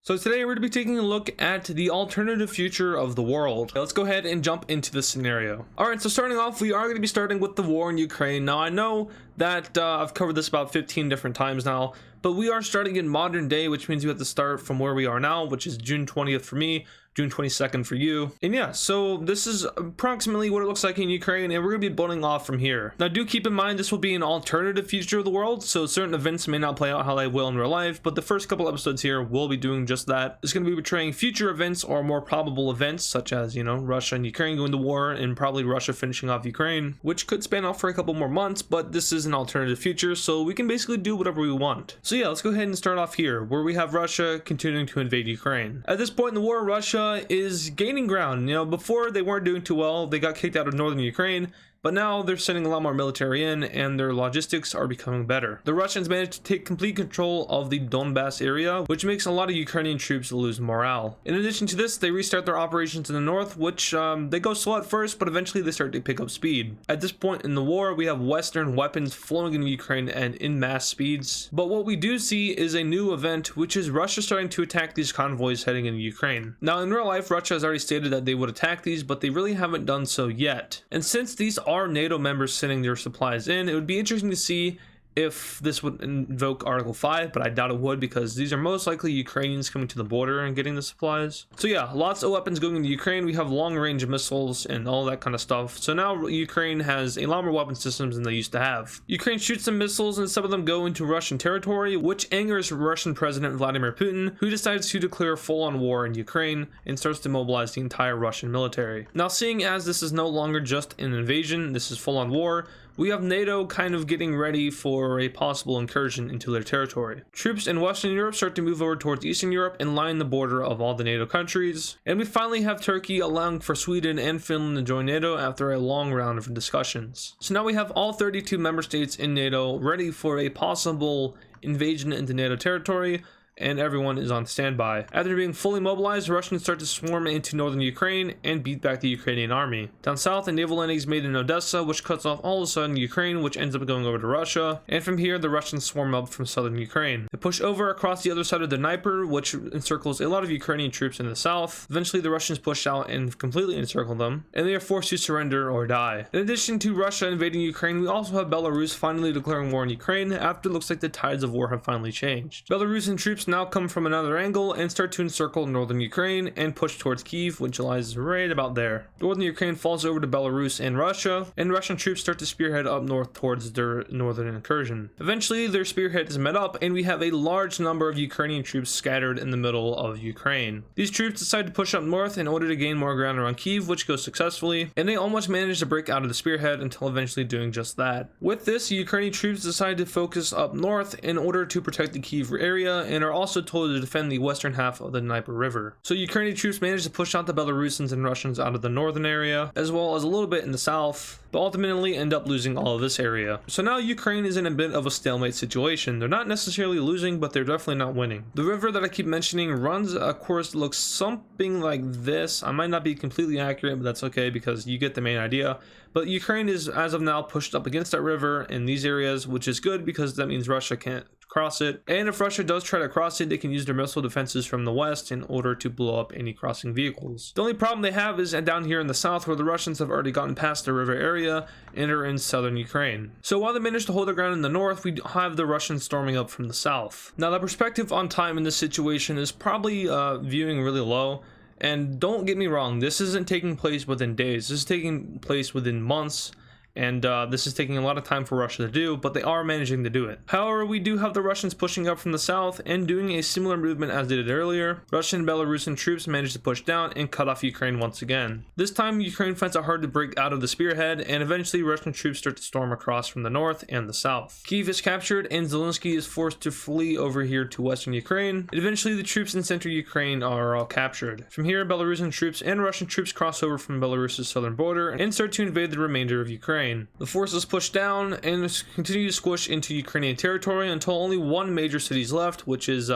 So today we're going to be taking a look at the alternative future of the world. Let's go ahead and jump into the scenario. Alright, so starting off, we are going to be starting with the war in Ukraine. Now I know that I've covered this about 15 different times now, but we are starting in modern day, which means we have to start from where we are now, which is June 20th for me, June 22nd for you. And yeah, so this is approximately what it looks like in Ukraine, and we're going to be building off from here. Now do keep in mind this will be an alternative future of the world, so certain events may not play out how they will in real life, but the first couple episodes here will be doing just that. It's going to be portraying future events or more probable events, such as, you know, Russia and Ukraine going to war, and probably Russia finishing off Ukraine, which could span off for a couple more months, but this is an alternative future, so we can basically do whatever we want. So yeah, let's go ahead and start off here, where we have Russia continuing to invade Ukraine. At this point in the war, Russia is gaining ground. You know, before they weren't doing too well, they got kicked out of northern Ukraine, but now they're sending a lot more military in, and their logistics are becoming better. The Russians managed to take complete control of the Donbass area, which makes a lot of Ukrainian troops lose morale. In addition to this, they restart their operations in the north, which they go slow at first, but eventually they start to pick up speed. At this point in the war, we have Western weapons flowing into Ukraine and in mass speeds. But what we do see is a new event, which is Russia starting to attack these convoys heading into Ukraine. Now, in real life, Russia has already stated that they would attack these, but they really haven't done so yet. And since these are NATO members sending their supplies in, it would be interesting to see if this would invoke Article 5, but I doubt it would, because these are most likely Ukrainians coming to the border and getting the supplies. So yeah, lots of weapons going into Ukraine. We have long-range missiles and all that kind of stuff. So now Ukraine has a lot more weapon systems than they used to have. Ukraine shoots some missiles, and some of them go into Russian territory, which angers Russian President Vladimir Putin, who decides to declare full-on war in Ukraine and starts to mobilize the entire Russian military. Now, seeing as this is no longer just an invasion, this is full-on war, we have NATO kind of getting ready for a possible incursion into their territory. Troops in Western Europe start to move over towards Eastern Europe and line the border of all the NATO countries. And we finally have Turkey allowing for Sweden and Finland to join NATO after a long round of discussions. So now we have all 32 member states in NATO ready for a possible invasion into NATO territory, and everyone is on standby. After being fully mobilized, Russians start to swarm into northern Ukraine and beat back the Ukrainian army. Down south, a naval landing is made in Odessa, which cuts off all of southern Ukraine, which ends up going over to Russia. And from here, the Russians swarm up from southern Ukraine. They push over across the other side of the Dnieper, which encircles a lot of Ukrainian troops in the south. Eventually, the Russians push out and completely encircle them, and they are forced to surrender or die. In addition to Russia invading Ukraine, we also have Belarus finally declaring war in Ukraine after it looks like the tides of war have finally changed. Belarusian troops now come from another angle and start to encircle northern Ukraine and push towards Kyiv, which lies right about there. Northern Ukraine falls over to Belarus and Russia, and Russian troops start to spearhead up north towards their northern incursion. Eventually, their spearhead is met up, and we have a large number of Ukrainian troops scattered in the middle of Ukraine. These troops decide to push up north in order to gain more ground around Kyiv, which goes successfully, and they almost manage to break out of the spearhead until eventually doing just that. With this, Ukrainian troops decide to focus up north in order to protect the Kyiv area, and are also told to defend the western half of the Dnieper River. So Ukrainian troops managed to push out the Belarusians and Russians out of the northern area, as well as a little bit in the south, but ultimately end up losing all of this area. So now Ukraine is in a bit of a stalemate situation. They're not necessarily losing, but they're definitely not winning. The river that I keep mentioning runs a course that looks something like this. I might not be completely accurate, but that's okay because you get the main idea. But Ukraine is, as of now, pushed up against that river in these areas, which is good because that means Russia can't cross it. And if Russia does try to cross it, they can use their missile defenses from the west in order to blow up any crossing vehicles. The only problem they have is down here in the south, where the Russians have already gotten past the river area and are in southern Ukraine. So while they manage to hold their ground in the north, we have the Russians storming up from the south. Now, the perspective on time in this situation is probably viewing really low. And don't get me wrong, this isn't taking place within days. This is taking place within months. And this is taking a lot of time for Russia to do, but they are managing to do it. However, we do have the Russians pushing up from the south and doing a similar movement as they did earlier. Russian and Belarusian troops managed to push down and cut off Ukraine once again. This time, Ukraine finds it hard to break out of the spearhead, and eventually Russian troops start to storm across from the north and the south. Kyiv is captured, and Zelensky is forced to flee over here to western Ukraine. And eventually, the troops in central Ukraine are all captured. From here, Belarusian troops and Russian troops cross over from Belarus's southern border and start to invade the remainder of Ukraine. The forces push down and continue to squish into Ukrainian territory until only one major city is left, which is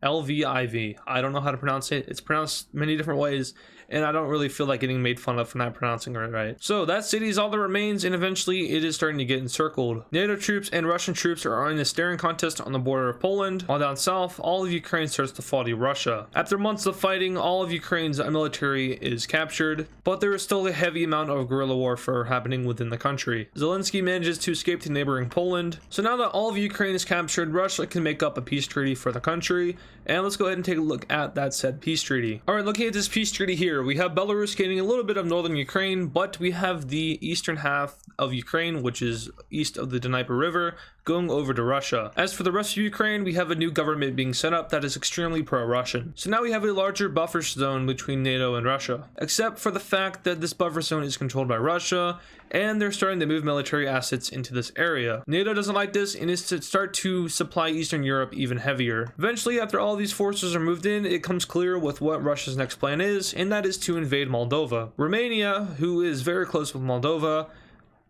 Lviv. I don't know how to pronounce it. It's pronounced many different ways, and I don't really feel like getting made fun of for not pronouncing it right. So that city is all that remains, and eventually it is starting to get encircled. NATO troops and Russian troops are in a staring contest on the border of Poland, while down south, all of Ukraine starts to fall to Russia. After months of fighting, all of Ukraine's military is captured, but there is still a heavy amount of guerrilla warfare happening within the country. Zelensky manages to escape to neighboring Poland. So now that all of Ukraine is captured, Russia can make up a peace treaty for the country, and let's go ahead and take a look at that said peace treaty. Alright, looking at this peace treaty here, we have Belarus gaining a little bit of northern Ukraine, but we have the eastern half of Ukraine, which is east of the Dnieper River, going over to Russia. As for the rest of Ukraine, we have a new government being set up that is extremely pro-Russian. So now we have a larger buffer zone between NATO and Russia, except for the fact that this buffer zone is controlled by Russia, and they're starting to move military assets into this area. NATO doesn't like this and is to start to supply Eastern Europe even heavier. Eventually, after all these forces are moved in, it comes clear with what Russia's next plan is, and that is to invade Moldova. Romania, who is very close with Moldova,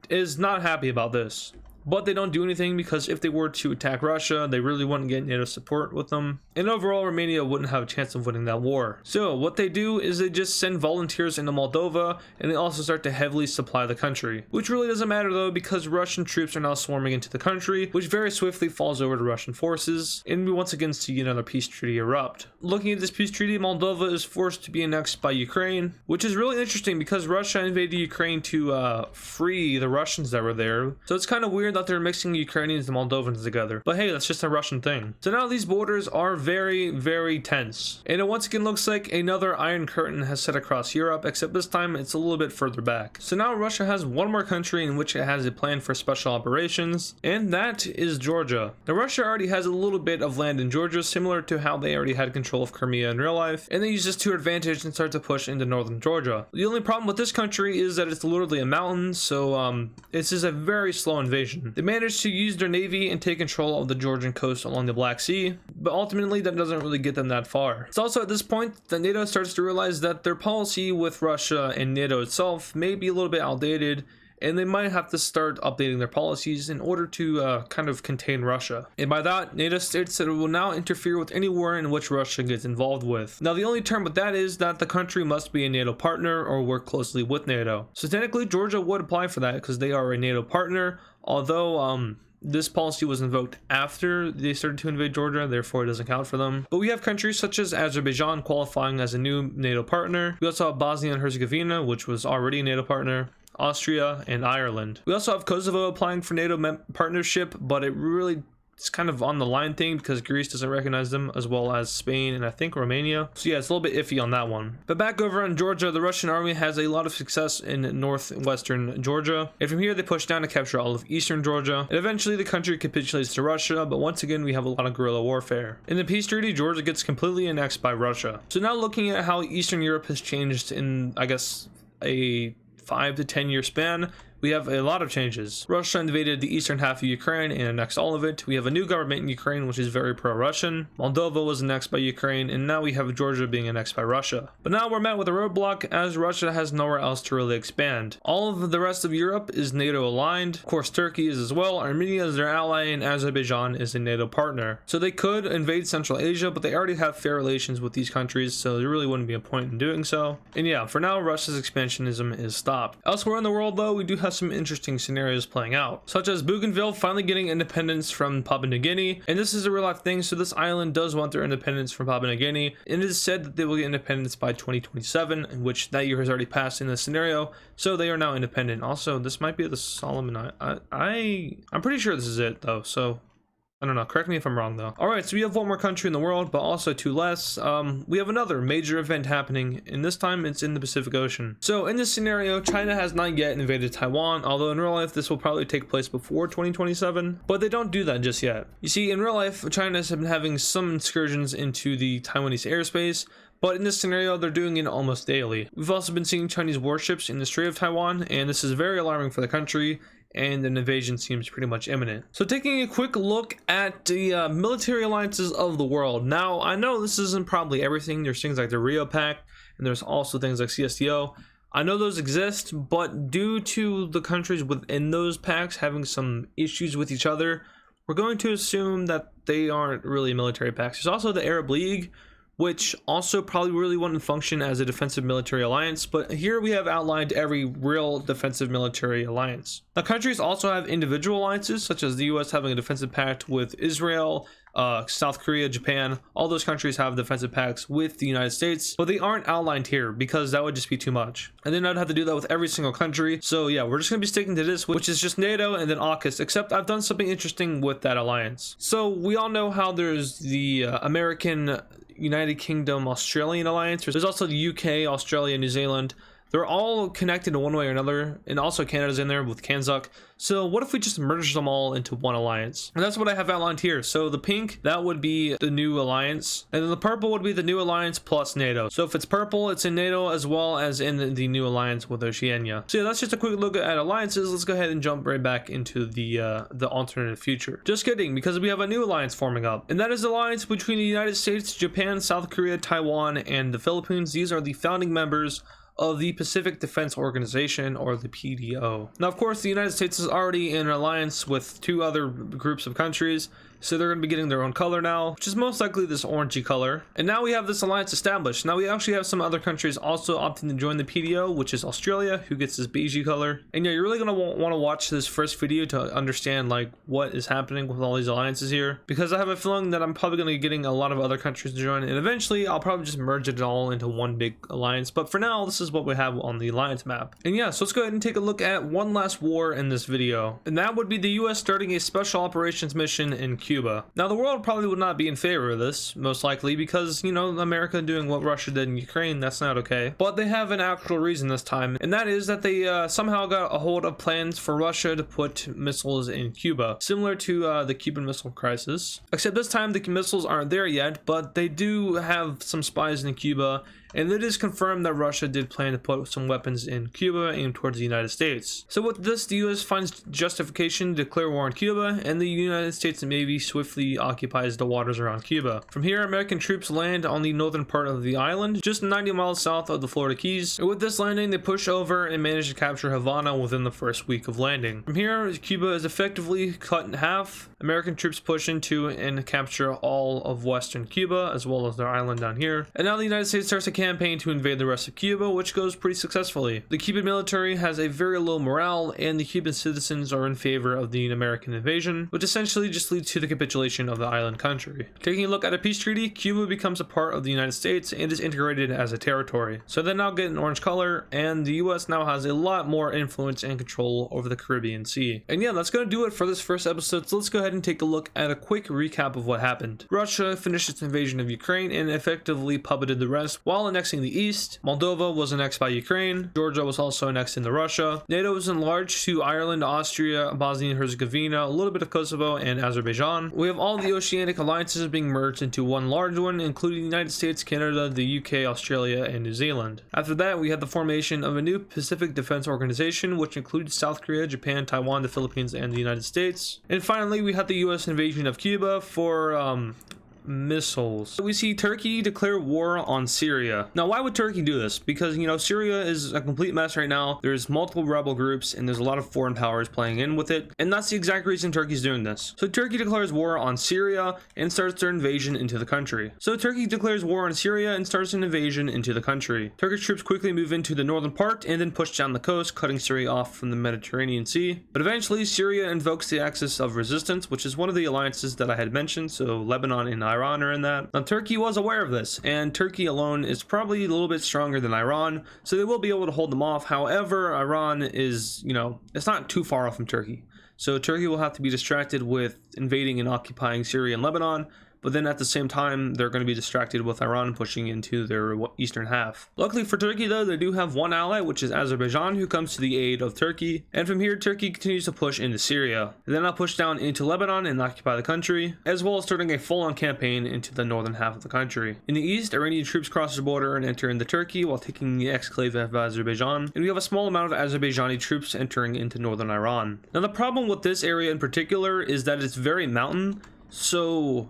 is not happy about this. But they don't do anything because if they were to attack Russia, they really wouldn't get NATO support with them. And overall, Romania wouldn't have a chance of winning that war. So what they do is they just send volunteers into Moldova, and they also start to heavily supply the country. Which really doesn't matter though, because Russian troops are now swarming into the country, which very swiftly falls over to Russian forces. And we once again see another peace treaty erupt. Looking at this peace treaty, Moldova is forced to be annexed by Ukraine, which is really interesting because Russia invaded Ukraine to free the Russians that were there. So it's kind of weird that they're mixing Ukrainians and Moldovans together, but hey, that's just a Russian thing. So now these borders are very, very tense, and it once again looks like another Iron Curtain has set across Europe, except this time it's a little bit further back. So now Russia has one more country in which it has a plan for special operations, and that is Georgia. Now Russia already has a little bit of land in Georgia, similar to how they already had control of Crimea in real life, and they use this to their advantage and start to push into northern Georgia. The only problem with this country is that it's literally a mountain, so this is a very slow invasion. They managed to use their navy and take control of the Georgian coast along the Black Sea, but ultimately that doesn't really get them that far. It's also at this point that NATO starts to realize that their policy with Russia and NATO itself may be a little bit outdated, and they might have to start updating their policies in order to kind of contain Russia. And by that, NATO states that it will now interfere with any war in which Russia gets involved with. Now the only term with that is that the country must be a NATO partner or work closely with NATO. So technically Georgia would apply for that because they are a NATO partner, although this policy was invoked after they started to invade Georgia, therefore it doesn't count for them. But we have countries such as Azerbaijan qualifying as a new NATO partner. We also have Bosnia and Herzegovina, which was already a NATO partner, Austria, and Ireland. We also have Kosovo applying for NATO partnership, but it really it's kind of on the line thing because Greece doesn't recognize them, as well as Spain and I think Romania. So yeah, it's a little bit iffy on that one. But back over in Georgia, the Russian army has a lot of success in northwestern Georgia. And from here, they push down to capture all of eastern Georgia. And eventually the country capitulates to Russia, but once again, we have a lot of guerrilla warfare. In the peace treaty, Georgia gets completely annexed by Russia. So now looking at how Eastern Europe has changed in, I guess, a 5 to 10 year span, we have a lot of changes. Russia invaded the eastern half of Ukraine and annexed all of it. We have a new government in Ukraine, which is very pro-Russian. Moldova was annexed by Ukraine, and now we have Georgia being annexed by Russia. But now we're met with a roadblock as Russia has nowhere else to really expand. All of the rest of Europe is NATO aligned. Of course, Turkey is as well. Armenia is their ally, and Azerbaijan is a NATO partner. So they could invade Central Asia, but they already have fair relations with these countries, so there really wouldn't be a point in doing so. And yeah, for now, Russia's expansionism is stopped. Elsewhere in the world, though, we do have some interesting scenarios playing out, such as Bougainville finally getting independence from Papua New Guinea, and this is a real life thing, so this island does want their independence from Papua New Guinea, and it is said that they will get independence by 2027, in which that year has already passed in this scenario, so they are now independent. Also, this might be the Solomon I'm pretty sure this is it though, so I don't know, correct me if I'm wrong though. Alright, so we have one more country in the world, but also two less. We have another major event happening, and this time it's in the Pacific Ocean. So in this scenario, China has not yet invaded Taiwan, although in real life this will probably take place before 2027, but they don't do that just yet. You see, in real life, China has been having some incursions into the Taiwanese airspace, but in this scenario, they're doing it almost daily. We've also been seeing Chinese warships in the Strait of Taiwan, and this is very alarming for the country, and an invasion seems pretty much imminent. So taking a quick look at the military alliances of the world. Now, I know this isn't probably everything. There's things like the Rio Pact, and there's also things like CSTO. I know those exist, but due to the countries within those pacts having some issues with each other, we're going to assume that they aren't really military pacts. There's also the Arab League, which also probably really wouldn't function as a defensive military alliance, but here we have outlined every real defensive military alliance. Now, countries also have individual alliances, such as the US having a defensive pact with Israel, South Korea, Japan. All those countries have defensive pacts with the United States, but they aren't outlined here because that would just be too much. And then I'd have to do that with every single country. So yeah, we're just gonna be sticking to this, which is just NATO and then AUKUS, except I've done something interesting with that alliance. So we all know how there's the American, United Kingdom, Australian alliance. There's also the UK, Australia, New Zealand. They're all connected in one way or another, and also Canada's in there with Kanzuk. So what if we just merge them all into one alliance? And that's what I have outlined here. So the pink, that would be the new alliance, and then the purple would be the new alliance plus NATO. So if it's purple, it's in NATO as well as in the new alliance with Oceania. So yeah, that's just a quick look at alliances. Let's go ahead and jump right back into the alternative future. Just kidding, because we have a new alliance forming up, and that is the alliance between the United States, Japan, South Korea, Taiwan, and the Philippines. These are the founding members of the Pacific Defense Organization, or the PDO. Now, of course, the United States is already in an alliance with two other groups of countries, so they're going to be getting their own color now, which is most likely this orangey color. And now we have this alliance established. Now we actually have some other countries also opting to join the PDO, which is Australia, who gets this beigey color. And yeah, you're really going to want to watch this first video to understand like what is happening with all these alliances here, because I have a feeling that I'm probably going to be getting a lot of other countries to join, and eventually I'll probably just merge it all into one big alliance. But for now, this is what we have on the alliance map. And yeah, so let's go ahead and take a look at one last war in this video, and that would be the US starting a special operations mission in Cuba. Now, the world probably would not be in favor of this, most likely, because, you know, America doing what Russia did in Ukraine, that's not okay. But they have an actual reason this time, and that is that they somehow got a hold of plans for Russia to put missiles in Cuba, similar to the Cuban Missile Crisis. Except this time the missiles aren't there yet, but they do have some spies in Cuba, and it is confirmed that Russia did plan to put some weapons in Cuba aimed towards the United States. So with this, the US finds justification to declare war on Cuba, and the United States Navy swiftly occupies the waters around Cuba. From here, American troops land on the northern part of the island, just 90 miles south of the Florida Keys. And with this landing, they push over and manage to capture Havana within the first week of landing. From here, Cuba is effectively cut in half. American troops push into and capture all of western Cuba, as well as their island down here. And now the United States starts a campaign to invade the rest of Cuba, which goes pretty successfully. The Cuban military has a very low morale, and the Cuban citizens are in favor of the American invasion, which essentially just leads to the capitulation of the island country. Taking a look at a peace treaty, Cuba becomes a part of the United States and is integrated as a territory. So they now get an orange color, and the US now has a lot more influence and control over the Caribbean Sea. And yeah, that's going to do it for this first episode, so let's go ahead and take a look at a quick recap of what happened. Russia finished its invasion of Ukraine and effectively puppeted the rest while annexing the east. Moldova was annexed by Ukraine. Georgia was also annexed into Russia. NATO was enlarged to Ireland, Austria, Bosnia and Herzegovina, a little bit of Kosovo, and Azerbaijan. We have all the oceanic alliances being merged into one large one, including the United States, Canada, the UK, Australia, and New Zealand. After that, we had the formation of a new Pacific Defense Organization, which includes South Korea, Japan, Taiwan, the Philippines, and the United States. And finally, we had the US invasion of Cuba for missiles. We see Turkey declare war on Syria. Now, why would Turkey do this? Because, you know, Syria is a complete mess right now. There's multiple rebel groups and there's a lot of foreign powers playing in with it, and that's the exact reason Turkey's doing this. So Turkey declares war on Syria and starts their invasion into the country. Turkish troops quickly move into the northern part and then push down the coast, cutting Syria off from the Mediterranean Sea. But eventually Syria invokes the axis of resistance, which is one of the alliances that I had mentioned. So Lebanon and Iran are in that. Now, Turkey was aware of this, and Turkey alone is probably a little bit stronger than Iran, so they will be able to hold them off. However, Iran is, you know, it's not too far off from Turkey. So Turkey will have to be distracted with invading and occupying Syria and Lebanon, but then at the same time, they're going to be distracted with Iran pushing into their eastern half. Luckily for Turkey, though, they do have one ally, which is Azerbaijan, who comes to the aid of Turkey. And from here, Turkey continues to push into Syria. And then I'll push down into Lebanon and occupy the country, as well as starting a full-on campaign into the northern half of the country. In the east, Iranian troops cross the border and enter into Turkey while taking the exclave of Azerbaijan. And we have a small amount of Azerbaijani troops entering into northern Iran. Now, the problem with this area in particular is that it's very mountain, so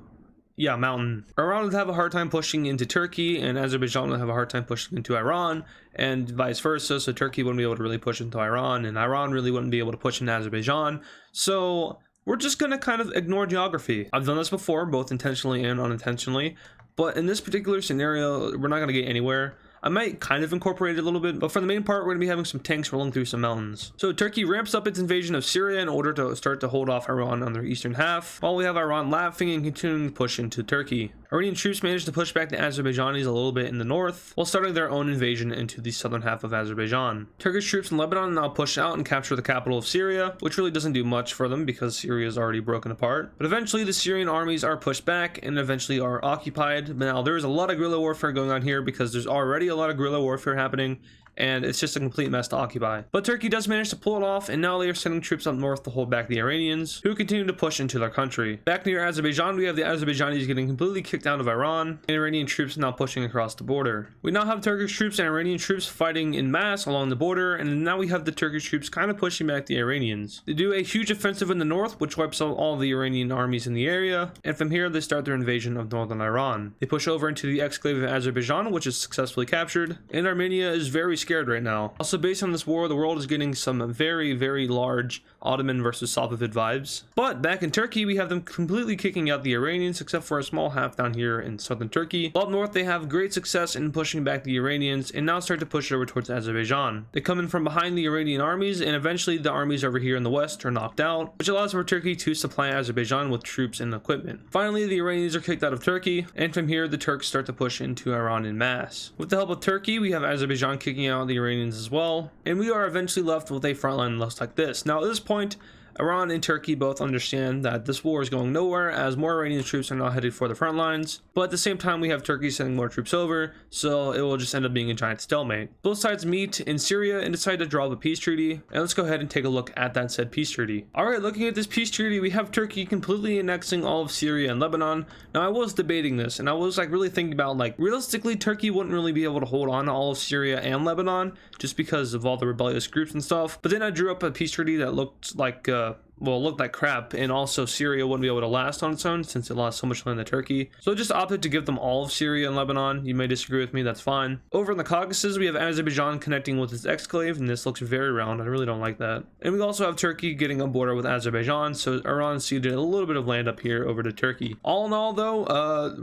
yeah, mountain. Iran would have a hard time pushing into Turkey, and Azerbaijan would have a hard time pushing into Iran, and vice versa. So Turkey wouldn't be able to really push into Iran, and Iran really wouldn't be able to push into Azerbaijan. So we're just gonna kind of ignore geography. I've done this before, both intentionally and unintentionally, but in this particular scenario, we're not gonna get anywhere. I might kind of incorporate it a little bit, but for the main part, we're going to be having some tanks rolling through some mountains. So Turkey ramps up its invasion of Syria in order to start to hold off Iran on their eastern half, while we have Iran laughing and continuing to push into Turkey. Iranian troops managed to push back the Azerbaijanis a little bit in the north, while starting their own invasion into the southern half of Azerbaijan. Turkish troops in Lebanon now push out and capture the capital of Syria, which really doesn't do much for them because Syria is already broken apart. But eventually the Syrian armies are pushed back and eventually are occupied. Now there's a lot of guerrilla warfare going on here because there's already a lot of guerrilla warfare happening, and it's just a complete mess to occupy. But Turkey does manage to pull it off, and now they are sending troops up north to hold back the Iranians, who continue to push into their country. Back near Azerbaijan, we have the Azerbaijanis getting completely kicked out of Iran, and Iranian troops now pushing across the border. We now have Turkish troops and Iranian troops fighting in mass along the border, and now we have the Turkish troops kind of pushing back the Iranians. They do a huge offensive in the north, which wipes out all the Iranian armies in the area, and from here they start their invasion of northern Iran. They push over into the exclave of Azerbaijan, which is successfully captured, and Armenia is very scared right now. Also, based on this war, the world is getting some very, very large Ottoman versus Safavid vibes. But back in Turkey, we have them completely kicking out the Iranians, except for a small half down here in southern Turkey. Up north, they have great success in pushing back the Iranians and now start to push over towards Azerbaijan. They come in from behind the Iranian armies, and eventually the armies over here in the west are knocked out, which allows for Turkey to supply Azerbaijan with troops and equipment. Finally, the Iranians are kicked out of Turkey, and from here, the Turks start to push into Iran en masse. With the help of Turkey, we have Azerbaijan kicking out the Iranians as well, and we are eventually left with a front line looks like this. Now at this point, Iran and Turkey both understand that this war is going nowhere, as more Iranian troops are now headed for the front lines, but at the same time we have Turkey sending more troops over, so it will just end up being a giant stalemate. Both sides meet in Syria and decide to draw up a peace treaty, and let's go ahead and take a look at that said peace treaty. Alright, looking at this peace treaty, we have Turkey completely annexing all of Syria and Lebanon. Now I was debating this, and I was really thinking about realistically Turkey wouldn't really be able to hold on to all of Syria and Lebanon just because of all the rebellious groups and stuff, but then I drew up a peace treaty that looked like looked like crap, and also Syria wouldn't be able to last on its own since it lost so much land to Turkey. So I just opted to give them all of Syria and Lebanon. You may disagree with me, that's fine. Over in the Caucasus, we have Azerbaijan connecting with its exclave, and this looks very round. I really don't like that. And we also have Turkey getting a border with Azerbaijan, so Iran ceded a little bit of land up here over to Turkey. All in all though,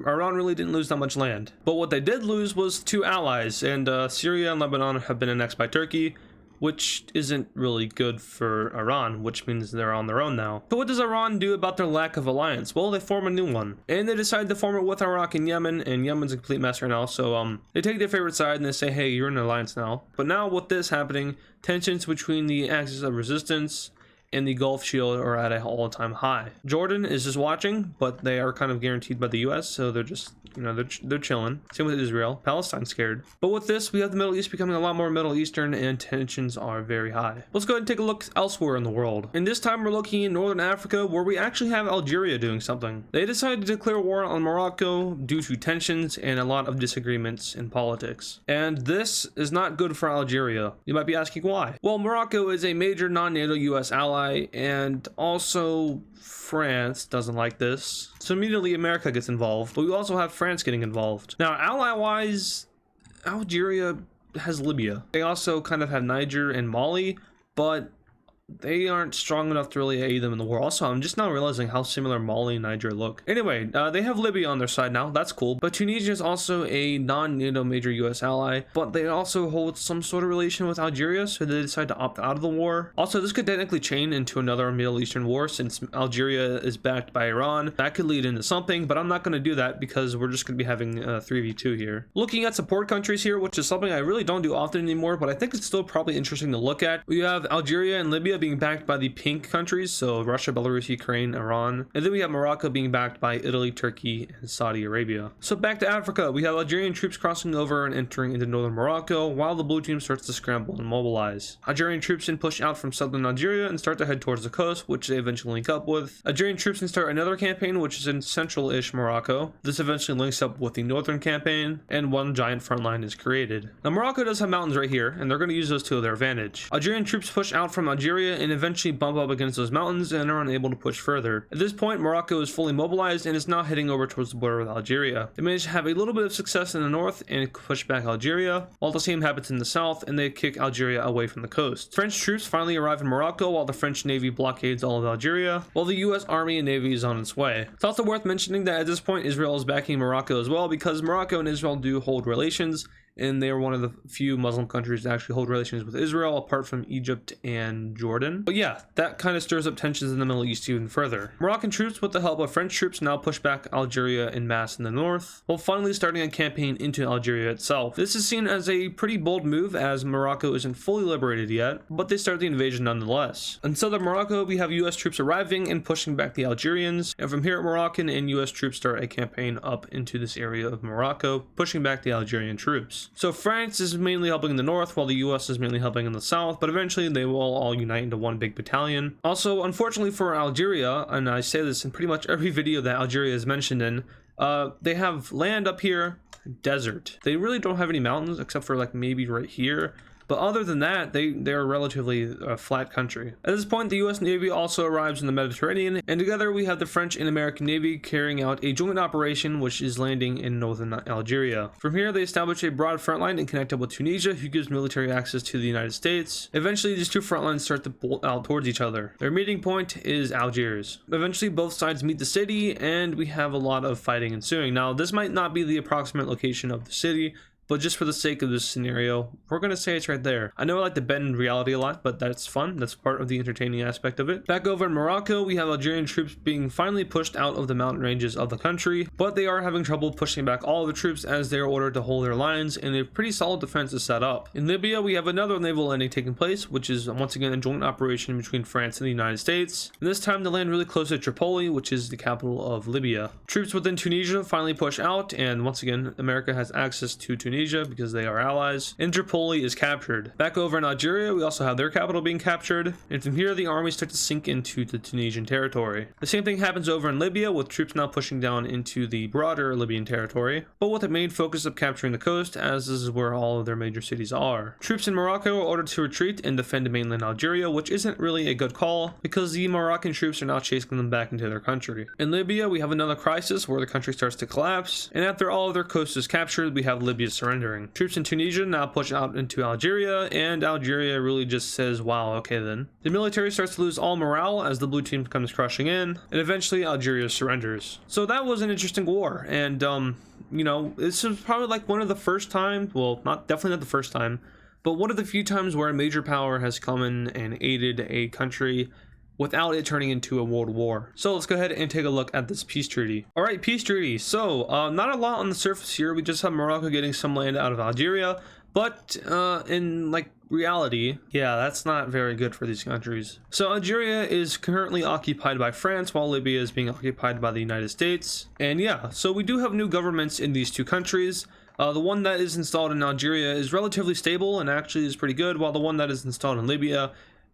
Iran really didn't lose that much land. But what they did lose was 2 allies, and Syria and Lebanon have been annexed by Turkey, which isn't really good for Iran, which means they're on their own now. So what does Iran do about their lack of alliance? Well, they form a new one, and they decide to form it with Iraq and Yemen's a complete mess right now, so they take their favorite side and they say, hey, you're in an alliance now. But now with this happening, tensions between the axis of resistance and the Gulf Shield are at an all-time high. Jordan is just watching, but they are kind of guaranteed by the US, so they're just, they're chilling. Same with Israel. Palestine's scared. But with this, we have the Middle East becoming a lot more Middle Eastern, and tensions are very high. Let's go ahead and take a look elsewhere in the world. And this time we're looking in Northern Africa, where we actually have Algeria doing something. They decided to declare war on Morocco due to tensions and a lot of disagreements in politics. And this is not good for Algeria. You might be asking why. Well, Morocco is a major non-NATO US ally, and also France doesn't like this, so immediately America gets involved, but we also have France getting involved. Now ally wise, Algeria has Libya. They also kind of have Niger and Mali, but they aren't strong enough to really aid them in the war. Also, I'm just now realizing how similar Mali and Niger look. Anyway, they have Libya on their side now. That's cool. But Tunisia is also a non-NATO major US ally, but they also hold some sort of relation with Algeria, so they decide to opt out of the war. Also, this could technically chain into another Middle Eastern war since Algeria is backed by Iran. That could lead into something, but I'm not going to do that because we're just going to be having 3v2 here. Looking at support countries here, which is something I really don't do often anymore, but I think it's still probably interesting to look at. We have Algeria and Libya being backed by the pink countries, so Russia, Belarus, Ukraine, Iran, and then we have Morocco being backed by Italy, Turkey, and Saudi Arabia. So back to Africa, we have Algerian troops crossing over and entering into northern Morocco, while the blue team starts to scramble and mobilize. Algerian troops then push out from southern Algeria and start to head towards the coast, which they eventually link up with. Algerian troops then start another campaign, which is in central-ish Morocco. This eventually links up with the northern campaign, and one giant front line is created. Now Morocco does have mountains right here, and they're going to use those to their advantage. Algerian troops push out from Algeria Algeria and eventually bump up against those mountains and are unable to push further. At this point, Morocco is fully mobilized and is now heading over towards the border with Algeria. They managed to have a little bit of success in the north and push back Algeria, while the same happens in the south and they kick Algeria away from the coast. French troops finally arrive in Morocco while the French Navy blockades all of Algeria, while the US Army and Navy is on its way. It's also worth mentioning that at this point Israel is backing Morocco as well, because Morocco and Israel do hold relations, and they are one of the few Muslim countries that actually hold relations with Israel, apart from Egypt and Jordan. But yeah, that kind of stirs up tensions in the Middle East even further. Moroccan troops, with the help of French troops, now push back Algeria en masse in the north, while finally starting a campaign into Algeria itself. This is seen as a pretty bold move, as Morocco isn't fully liberated yet, but they start the invasion nonetheless. In southern Morocco, we have US troops arriving and pushing back the Algerians, and from here, Moroccan and US troops start a campaign up into this area of Morocco, pushing back the Algerian troops. So France is mainly helping in the north, while the US is mainly helping in the south, but eventually they will all unite into one big battalion. Also, unfortunately for Algeria, and I say this in pretty much every video that Algeria is mentioned in, they have land up here, desert. They really don't have any mountains except for like maybe right here. But other than that, they're a relatively flat country. At this point, the US Navy also arrives in the Mediterranean, and together we have the French and American Navy carrying out a joint operation which is landing in northern Algeria. From here, they establish a broad front line and connect up with Tunisia, who gives military access to the United States. Eventually, these two front lines start to bolt out towards each other. Their meeting point is Algiers. Eventually, both sides meet the city, and we have a lot of fighting ensuing. Now, this might not be the approximate location of the city, but just for the sake of this scenario, we're going to say it's right there. I know I like to bend reality a lot, but that's fun. That's part of the entertaining aspect of it. Back over in Morocco, we have Algerian troops being finally pushed out of the mountain ranges of the country, but they are having trouble pushing back all of the troops as they are ordered to hold their lines, and a pretty solid defense is set up. In Libya, we have another naval landing taking place, which is once again a joint operation between France and the United States. And this time they land really close to Tripoli, which is the capital of Libya. Troops within Tunisia finally push out, and once again, America has access to Tunisia because they are allies, and Tripoli is captured. Back over in Algeria, we also have their capital being captured, and from here the armies start to sink into the Tunisian territory. The same thing happens over in Libya, with troops now pushing down into the broader Libyan territory, but with a main focus of capturing the coast, as this is where all of their major cities are. Troops in Morocco are ordered to retreat and defend mainland Algeria, which isn't really a good call, because the Moroccan troops are now chasing them back into their country. In Libya, we have another crisis where the country starts to collapse, and after all of their coast is captured, we have Libya surrendering. Troops in Tunisia now push out into Algeria, and Algeria really just says, wow, okay then. The military starts to lose all morale as the blue team comes crushing in, and eventually Algeria surrenders. So that was an interesting war, and you know, this is probably like one of the first times, well, definitely not the first time, but one of the few times where a major power has come in and aided a country without it turning into a world war. So let's go ahead and take a look at this peace treaty. All right, peace treaty. So not a lot on the surface here. We just have Morocco getting some land out of Algeria, but in like reality, yeah, that's not very good for these countries. So Algeria is currently occupied by France, while Libya is being occupied by the United States. And yeah, so we do have new governments in these two countries. The one that is installed in Algeria is relatively stable and actually is pretty good, while the one that is installed in Libya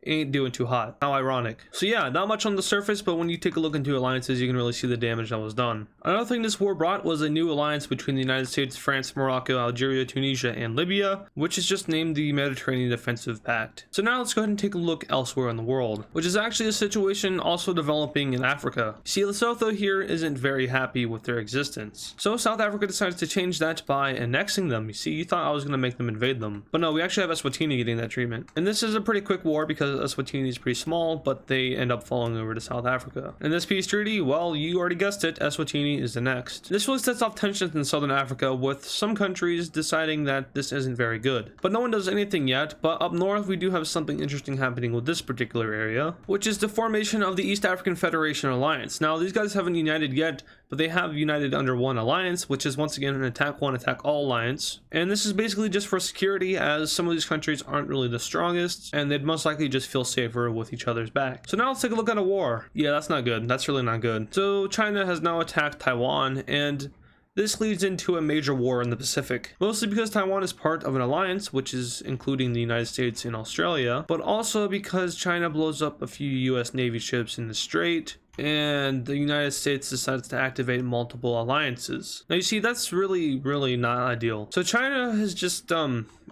ain't doing too hot. How ironic. So yeah, not much on the surface, but when you take a look into alliances, you can really see the damage that was done. Another thing this war brought was a new alliance between the United States, France, Morocco, Algeria, Tunisia, and Libya, which is just named the Mediterranean Defensive Pact. So now let's go ahead and take a look elsewhere in the world, which is actually a situation also developing in Africa. See, Lesotho here isn't very happy with their existence. So South Africa decides to change that by annexing them. You see, you thought I was going to make them invade them, but no, we actually have Eswatini getting that treatment. And this is a pretty quick war because Eswatini is pretty small, but they end up falling over to South Africa. In this peace treaty, well, you already guessed it, Eswatini is the next. This really sets off tensions in Southern Africa, with some countries deciding that this isn't very good. But no one does anything yet, but up north we do have something interesting happening with this particular area, which is the formation of the East African Federation Alliance. Now, these guys haven't united yet, but they have united under one alliance, which is once again an attack one, attack all alliance. And this is basically just for security, as some of these countries aren't really the strongest, and they'd most likely just feel safer with each other's back. So now let's take a look at a war. Yeah, that's not good. That's really not good. So China has now attacked Taiwan, and this leads into a major war in the Pacific, mostly because Taiwan is part of an alliance, which is including the United States and Australia, but also because China blows up a few US Navy ships in the strait, and the United States decides to activate multiple alliances. Now you see, that's really not ideal. So China has just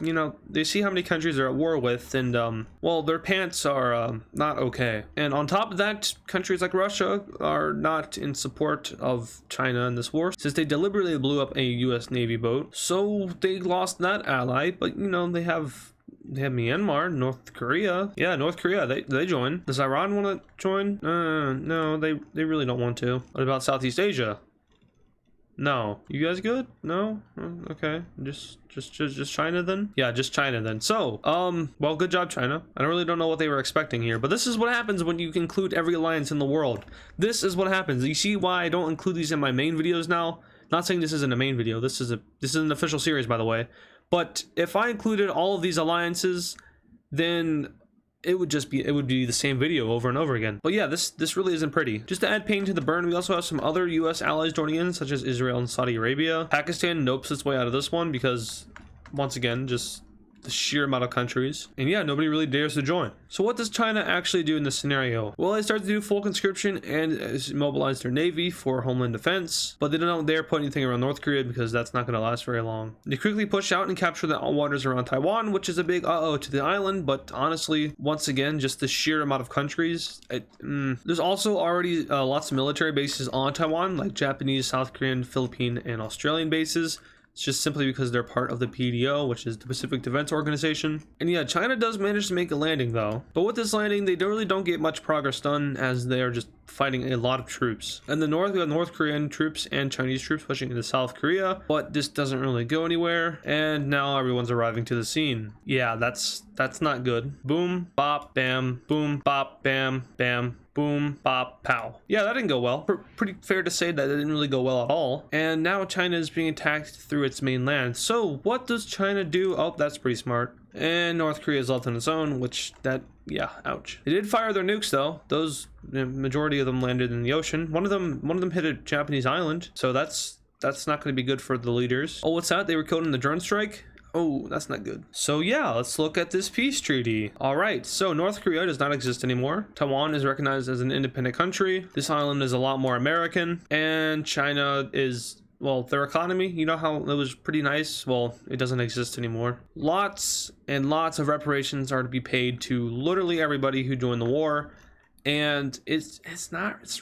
you know, they see how many countries they're at war with, and well, their pants are not okay. And on top of that, countries like Russia are not in support of China in this war, since they deliberately blew up a US Navy boat. So they lost that ally, but you know, they have Myanmar, North Korea. Yeah, North Korea, they join. Does Iran want to join? No, they really don't want to. What about Southeast Asia? No. You guys good? No? Okay. Just China then? Yeah, just China then. So, well, good job, China. I really don't know what they were expecting here, but this is what happens when you include every alliance in the world. This is what happens. You see why I don't include these in my main videos now? Not saying this isn't a main video. This is an official series, by the way. But if I included all of these alliances, then it would be the same video over and over again. But yeah, this really isn't pretty. Just to add pain to the burn, we also have some other US allies joining in, such as Israel and Saudi Arabia. Pakistan nopes its way out of this one because, once again, just the sheer amount of countries. And yeah, nobody really dares to join. So what does China actually do in this scenario? Well, they start to do full conscription and mobilize their navy for homeland defense, but they don't dare put anything around North Korea because that's not going to last very long. They quickly push out and capture the waters around Taiwan, which is a big uh-oh to the island, but honestly, once again, just the sheer amount of countries. There's also already lots of military bases on Taiwan, like Japanese, South Korean, Philippine, and Australian bases. It's just simply because they're part of the PDO, which is the Pacific Defense Organization. And yeah, China does manage to make a landing though. But with this landing, they really don't get much progress done, as they are just fighting a lot of troops. In the north, we have North Korean troops and Chinese troops pushing into South Korea, but this doesn't really go anywhere. And now everyone's arriving to the scene. Yeah, that's not good. Boom, bop, bam, boom, bop, bam, bam. Boom, bop, pow. Yeah, that didn't go well. Pretty fair to say that it didn't really go well at all. And now China is being attacked through its mainland. So what does China do? Oh, that's pretty smart. And North Korea is left on its own, yeah, ouch. They did fire their nukes though. Those, the majority of them landed in the ocean. One of them hit a Japanese island. So that's not going to be good for the leaders. Oh, what's that? They were killed in the drone strike? Oh, that's not good. So yeah, let's look at this peace treaty. All right, so North Korea does not exist anymore. Taiwan is recognized as an independent country. This island is a lot more American, and China is, well, their economy, you know how it was pretty nice? Well, it doesn't exist anymore. Lots and lots of reparations are to be paid to literally everybody who joined the war. And it's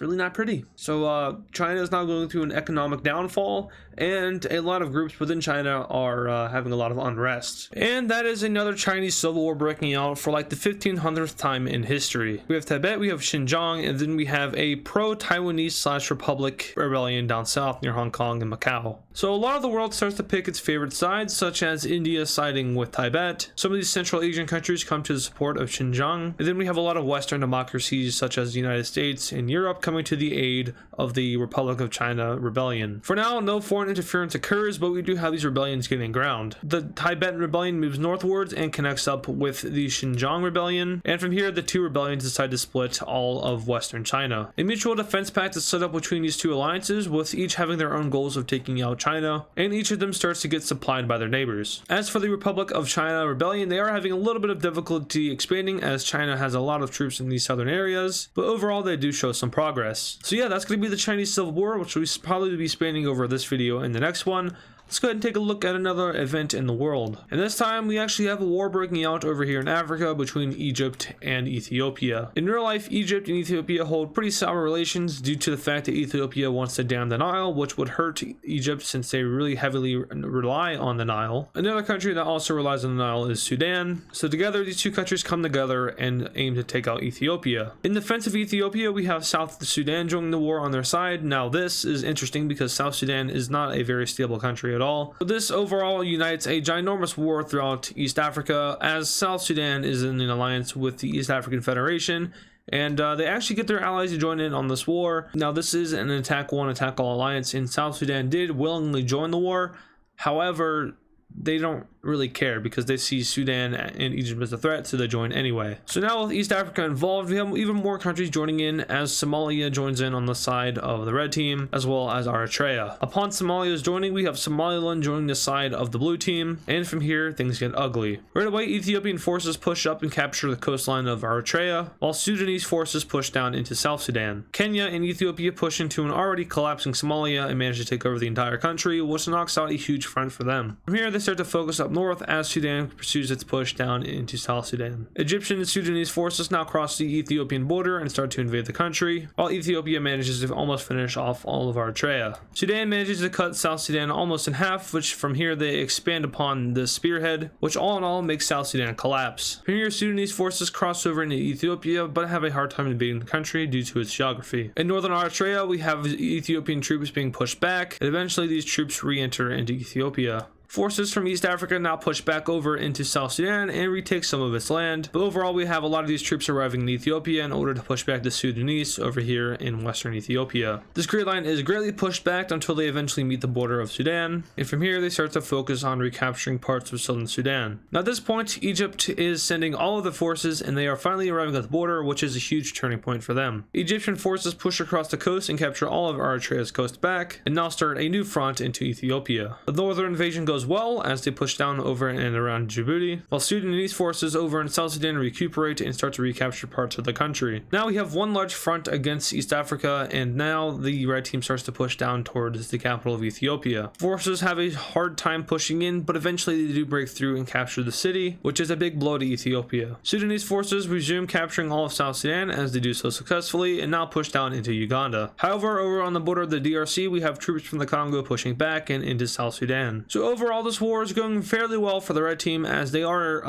really not pretty. So China is now going through an economic downfall, and a lot of groups within China are having a lot of unrest. And that is another Chinese civil war breaking out for like the 1500th time in history. We have Tibet, we have Xinjiang, and then we have a pro-Taiwanese / Republic rebellion down south near Hong Kong and Macau. So a lot of the world starts to pick its favorite sides, such as India siding with Tibet. Some of these Central Asian countries come to the support of Xinjiang, and then we have a lot of Western democracies such as the United States and Europe coming to the aid of the Republic of China rebellion. For now, no foreign interference occurs, but we do have these rebellions getting ground. The Tibetan rebellion moves northwards and connects up with the Xinjiang rebellion, and from here the two rebellions decide to split all of Western China. A mutual defense pact is set up between these two alliances, with each having their own goals of taking out China, and each of them starts to get supplied by their neighbors. As for the Republic of China rebellion, they are having a little bit of difficulty expanding, as China has a lot of troops in these southern areas, but overall they do show some progress. So yeah, that's going to be the Chinese Civil War, which we'll probably be spanning over this video and the next one. Let's go ahead and take a look at another event in the world. And this time we actually have a war breaking out over here in Africa between Egypt and Ethiopia. In real life, Egypt and Ethiopia hold pretty sour relations due to the fact that Ethiopia wants to dam the Nile, which would hurt Egypt since they really heavily rely on the Nile. Another country that also relies on the Nile is Sudan. So together, these two countries come together and aim to take out Ethiopia. In defense of Ethiopia, we have South Sudan joining the war on their side. Now this is interesting because South Sudan is not a very stable country at all. But this overall unites a ginormous war throughout East Africa, as South Sudan is in an alliance with the East African Federation, and they actually get their allies to join in on this war. Now this is an attack one, attack all alliance, and South Sudan did willingly join the war. However, they don't really care because they see Sudan and Egypt as a threat, so they join anyway. So now with East Africa involved, we have even more countries joining in, as Somalia joins in on the side of the red team, as well as Eritrea. Upon Somalia's joining, we have Somaliland joining the side of the blue team, and from here things get ugly. Right away, Ethiopian forces push up and capture the coastline of Eritrea, while Sudanese forces push down into South Sudan. Kenya and Ethiopia push into an already collapsing Somalia and manage to take over the entire country, which knocks out a huge front for them. From here, they start to focus up north as Sudan pursues its push down into South Sudan. Egyptian and Sudanese forces now cross the Ethiopian border and start to invade the country, while Ethiopia manages to almost finish off all of Eritrea. Sudan manages to cut South Sudan almost in half, which from here they expand upon the spearhead, which all in all makes South Sudan collapse. From here, Sudanese forces cross over into Ethiopia, but have a hard time invading the country due to its geography. In northern Eritrea, we have Ethiopian troops being pushed back, and eventually these troops re-enter into Ethiopia. Forces from East Africa now push back over into South Sudan and retake some of its land, but overall we have a lot of these troops arriving in Ethiopia in order to push back the Sudanese over here in western Ethiopia. This Great Line is greatly pushed back until they eventually meet the border of Sudan, and from here they start to focus on recapturing parts of southern Sudan. Now at this point, Egypt is sending all of the forces and they are finally arriving at the border, which is a huge turning point for them. Egyptian forces push across the coast and capture all of Eritrea's coast back, and now start a new front into Ethiopia. The northern invasion goes well as they push down over and around Djibouti, while Sudanese forces over in South Sudan recuperate and start to recapture parts of the country. Now we have one large front against East Africa, and now the red team starts to push down towards the capital of Ethiopia. Forces have a hard time pushing in, but eventually they do break through and capture the city, which is a big blow to Ethiopia. Sudanese forces resume capturing all of South Sudan as they do so successfully, and now push down into Uganda. However, over on the border of the DRC, we have troops from the Congo pushing back and into South Sudan. So overall, this war is going fairly well for the red team as they are,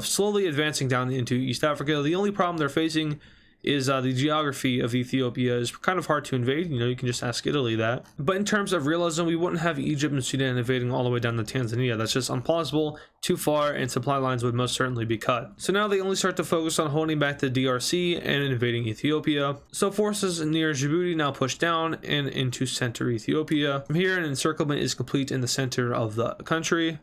slowly advancing down into East Africa. The only problem they're facing is the geography of Ethiopia is kind of hard to invade. You can just ask Italy that. But in terms of realism, we wouldn't have Egypt and Sudan invading all the way down to Tanzania. That's just implausible, too far, and supply lines would most certainly be cut. So now they only start to focus on holding back the DRC and invading Ethiopia. So forces near Djibouti now push down and into center Ethiopia. From here, an encirclement is complete in the center of the country,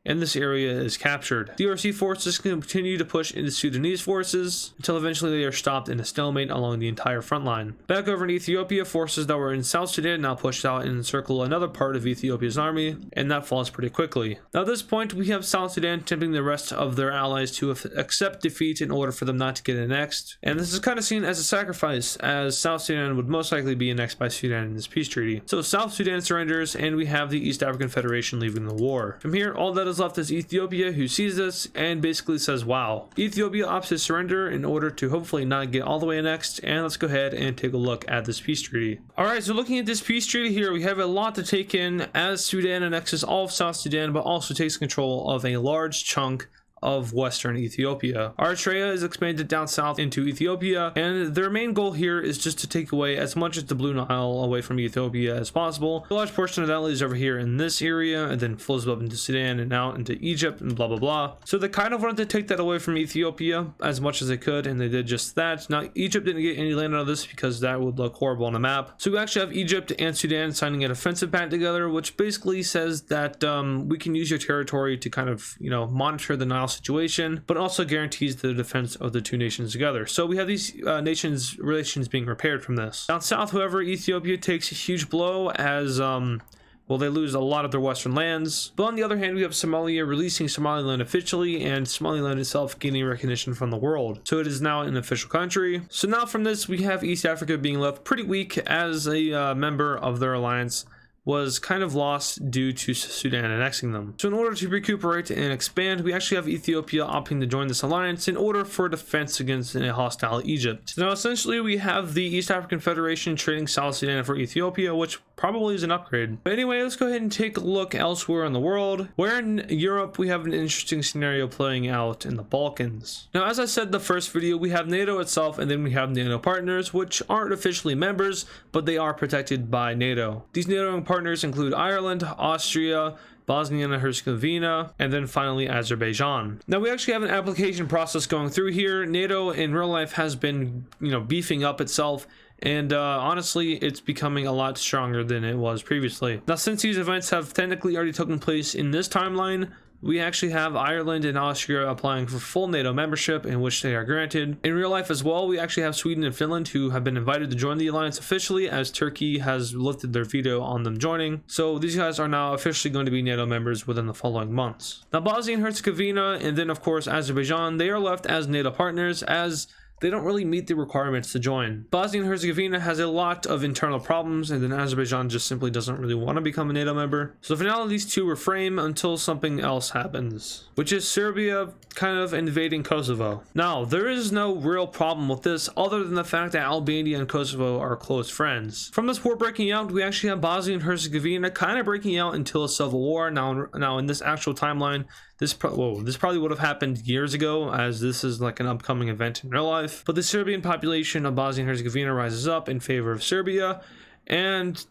and this area is captured. DRC forces continue to push into Sudanese forces until eventually they are stopped in a stalemate along the entire front line. Back over in Ethiopia, forces that were in South Sudan now push out and encircle another part of Ethiopia's army, and that falls pretty quickly. Now at this point, we have South Sudan tempting the rest of their allies to accept defeat in order for them not to get annexed, and this is kind of seen as a sacrifice, as South Sudan would most likely be annexed by Sudan in this peace treaty. So South Sudan surrenders, and we have the East African Federation leaving the war. From here, all that is left is Ethiopia, who sees this and basically says, wow. Ethiopia opts to surrender in order to hopefully not get all the way annexed, and let's go ahead and take a look at this peace treaty. Alright, so looking at this peace treaty here, we have a lot to take in as Sudan annexes all of South Sudan, but also takes control of a large chunk of western Ethiopia. Eritrea is expanded down south into Ethiopia, and their main goal here is just to take away as much as the Blue Nile away from Ethiopia as possible. A large portion of that lays over here in this area and then flows up into Sudan and out into Egypt and blah blah blah. So they kind of wanted to take that away from Ethiopia as much as they could, and they did just that. Now Egypt didn't get any land out of this because that would look horrible on a map. So we actually have Egypt and Sudan signing an offensive pact together, which basically says that we can use your territory to kind of monitor the Nile situation, but also guarantees the defense of the two nations together. So we have these nations' relations being repaired from this. Down south, however, Ethiopia takes a huge blow as they lose a lot of their western lands. But on the other hand, we have Somalia releasing Somaliland officially, and Somaliland itself gaining recognition from the world. So it is now an official country. So now from this, we have East Africa being left pretty weak as a member of their alliance was kind of lost due to Sudan annexing them. So in order to recuperate and expand, we actually have Ethiopia opting to join this alliance in order for defense against a hostile Egypt. So now essentially we have the East African Federation trading South Sudan for Ethiopia, which probably is an upgrade. But anyway, let's go ahead and take a look elsewhere in the world, where in Europe we have an interesting scenario playing out in the Balkans. Now, as I said in the first video, we have NATO itself, and then we have NATO partners, which aren't officially members, but they are protected by NATO. These NATO partners include Ireland, Austria, Bosnia and Herzegovina, and then finally Azerbaijan. Now we actually have an application process going through here. NATO in real life has been, beefing up itself and honestly, it's becoming a lot stronger than it was previously. Now, since these events have technically already taken place in this timeline, we actually have Ireland and Austria applying for full NATO membership, in which they are granted. In real life as well, we actually have Sweden and Finland who have been invited to join the alliance officially, as Turkey has lifted their veto on them joining. So these guys are now officially going to be NATO members within the following months. Now, Bosnia and Herzegovina and then of course Azerbaijan, they are left as NATO partners, as they don't really meet the requirements to join. Bosnia and Herzegovina has a lot of internal problems, and then Azerbaijan just simply doesn't really want to become a NATO member. So for now, these two refrain until something else happens, which is Serbia kind of invading Kosovo. Now, there is no real problem with this other than the fact that Albania and Kosovo are close friends. From this war breaking out, we actually have Bosnia and Herzegovina kind of breaking out until a civil war. Now in this actual timeline, this probably would have happened years ago, as this is like an upcoming event in real life. But the Serbian population of Bosnia and Herzegovina rises up in favor of Serbia, and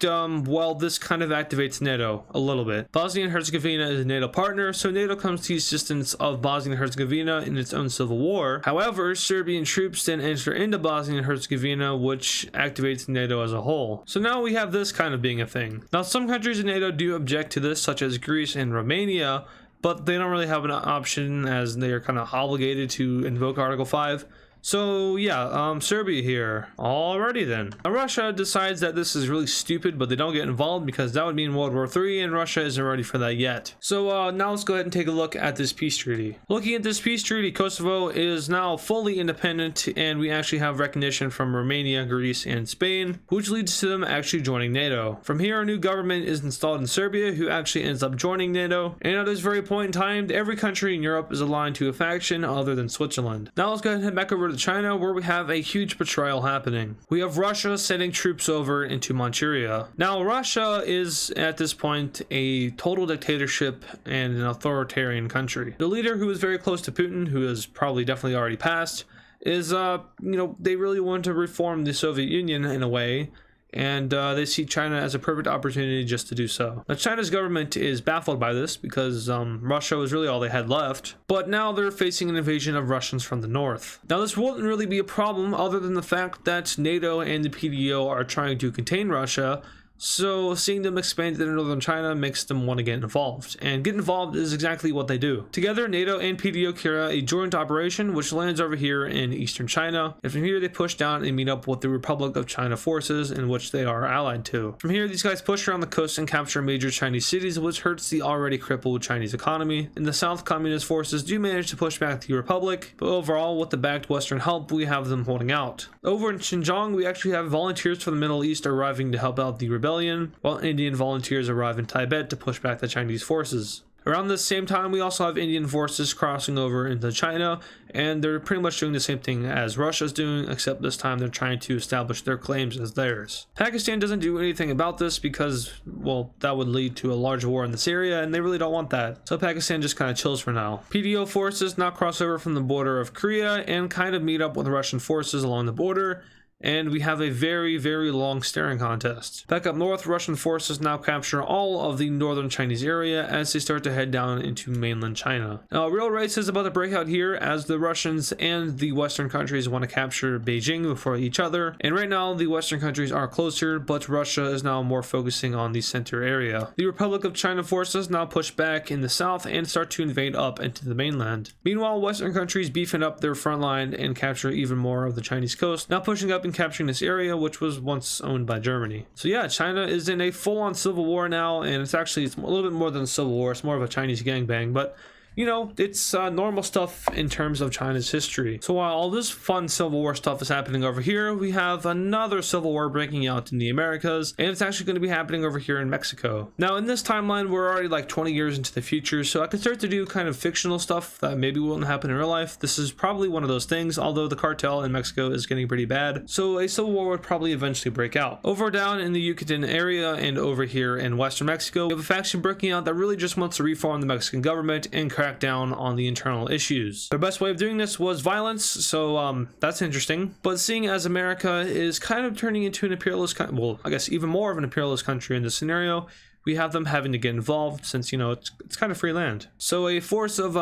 well, this kind of activates NATO a little bit. Bosnia and Herzegovina is a NATO partner, so NATO comes to the assistance of Bosnia and Herzegovina in its own civil war. However, Serbian troops then enter into Bosnia and Herzegovina, which activates NATO as a whole. So now we have this kind of being a thing. Now, some countries in NATO do object to this, such as Greece and Romania, but they don't really have an option, as they are kind of obligated to invoke Article 5. So yeah, Serbia here. Alrighty then. Now, Russia decides that this is really stupid, but they don't get involved because that would mean World War III, and Russia isn't ready for that yet. So now let's go ahead and take a look at this peace treaty. Looking at this peace treaty, Kosovo is now fully independent, and we actually have recognition from Romania, Greece, and Spain, which leads to them actually joining NATO. From here, a new government is installed in Serbia, who actually ends up joining NATO. And at this very point in time, every country in Europe is aligned to a faction other than Switzerland. Now let's go ahead and head back over to China, where we have a huge betrayal happening. We have Russia sending troops over into Manchuria. Now, Russia is at this point a total dictatorship and an authoritarian country. The leader, who is very close to Putin, who is probably definitely already passed, is they really want to reform the Soviet Union in a way, and they see China as a perfect opportunity just to do so. Now, China's government is baffled by this because Russia was really all they had left, but now they're facing an invasion of Russians from the north. Now, this wouldn't really be a problem other than the fact that NATO and the PDO are trying to contain Russia, so seeing them expand into northern China makes them want to get involved, and get involved is exactly what they do. Together, NATO and PDO carry a joint operation which lands over here in eastern China, and from here they push down and meet up with the Republic of China forces, in which they are allied to. From here, these guys push around the coast and capture major Chinese cities, which hurts the already crippled Chinese economy. In the south, communist forces do manage to push back the Republic, but overall, with the backed Western help, we have them holding out. Over in Xinjiang, we actually have volunteers from the Middle East arriving to help out the rebellion, while Indian volunteers arrive in Tibet to push back the Chinese forces. Around the same time, we also have Indian forces crossing over into China, and they're pretty much doing the same thing as Russia's doing, except this time they're trying to establish their claims as theirs. Pakistan doesn't do anything about this because, well, that would lead to a large war in this area, and they really don't want that. So Pakistan just kind of chills for now. PDO forces now cross over from the border of Korea and kind of meet up with Russian forces along the border, and we have a very, very long staring contest. Back up north, Russian forces now capture all of the northern Chinese area as they start to head down into mainland China. Now, a real race is about to break out here as the Russians and the Western countries want to capture Beijing before each other, and right now the Western countries are closer, but Russia is now more focusing on the center area. The Republic of China forces now push back in the south and start to invade up into the mainland. Meanwhile, Western countries beefing up their front line and capture even more of the Chinese coast, now pushing up and capturing this area, which was once owned by Germany. So yeah, China is in a full-on civil war now, and it's a little bit more than a civil war. It's more of a Chinese gangbang, but you know, it's normal stuff in terms of China's history. So while all this fun Civil War stuff is happening over here, we have another Civil War breaking out in the Americas, and it's actually going to be happening over here in Mexico. Now, in this timeline, we're already like 20 years into the future, so I can start to do kind of fictional stuff that maybe won't happen in real life. This is probably one of those things, although the cartel in Mexico is getting pretty bad, so a Civil War would probably eventually break out. Over down in the Yucatan area and over here in Western Mexico, we have a faction breaking out that really just wants to reform the Mexican government and crack down on the internal issues. Their best way of doing this was violence, so that's interesting. But seeing as America is kind of turning into an imperialist, well, I guess even more of an imperialist country in this scenario, we have them having to get involved since, you know, it's kind of free land. So a force of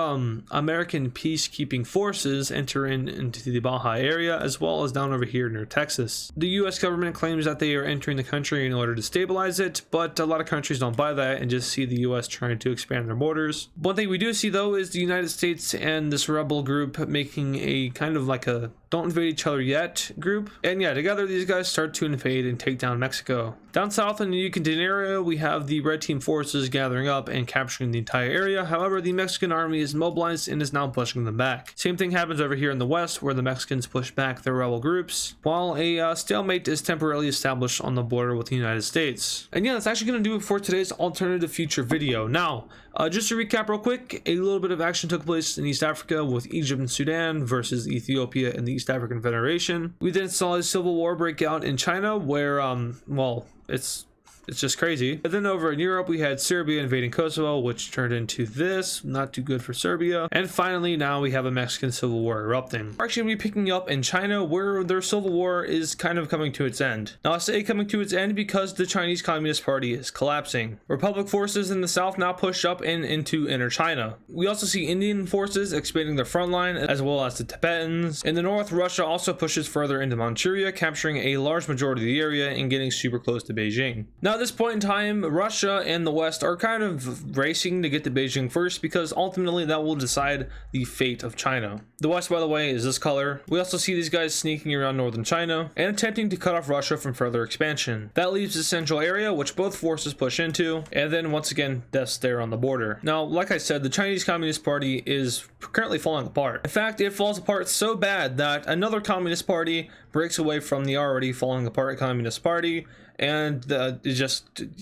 American peacekeeping forces enter into the Baja area, as well as down over here near Texas. The US government claims that they are entering the country in order to stabilize it, but a lot of countries don't buy that and just see the US trying to expand their borders. One thing we do see though is the United States and this rebel group making a kind of like a don't invade each other yet group. And yeah, together these guys start to invade and take down Mexico. Down south in the Yucatan area, we have the red team forces gathering up and capturing the entire area. However, the Mexican army is mobilized and is now pushing them back. Same thing happens over here in the west, where the Mexicans push back their rebel groups, while a stalemate is temporarily established on the border with the United States. And yeah, that's actually going to do it for today's alternative future video. Now, just to recap real quick, a little bit of action took place in East Africa with Egypt and Sudan versus Ethiopia and the East African Federation. We then saw a civil war break out in China where, well, it's just crazy. But then over in Europe, we had Serbia invading Kosovo, which turned into this. Not too good for Serbia. And finally, now we have a Mexican civil war erupting. We're actually going to be picking up in China, where their civil war is kind of coming to its end. Now, I say coming to its end because the Chinese Communist Party is collapsing. Republic forces in the south now push up and into inner China. We also see Indian forces expanding their front line, as well as the Tibetans. In the north, Russia also pushes further into Manchuria, capturing a large majority of the area and getting super close to Beijing. Now, at this point in time, Russia and the West are kind of racing to get to Beijing first, because ultimately that will decide the fate of China. The West, by the way, is this color. We also see these guys sneaking around northern China and attempting to cut off Russia from further expansion. That leaves the central area, which both forces push into, and then once again, deaths there on the border. Now, like I said, the Chinese Communist Party is currently falling apart. In fact, it falls apart so bad that another Communist Party breaks away from the already falling apart Communist Party, and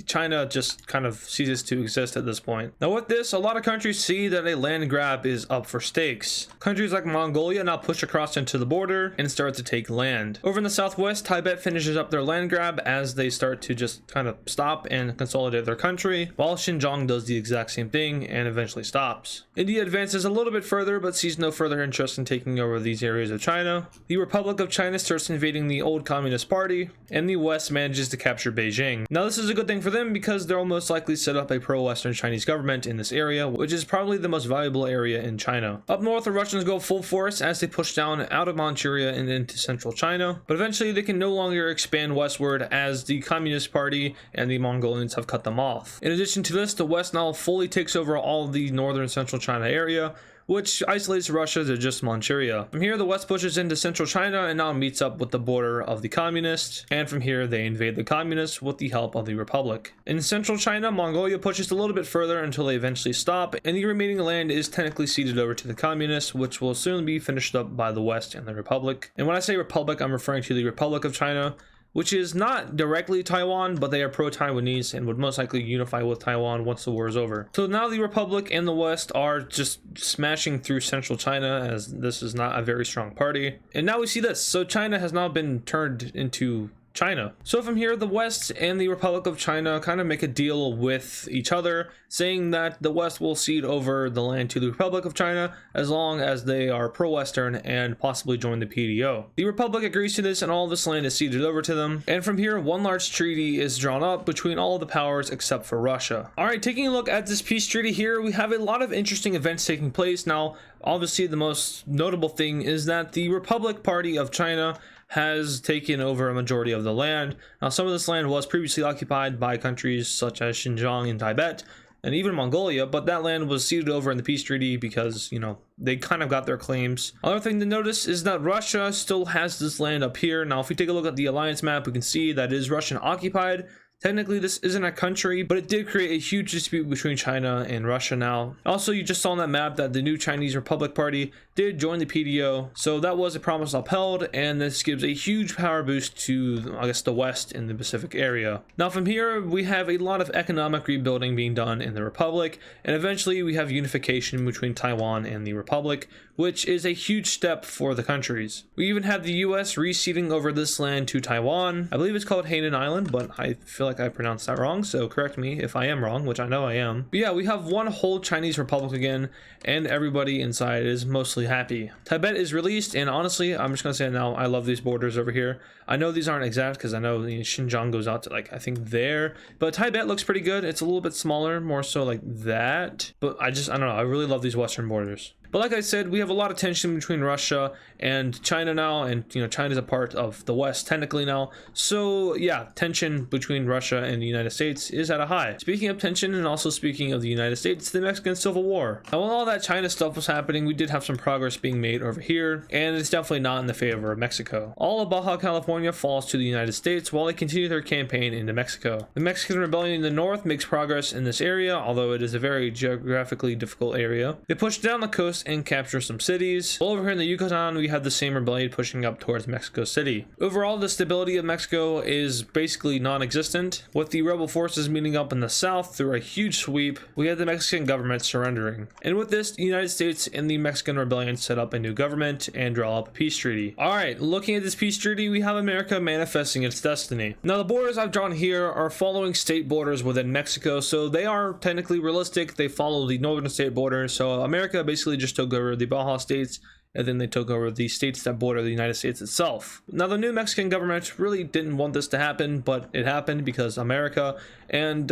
China just kind of ceases to exist at this point. Now with this, a lot of countries see that a land grab is up for stakes. Countries like Mongolia now push across into the border and start to take land. Over in the southwest, Tibet finishes up their land grab as they start to just kind of stop and consolidate their country, while Xinjiang does the exact same thing and eventually stops. India advances a little bit further but sees no further interest in taking over these areas of China. The Republic of China starts invading the old Communist Party, and the West manages to capture Beijing. Now this is a good thing for them because they'll most likely set up a pro-Western Chinese government in this area, which is probably the most valuable area in China. Up north, the Russians go full force as they push down out of Manchuria and into central China, but eventually they can no longer expand westward as the Communist Party and the Mongolians have cut them off. In addition to this, the West now fully takes over all of the northern central China area, which isolates Russia to just Manchuria. From here, the West pushes into central China and now meets up with the border of the Communists, and from here they invade the Communists with the help of the Republic. In central China, Mongolia pushes a little bit further until they eventually stop, and the remaining land is technically ceded over to the Communists, which will soon be finished up by the West and the Republic. And when I say Republic, I'm referring to the Republic of China, which is not directly Taiwan, but they are pro-Taiwanese and would most likely unify with Taiwan once the war is over. So now the Republic and the West are just smashing through central China, as this is not a very strong party. And now we see this. So China has now been turned into China. So from here, the West and the Republic of China kind of make a deal with each other, saying that the West will cede over the land to the Republic of China as long as they are pro-Western and possibly join the PDO. The Republic agrees to this and all of this land is ceded over to them. And from here, one large treaty is drawn up between all the powers except for Russia. Alright, taking a look at this peace treaty here, we have a lot of interesting events taking place. Now, obviously the most notable thing is that the Republic Party of China has taken over a majority of the land. Now, some of this land was previously occupied by countries such as Xinjiang and Tibet, and even Mongolia, but that land was ceded over in the peace treaty because, you know, they kind of got their claims. Another thing to notice is that Russia still has this land up here. Now, if we take a look at the alliance map, we can see that it is Russian occupied. Technically, this isn't a country, but it did create a huge dispute between China and Russia now. Also, you just saw on that map that the new Chinese Republic Party did join the PDO, so that was a promise upheld, and this gives a huge power boost to, I guess, the West in the Pacific area. Now, from here, we have a lot of economic rebuilding being done in the Republic, and eventually we have unification between Taiwan and the Republic, which is a huge step for the countries. We even have the US receding over this land to Taiwan. I believe it's called Hainan Island, but I feel feel like I pronounced that wrong, so correct me if I am wrong, which I know I am. But yeah, we have one whole Chinese republic again, and everybody inside is mostly happy. Tibet is released, and honestly, I'm just gonna say it now, I love these borders over here. I know these aren't exact because I know Xinjiang goes out to like I think there, but Tibet looks pretty good. It's a little bit smaller, more so like that, but I don't know, I really love these western borders. But like I said, we have a lot of tension between Russia and China now, and China's a part of the West technically now. So yeah, tension between Russia and the United States is at a high. Speaking of tension, and also speaking of the United States, the Mexican Civil War. Now, while all that China stuff was happening, we did have some progress being made over here, and it's definitely not in the favor of Mexico. All of Baja California falls to the United States while they continue their campaign into Mexico. The Mexican rebellion in the north makes progress in this area, although it is a very geographically difficult area. They push down the coast and capture some cities. Well, over here in the Yucatan, we have the same rebellion pushing up towards Mexico City. Overall, the stability of Mexico is basically non-existent, with the rebel forces meeting up in the south through a huge sweep. We have the Mexican government surrendering. And with this, the United States and the Mexican rebellion set up a new government and draw up a peace treaty. Alright, looking at this peace treaty, we have America manifesting its destiny. Now, the borders I've drawn here are following state borders within Mexico, so they are technically realistic. They follow the northern state borders, so America basically just took over the Baja states, and then they took over the states that border the United States itself. Now, the new Mexican government really didn't want this to happen, but it happened because America, and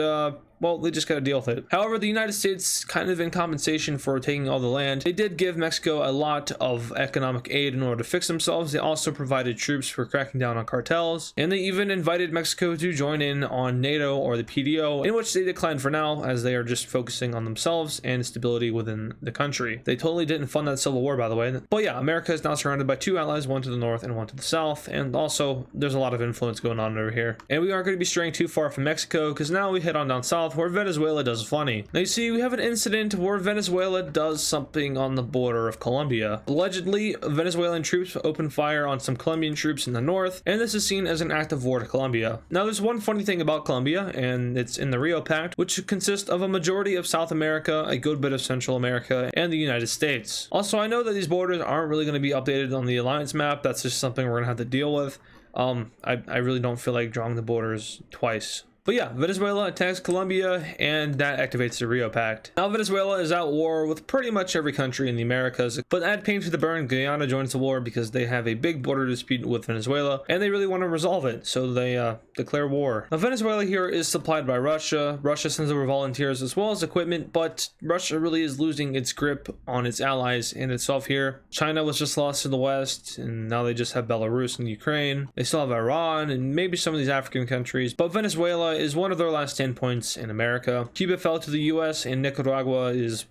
well, they just got to deal with it. However, the United States, kind of in compensation for taking all the land, they did give Mexico a lot of economic aid in order to fix themselves. They also provided troops for cracking down on cartels, and they even invited Mexico to join in on NATO or the PDO, in which they declined for now, as they are just focusing on themselves and stability within the country. They totally didn't fund that civil war, by the way. But yeah, America is now surrounded by two allies, one to the north and one to the south, and also there's a lot of influence going on over here. And we aren't going to be straying too far from Mexico, because now we head on down south, where Venezuela does funny. Now you see, we have an incident where Venezuela does something on the border of Colombia. Allegedly, Venezuelan troops open fire on some Colombian troops in the north, and this is seen as an act of war to Colombia. Now there's one funny thing about Colombia, and it's in the Rio Pact, which consists of a majority of South America, a good bit of Central America, and the United States. Also, I know that these borders aren't really going to be updated on the alliance map. That's just something we're going to have to deal with. I really don't feel like drawing the borders twice. But yeah, Venezuela attacks Colombia, and that activates the Rio Pact. Now Venezuela is at war with pretty much every country in the Americas, but add pain to the burn, Guyana joins the war because they have a big border dispute with Venezuela, and they really want to resolve it, so they declare war. Now Venezuela here is supplied by Russia. Russia sends over volunteers as well as equipment, but Russia really is losing its grip on its allies and itself here. China was just lost to the West, and now they just have Belarus and Ukraine. They still have Iran and maybe some of these African countries, but Venezuela is one of their last 10 points in America. Cuba fell to the US, and Nicaragua is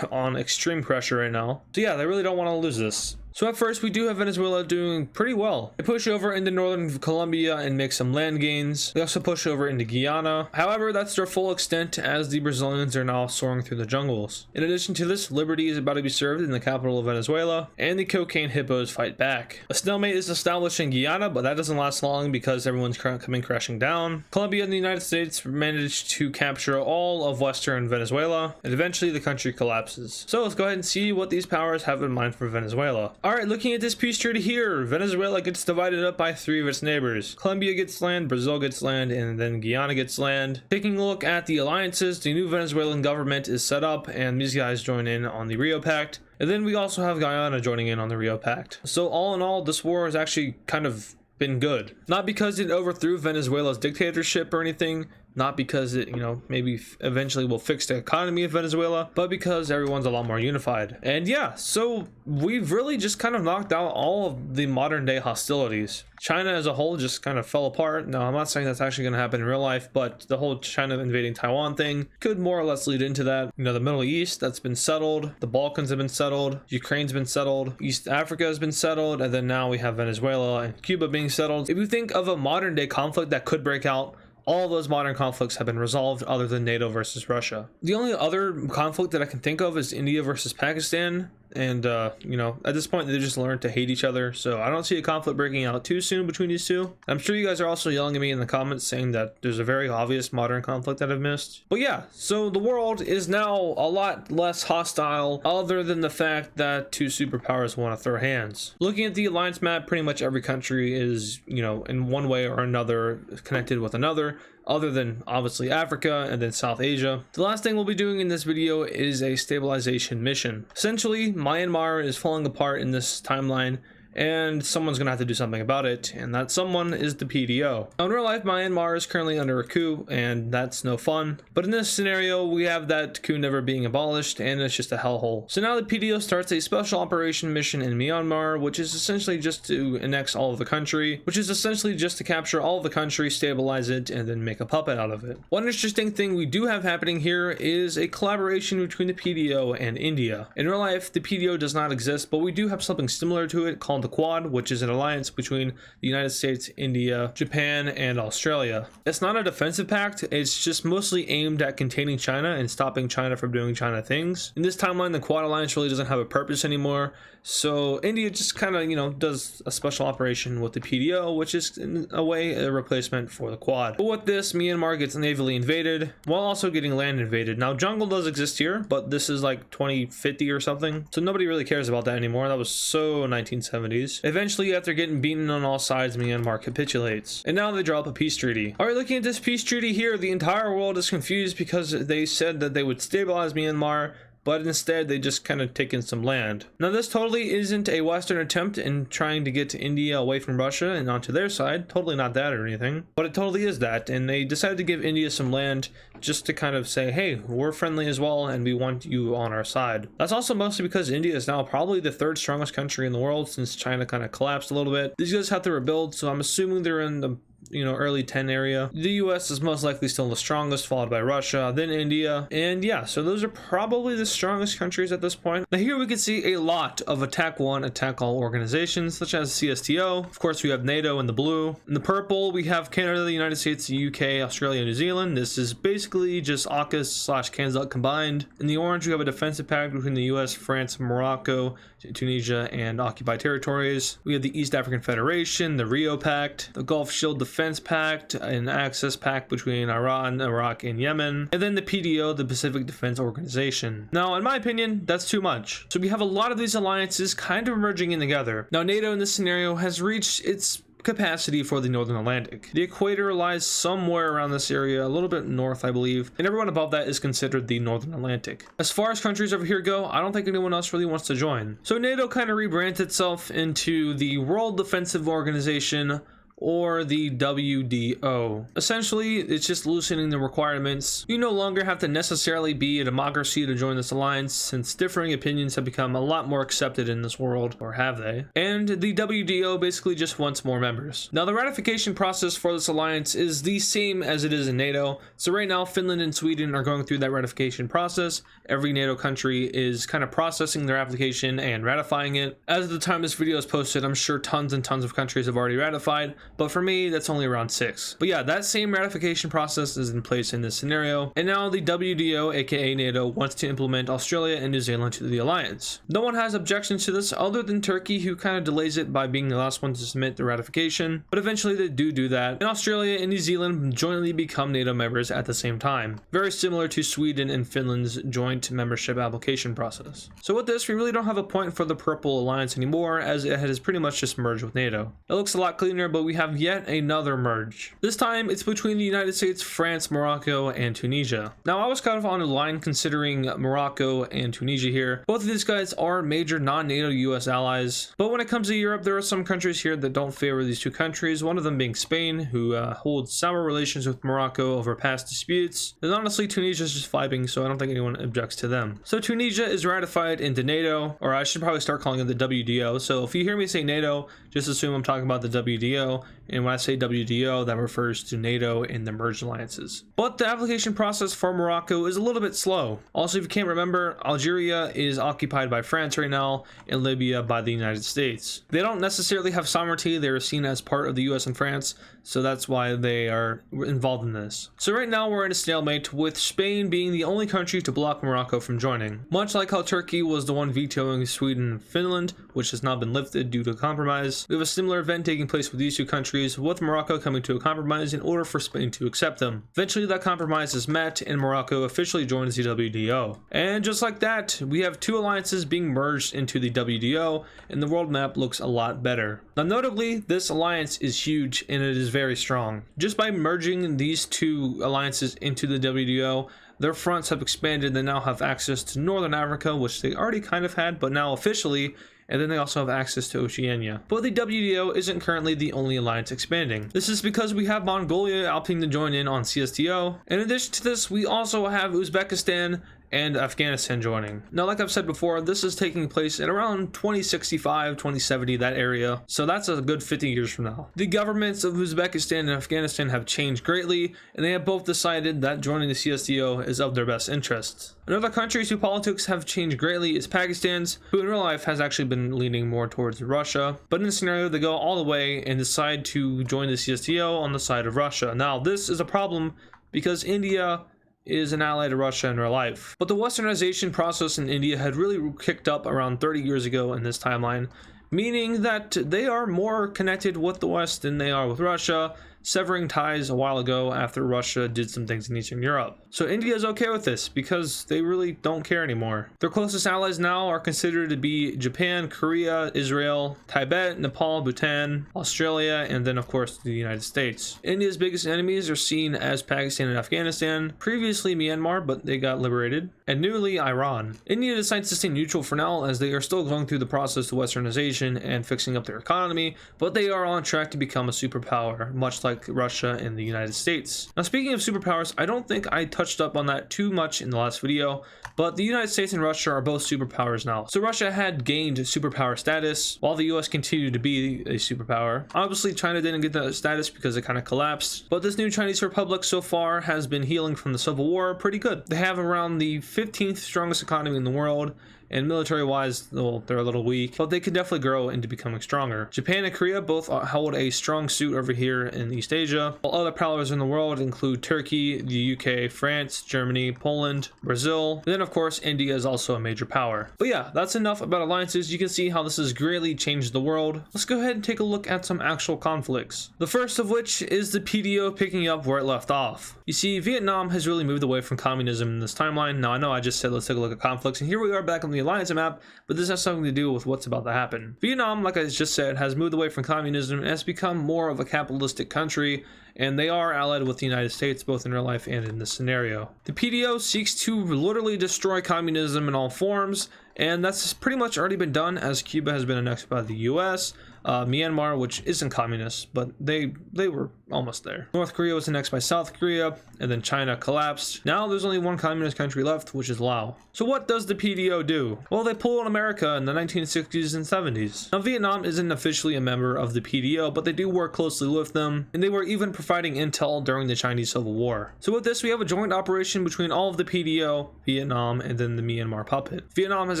on extreme pressure right now. So yeah, they really don't want to lose this. So at first, we do have Venezuela doing pretty well. They push over into northern Colombia and make some land gains. They also push over into Guyana. However, that's their full extent, as the Brazilians are now soaring through the jungles. In addition to this, liberty is about to be served in the capital of Venezuela, and the cocaine hippos fight back. A stalemate is established in Guyana, but that doesn't last long because everyone's coming crashing down. Colombia and the United States managed to capture all of western Venezuela, and eventually the country collapses. So let's go ahead and see what these powers have in mind for Venezuela. Alright, looking at this peace treaty here, Venezuela gets divided up by three of its neighbors. Colombia gets land, Brazil gets land, and then Guyana gets land. Taking a look at the alliances, the new Venezuelan government is set up, and these guys join in on the Rio Pact. And then we also have Guyana joining in on the Rio Pact. So all in all, this war has actually kind of been good. Not because it overthrew Venezuela's dictatorship or anything, not because it, maybe eventually will fix the economy of Venezuela, but because everyone's a lot more unified. And yeah, so we've really just kind of knocked out all of the modern day hostilities. China as a whole just kind of fell apart. Now, I'm not saying that's actually going to happen in real life, but the whole China invading Taiwan thing could more or less lead into that. The Middle East, that's been settled. The Balkans have been settled. Ukraine's been settled. East Africa has been settled. And then now we have Venezuela and Cuba being settled. If you think of a modern day conflict that could break out, all those modern conflicts have been resolved other than NATO versus Russia. The only other conflict that I can think of is India versus Pakistan. And, at this point, they just learned to hate each other. So I don't see a conflict breaking out too soon between these two. I'm sure you guys are also yelling at me in the comments saying that there's a very obvious modern conflict that I've missed. But yeah, so the world is now a lot less hostile other than the fact that two superpowers want to throw hands. Looking at the alliance map, pretty much every country is, in one way or another connected with another. other than obviously Africa and then South Asia. The last thing we'll be doing in this video is a stabilization mission. Essentially, Myanmar is falling apart in this timeline, and someone's gonna have to do something about it, and that someone is the PDO. Now, in real life, Myanmar is currently under a coup, and that's no fun. But in this scenario, we have that coup never being abolished, and it's just a hellhole. So now the PDO starts a special operation mission in Myanmar, which is essentially just to annex all of the country, which is essentially just to capture all of the country, stabilize it, and then make a puppet out of it. One interesting thing we do have happening here is a collaboration between the PDO and India. In real life, the PDO does not exist, but we do have something similar to it called the Quad, which is an alliance between the United States, India, Japan, and Australia. It's not a defensive pact, it's just mostly aimed at containing China and stopping China from doing China things. In this timeline, the Quad alliance really doesn't have a purpose anymore, so India just kind of, does a special operation with the PDO, which is in a way a replacement for the Quad. But with this, Myanmar gets navally invaded while also getting land invaded. Now, jungle does exist here, but this is like 2050 or something, so nobody really cares about that anymore. That was so 1970s. Eventually, after getting beaten on all sides, Myanmar capitulates, and now they draw up a peace treaty. Alright, looking at this peace treaty here, the entire world is confused because they said that they would stabilize Myanmar, but instead they just kind of taken some land. Now, this totally isn't a Western attempt in trying to get India away from Russia and onto their side. Totally not that or anything, but it totally is that, and they decided to give India some land just to kind of say, hey, we're friendly as well and we want you on our side. That's also mostly because India is now probably the third strongest country in the world since China kind of collapsed a little bit. These guys have to rebuild, so I'm assuming they're in the early 10 area. The US is most likely still the strongest, followed by Russia, then India, and yeah, so those are probably the strongest countries at this point. Now here we can see a lot of attack one, attack all organizations, such as CSTO. Of course, we have NATO in the blue. In the purple, we have Canada, the United States, the UK, Australia, New Zealand. This is basically just AUKUS/CANZUK combined. In the orange, we have a defensive pact between the US, France, Morocco, Tunisia, and occupied territories. We have the East African Federation, the Rio Pact, the Gulf Shield Defense Pact, an Access Pact between Iran, Iraq, and Yemen, and then the PDO, the Pacific Defense Organization. Now, in my opinion, that's too much. So we have a lot of these alliances kind of merging in together. Now, NATO in this scenario has reached its capacity for the Northern Atlantic. The equator lies somewhere around this area, a little bit north, I believe, and everyone above that is considered the Northern Atlantic. As far as countries over here go, I don't think anyone else really wants to join. So NATO kind of rebrands itself into the World Defensive Organization, or the WDO. Essentially, it's just loosening the requirements. You no longer have to necessarily be a democracy to join this alliance, since differing opinions have become a lot more accepted in this world, or have they? And the WDO basically just wants more members. Now, the ratification process for this alliance is the same as it is in NATO. So right now, Finland and Sweden are going through that ratification process. Every NATO country is kind of processing their application and ratifying it. As of the time this video is posted, I'm sure tons and tons of countries have already ratified, but for me, that's only around 6. But yeah, that same ratification process is in place in this scenario, and now the WDO, aka NATO, wants to implement Australia and New Zealand to the alliance. No one has objections to this other than Turkey, who kind of delays it by being the last one to submit the ratification, but eventually they do that, and Australia and New Zealand jointly become NATO members at the same time, very similar to Sweden and Finland's joint membership application process. So with this, we really don't have a point for the Purple Alliance anymore, as it has pretty much just merged with NATO. It looks a lot cleaner, but we have yet another merge. This time it's between the United States, France, Morocco, and Tunisia. Now, I was kind of on a line considering Morocco and Tunisia here. Both of these guys are major non-NATO US allies, but when it comes to Europe, there are some countries here that don't favor these two countries, one of them being Spain, who holds sour relations with Morocco over past disputes, and honestly Tunisia is just vibing, so I don't think anyone objects to them. So Tunisia is ratified into NATO, or I should probably start calling it the WDO, so if you hear me say NATO, just assume I'm talking about the WDO, and when I say WDO, that refers to NATO and the merged alliances. But the application process for Morocco is a little bit slow. Also, if you can't remember, Algeria is occupied by France right now, and Libya by the United States. They don't necessarily have sovereignty, they are seen as part of the US and France, so that's why they are involved in this. So right now we're in a stalemate, with Spain being the only country to block Morocco from joining. Much like how Turkey was the one vetoing Sweden and Finland, which has now been lifted due to compromise, we have a similar event taking place with these two countries, with Morocco coming to a compromise in order for Spain to accept them. Eventually that compromise is met and Morocco officially joins the WTO. And just like that, we have two alliances being merged into the WTO, and the world map looks a lot better. Now notably, this alliance is huge and it is very strong. Just by merging these two alliances into the WTO, their fronts have expanded. They now have access to Northern Africa, which they already kind of had, but now officially, and then they also have access to Oceania. But the WTO isn't currently the only alliance expanding. This is because we have Mongolia opting to join in on CSTO. In addition to this, we also have Uzbekistan and Afghanistan joining. Now, like I've said before, this is taking place at around 2065, 2070, that area. So that's a good 50 years from now. The governments of Uzbekistan and Afghanistan have changed greatly, and they have both decided that joining the CSTO is of their best interests. Another countries whose politics have changed greatly is Pakistan's, who in real life has actually been leaning more towards Russia. But in this scenario, they go all the way and decide to join the CSTO on the side of Russia. Now, this is a problem because India is an ally to Russia in real life. But the westernization process in India had really kicked up around 30 years ago in this timeline, meaning that they are more connected with the West than they are with Russia, severing ties a while ago after Russia did some things in Eastern Europe. So India is okay with this because they really don't care anymore. Their closest allies now are considered to be Japan, Korea, Israel, Tibet, Nepal, Bhutan, Australia, and then of course the United States. India's biggest enemies are seen as Pakistan and Afghanistan, previously Myanmar, but they got liberated, and newly Iran. India decides to stay neutral for now as they are still going through the process of westernization and fixing up their economy, but they are on track to become a superpower, much like Russia and the United States. Now, speaking of superpowers, I don't think I touched up on that too much in the last video, but the United States and Russia are both superpowers now. So Russia had gained superpower status while the US continued to be a superpower. Obviously, China didn't get that status because it kind of collapsed, but this new Chinese republic so far has been healing from the Civil War pretty good. They have around the 15th strongest economy in the world, and military-wise, well, they're a little weak, but they could definitely grow into becoming stronger. Japan and Korea both hold a strong suit over here in East Asia, while other powers in the world include Turkey, the UK, France, Germany, Poland, Brazil, and then of course India is also a major power. But yeah, that's enough about alliances. You can see how this has greatly changed the world. Let's go ahead and take a look at some actual conflicts. The first of which is the PDO picking up where it left off. You see, Vietnam has really moved away from communism in this timeline. Now I know I just said let's take a look at conflicts, and here we are back on the alliance map, but this has something to do with what's about to happen. Vietnam, like I just said, has moved away from communism and has become more of a capitalistic country, and they are allied with the United States both in real life and in this scenario. The PDO seeks to literally destroy communism in all forms, and that's pretty much already been done as Cuba has been annexed by the US. Myanmar, which isn't communist, but they were almost there. North Korea was annexed by South Korea, and then China collapsed. Now there's only one communist country left, which is Laos. So what does the PDO do? Well, they pulled on America in the 1960s and 70s. Now Vietnam isn't officially a member of the PDO, but they do work closely with them, and they were even providing intel during the Chinese Civil War. So with this, we have a joint operation between all of the PDO, Vietnam, and then the Myanmar puppet. Vietnam has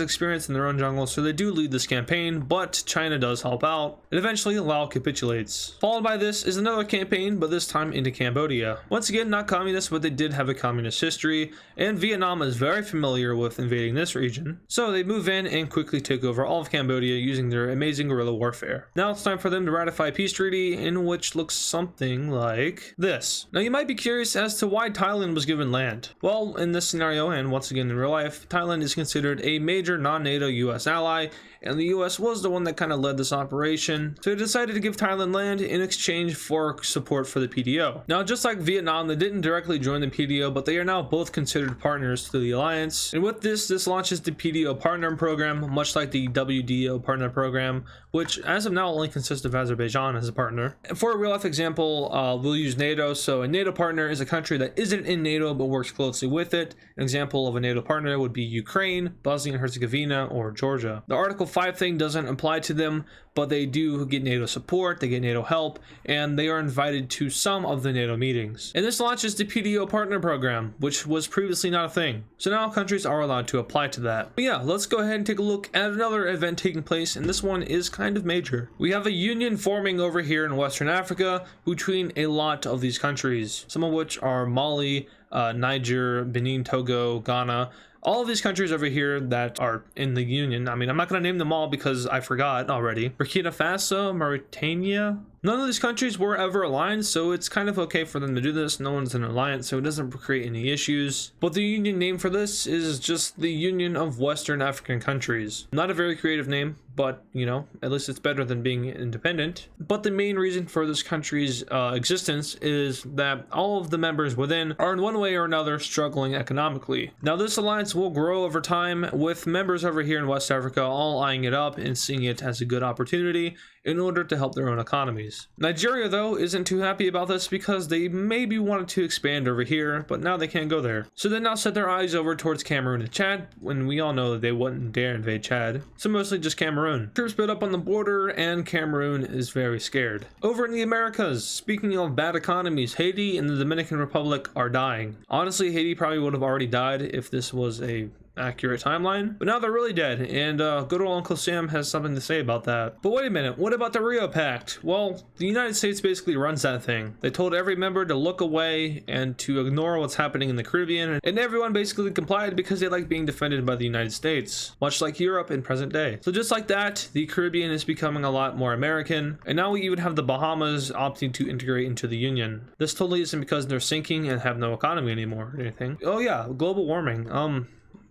experience in their own jungle, so they do lead this campaign, but China does help out. And eventually Laos capitulates. Followed by this is another campaign, but this time into Cambodia. Once again, not communist, but they did have a communist history, and Vietnam is very familiar with invading this region. So they move in and quickly take over all of Cambodia using their amazing guerrilla warfare. Now it's time for them to ratify a peace treaty in which looks something like this. Now you might be curious as to why Thailand was given land. Well, in this scenario, and once again in real life, Thailand is considered a major non-NATO US ally, and the US was the one that kind of led this operation, so they decided to give Thailand land in exchange for support for the PDO. Now, just like Vietnam, they didn't directly join the PDO, but they are now both considered partners to the alliance, and with this launches the PDO Partner Program, much like the WDO Partner Program, which as of now only consists of Azerbaijan as a partner. And for a real-life example, we'll use NATO. So a NATO partner is a country that isn't in NATO but works closely with it. An example of a NATO partner would be Ukraine, Bosnia and Herzegovina, or Georgia. The Article 5 thing doesn't apply to them, but they do get NATO support, they get NATO help, and they are invited to some of the NATO meetings. And this launches the PDO Partner Program, which was previously not a thing. So now countries are allowed to apply to that. But yeah, let's go ahead and take a look at another event taking place, and this one is kind of major. We have a union forming over here in Western Africa between a lot of these countries, some of which are Mali, Niger, Benin, Togo, Ghana. All of these countries over here that are in the union, I mean, I'm not going to name them all because I forgot already. Burkina Faso, Mauritania, None of these countries were ever aligned, so it's kind of okay for them to do this. No one's in an alliance, so it doesn't create any issues. But the union name for this is just the Union of Western African Countries. Not a very creative name, but you know, at least it's better than being independent. But the main reason for this country's existence is that all of the members within are in one way or another struggling economically. Now this alliance will grow over time, with members over here in West Africa all eyeing it up and seeing it as a good opportunity in order to help their own economies. Nigeria though isn't too happy about this because they maybe wanted to expand over here, but now they can't go there. So they now set their eyes over towards Cameroon and Chad, when we all know that they wouldn't dare invade Chad. So mostly just Cameroon. Troops built up on the border and Cameroon is very scared. Over in the Americas, speaking of bad economies, Haiti and the Dominican Republic are dying. Honestly, Haiti probably would have already died if this was a accurate timeline, but now they're really dead, and good old Uncle Sam has something to say about that. But wait a minute, what about the Rio Pact? Well, the United States basically runs that thing. They told every member to look away and to ignore what's happening in the Caribbean, and everyone basically complied because they like being defended by the United States, much like Europe in present day. So just like that, the Caribbean is becoming a lot more American, and now we even have the Bahamas opting to integrate into the Union. This totally isn't because they're sinking and have no economy anymore or anything. Oh yeah, global warming.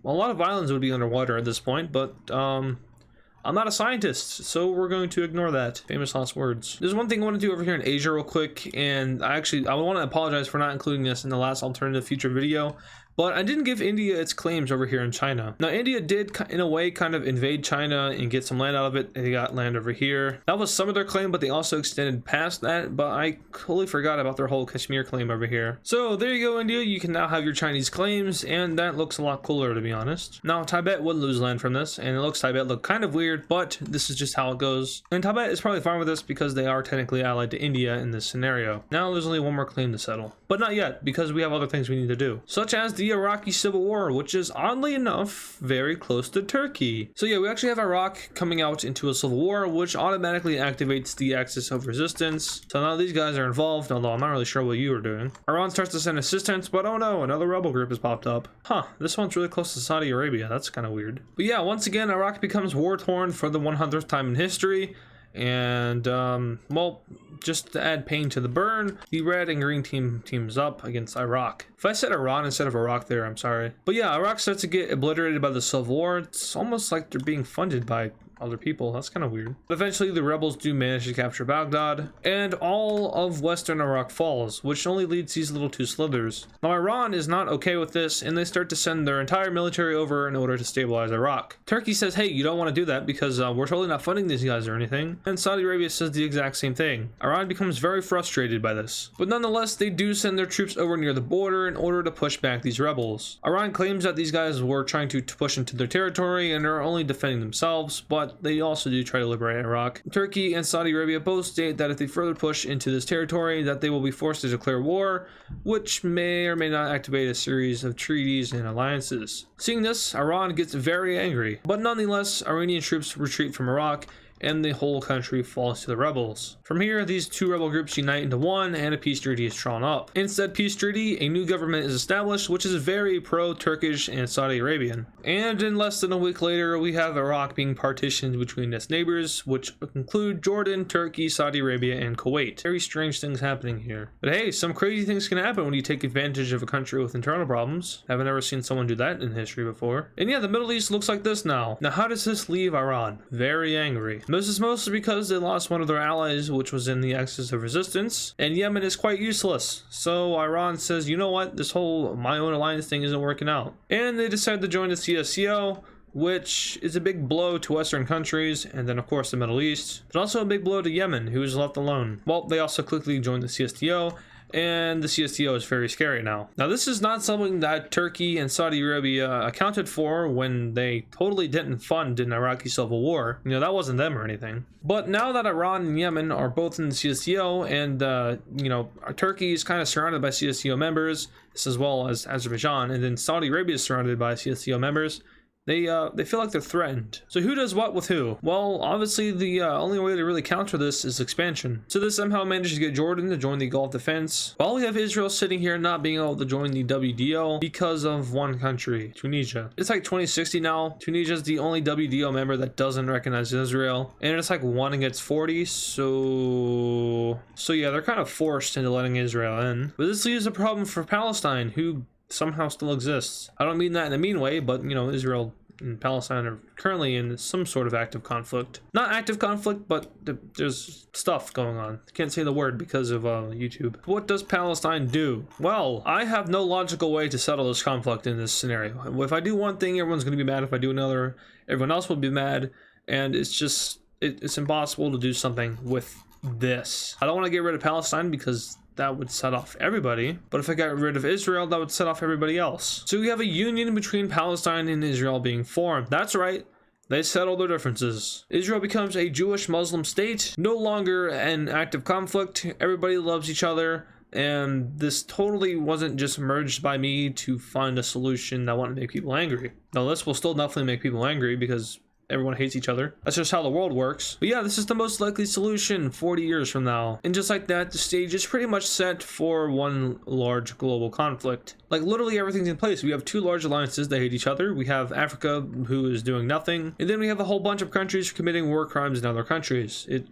A lot of islands would be underwater at this point, but I'm not a scientist, so we're going to ignore that. Famous last words. There's one thing I want to do over here in Asia real quick, and I want to apologize for not including this in the last alternative future video. But I didn't give India its claims over here in China. Now, India did, in a way, kind of invade China and get some land out of it. They got land over here. That was some of their claim, but they also extended past that. But I totally forgot about their whole Kashmir claim over here. So there you go, India. You can now have your Chinese claims, and that looks a lot cooler, to be honest. Now, Tibet would lose land from this, and it looks Tibet look kind of weird, but this is just how it goes. And Tibet is probably fine with this because they are technically allied to India in this scenario. Now, there's only one more claim to settle. But not yet, because we have other things we need to do, such as the Iraqi Civil War, which is oddly enough very close to Turkey. So yeah, we actually have Iraq coming out into a civil war, which automatically activates the axis of resistance. So now these guys are involved, although I'm not really sure what you are doing. Iran starts to send assistance, but oh no, another rebel group has popped up. Huh, this one's really close to Saudi Arabia. That's kind of weird. But yeah, once again, Iraq becomes war-torn for the 100th time in history. And well, just to add pain to the burn, the red and green teams up against Iraq. If I said Iran instead of Iraq there, I'm sorry. But yeah, Iraq starts to get obliterated by the Civil War. It's almost like they're being funded by other people. That's kind of weird. But eventually the rebels do manage to capture Baghdad, and all of Western Iraq falls, which only leads these little two slithers. Now Iran is not okay with this, and they start to send their entire military over in order to stabilize Iraq. Turkey says, hey, you don't want to do that because we're totally not funding these guys or anything. And Saudi Arabia says the exact same thing. Iran becomes very frustrated by this. But nonetheless, they do send their troops over near the border in order to push back these rebels. Iran claims that these guys were trying to push into their territory and are only defending themselves, but they also do try to liberate Iraq. Turkey and Saudi Arabia both state that if they further push into this territory, that they will be forced to declare war, which may or may not activate a series of treaties and alliances. Seeing this, Iran gets very angry, but nonetheless, Iranian troops retreat from Iraq, and the whole country falls to the rebels. From here, these two rebel groups unite into one, and a peace treaty is drawn up. In said peace treaty, a new government is established, which is very pro-Turkish and Saudi Arabian. And in less than a week later, we have Iraq being partitioned between its neighbors, which include Jordan, Turkey, Saudi Arabia, and Kuwait. Very strange things happening here. But hey, some crazy things can happen when you take advantage of a country with internal problems. Haven't ever seen someone do that in history before. And yeah, the Middle East looks like this now. Now, how does this leave Iran? Very angry. This is mostly because they lost one of their allies, which was in the axis of resistance, and Yemen is quite useless. So Iran says, you know what, this whole my own alliance thing isn't working out. And they decide to join the CSCO, which is a big blow to Western countries, and then of course the Middle East, but also a big blow to Yemen, who is left alone. Well, they also quickly joined the CSTO, and the CSTO is very scary now. Now, this is not something that Turkey and Saudi Arabia accounted for when they totally didn't fund an Iraqi civil war. You know, that wasn't them or anything. But now that Iran and Yemen are both in the CSTO, and you know, Turkey is kind of surrounded by CSTO members, as well as Azerbaijan, and then Saudi Arabia is surrounded by CSTO members, They feel like they're threatened. So who does what with who? Well, obviously the only way to really counter this is expansion. So this somehow managed to get Jordan to join the Gulf Defense, while we have Israel sitting here not being able to join the WDO because of one country, Tunisia. It's like 2060 now. Tunisia is the only WDO member that doesn't recognize Israel, and it's like 1 against 40. So yeah, they're kind of forced into letting Israel in. But this leaves a problem for Palestine, who somehow still exists. I don't mean that in a mean way, but you know, Israel and Palestine are currently in some sort of active conflict. Not active conflict, but there's stuff going on. I can't say the word because of YouTube. What does Palestine do? Well, I have no logical way to settle this conflict in this scenario. If I do one thing, everyone's going to be mad. If I do another, everyone else will be mad. And it's just, it's impossible to do something with this. I don't want to get rid of Palestine because that would set off everybody, but if I got rid of Israel, that would set off everybody else. So we have a union between Palestine and Israel being formed. That's right, they settle their differences. Israel becomes a Jewish Muslim state, no longer an active conflict. Everybody loves each other, and this totally wasn't just merged by me to find a solution that wouldn't make people angry. Now this will still definitely make people angry because everyone hates each other. That's just how the world works. But yeah, this is the most likely solution 40 years from now. And just like that, the stage is pretty much set for one large global conflict. Like literally everything's in place. We have 2 large alliances that hate each other. We have Africa, who is doing nothing. And then we have a whole bunch of countries committing war crimes in other countries. It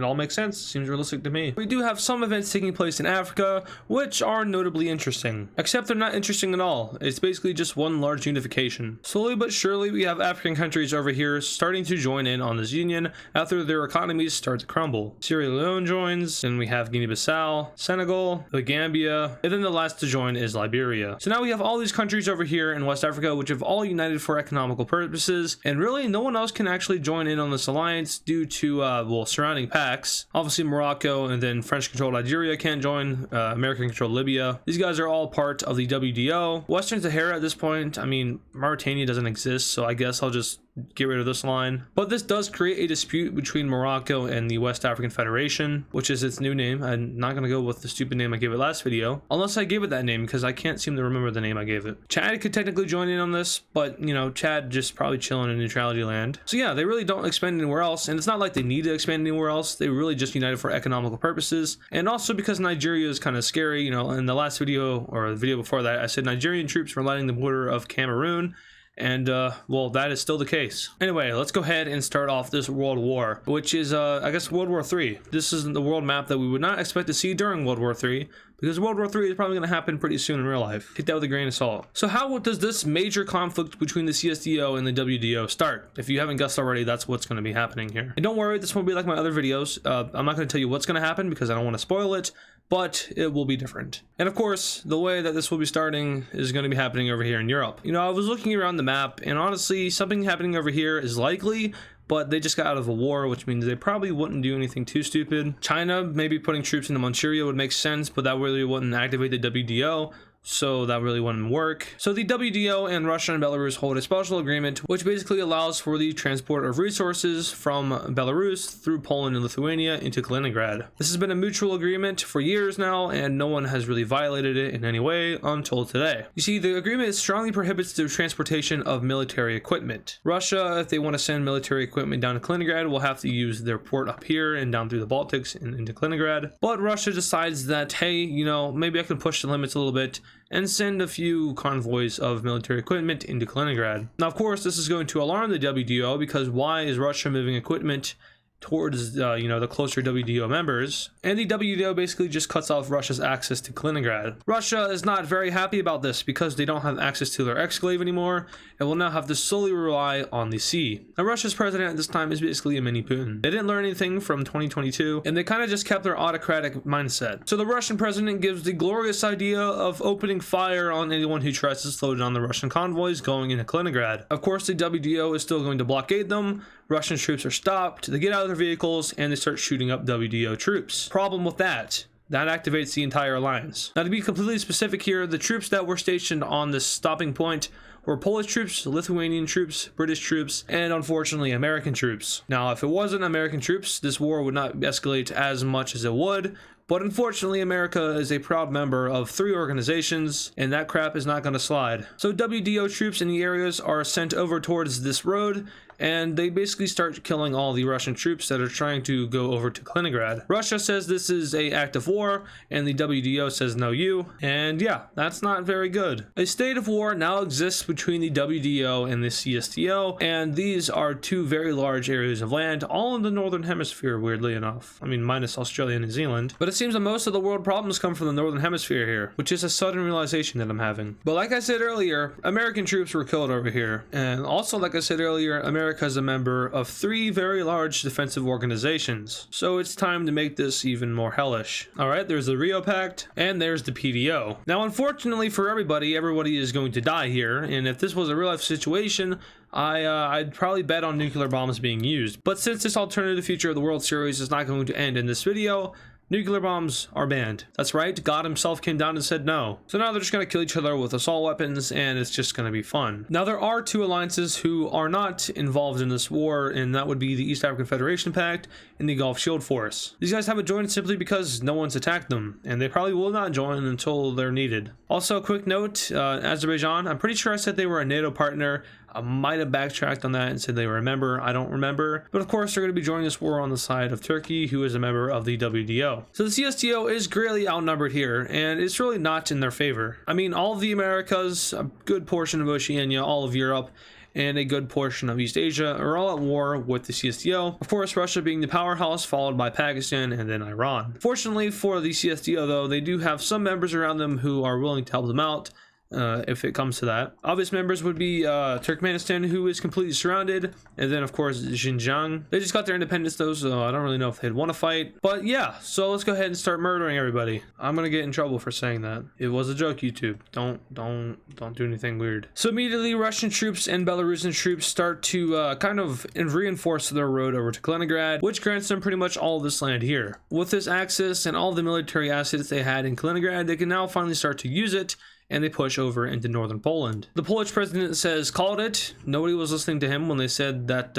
all makes sense. Seems realistic to me. We do have some events taking place in Africa, which are notably interesting. Except they're not interesting at all. It's basically just one large unification. Slowly but surely, we have African countries over here starting to join in on this union after their economies start to crumble. Sierra Leone joins, and we have Guinea-Bissau, Senegal, the Gambia, and then the last to join is Liberia. So now we have all these countries over here in West Africa which have all united for economical purposes, and really no one else can actually join in on this alliance due to well, surrounding pacts. Obviously Morocco and then French-controlled Algeria can't join, American-controlled Libya. These guys are all part of the WDO. Western Sahara at this point, I mean, Mauritania doesn't exist, so I guess I'll just get rid of this line. But this does create a dispute between Morocco and the West African Federation, which is its new name. I'm not going to go with the stupid name I gave it last video, unless I gave it that name, because I can't seem to remember the name I gave it. Chad could technically join in on this, but you know, Chad just probably chilling in neutrality land. So yeah, they really don't expand anywhere else, and it's not like they need to expand anywhere else. They really just united for economical purposes, and also because Nigeria is kind of scary. You know, in the last video, or the video before that, I said Nigerian troops were lining the border of Cameroon, and well, that is still the case. Anyway, let's go ahead and start off this world war, which is I guess World War III. This is the world map that we would not expect to see during World War III, because World War III is probably going to happen pretty soon in real life. Take that with a grain of salt. So how does this major conflict between the CSDO and the WDO start? If you haven't guessed already, that's what's going to be happening here. And don't worry, this won't be like my other videos. I'm not going to tell you what's going to happen because I don't want to spoil it, but it will be different. And of course, the way that this will be starting is going to be happening over here in Europe. You know, I was looking around the map, and honestly, something happening over here is likely, but they just got out of a war, which means they probably wouldn't do anything too stupid. China maybe putting troops into Manchuria would make sense, but that really wouldn't activate the WDO, so that really wouldn't work. So the WDO and Russia and Belarus hold a special agreement which basically allows for the transport of resources from Belarus through Poland and Lithuania into Kaliningrad. This has been a mutual agreement for years now, and no one has really violated it in any way until today. You see, the agreement strongly prohibits the transportation of military equipment. Russia, if they want to send military equipment down to Kaliningrad, will have to use their port up here and down through the Baltics and into Kaliningrad. But Russia decides that, hey, you know, maybe I can push the limits a little bit and send a few convoys of military equipment into Kaliningrad. Now, of course, this is going to alarm the WDO, because why is Russia moving equipment towards you know, the closer WDO members? And the WDO basically just cuts off Russia's access to Kaliningrad. Russia is not very happy about this because they don't have access to their exclave anymore and will now have to solely rely on the sea. Now, Russia's president at this time is basically a mini Putin. They didn't learn anything from 2022, and they kind of just kept their autocratic mindset. So the Russian president gives the glorious idea of opening fire on anyone who tries to slow down the Russian convoys going into Kaliningrad. Of course, the WDO is still going to blockade them. Russian troops are stopped, they get out of their vehicles, and they start shooting up WDO troops. Problem with that activates the entire alliance. Now, to be completely specific here, the troops that were stationed on this stopping point were Polish troops, Lithuanian troops, British troops, and unfortunately American troops. Now, if it wasn't American troops, this war would not escalate as much as it would, But unfortunately, America is a proud member of 3 organizations, and that crap is not going to slide. So WDO troops in the areas are sent over towards this road, and they basically start killing all the Russian troops that are trying to go over to Kaliningrad. Russia says this is an act of war, and the WDO says no you, and yeah, that's not very good. A state of war now exists between the WDO and the CSTO, and these are 2 very large areas of land, all in the northern hemisphere, weirdly enough. I mean, minus Australia and New Zealand. But it seems that most of the world problems come from the northern hemisphere here, which is a sudden realization that I'm having. But like I said earlier, American troops were killed over here, and also like I said earlier, America is a member of 3 very large defensive organizations, so it's time to make this even more hellish. Alright, there's the Rio Pact, and there's the PDO. Now unfortunately for everybody is going to die here, and if this was a real life situation, I'd probably bet on nuclear bombs being used. But since this alternative future of the World Series is not going to end in this video, nuclear bombs are banned. That's right, God himself came down and said no. So now they're just going to kill each other with assault weapons, and it's just going to be fun. Now there are 2 alliances who are not involved in this war, and that would be the East African Federation Pact and the Gulf Shield Force. These guys haven't joined simply because no one's attacked them, and they probably will not join until they're needed. Also, a quick note, Azerbaijan, I'm pretty sure I said they were a NATO partner. I might have backtracked on that and said they were a member. I don't remember. But of course, they're going to be joining this war on the side of Turkey, who is a member of the WDO. So the CSTO is greatly outnumbered here, and it's really not in their favor. I mean, all of the Americas, a good portion of Oceania, all of Europe, and a good portion of East Asia are all at war with the CSTO. Of course, Russia being the powerhouse, followed by Pakistan and then Iran. Fortunately for the CSTO, though, they do have some members around them who are willing to help them out. If it comes to that. Obvious members would be Turkmenistan, who is completely surrounded, and then of course Xinjiang. They just got their independence though, so I don't really know if they'd want to fight. But yeah, so let's go ahead and start murdering everybody. I'm gonna get in trouble for saying that. It was a joke, YouTube. Don't do anything weird. So immediately Russian troops and Belarusian troops start to kind of reinforce their road over to Kaliningrad, which grants them pretty much all of this land here. With this access and all the military assets they had in Kaliningrad, they can now finally start to use it, and they push over into northern Poland. The Polish president says, called it. Nobody was listening to him when they said that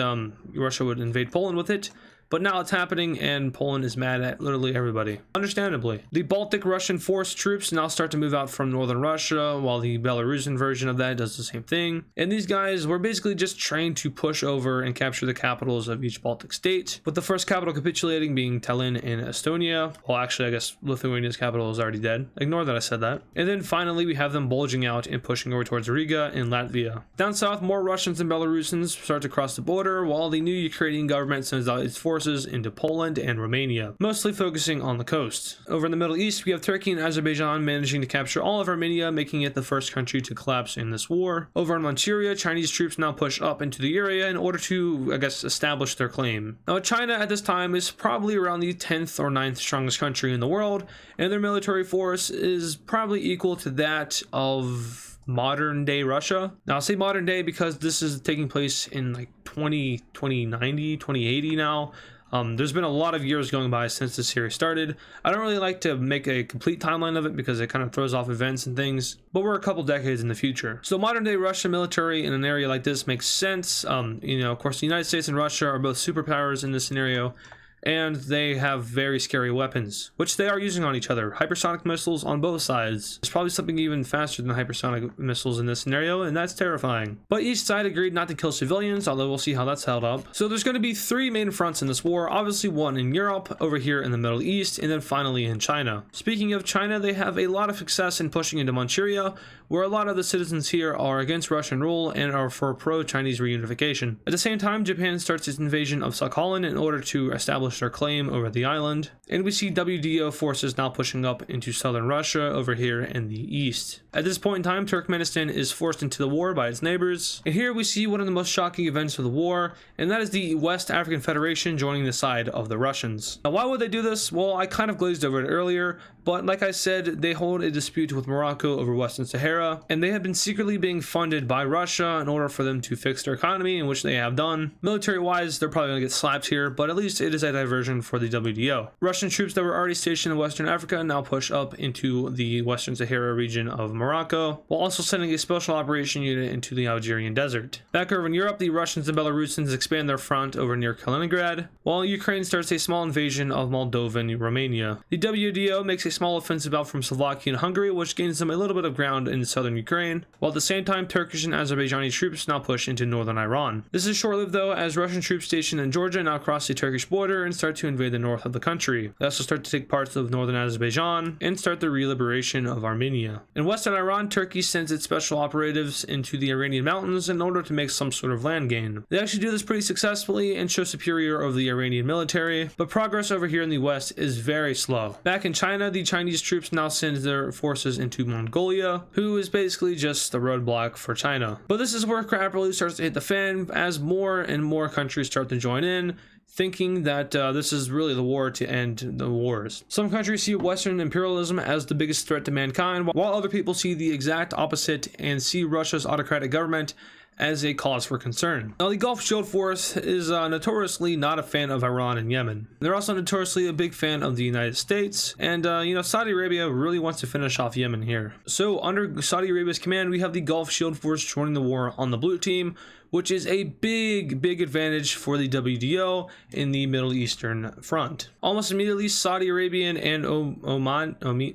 Russia would invade Poland with it. But now it's happening, and Poland is mad at literally everybody. Understandably. The Baltic Russian force troops now start to move out from northern Russia, while the Belarusian version of that does the same thing. And these guys were basically just trained to push over and capture the capitals of each Baltic state, with the first capital capitulating being Tallinn in Estonia. Well, actually, I guess Lithuania's capital is already dead. Ignore that I said that. And then finally, we have them bulging out and pushing over towards Riga in Latvia. Down south, more Russians and Belarusians start to cross the border, while the new Ukrainian government sends out its forces into Poland and Romania, mostly focusing on the coast. Over in the Middle East, we have Turkey and Azerbaijan managing to capture all of Armenia, making it the first country to collapse in this war. Over in Manchuria, Chinese troops now push up into the area in order to, I guess, establish their claim. Now, China at this time is probably around the 10th or 9th strongest country in the world, and their military force is probably equal to that of modern day Russia. Now I say modern day because this is taking place in like 2090, 2080 now. There's been a lot of years going by since this series started. I don't really like to make a complete timeline of it because it kind of throws off events and things, but we're a couple decades in the future. So modern day Russian military in an area like this makes sense. Of course, the United States and Russia are both superpowers in this scenario, and they have very scary weapons, which they are using on each other. Hypersonic missiles on both sides. There's probably something even faster than hypersonic missiles in this scenario, and that's terrifying. But each side agreed not to kill civilians, although we'll see how that's held up. So there's going to be 3 main fronts in this war. Obviously one in Europe, over here in the Middle East, and then finally in China. Speaking of China, they have a lot of success in pushing into Manchuria, where a lot of the citizens here are against Russian rule and are for pro-Chinese reunification. At the same time, Japan starts its invasion of Sakhalin in order to establish their claim over the island, and we see WDO forces now pushing up into southern Russia over here in the east. At this point in time, Turkmenistan is forced into the war by its neighbors, and here we see one of the most shocking events of the war, and that is the West African Federation joining the side of the Russians. Now, why would they do this? Well, I kind of glazed over it earlier, but like I said, they hold a dispute with Morocco over Western Sahara, and they have been secretly being funded by Russia in order for them to fix their economy, in which they have done. Military wise, they're probably going to get slapped here, but at least it is a diversion for the WDO. Russian troops that were already stationed in Western Africa now push up into the Western Sahara region of Morocco, while also sending a special operation unit into the Algerian desert. Back over in Europe, the Russians and Belarusians expand their front over near Kaliningrad, while Ukraine starts a small invasion of Moldova and Romania. The WDO makes a small offensive out from Slovakia and Hungary, which gains them a little bit of ground in southern Ukraine, while at the same time Turkish and Azerbaijani troops now push into northern Iran. This is short-lived though, as Russian troops stationed in Georgia now cross the Turkish border and start to invade the north of the country. They also start to take parts of northern Azerbaijan and start the re-liberation of Armenia. In western Iran, Turkey sends its special operatives into the Iranian mountains in order to make some sort of land gain. They actually do this pretty successfully and show superior over the Iranian military, but progress over here in the west is very slow. Back in China, the Chinese troops now send their forces into Mongolia, who is basically just a roadblock for China. But this is where crap really starts to hit the fan as more and more countries start to join in, thinking that this is really the war to end the wars. Some countries see Western imperialism as the biggest threat to mankind, while other people see the exact opposite and see Russia's autocratic government as a cause for concern. Now, the Gulf Shield Force is notoriously not a fan of Iran and Yemen. They're also notoriously a big fan of the United States, and Saudi Arabia really wants to finish off Yemen here. So under Saudi Arabia's command, we have the Gulf Shield Force joining the war on the blue team, which is a big advantage for the WDO in the Middle Eastern front. Almost immediately, Saudi Arabian and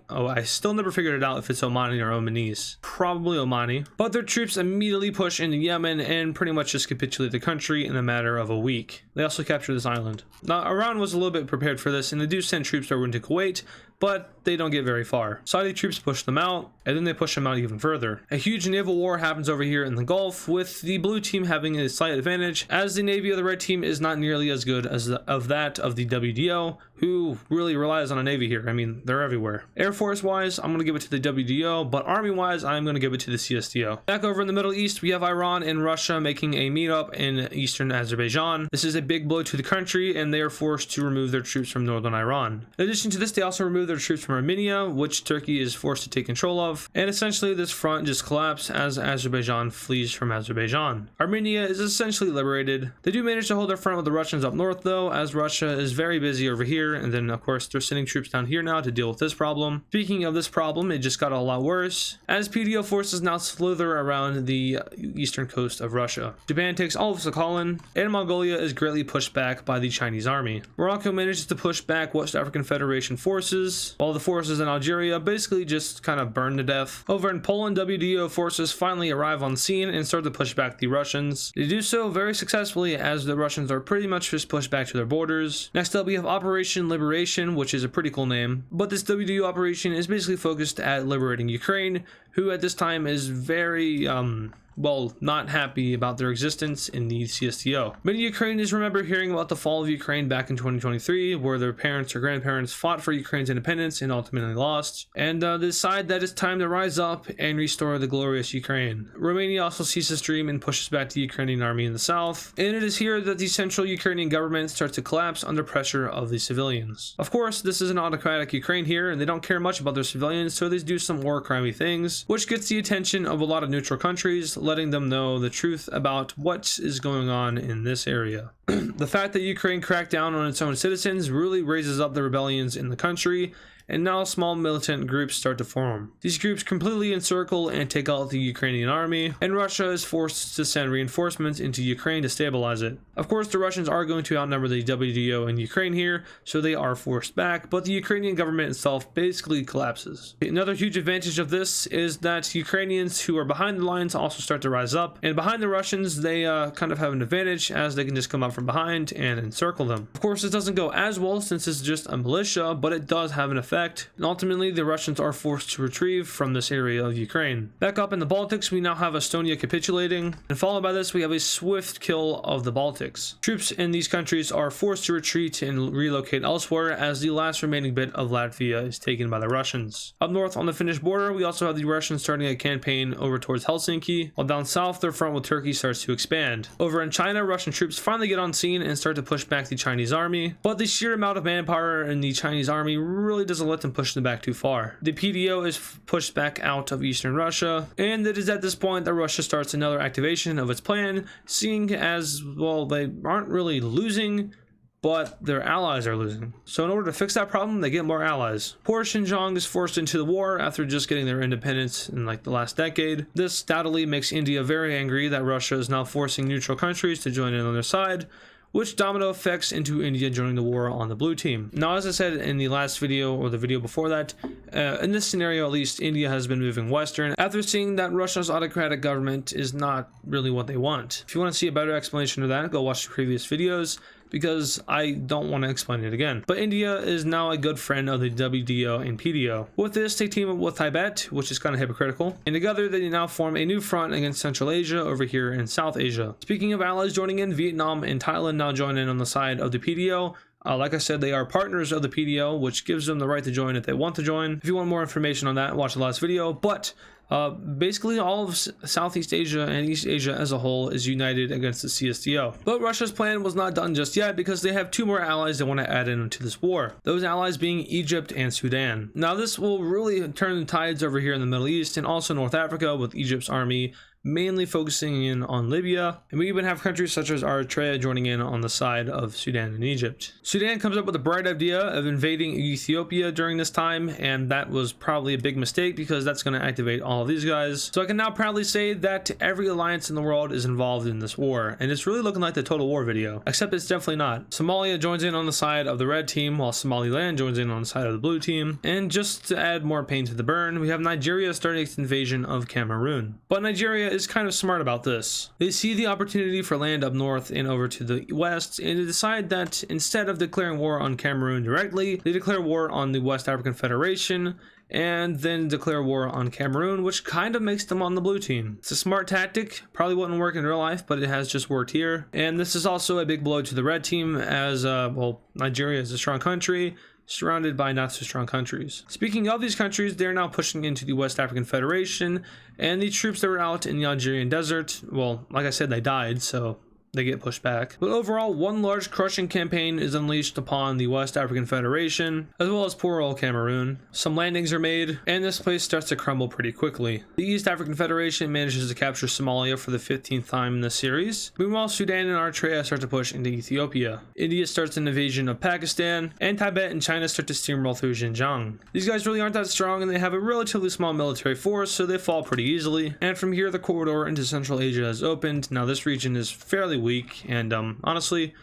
I still never figured it out if it's Omani or Omanese. Probably Omani. But their troops immediately push into Yemen and pretty much just capitulate the country in a matter of a week. They also capture this island. Now, Iran was a little bit prepared for this, and they do send troops over into Kuwait, but they don't get very far. Saudi troops push them out, and then they push them out even further. A huge naval war happens over here in the Gulf, with the blue team having a slight advantage, as the navy of the red team is not nearly as good as that of the WDO, who really relies on a navy here. I mean, they're everywhere. Air Force wise, I'm going to give it to the WDO, but army wise, I'm going to give it to the CSTO. Back over in the Middle East, we have Iran and Russia making a meetup in eastern Azerbaijan. This is a big blow to the country, and they are forced to remove their troops from northern Iran. In addition to this, they also remove their troops from Armenia, which Turkey is forced to take control of, and essentially this front just collapsed as Azerbaijan flees from Azerbaijan. Armenia is essentially liberated. They do manage to hold their front with the Russians up north though, as Russia is very busy over here, and then of course they're sending troops down here now to deal with this problem. Speaking of this problem, it just got a lot worse, as PDO forces now slither around the eastern coast of Russia. Japan takes all of Sakhalin, and Mongolia is greatly pushed back by the Chinese army. Morocco manages to push back West African Federation forces, while the forces in Algeria basically just kind of burn to death. Over in Poland, WDO forces finally arrive on scene and start to push back the Russians. They do so very successfully, as the Russians are pretty much just pushed back to their borders. Next up, we have Operation Liberation, which is a pretty cool name, but this WDO operation is basically focused at liberating Ukraine, who at this time is very not happy about their existence in the CSTO. Many Ukrainians remember hearing about the fall of Ukraine back in 2023, where their parents or grandparents fought for Ukraine's independence and ultimately lost, and decide that it's time to rise up and restore the glorious Ukraine. Romania also sees this dream and pushes back the Ukrainian army in the south, and it is here that the central Ukrainian government starts to collapse under pressure of the civilians. Of course, this is an autocratic Ukraine here, and they don't care much about their civilians, so they do some war crimey things, which gets the attention of a lot of neutral countries, letting them know the truth about what is going on in this area. The fact that Ukraine cracked down on its own citizens really raises up the rebellions in the country, and now small militant groups start to form. These groups completely encircle and take out the Ukrainian army, and Russia is forced to send reinforcements into Ukraine to stabilize it. Of course, the Russians are going to outnumber the WDO in Ukraine here, so they are forced back, but the Ukrainian government itself basically collapses. Another huge advantage of this is that Ukrainians who are behind the lines also start to rise up, and behind the Russians, they kind of have an advantage, as they can just come up from behind and encircle them. Of course, this doesn't go as well since it's just a militia, but it does have an effect, and ultimately the Russians are forced to retrieve from this area of Ukraine. Back up in the Baltics, we now have Estonia capitulating, and followed by this we have a swift kill of the Baltics. Troops in these countries are forced to retreat and relocate elsewhere, as the last remaining bit of Latvia is taken by the Russians. Up north on the Finnish border, we also have the Russians starting a campaign over towards Helsinki, while down south their front with Turkey starts to expand. Over in China, Russian troops finally get on on scene and start to push back the Chinese army, but the sheer amount of manpower in the Chinese army really doesn't let them push them back too far. The PDO is pushed back out of eastern Russia, and it is at this point that Russia starts another activation of its plan, seeing as, well, they aren't really losing, but their allies are losing. So in order to fix that problem, they get more allies. Poor Xinjiang is forced into the war after just getting their independence in like the last decade. This doubtedly makes India very angry that Russia is now forcing neutral countries to join in on their side, which domino effects into India joining the war on the blue team. Now, as I said in the last video, or the video before that, in this scenario at least, India has been moving western after seeing that Russia's autocratic government is not really what they want. If you want to see a better explanation of that, go watch the previous videos, because I don't want to explain it again. But India is now a good friend of the WDO and PDO. With this, they team up with Tibet, which is kind of hypocritical, and together they now form a new front against Central Asia over here in South Asia. Speaking of allies joining in, Vietnam and Thailand now join in on the side of the PDO. Like I said, they are partners of the PDO, which gives them the right to join if they want to join. If you want more information on that, watch the last video. But basically all of Southeast Asia and East Asia as a whole is united against the CSTO. But Russia's plan was not done just yet, because they have two more allies they want to add into this war. Those allies being Egypt and Sudan. Now this will really turn the tides over here in the Middle East and also North Africa, with Egypt's army mainly focusing in on Libya, and we even have countries such as Eritrea joining in on the side of Sudan and Egypt. Sudan comes up with a bright idea of invading Ethiopia during this time, and that was probably a big mistake, because that's going to activate all of these guys. So I can now proudly say that every alliance in the world is involved in this war, and it's really looking like the Total War video, except it's definitely not. Somalia joins in on the side of the red team, while Somaliland joins in on the side of the blue team. And just to add more pain to the burn, we have Nigeria starting its invasion of Cameroon. But Nigeria is kind of smart about this. They see the opportunity for land up north and over to the west, and they decide that instead of declaring war on Cameroon directly, they declare war on the West African Federation, and then declare war on Cameroon, which kind of makes them on the blue team. It's a smart tactic, probably wouldn't work in real life, but it has just worked here. And this is also a big blow to the red team, as well, Nigeria is a strong country, surrounded by not so strong countries. Speaking of these countries, they're now pushing into the West African Federation, and the troops that were out in the Algerian desert, well, like I said, they died, so they get pushed back. But overall, one large crushing campaign is unleashed upon the West African Federation, as well as poor old Cameroon. Some landings are made, and this place starts to crumble pretty quickly. The East African Federation manages to capture Somalia for the 15th time in this series. Meanwhile, Sudan and Eritrea start to push into Ethiopia. India starts an invasion of Pakistan, and Tibet and China start to steamroll through Xinjiang. These guys really aren't that strong, and they have a relatively small military force, so they fall pretty easily. And from here, the corridor into Central Asia has opened. Now this region is fairly weak, and honestly,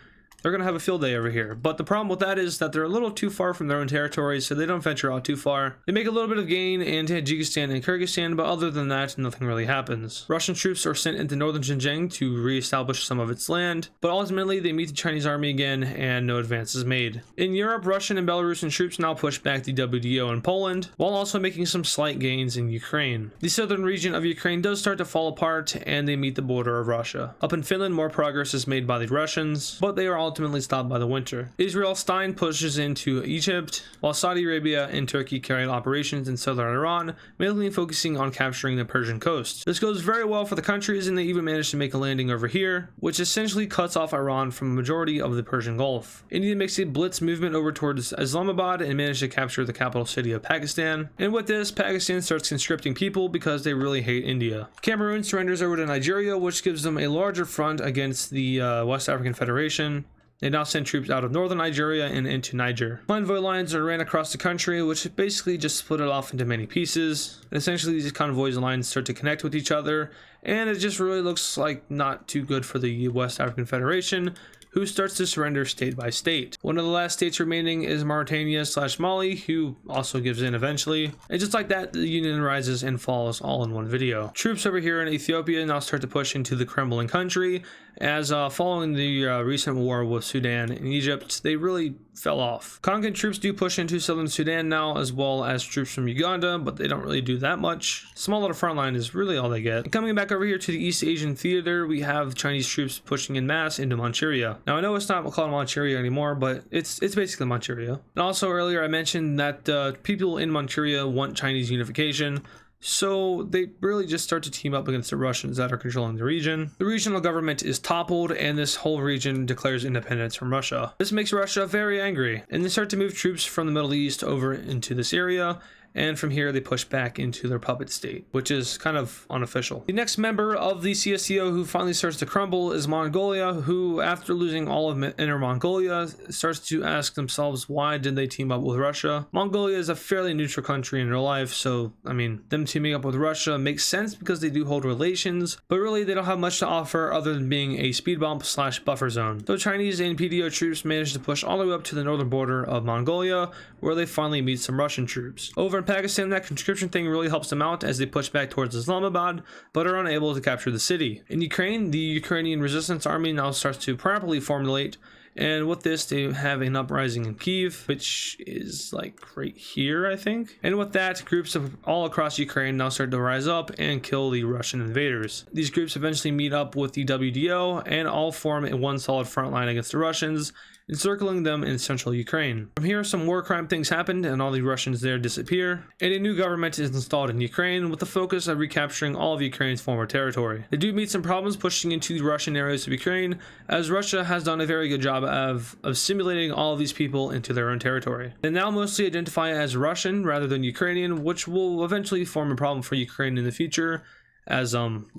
they're going to have a field day over here. But the problem with that is that they're a little too far from their own territory, so they don't venture out too far. They make a little bit of gain in Tajikistan and Kyrgyzstan, but other than that, nothing really happens. Russian troops are sent into northern Xinjiang to re-establish some of its land, but ultimately they meet the Chinese army again, and no advance is made. In Europe, Russian and Belarusian troops now push back the WDO in Poland, while also making some slight gains in Ukraine. The southern region of Ukraine does start to fall apart, and they meet the border of Russia. Up in Finland, more progress is made by the Russians, but they are ultimately stopped by the winter. Israel Stein pushes into Egypt, while Saudi Arabia and Turkey carry out operations in southern Iran, mainly focusing on capturing the Persian coast. This goes very well for the countries, and they even manage to make a landing over here, which essentially cuts off Iran from a majority of the Persian Gulf. India makes a blitz movement over towards Islamabad and manages to capture the capital city of Pakistan. And with this, Pakistan starts conscripting people because they really hate India. Cameroon surrenders over to Nigeria, which gives them a larger front against the West African Federation. They now send troops out of northern Nigeria and into Niger. Convoy lines are ran across the country, which basically just split it off into many pieces. And essentially, these convoy lines start to connect with each other, and it just really looks like not too good for the West African Federation, who starts to surrender state by state. One of the last states remaining is Mauritania/Mali, who also gives in eventually. And just like that, the Union rises and falls all in one video. Troops over here in Ethiopia now start to push into the crumbling country, as following the recent war with Sudan and Egypt, they really fell off. Kongan troops do push into southern Sudan now, as well as troops from Uganda, but they don't really do that much. Small little front line is really all they get. And coming back over here to the East Asian theater, we have Chinese troops pushing in mass into Manchuria. Now I know it's not called Manchuria anymore, but it's basically Manchuria. And also earlier I mentioned that people in Manchuria want Chinese unification. So they really just start to team up against the Russians that are controlling the region. The regional government is toppled, and this whole region declares independence from Russia. This makes Russia very angry, and they start to move troops from the Middle East over into this area. And from here, they push back into their puppet state, which is kind of unofficial. The next member of the CSTO who finally starts to crumble is Mongolia, who, after losing all of Inner Mongolia, starts to ask themselves, why did they team up with Russia? Mongolia is a fairly neutral country in real life, so, I mean, them teaming up with Russia makes sense because they do hold relations, but really they don't have much to offer other than being a speed bump / buffer zone. So Chinese and PDO troops manage to push all the way up to the northern border of Mongolia, where they finally meet some Russian troops. Over in Pakistan, that conscription thing really helps them out as they push back towards Islamabad, but are unable to capture the city. In Ukraine, the Ukrainian resistance army now starts to properly formulate, and with this, they have an uprising in Kyiv, which is like right here, I think. And with that, groups of all across Ukraine now start to rise up and kill the Russian invaders. These groups eventually meet up with the WDO and all form a one solid front line against the Russians, encircling them in central Ukraine. From here, some war crime things happened and all the Russians there disappear, and a new government is installed in Ukraine with the focus of recapturing all of Ukraine's former territory. They do meet some problems pushing into the Russian areas of Ukraine, as Russia has done a very good job of assimilating all of these people into their own territory. They now mostly identify as Russian rather than Ukrainian, which will eventually form a problem for Ukraine in the future, as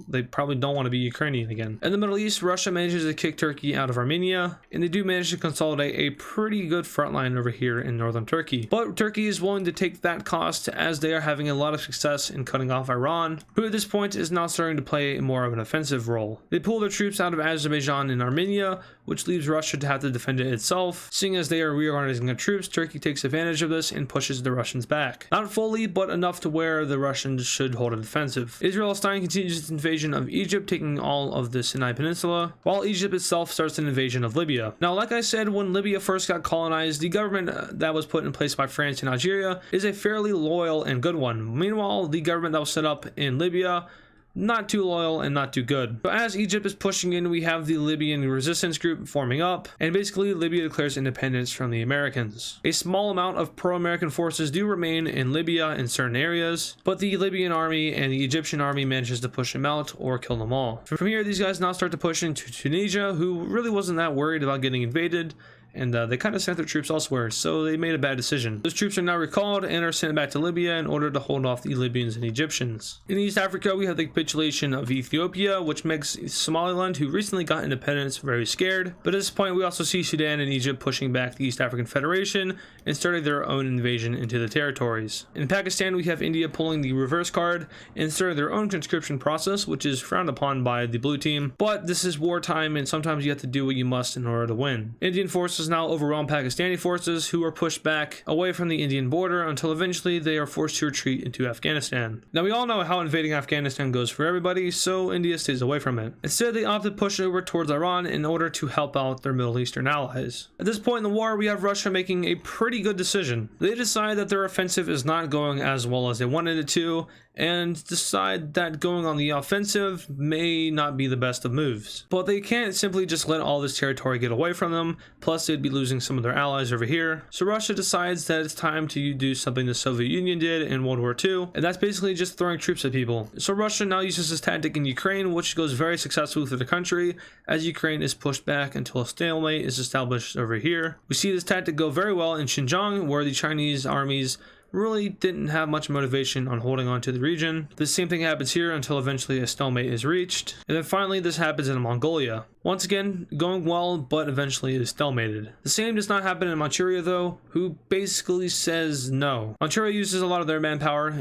they probably don't want to be Ukrainian again. In the Middle East, Russia manages to kick Turkey out of Armenia, and they do manage to consolidate a pretty good front line over here in northern Turkey. But Turkey is willing to take that cost as they are having a lot of success in cutting off Iran, who at this point is now starting to play more of an offensive role. They pull their troops out of Azerbaijan and Armenia, which leaves Russia to have to defend it itself. Seeing as they are reorganizing their troops, Turkey takes advantage of this and pushes the Russians back. Not fully, but enough to where the Russians should hold a defensive. Israel continues its invasion of Egypt, taking all of the Sinai Peninsula, while Egypt itself starts an invasion of Libya. Now, like I said, when Libya first got colonized, the government that was put in place by France and Algeria is a fairly loyal and good one. Meanwhile, the government that was set up in Libya, not too loyal and not too good. So as Egypt is pushing in, we have the Libyan resistance group forming up, and basically Libya declares independence from the Americans. A small amount of pro-American forces do remain in Libya in certain areas, but the Libyan army and the Egyptian army manages to push them out or kill them all. From here, these guys now start to push into Tunisia, who really wasn't that worried about getting invaded, and they kind of sent their troops elsewhere, so they made a bad decision. Those troops are now recalled and are sent back to Libya in order to hold off the Libyans and Egyptians. In East Africa, we have the capitulation of Ethiopia, which makes Somaliland, who recently got independence, very scared. But at this point, we also see Sudan and Egypt pushing back the East African Federation and starting their own invasion into the territories. In Pakistan, we have India pulling the reverse card and starting their own conscription process, which is frowned upon by the blue team. But this is wartime, and sometimes you have to do what you must in order to win. Indian forces now overwhelm Pakistani forces, who are pushed back away from the Indian border until eventually they are forced to retreat into Afghanistan. Now, we all know how invading Afghanistan goes for everybody, so India stays away from it. Instead, they opt to push over towards Iran in order to help out their Middle Eastern allies. At this point in the war, we have Russia making a pretty good decision. They decide that their offensive is not going as well as they wanted it to, and decide that going on the offensive may not be the best of moves. But they can't simply just let all this territory get away from them, plus they'd be losing some of their allies over here. So Russia decides that it's time to do something the Soviet Union did in World War II, and that's basically just throwing troops at people. So Russia now uses this tactic in Ukraine, which goes very successfully through the country, as Ukraine is pushed back until a stalemate is established over here. We see this tactic go very well in Xinjiang, where the Chinese armies really didn't have much motivation on holding on to the region. The same thing happens here until eventually a stalemate is reached, and then finally this happens in Mongolia. Once again, going well, but eventually is stalemated. The same does not happen in Manchuria though, who basically says no. Manchuria uses a lot of their manpower.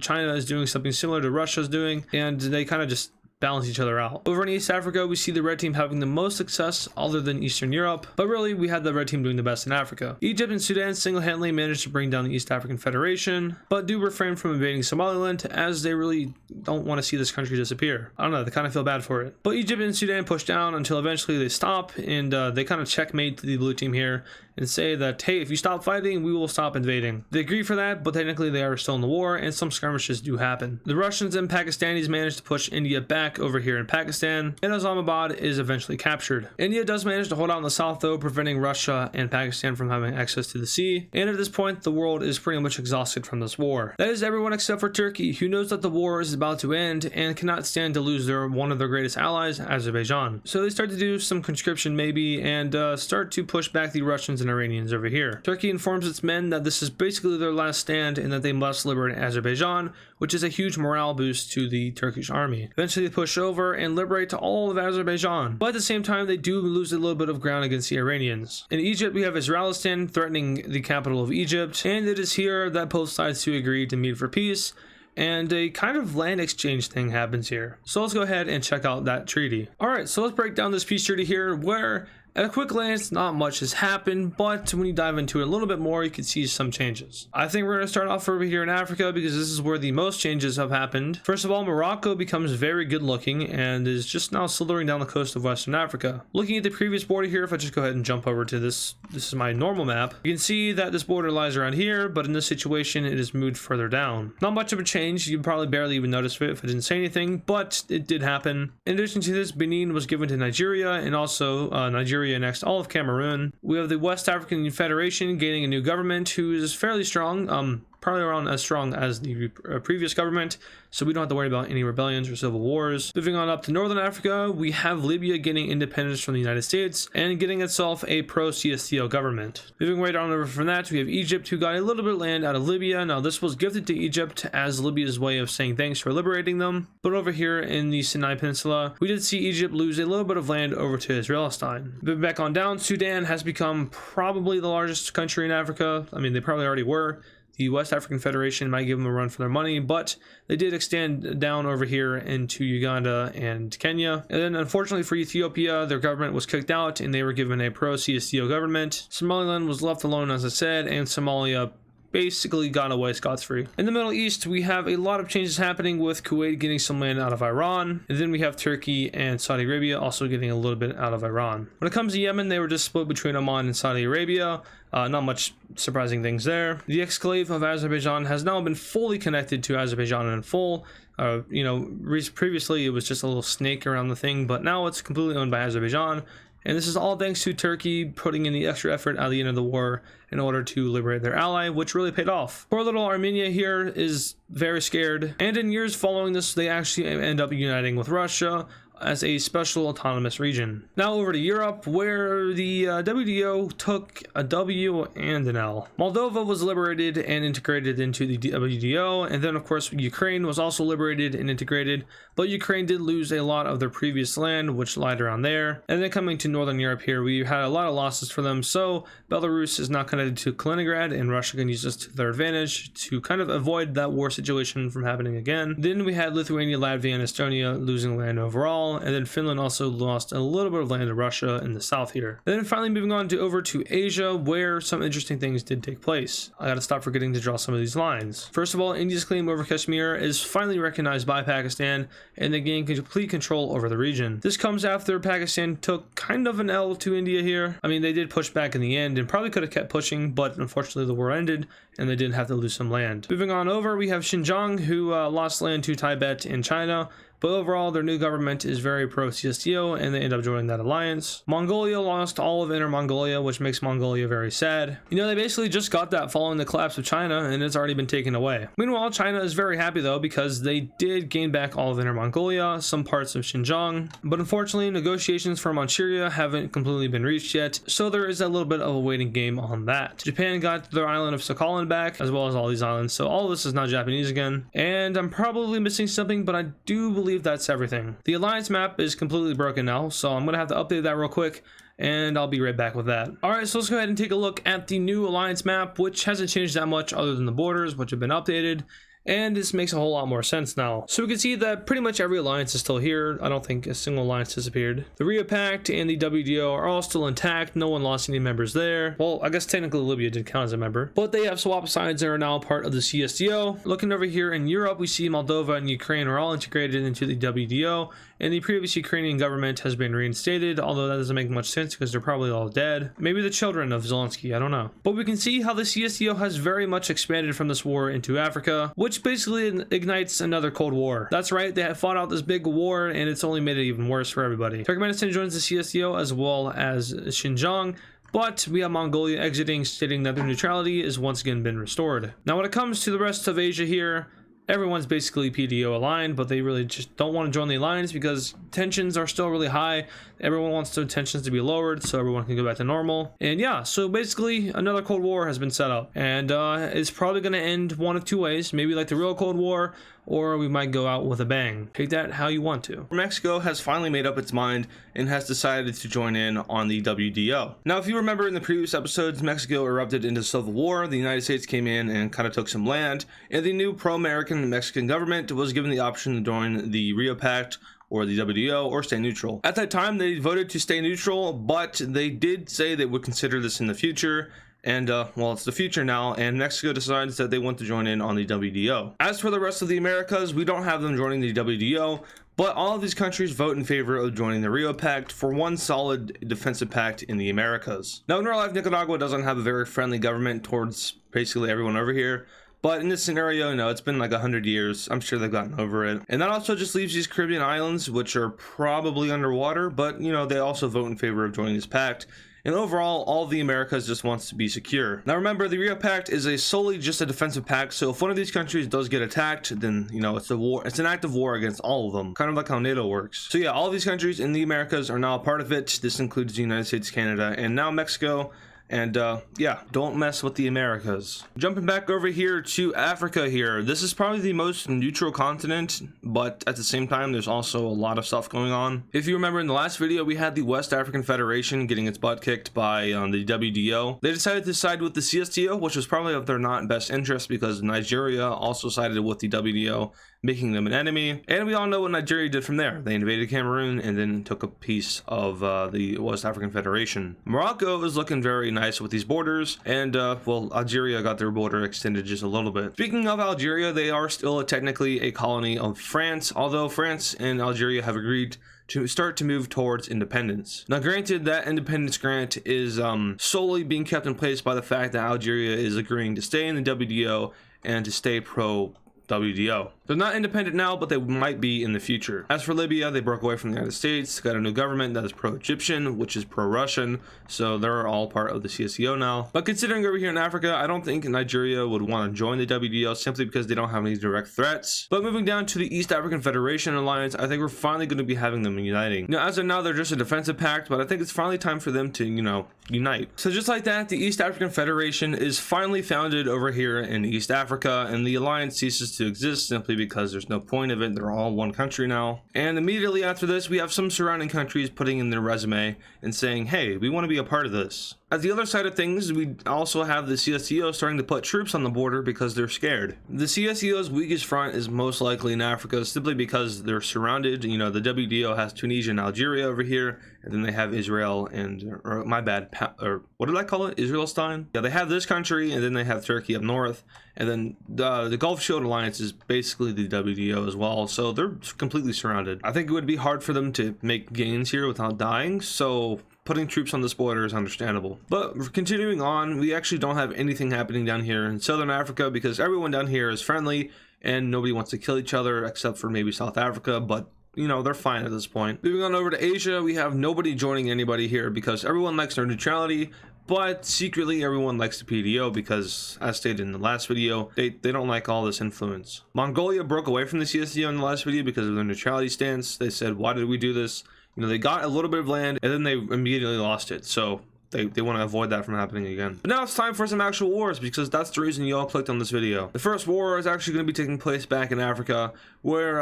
China is doing something similar to Russia's doing, and they kind of just balance each other out. Over in East Africa, we see the red team having the most success other than Eastern Europe, but really we had the red team doing the best in Africa. Egypt and Sudan single-handedly managed to bring down the East African Federation, but do refrain from invading Somaliland as they really don't want to see this country disappear. I don't know, they kind of feel bad for it. But Egypt and Sudan push down until eventually they stop, and they kind of checkmate the blue team here and say that, hey, if you stop fighting, we will stop invading. They agree for that, but technically they are still in the war, and some skirmishes do happen. The Russians and Pakistanis managed to push India back over here in Pakistan, and Islamabad is eventually captured. India does manage to hold out in the south though, preventing Russia and Pakistan from having access to the sea, and at this point the world is pretty much exhausted from this war. That is everyone except for Turkey, who knows that the war is about to end and cannot stand to lose one of their greatest allies, Azerbaijan. So they start to do some conscription maybe, and start to push back the Russians and Iranians over here. Turkey informs its men that this is basically their last stand and that they must liberate Azerbaijan, which is a huge morale boost to the Turkish army. Eventually they push over and liberate all of Azerbaijan, but at the same time they do lose a little bit of ground against the Iranians. In Egypt we have Israelistan threatening the capital of Egypt, and it is here that both sides do agree to meet for peace, and a kind of land exchange thing happens here. So let's go ahead and check out that treaty. Alright, so let's break down this peace treaty here, where at a quick glance, not much has happened, but when you dive into it a little bit more, you can see some changes. I think we're going to start off over here in Africa because this is where the most changes have happened. First of all, Morocco becomes very good looking and is just now slithering down the coast of Western Africa. Looking at the previous border here, if I just go ahead and jump over to this is my normal map, you can see that this border lies around here, but in this situation, it is moved further down. Not much of a change, you'd probably barely even notice it if I didn't say anything, but it did happen. In addition to this, Benin was given to Nigeria, and also Nigeria next all of Cameroon. We have the West African Federation gaining a new government who is fairly strong, probably around as strong as the previous government, so we don't have to worry about any rebellions or civil wars. Moving on up to Northern Africa, we have Libya getting independence from the United States and getting itself a pro-CSTO government. Moving right on over from that, we have Egypt, who got a little bit of land out of Libya. Now this was gifted to Egypt as Libya's way of saying thanks for liberating them, but over here in the Sinai Peninsula, we did see Egypt lose a little bit of land over to Israelistan. Moving back on down, Sudan has become probably the largest country in Africa. I mean, they probably already were. The West African Federation might give them a run for their money, but they did extend down over here into Uganda and Kenya. And then unfortunately for Ethiopia, their government was kicked out and they were given a pro-CSTO government. Somaliland was left alone, as I said, and Somalia basically got away scot-free. In the Middle East, we have a lot of changes happening with Kuwait getting some land out of Iran, and then we have Turkey and Saudi Arabia also getting a little bit out of Iran. When it comes to Yemen, they were just split between Oman and Saudi Arabia. Not much surprising things there. The exclave of Azerbaijan has now been fully connected to Azerbaijan in full. Previously it was just a little snake around the thing, but now it's completely owned by Azerbaijan. And this is all thanks to Turkey putting in the extra effort at the end of the war in order to liberate their ally, which really paid off. Poor little Armenia here is very scared, and in years following this, they actually end up uniting with Russia as a special autonomous region. Now over to Europe, where the WDO took a W and an L. Moldova was liberated and integrated into the WDO, and then of course Ukraine was also liberated and integrated, but Ukraine did lose a lot of their previous land, which lied around there. And then coming to Northern Europe here, we had a lot of losses for them, so Belarus is now connected to Kaliningrad, and Russia can use this to their advantage to kind of avoid that war situation from happening again. Then we had Lithuania, Latvia, and Estonia losing land overall, and then Finland also lost a little bit of land to Russia in the south here. And then finally moving on to over to Asia, where some interesting things did take place. I gotta stop forgetting to draw some of these lines. First of all, India's claim over Kashmir is finally recognized by Pakistan, and they gain complete control over the region. This comes after Pakistan took kind of an L to India here. I mean, they did push back in the end and probably could have kept pushing, but unfortunately the war ended and they did have to lose some land. Moving on over, we have Xinjiang, who lost land to Tibet and China. But overall, their new government is very pro-CSTO, and they end up joining that alliance. Mongolia lost all of Inner Mongolia, which makes Mongolia very sad. You know, they basically just got that following the collapse of China, and it's already been taken away. Meanwhile, China is very happy though, because they did gain back all of Inner Mongolia, some parts of Xinjiang, but unfortunately, negotiations for Manchuria haven't completely been reached yet, so there is a little bit of a waiting game on that. Japan got their island of Sakhalin back, as well as all these islands, so all of this is now Japanese again, and I'm probably missing something, but I do believe that's everything. The alliance map is completely broken now, so I'm gonna have to update that real quick, and I'll be right back with that. Alright, so let's go ahead and take a look at the new alliance map, which hasn't changed that much other than the borders, which have been updated. And this makes a whole lot more sense now. So we can see that pretty much every alliance is still here. I don't think a single alliance disappeared. The Rio Pact and the WDO are all still intact. No one lost any members there. Well, I guess technically Libya did count as a member, but they have swap sides that are now part of the CSTO. Looking over here in Europe, we see Moldova and Ukraine are all integrated into the WDO, and the previous Ukrainian government has been reinstated, although that doesn't make much sense because they're probably all dead. Maybe the children of Zelensky, I don't know. But we can see how the CSTO has very much expanded from this war into Africa, which basically ignites another Cold War. That's right, they have fought out this big war, and it's only made it even worse for everybody. Turkmenistan joins the CSTO as well as Xinjiang, but we have Mongolia exiting, stating that their neutrality is once again been restored. Now when it comes to the rest of Asia here, everyone's basically PDO aligned, but they really just don't want to join the alliance because tensions are still really high. Everyone wants their tensions to be lowered so everyone can go back to normal. And yeah, so basically another Cold War has been set up, and it's probably going to end one of two ways. Maybe like the real Cold War, or we might go out with a bang. Take that how you want to. Mexico has finally made up its mind and has decided to join in on the WDO. Now, if you remember in the previous episodes, Mexico erupted into civil war. The United States came in and kind of took some land, and the new pro-American Mexican government was given the option to join the Rio Pact or the WDO or stay neutral. At that time, they voted to stay neutral, but they did say they would consider this in the future. And well, it's the future now, and Mexico decides that they want to join in on the WDO. As for the rest of the Americas, we don't have them joining the WDO, but all of these countries vote in favor of joining the Rio Pact for one solid defensive pact in the Americas. Now, in real life, Nicaragua doesn't have a very friendly government towards basically everyone over here. But in this scenario, you know, it's been like 100 years. I'm sure they've gotten over it. And that also just leaves these Caribbean islands, which are probably underwater, but, you know, they also vote in favor of joining this pact. And overall, all of the Americas just wants to be secure. Now remember, the Rio Pact is solely just a defensive pact, so if one of these countries does get attacked, then, you know, it's a war. It's an act of war against all of them, kind of like how NATO works. So yeah, all of these countries in the Americas are now a part of it. This includes the United States, Canada, and now Mexico. And yeah, don't mess with the Americas. Jumping back over here to Africa here. This is probably the most neutral continent, but at the same time, there's also a lot of stuff going on. If you remember in the last video, we had the West African Federation getting its butt kicked by the WDO. They decided to side with the CSTO, which was probably of their not best interest because Nigeria also sided with the WDO, making them an enemy. And we all know what Nigeria did from there. They invaded Cameroon and then took a piece of the West African Federation. Morocco is looking very nice with these borders, and well, Algeria got their border extended just a little bit. Speaking of Algeria, they are still technically a colony of France, although France and Algeria have agreed to start to move towards independence. Now granted, that independence grant is solely being kept in place by the fact that Algeria is agreeing to stay in the WDO and to stay pro WDO. They're not independent now, but they might be in the future. As for Libya, they broke away from the United States, got a new government that is pro-Egyptian, which is pro-Russian, so they're all part of the CSTO now. But considering over here in Africa, I don't think Nigeria would want to join the WDO simply because they don't have any direct threats. But moving down to the East African Federation Alliance, I think we're finally going to be having them uniting. Now, as of now, they're just a defensive pact, but I think it's finally time for them to, you know, unite. So just like that, the East African Federation is finally founded over here in East Africa, and the alliance ceases to exist simply because there's no point of it. They're all one country now. And immediately after this, we have some surrounding countries putting in their resume and saying, hey, we want to be a part of this. At the other side of things, we also have the CSTO starting to put troops on the border because they're scared. The CSTO's weakest front is most likely in Africa simply because they're surrounded. You know, the WDO has Tunisia and Algeria over here, and then they have Israel and, or my bad, or what did I call it? Israelstein? Yeah, they have this country, and then they have Turkey up north, and then the Gulf Shield Alliance is basically the WDO as well, so they're completely surrounded. I think it would be hard for them to make gains here without dying, so putting troops on this border is understandable. But continuing on, we actually don't have anything happening down here in Southern Africa because everyone down here is friendly and nobody wants to kill each other except for maybe South Africa, but you know, they're fine at this point. Moving on over to Asia, we have nobody joining anybody here because everyone likes their neutrality, but secretly everyone likes the PDO because, as stated in the last video, they don't like all this influence. Mongolia broke away from the CSTO in the last video because of their neutrality stance. They said, why did we do this? You know, they got a little bit of land and then they immediately lost it. So they want to avoid that from happening again. But now it's time for some actual wars because that's the reason you all clicked on this video. The first war is actually going to be taking place back in Africa where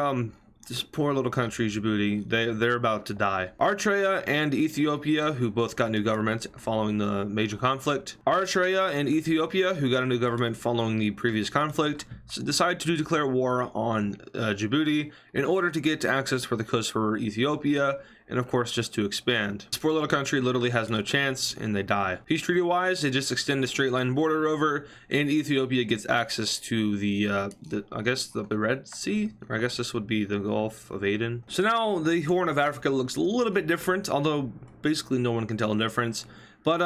This poor little country, Djibouti, they're about to die. Eritrea and Ethiopia, who both got new governments following the major conflict. Eritrea and Ethiopia, who got a new government following the previous conflict, decide to declare war on Djibouti in order to get access for the coast for Ethiopia, and of course just to expand. This poor little country literally has no chance, and they die. Peace treaty wise, they just extend a straight line border over, and Ethiopia gets access to the I guess the Red Sea, or I guess this would be the Gulf of Aden. So now the Horn of Africa looks a little bit different, although basically no one can tell the difference. But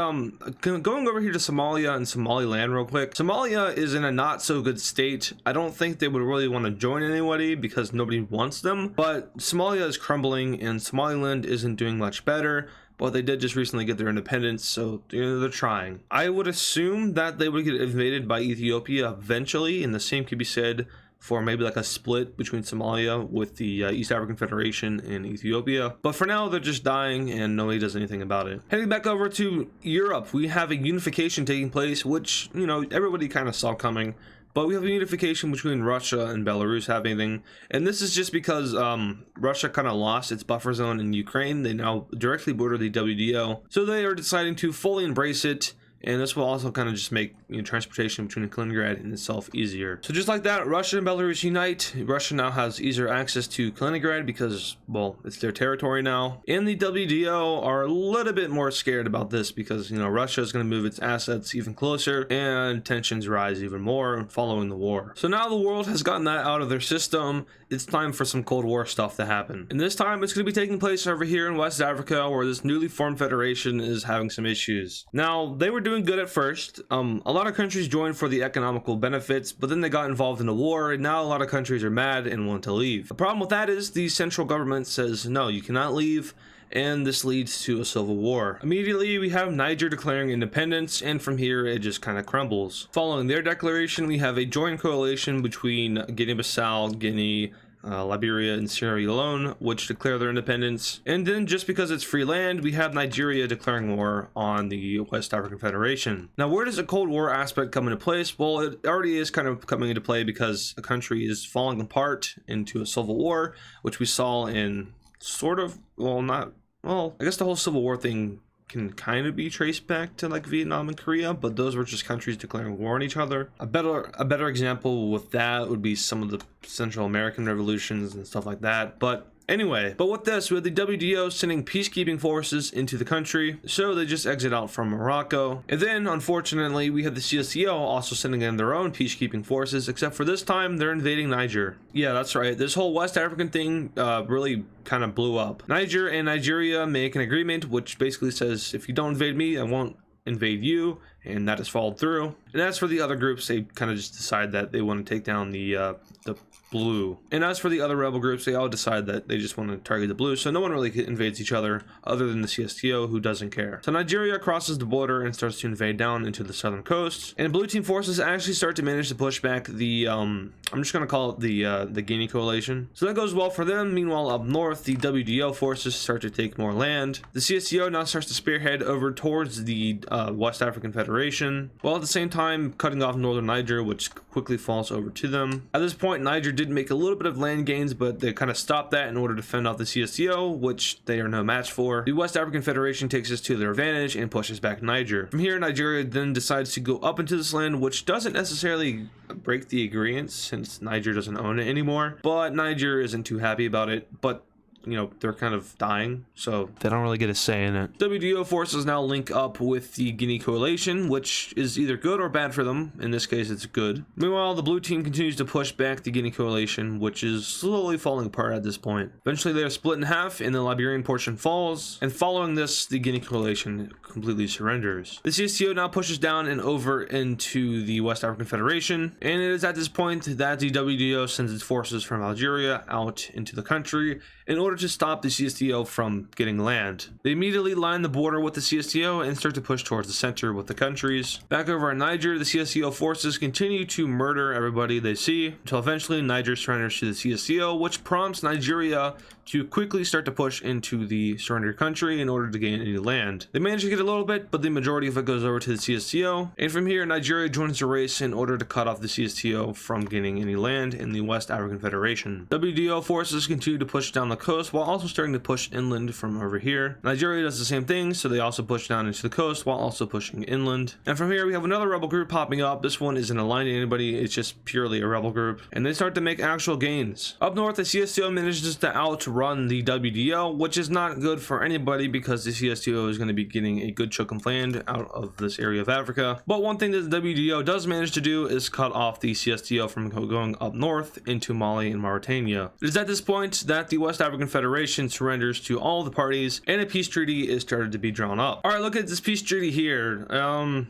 going over here to Somalia and Somaliland real quick. Somalia is in a not so good state. I don't think they would really want to join anybody because nobody wants them. But Somalia is crumbling and Somaliland isn't doing much better. But they did just recently get their independence, so they're trying. I would assume that they would get invaded by Ethiopia eventually, and the same could be said for maybe like a split between Somalia with the East African Federation and Ethiopia. But for now, they're just dying and nobody does anything about it. Heading back over to Europe, we have a unification taking place, which, everybody kind of saw coming. But we have a unification between Russia and Belarus happening. And this is just because Russia kind of lost its buffer zone in Ukraine. They now directly border the WDO. So they are deciding to fully embrace it. And this will also kind of just make transportation between Kaliningrad and itself easier. So just like that, Russia and Belarus unite. Russia now has easier access to Kaliningrad because, well, it's their territory now. And the WDO are a little bit more scared about this because, Russia is going to move its assets even closer and tensions rise even more following the war. So now the world has gotten that out of their system. It's time for some Cold War stuff to happen. And this time it's going to be taking place over here in West Africa, where this newly formed federation is having some issues. Now, they were doing good at first. A lot of countries joined for the economical benefits, but then they got involved in a war, and now a lot of countries are mad and want to leave. The problem with that is the central government says, no, you cannot leave, and this leads to a civil war. Immediately, we have Niger declaring independence, and from here, it just kind of crumbles. Following their declaration, we have a joint coalition between Guinea-Bissau, Guinea, Liberia, and Sierra Leone, which declare their independence. And then just because it's free land, we have Nigeria declaring war on the West African Federation. Now, where does the Cold War aspect come into place? Well, it already is kind of coming into play because a country is falling apart into a civil war, which we saw in I guess the whole Civil War thing can kind of be traced back to like Vietnam and Korea, but those were just countries declaring war on each other. A better example with that would be some of the Central American revolutions and stuff like that. But with this, we had the WDO sending peacekeeping forces into the country, so they just exit out from Morocco. And then, unfortunately, we had the CSTO also sending in their own peacekeeping forces, except for this time, they're invading Niger. Yeah, that's right. This whole West African thing really kind of blew up. Niger and Nigeria make an agreement, which basically says, if you don't invade me, I won't invade you, and that has followed through. And as for the other groups, they kind of just decide that they want to take down the blue. And as for the other rebel groups, they all decide that they just want to target the blue, so no one really invades each other other than the CSTO, who doesn't care. So Nigeria crosses the border and starts to invade down into the southern coast, and blue team forces actually start to manage to push back the I'm just going to call it the Guinea coalition. So that goes well for them. Meanwhile, up north, the WDO forces start to take more land. The CSTO now starts to spearhead over towards the West African Federation, while at the same time cutting off northern Niger, which quickly falls over to them. At this point, Niger did make a little bit of land gains, but they kind of stopped that in order to fend off the CSTO, which they are no match for. The West African Federation takes this to their advantage and pushes back Niger. From here, Nigeria then decides to go up into this land, which doesn't necessarily break the agreement since Niger doesn't own it anymore, but Niger isn't too happy about it. But they're kind of dying, so they don't really get a say in it. WDO forces now link up with the Guinea coalition, which is either good or bad for them. In this case, it's good. Meanwhile, the blue team continues to push back the Guinea coalition, which is slowly falling apart at this point. Eventually, they are split in half, and the Liberian portion falls. And following this, the Guinea coalition completely surrenders. The CSTO now pushes down and over into the West African Federation, and it is at this point that the WDO sends its forces from Algeria out into the country in order to stop the CSTO from getting land. They immediately line the border with the CSTO and start to push towards the center with the countries. Back over in Niger, the CSTO forces continue to murder everybody they see, until eventually Niger surrenders to the CSTO, which prompts Nigeria to quickly start to push into the surrender country in order to gain any land. They manage to get a little bit, but the majority of it goes over to the CSTO, and from here Nigeria joins the race in order to cut off the CSTO from gaining any land in the West African Federation. WDO forces continue to push down the coast while also starting to push inland from over here. Nigeria does the same thing, so they also push down into the coast while also pushing inland. And from here we have another rebel group popping up. This one isn't aligned to anybody, it's just purely a rebel group, and they start to make actual gains. Up north, the CSTO manages to outrun the WDO, which is not good for anybody because the CSTO is going to be getting a good chunk of land out of this area of Africa. But one thing that the WDO does manage to do is cut off the CSTO from going up north into Mali and Mauritania. It is at this point that the West African Federation surrenders to all the parties and a peace treaty is started to be drawn up. Alright, look at this peace treaty here.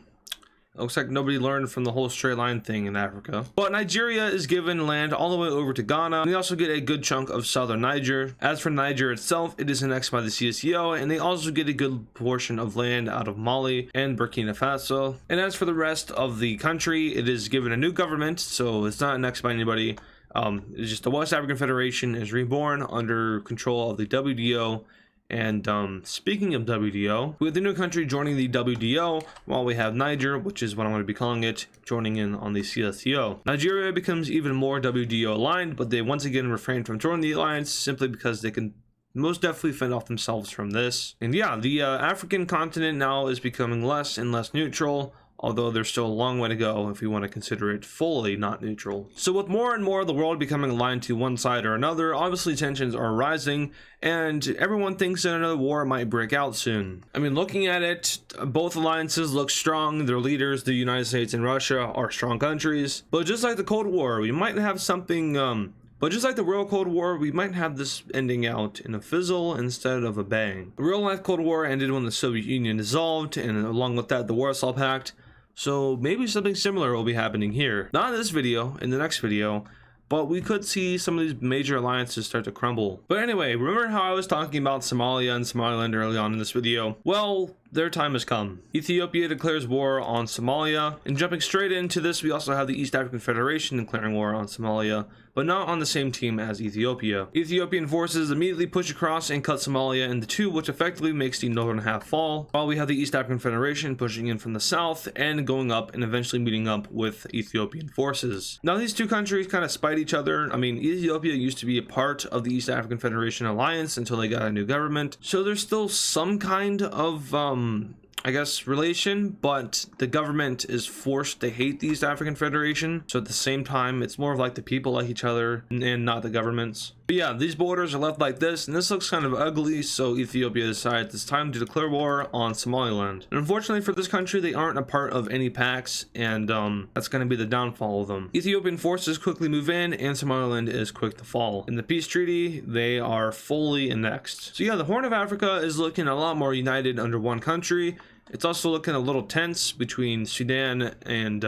Looks like nobody learned from the whole straight line thing in Africa. But Nigeria is given land all the way over to Ghana. And they also get a good chunk of southern Niger. As for Niger itself, it is annexed by the CSTO, and they also get a good portion of land out of Mali and Burkina Faso. And as for the rest of the country, it is given a new government, so it's not annexed by anybody. It's just the West African Federation is reborn under control of the WDO. And speaking of WDO, we have the new country joining the WDO, while we have Niger, which is what I'm going to be calling it, joining in on the CSTO. Nigeria becomes even more WDO aligned, but they once again refrain from joining the alliance simply because they can most definitely fend off themselves from this. And yeah, the African continent now is becoming less and less neutral, although there's still a long way to go if we want to consider it fully not neutral. So with more and more of the world becoming aligned to one side or another, obviously tensions are rising, and everyone thinks that another war might break out soon. I mean, looking at it, both alliances look strong. Their leaders, the United States and Russia, are strong countries. But just like the Cold War, we might have something But just like the real Cold War, we might have this ending out in a fizzle instead of a bang. The real life Cold War ended when the Soviet Union dissolved, and along with that, the Warsaw Pact. So maybe something similar will be happening here. Not in this video, in the next video, but we could see some of these major alliances start to crumble. But anyway, remember how I was talking about Somalia and Somaliland early on in this video? Well, their time has come. Ethiopia declares war on Somalia, and jumping straight into this, we also have the East African Federation declaring war on Somalia, but not on the same team as Ethiopia. Ethiopian forces immediately push across and cut Somalia into two, which effectively makes the northern half fall, while we have the East African Federation pushing in from the south and going up and eventually meeting up with Ethiopian forces. Now these two countries kind of spite each other. I mean, Ethiopia used to be a part of the East African Federation alliance until they got a new government, so there's still some kind of I guess relation, but the government is forced to hate the East African Federation, so at the same time it's more of like the people like each other and not the governments. But yeah, these borders are left like this, and this looks kind of ugly, so Ethiopia decides it's time to declare war on Somaliland. And unfortunately for this country, they aren't a part of any pacts, and that's going to be the downfall of them. Ethiopian forces quickly move in, and Somaliland is quick to fall. In the peace treaty, they are fully annexed. So yeah, the Horn of Africa is looking a lot more united under one country. It's also looking a little tense between Sudan and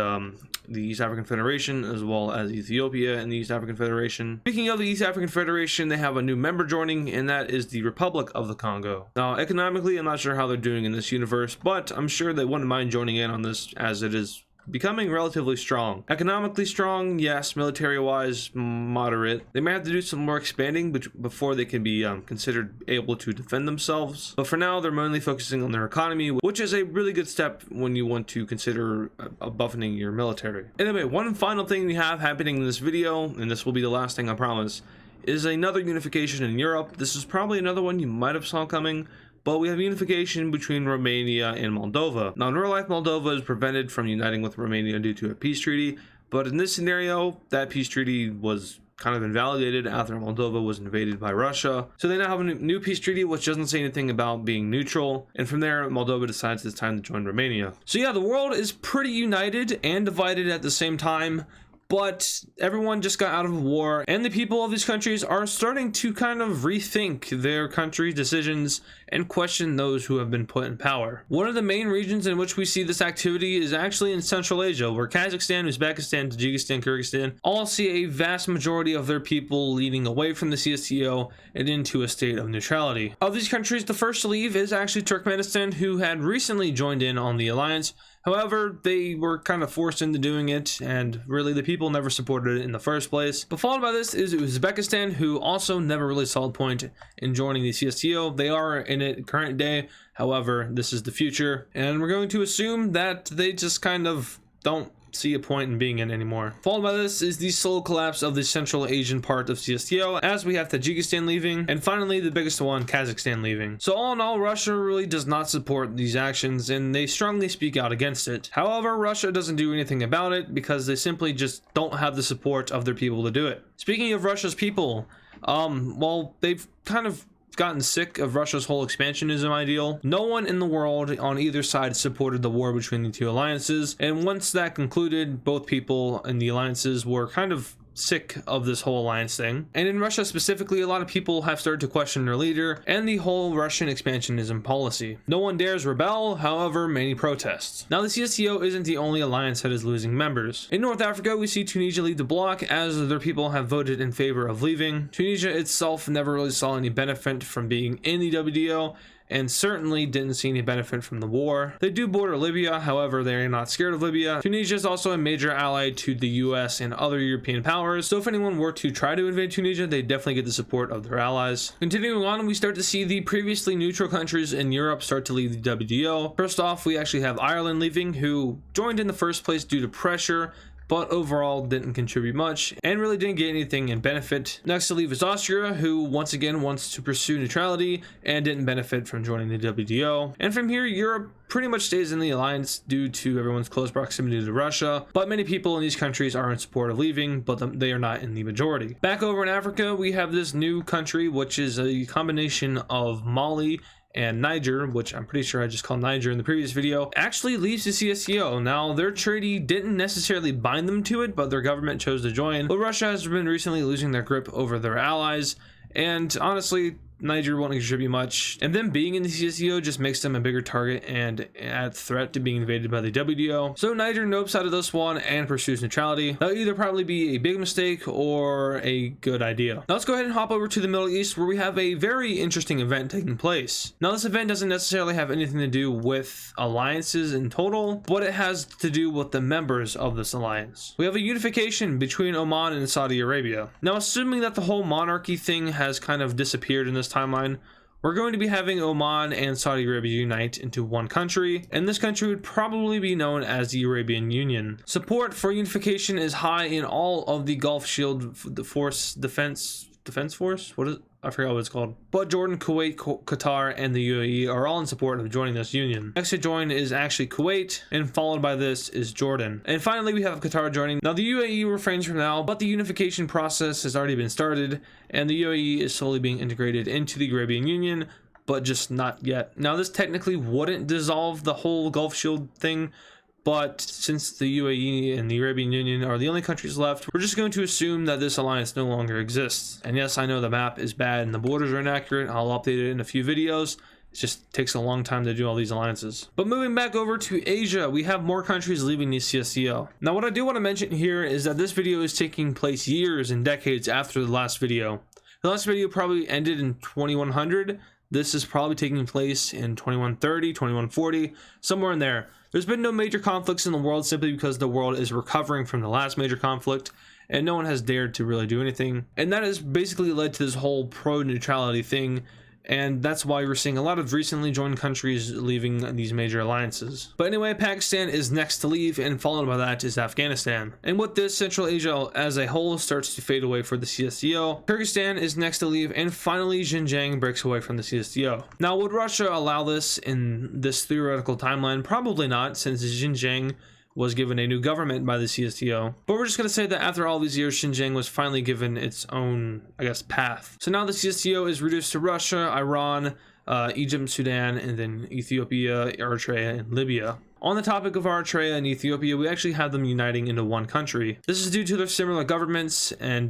the East African Federation, as well as Ethiopia and the East African Federation. Speaking of the East African Federation, they have a new member joining, and that is the Republic of the Congo. Now, economically, I'm not sure how they're doing in this universe, but I'm sure they wouldn't mind joining in on this, as it is becoming relatively strong. Economically strong, yes. Military-wise, moderate. They may have to do some more expanding before they can be considered able to defend themselves. But for now, they're mainly focusing on their economy, which is a really good step when you want to consider buffeting your military. Anyway, one final thing we have happening in this video, and this will be the last thing I promise, is another unification in Europe. This is probably another one you might have saw coming, but we have unification between Romania and Moldova. Now, in real life, Moldova is prevented from uniting with Romania due to a peace treaty, but in this scenario, that peace treaty was kind of invalidated after Moldova was invaded by Russia. So they now have a new peace treaty, which doesn't say anything about being neutral, and from there, Moldova decides it's time to join Romania. So yeah, the world is pretty united and divided at the same time, but everyone just got out of a war, and the people of these countries are starting to kind of rethink their country's decisions and question those who have been put in power. One of the main regions in which we see this activity is actually in Central Asia, where Kazakhstan, Uzbekistan, Tajikistan, Kyrgyzstan all see a vast majority of their people leading away from the CSTO and into a state of neutrality. Of these countries, the first to leave is actually Turkmenistan, who had recently joined in on the alliance. However, they were kind of forced into doing it, and really the people people never supported it in the first place. But followed by this is Uzbekistan, who also never really saw a point in joining the CSTO. They are in it current day, however, this is the future, and we're going to assume that they just kind of don't see a point in being in anymore. Followed by this is the slow collapse of the Central Asian part of CSTO, as we have Tajikistan leaving, and finally the biggest one, Kazakhstan leaving. So all in all, Russia really does not support these actions, and they strongly speak out against it. However, Russia doesn't do anything about it because they simply just don't have the support of their people to do it. Speaking of Russia's people, well, they've kind of gotten sick of Russia's whole expansionism ideal. No one in the world on either side supported the war between the two alliances, and once that concluded, both people in the alliances were kind of sick of this whole alliance thing. And in Russia specifically, a lot of people have started to question their leader and the whole Russian expansionism policy. No one dares rebel, however, many protest. Now, the CSTO isn't the only alliance that is losing members. In North Africa, we see Tunisia lead the bloc as their people have voted in favor of leaving. Tunisia itself never really saw any benefit from being in the WDO, and certainly didn't see any benefit from the war. They do border Libya, however, they are not scared of Libya. Tunisia is also a major ally to the US and other European powers, so if anyone were to try to invade Tunisia, they definitely get the support of their allies. Continuing on, we start to see the previously neutral countries in Europe start to leave the WDO. First off, we actually have Ireland leaving, who joined in the first place due to pressure, but overall didn't contribute much and really didn't get anything in benefit. Next to leave is Austria, who once again wants to pursue neutrality and didn't benefit from joining the WDO. And from here, Europe pretty much stays in the alliance due to everyone's close proximity to Russia, but many people in these countries are in support of leaving, but they are not in the majority. Back over in Africa, we have this new country, which is a combination of Mali and Niger, which I'm pretty sure I just called Niger in the previous video, actually leaves the CSTO. Now, their treaty didn't necessarily bind them to it, but their government chose to join. But Russia has been recently losing their grip over their allies, and honestly, Niger won't contribute much, and them being in the CSTO just makes them a bigger target and a threat to being invaded by the WDO. So Niger nopes out of this one and pursues neutrality. That'll either probably be a big mistake or a good idea. Now let's go ahead and hop over to the Middle East, where we have a very interesting event taking place. Now this event doesn't necessarily have anything to do with alliances in total, but it has to do with the members of this alliance. We have a unification between Oman and Saudi Arabia. Now, assuming that the whole monarchy thing has kind of disappeared in this timeline, we're going to be having Oman and Saudi Arabia unite into one country, and this country would probably be known as the Arabian Union. Support for unification is high in all of the Gulf Shield Force Defense Force? What is it? I forgot what it's called. But Jordan, Kuwait, Qatar, and the UAE are all in support of joining this union. Next to join is actually Kuwait, and followed by this is Jordan. And finally, we have Qatar joining. Now, the UAE refrains from now, but the unification process has already been started, and the UAE is slowly being integrated into the Arabian Union, but just not yet. Now, this technically wouldn't dissolve the whole Gulf Shield thing, but since the UAE and the Arabian Union are the only countries left, we're just going to assume that this alliance no longer exists. And yes, I know the map is bad and the borders are inaccurate. I'll update it in a few videos. It just takes a long time to do all these alliances. But moving back over to Asia, we have more countries leaving the CSTO. Now, what I do want to mention here is that this video is taking place years and decades after the last video. The last video probably ended in 2100. This is probably taking place in 2130, 2140, somewhere in there. There's been no major conflicts in the world simply because the world is recovering from the last major conflict, and no one has dared to really do anything. And that has basically led to this whole pro-neutrality thing, and that's why we're seeing a lot of recently joined countries leaving these major alliances. But anyway, Pakistan is next to leave, and followed by that is Afghanistan. And with this, Central Asia as a whole starts to fade away for the CSTO. Kyrgyzstan is next to leave, and finally Xinjiang breaks away from the CSTO. Now, would Russia allow this in this theoretical timeline? Probably not, since Xinjiang was given a new government by the CSTO. But we're just going to say that after all these years, Xinjiang was finally given its own, I guess, path. So now the CSTO is reduced to Russia, Iran, Egypt, Sudan, and then Ethiopia, Eritrea, and Libya. On the topic of Eritrea and Ethiopia, we actually have them uniting into one country. This is due to their similar governments and,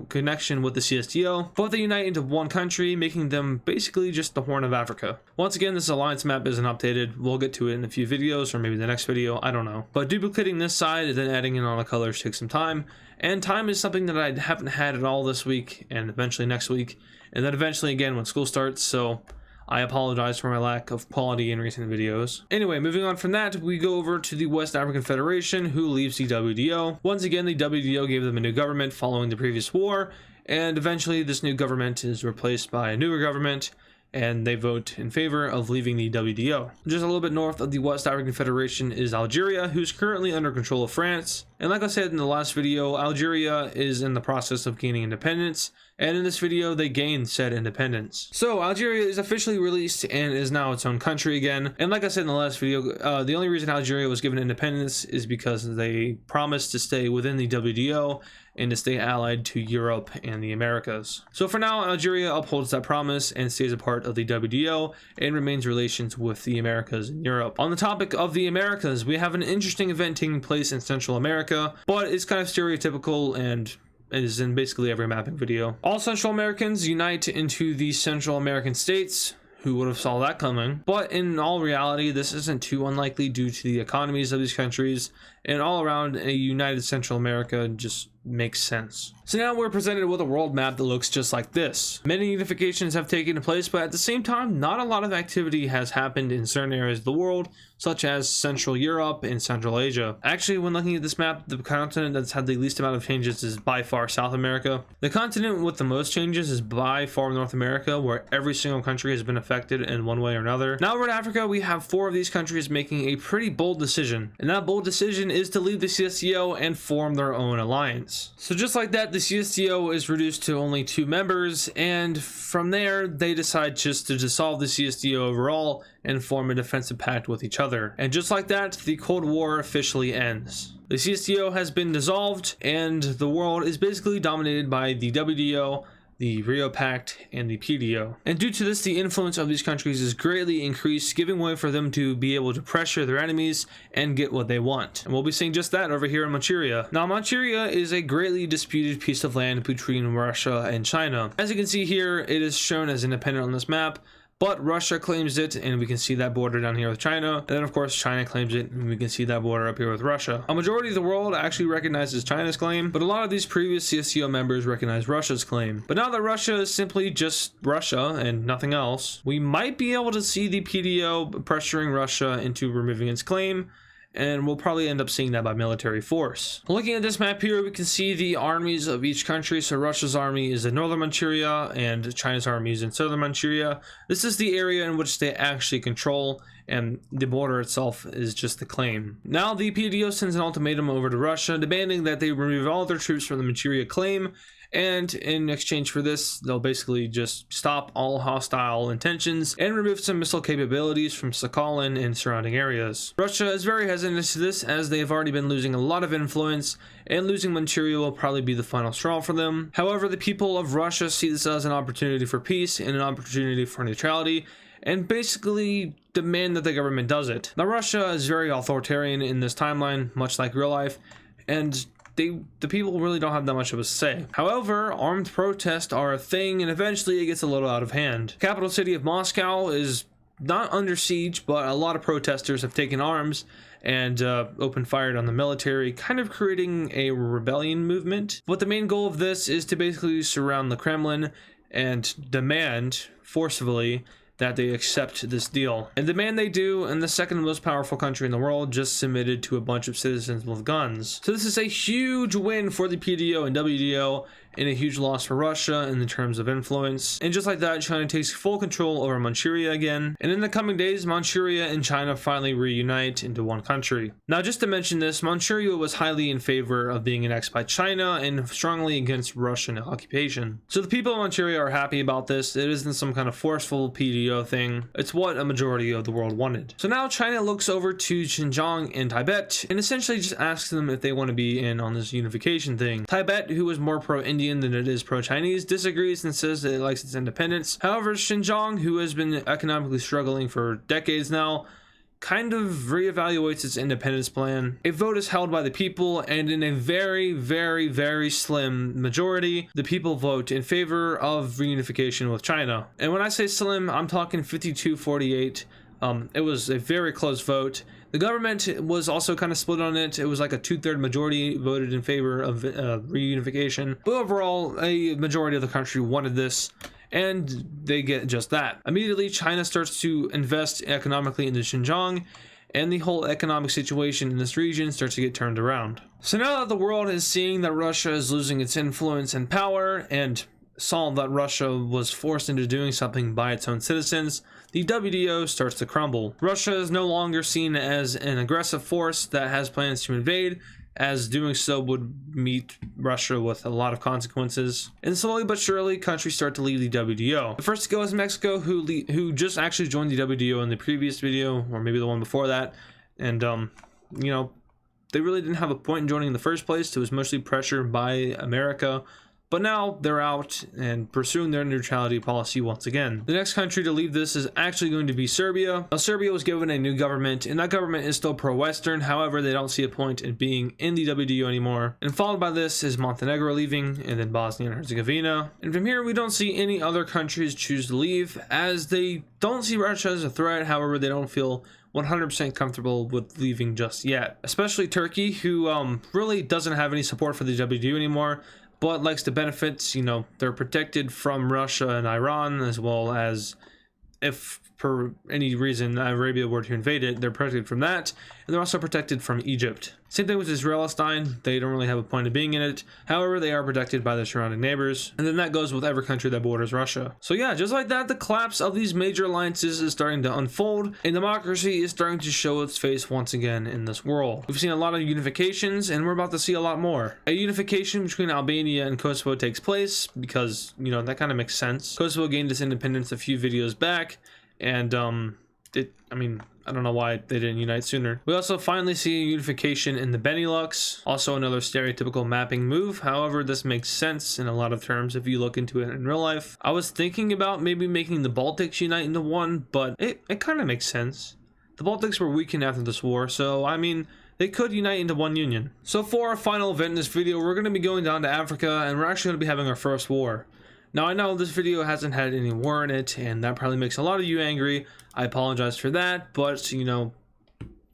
connection with the CSTO. Both they unite into one country, making them basically just the Horn of Africa. Once again, this alliance map isn't updated. We'll get to it in a few videos, or maybe the next video, I don't know. But duplicating this side and then adding in all the colors takes some time. And time is something that I haven't had at all this week, and eventually next week. And then eventually again when school starts, so I apologize for my lack of quality in recent videos. Anyway, moving on from that, we go over to the West African Federation, who leaves the WDO. Once again, the WDO gave them a new government following the previous war, and eventually this new government is replaced by a newer government, and they vote in favor of leaving the WDO. Just a little bit north of the West African Federation is Algeria, who's currently under control of France. And like I said in the last video, Algeria is in the process of gaining independence, and in this video they gained said independence. So Algeria is officially released and is now its own country again. And like I said in the last video, the only reason Algeria was given independence is because they promised to stay within the WDO and to stay allied to Europe and the Americas. So for now, Algeria upholds that promise and stays a part of the WDO and remains relations with the Americas and Europe. On the topic of the Americas, we have an interesting event taking place in Central America, but it's kind of stereotypical and is in basically every mapping video. All Central Americans unite into the Central American states. Who would have saw that coming? But in all reality, this isn't too unlikely due to the economies of these countries, and all around a united Central America just makes sense. So now we're presented with a world map that looks just like this. Many unifications have taken place, but at the same time, not a lot of activity has happened in certain areas of the world, such as Central Europe and Central Asia. Actually, when looking at this map, the continent that's had the least amount of changes is by far South America. The continent with the most changes is by far North America, where every single country has been affected in one way or another. Now over in Africa, we have 4 of these countries making a pretty bold decision, and that bold decision is to leave the CSTO and form their own alliance. So just like that, the CSTO is reduced to only 2 members, and from there they decide just to dissolve the CSTO overall and form a defensive pact with each other. And just like that, the Cold War officially ends. The CSTO has been dissolved, and the world is basically dominated by the WDO, the Rio Pact, and the PDO. And due to this, the influence of these countries is greatly increased, giving way for them to be able to pressure their enemies and get what they want. And we'll be seeing just that over here in Manchuria. Now, Manchuria is a greatly disputed piece of land between Russia and China. As you can see here, it is shown as independent on this map, but Russia claims it, and we can see that border down here with China. And then of course China claims it, and we can see that border up here with Russia. A majority of the world actually recognizes China's claim, but a lot of these previous CSTO members recognize Russia's claim. But now that Russia is simply just Russia and nothing else, we might be able to see the PDO pressuring Russia into removing its claim, and we'll probably end up seeing that by military force. Looking at this map here, we can see the armies of each country. So Russia's army is in northern Manchuria and China's army is in southern Manchuria. This is the area in which they actually control, and the border itself is just the claim. Now the PDO sends an ultimatum over to Russia demanding that they remove all their troops from the Manchuria claim, and in exchange for this, they'll basically just stop all hostile intentions and remove some missile capabilities from Sakhalin and surrounding areas. Russia is very hesitant to this, as they have already been losing a lot of influence, and losing Manchuria will probably be the final straw for them. However, the people of Russia see this as an opportunity for peace and an opportunity for neutrality, and basically demand that the government does it. Now, Russia is very authoritarian in this timeline, much like real life, and the people really don't have that much of a say. However, armed protests are a thing, and eventually it gets a little out of hand. The capital city of Moscow is not under siege, but a lot of protesters have taken arms and opened fire on the military, kind of creating a rebellion movement. But the main goal of this is to basically surround the Kremlin and demand forcefully that they accept this deal. And demand they do, and the second most powerful country in the world just submitted to a bunch of citizens with guns. So this is a huge win for the PDO and WDO, and a huge loss for Russia in the terms of influence. And just like that, China takes full control over Manchuria again. And in the coming days, Manchuria and China finally reunite into one country. Now, just to mention this, Manchuria was highly in favor of being annexed by China and strongly against Russian occupation. So the people of Manchuria are happy about this. It isn't some kind of forceful PDO thing. It's what a majority of the world wanted. So now China looks over to Xinjiang and Tibet and essentially just asks them if they want to be in on this unification thing. Tibet, who is more pro-Indian than it is pro-Chinese, disagrees and says that it likes its independence. However, Xinjiang, who has been economically struggling for decades now, kind of reevaluates its independence plan. A vote is held by the people, and in a very, very, very slim majority, the people vote in favor of reunification with China. And when I say slim, I'm talking 52-48. It was a very close vote. The government was also kind of split on it. It was like a 2/3 majority voted in favor of reunification. But overall, a majority of the country wanted this, and they get just that. Immediately, China starts to invest economically into Xinjiang, and the whole economic situation in this region starts to get turned around. So now that the world is seeing that Russia is losing its influence and power, and saw that Russia was forced into doing something by its own citizens, the WTO starts to crumble. Russia is no longer seen as an aggressive force that has plans to invade, as doing so would meet Russia with a lot of consequences. And slowly but surely, countries start to leave the WTO. The first to go is Mexico, who just actually joined the WTO in the previous video, or maybe the one before that. And, you know, they really didn't have a point in joining in the first place. It was mostly pressure by America. But now they're out and pursuing their neutrality policy once again. The next country to leave this is actually going to be Serbia. Now, Serbia was given a new government, and that government is still pro-Western. However, they don't see a point in being in the WTO anymore. And followed by this is Montenegro leaving, and then Bosnia and Herzegovina. And from here, we don't see any other countries choose to leave, as they don't see Russia as a threat. However, they don't feel 100% comfortable with leaving just yet. Especially Turkey, who really doesn't have any support for the WTO anymore, but likes the benefits. You know, they're protected from Russia and Iran, as well as if for any reason Arabia were to invade it, they're protected from that, and they're also protected from Egypt. Same thing with Israelistan, they don't really have a point of being in it. However, they are protected by their surrounding neighbors, and then that goes with every country that borders Russia. So yeah, just like that, the collapse of these major alliances is starting to unfold, and democracy is starting to show its face once again in this world. We've seen a lot of unifications, and we're about to see a lot more. A unification between Albania and Kosovo takes place, because, you know, that kind of makes sense. Kosovo gained its independence a few videos back, and I don't know why they didn't unite sooner. We also finally see a unification in the Benelux, also another stereotypical mapping move. However, this makes sense in a lot of terms if you look into it in real life. I was thinking about maybe making the Baltics unite into one, but it kind of makes sense. The Baltics were weakened after this war, so I mean, they could unite into one union. So for our final event in this video, we're going to be going down to Africa, and we're actually going to be having our first war. Now, I know this video hasn't had any war in it, and that probably makes a lot of you angry. I apologize for that, but, you know,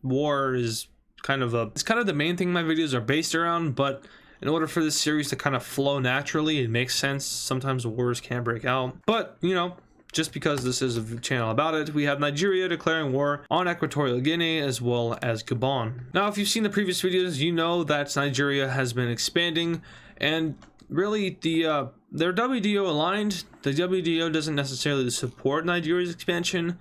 war is it's kind of the main thing my videos are based around, but in order for this series to kind of flow naturally, it makes sense. Sometimes wars can break out, but, you know, just because this is a channel about it, we have Nigeria declaring war on Equatorial Guinea as well as Gabon. Now, if you've seen the previous videos, you know that Nigeria has been expanding, and really they're WTO aligned. The WTO doesn't necessarily support Nigeria's expansion,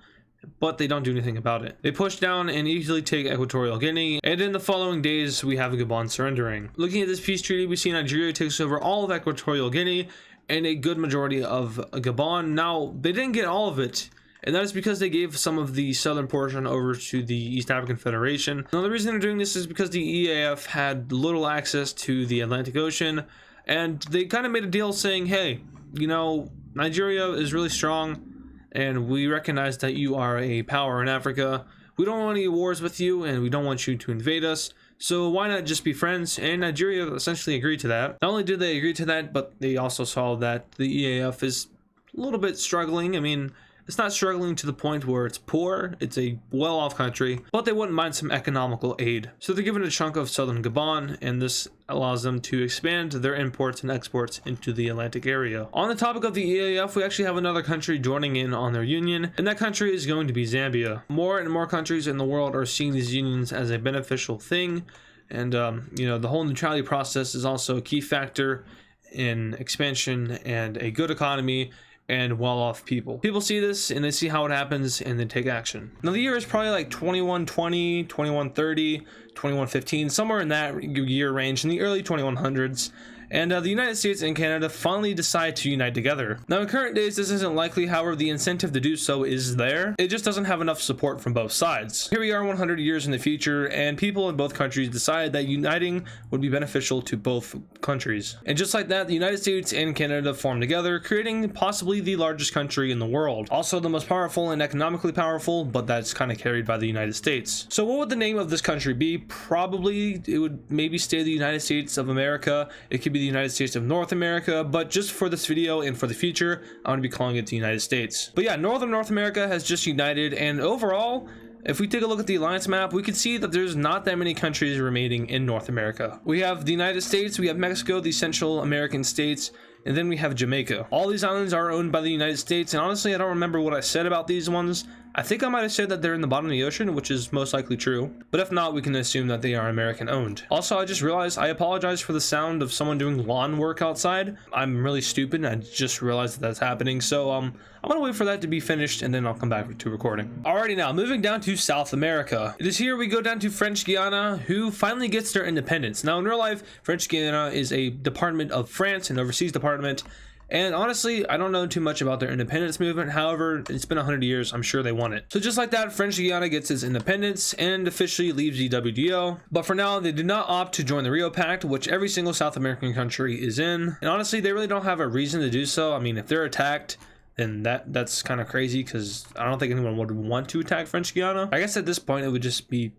but they don't do anything about it. They push down and easily take Equatorial Guinea, and in the following days we have Gabon surrendering. Looking at this peace treaty, we see Nigeria takes over all of Equatorial Guinea and a good majority of Gabon. Now, they didn't get all of it, and that is because they gave some of the southern portion over to the East African Federation. Now, the reason they're doing this is because the EAF had little access to the Atlantic Ocean, and they kind of made a deal saying, hey, you know, Nigeria is really strong, and we recognize that you are a power in Africa. We don't want any wars with you, and we don't want you to invade us, so why not just be friends? And Nigeria essentially agreed to that. Not only did they agree to that, but they also saw that the EAF is a little bit struggling. I mean, it's not struggling to the point where it's poor, it's a well-off country, but they wouldn't mind some economical aid. So they're given a chunk of southern Gabon, and this allows them to expand their imports and exports into the Atlantic area. On the topic of the EAF, we actually have another country joining in on their union, and that country is going to be Zambia. More and more countries in the world are seeing these unions as a beneficial thing, and you know, the whole neutrality process is also a key factor in expansion and a good economy and well-off people. People see this and they see how it happens and they take action. Now, the year is probably like 2120, 2130, 2115, somewhere in that year range, in the early 2100s. And the United States and Canada finally decide to unite together. Now, in current days, this isn't likely. However, the incentive to do so is there. It just doesn't have enough support from both sides. Here we are 100 years in the future, and people in both countries decide that uniting would be beneficial to both countries. And just like that, the United States and Canada form together, creating possibly the largest country in the world. Also the most powerful and economically powerful, but that's kind of carried by the United States. So what would the name of this country be? Probably it would maybe stay the United States of America. It could be the United States of North America, but just for this video and for the future, I'm going to be calling it the United States. But yeah, Northern North America has just united, and overall, if we take a look at the alliance map, we can see that there's not that many countries remaining in North America. We have the United States, we have Mexico, the Central American states, and then we have Jamaica. All these islands are owned by the United States, and honestly I don't remember what I said about these ones. I think I might have said that they're in the bottom of the ocean, which is most likely true, but if not, we can assume that they are American owned. Also, I just realized I apologize for the sound of someone doing lawn work outside. I'm really stupid and I just realized that that's happening, so I'm gonna wait for that to be finished and then I'll come back to recording. Alrighty, now moving down to South America. It is here we go down to French Guiana, who finally gets their independence. Now in real life, French Guiana is a department of France, an overseas department. And honestly, I don't know too much about their independence movement. However, it's been 100 years. I'm sure they want it. So just like that, French Guiana gets its independence and officially leaves the WDO. But for now, they did not opt to join the Rio Pact, which every single South American country is in. And honestly, they really don't have a reason to do so. I mean, if they're attacked, then that's kind of crazy, because I don't think anyone would want to attack French Guiana. I guess at this point, it would just be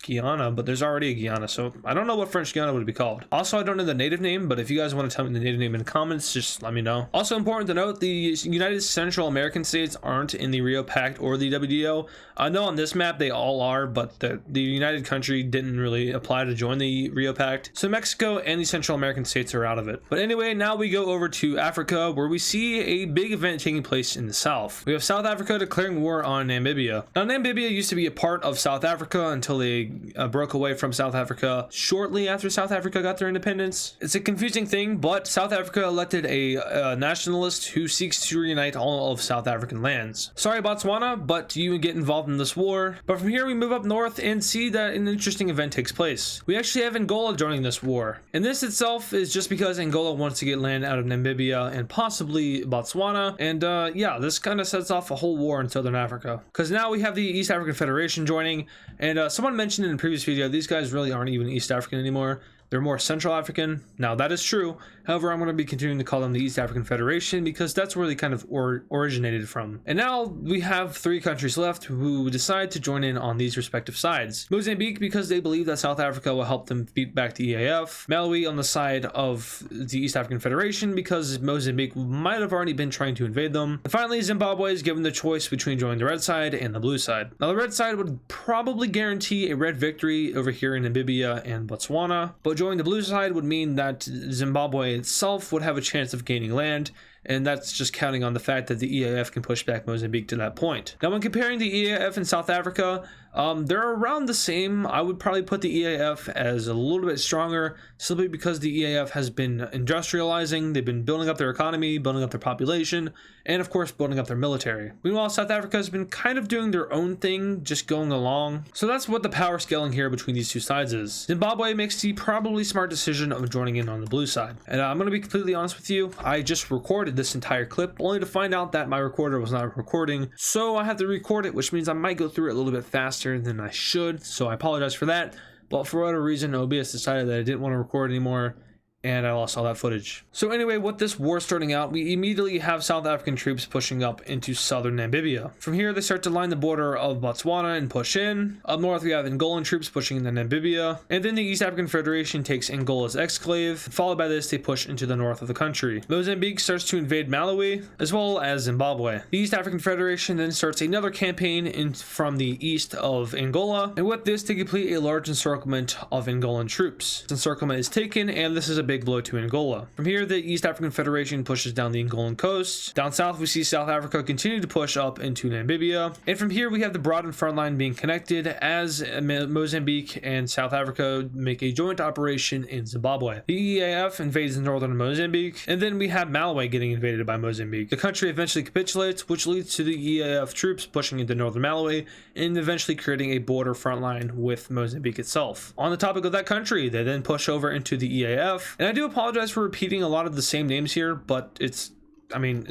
Guyana, but there's already a Guyana, so I don't know what French Guiana would be called. Also, I don't know the native name, but if you guys want to tell me the native name in the comments, just let me know. Also important to note, the United Central American states aren't in the Rio Pact or the WDO. I know on this map they all are, but the United country didn't really apply to join the Rio Pact, so Mexico and the Central American states are out of it. But anyway, now we go over to Africa, where we see a big event taking place in the south. We have South Africa declaring war on Namibia. Now, Namibia used to be a part of South Africa until they broke away from South Africa shortly after South Africa got their independence. It's a confusing thing, but South Africa elected a nationalist who seeks to reunite all of South African lands. Sorry, Botswana, but you get involved in this war. But from here, we move up north and see that an interesting event takes place. We actually have Angola joining this war. And this itself is just because Angola wants to get land out of Namibia and possibly Botswana. And yeah, this kind of sets off a whole war in Southern Africa. Because now we have the East African Federation joining. And someone mentioned in a previous video, these guys really aren't even East African anymore. They're more Central African. Now that is true. However, I'm going to be continuing to call them the East African Federation because that's where they kind of originated from. And now we have 3 countries left who decide to join in on these respective sides. Mozambique, because they believe that South Africa will help them beat back the EAF. Malawi on the side of the East African Federation because Mozambique might have already been trying to invade them. And finally, Zimbabwe is given the choice between joining the red side and the blue side. Now the red side would probably guarantee a red victory over here in Namibia and Botswana, but joining the blue side would mean that Zimbabwe itself would have a chance of gaining land, and that's just counting on the fact that the EAF can push back Mozambique to that point. Now, when comparing the EAF and South Africa, they're around the same. I would probably put the EAF as a little bit stronger, simply because the EAF has been industrializing. They've been building up their economy, building up their population, and of course building up their military. Meanwhile, South Africa has been kind of doing their own thing, just going along. So that's what the power scaling here between these two sides is. Zimbabwe makes the probably smart decision of joining in on the blue side. And I'm going to be completely honest with you, I just recorded this entire clip only to find out that my recorder was not recording, so I have to record it, which means I might go through it a little bit faster than I should, so I apologize for that. But for whatever reason, OBS decided that I didn't want to record anymore, and I lost all that footage. So anyway, with this war starting out, we immediately have South African troops pushing up into southern Namibia. From here, they start to line the border of Botswana and push in. Up north, we have Angolan troops pushing into Namibia, and then the East African Federation takes Angola's exclave. Followed by this, they push into the north of the country. Mozambique starts to invade Malawi, as well as Zimbabwe. The East African Federation then starts another campaign in from the east of Angola, and with this, they complete a large encirclement of Angolan troops. This encirclement is taken, and this is a big blow to Angola. From here, the East African Federation pushes down the Angolan coast. Down south, we see South Africa continue to push up into Namibia. And from here, we have the broadened front line being connected as Mozambique and South Africa make a joint operation in Zimbabwe. The EAF invades northern Mozambique, and then we have Malawi getting invaded by Mozambique. The country eventually capitulates, which leads to the EAF troops pushing into northern Malawi and eventually creating a border front line with Mozambique itself. On the topic of that country, they then push over into the EAF. And I do apologize for repeating a lot of the same names here, but it's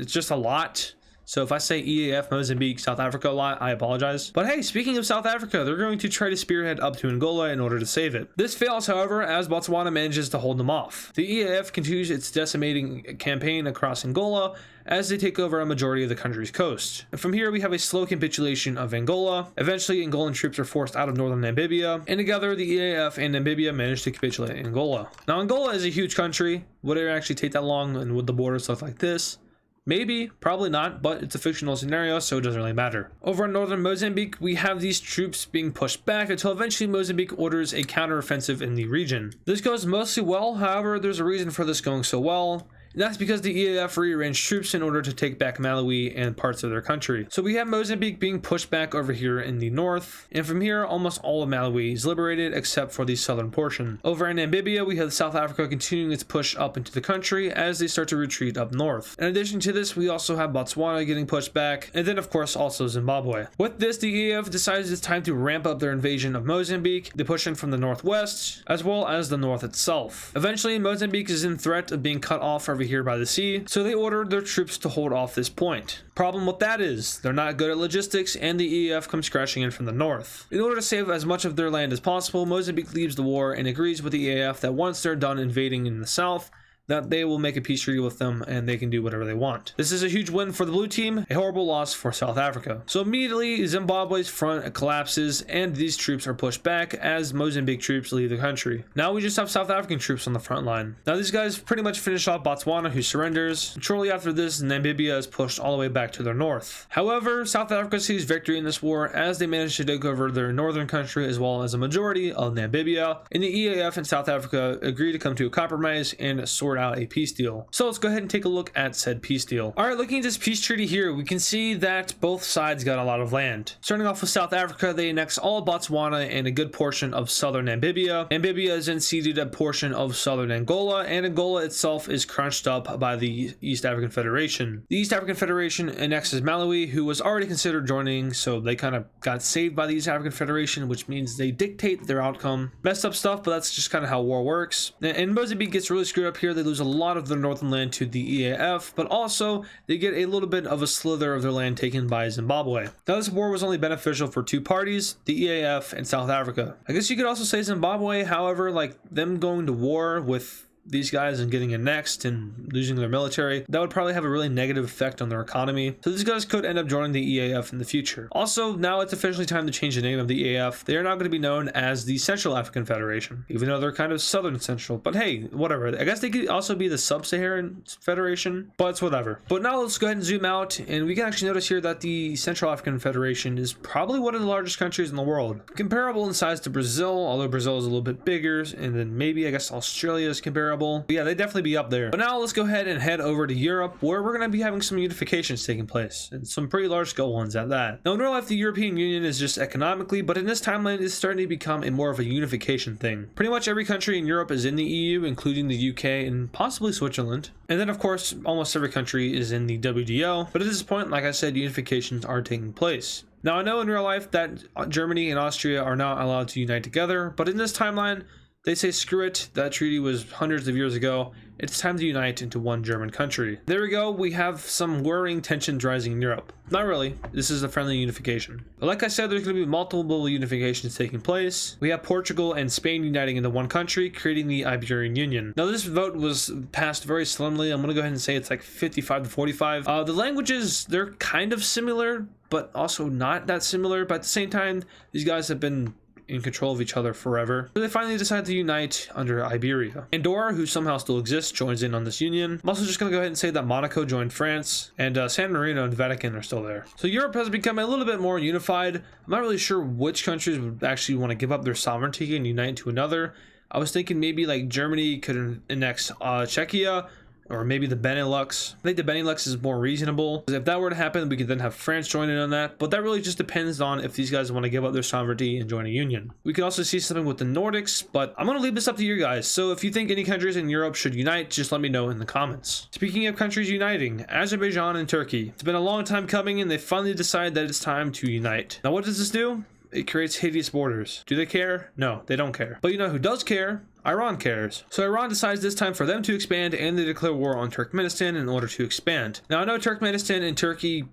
just a lot. So if I say EAF, Mozambique, South Africa a lot, I apologize. But hey, speaking of South Africa, they're going to try to spearhead up to Angola in order to save it. This fails, however, as Botswana manages to hold them off. The EAF continues its decimating campaign across Angola as they take over a majority of the country's coast. And from here, we have a slow capitulation of Angola. Eventually, Angolan troops are forced out of northern Namibia, and together, the EAF and Namibia manage to capitulate Angola. Now, Angola is a huge country. Would it actually take that long, and would the borders look like this? Maybe, probably not, but it's a fictional scenario, so it doesn't really matter. Over in northern Mozambique, we have these troops being pushed back until eventually Mozambique orders a counteroffensive in the region. This goes mostly well, however, there's a reason for this going so well. And that's because the EAF rearranged troops in order to take back Malawi and parts of their country. So we have Mozambique being pushed back over here in the north, and from here almost all of Malawi is liberated except for the southern portion. Over in Namibia, we have South Africa continuing its push up into the country as they start to retreat up north. In addition to this, we also have Botswana getting pushed back, and then of course also Zimbabwe. With this, the EAF decides it's time to ramp up their invasion of Mozambique. They push in from the northwest as well as the north itself. Eventually, Mozambique is in threat of being cut off over here by the sea, so they ordered their troops to hold off this point. Problem with that is they're not good at logistics, and the EAF comes crashing in from the north. In order to save as much of their land as possible, Mozambique leaves the war and agrees with the EAF that once they're done invading in the south, that they will make a peace treaty with them and they can do whatever they want. This is a huge win for the blue team, a horrible loss for South Africa. So immediately Zimbabwe's front collapses and these troops are pushed back as Mozambique troops leave the country. Now we just have South African troops on the front line. Now these guys pretty much finish off Botswana, who surrenders. Shortly after this, Namibia is pushed all the way back to their north. However, South Africa sees victory in this war as they manage to take over their northern country as well as a majority of Namibia, and the EAF and South Africa agree to come to a compromise and sort out a peace deal. So let's go ahead and take a look at said peace deal. All right, looking at this peace treaty here, we can see that both sides got a lot of land. Starting off with South Africa, they annex all of Botswana and a good portion of southern Namibia. Namibia is then ceded a portion of southern Angola, and Angola itself is crunched up by the East African Federation. The East African Federation annexes Malawi, who was already considered joining, so they kind of got saved by the East African Federation, which means they dictate their outcome. Messed up stuff, but that's just kind of how war works. And Mozambique gets really screwed up here. They lose a lot of their northern land to the EAF, but also they get a little bit of a slither of their land taken by Zimbabwe. Now this war was only beneficial for two parties, the EAF and South Africa. I guess you could also say Zimbabwe, however, like them going to war with these guys and getting annexed and losing their military, that would probably have a really negative effect on their economy. So these guys could end up joining the EAF in the future. Also, now it's officially time to change the name of the EAF. They are now going to be known as the Central African Federation, even though they're kind of southern central. But hey, whatever. I guess they could also be the Sub-Saharan Federation, but it's whatever. But now let's go ahead and zoom out, and we can actually notice here that the Central African Federation is probably one of the largest countries in the world. Comparable in size to Brazil, although Brazil is a little bit bigger, and then maybe I guess Australia is comparable. But yeah, they'd definitely be up there. But now let's go ahead and head over to Europe, where we're going to be having some unifications taking place, and some pretty large scale ones at that. Now in real life, the European Union is just economically, but in this timeline, it's starting to become a more of a unification thing. Pretty much every country in Europe is in the EU, including the UK and possibly Switzerland. And then of course, almost every country is in the WDO. But at this point, like I said, unifications are taking place. Now I know in real life that Germany and Austria are not allowed to unite together, but in this timeline, they say screw it, that treaty was hundreds of years ago, it's time to unite into one German country. There we go, we have some worrying tensions rising in Europe. Not really, this is a friendly unification. But like I said, there's going to be multiple unifications taking place. We have Portugal and Spain uniting into one country, creating the Iberian Union. Now this vote was passed very slimly. I'm going to go ahead and say it's like 55 to 45. The languages, they're kind of similar, but also not that similar. But at the same time, these guys have been in control of each other forever. So they finally decide to unite under Iberia. Andorra, who somehow still exists, joins in on this union. I'm also just going to go ahead and say that Monaco joined France, and San Marino and Vatican are still there. So Europe has become a little bit more unified. I'm not really sure which countries would actually want to give up their sovereignty and unite to another. I was thinking maybe like Germany could annex Czechia, or maybe the Benelux. I think the Benelux is more reasonable. If that were to happen, we could then have France join in on that. But that really just depends on if these guys want to give up their sovereignty and join a union. We could also see something with the Nordics, but I'm going to leave this up to you guys. So if you think any countries in Europe should unite, just let me know in the comments. Speaking of countries uniting, Azerbaijan and Turkey. It's been a long time coming, and they finally decided that it's time to unite. Now what does this do? It creates hideous borders. Do they care? No, they don't care. But you know who does care? Iran cares. So Iran decides this time for them to expand, and they declare war on Turkmenistan in order to expand. Now I know Turkmenistan and Turkey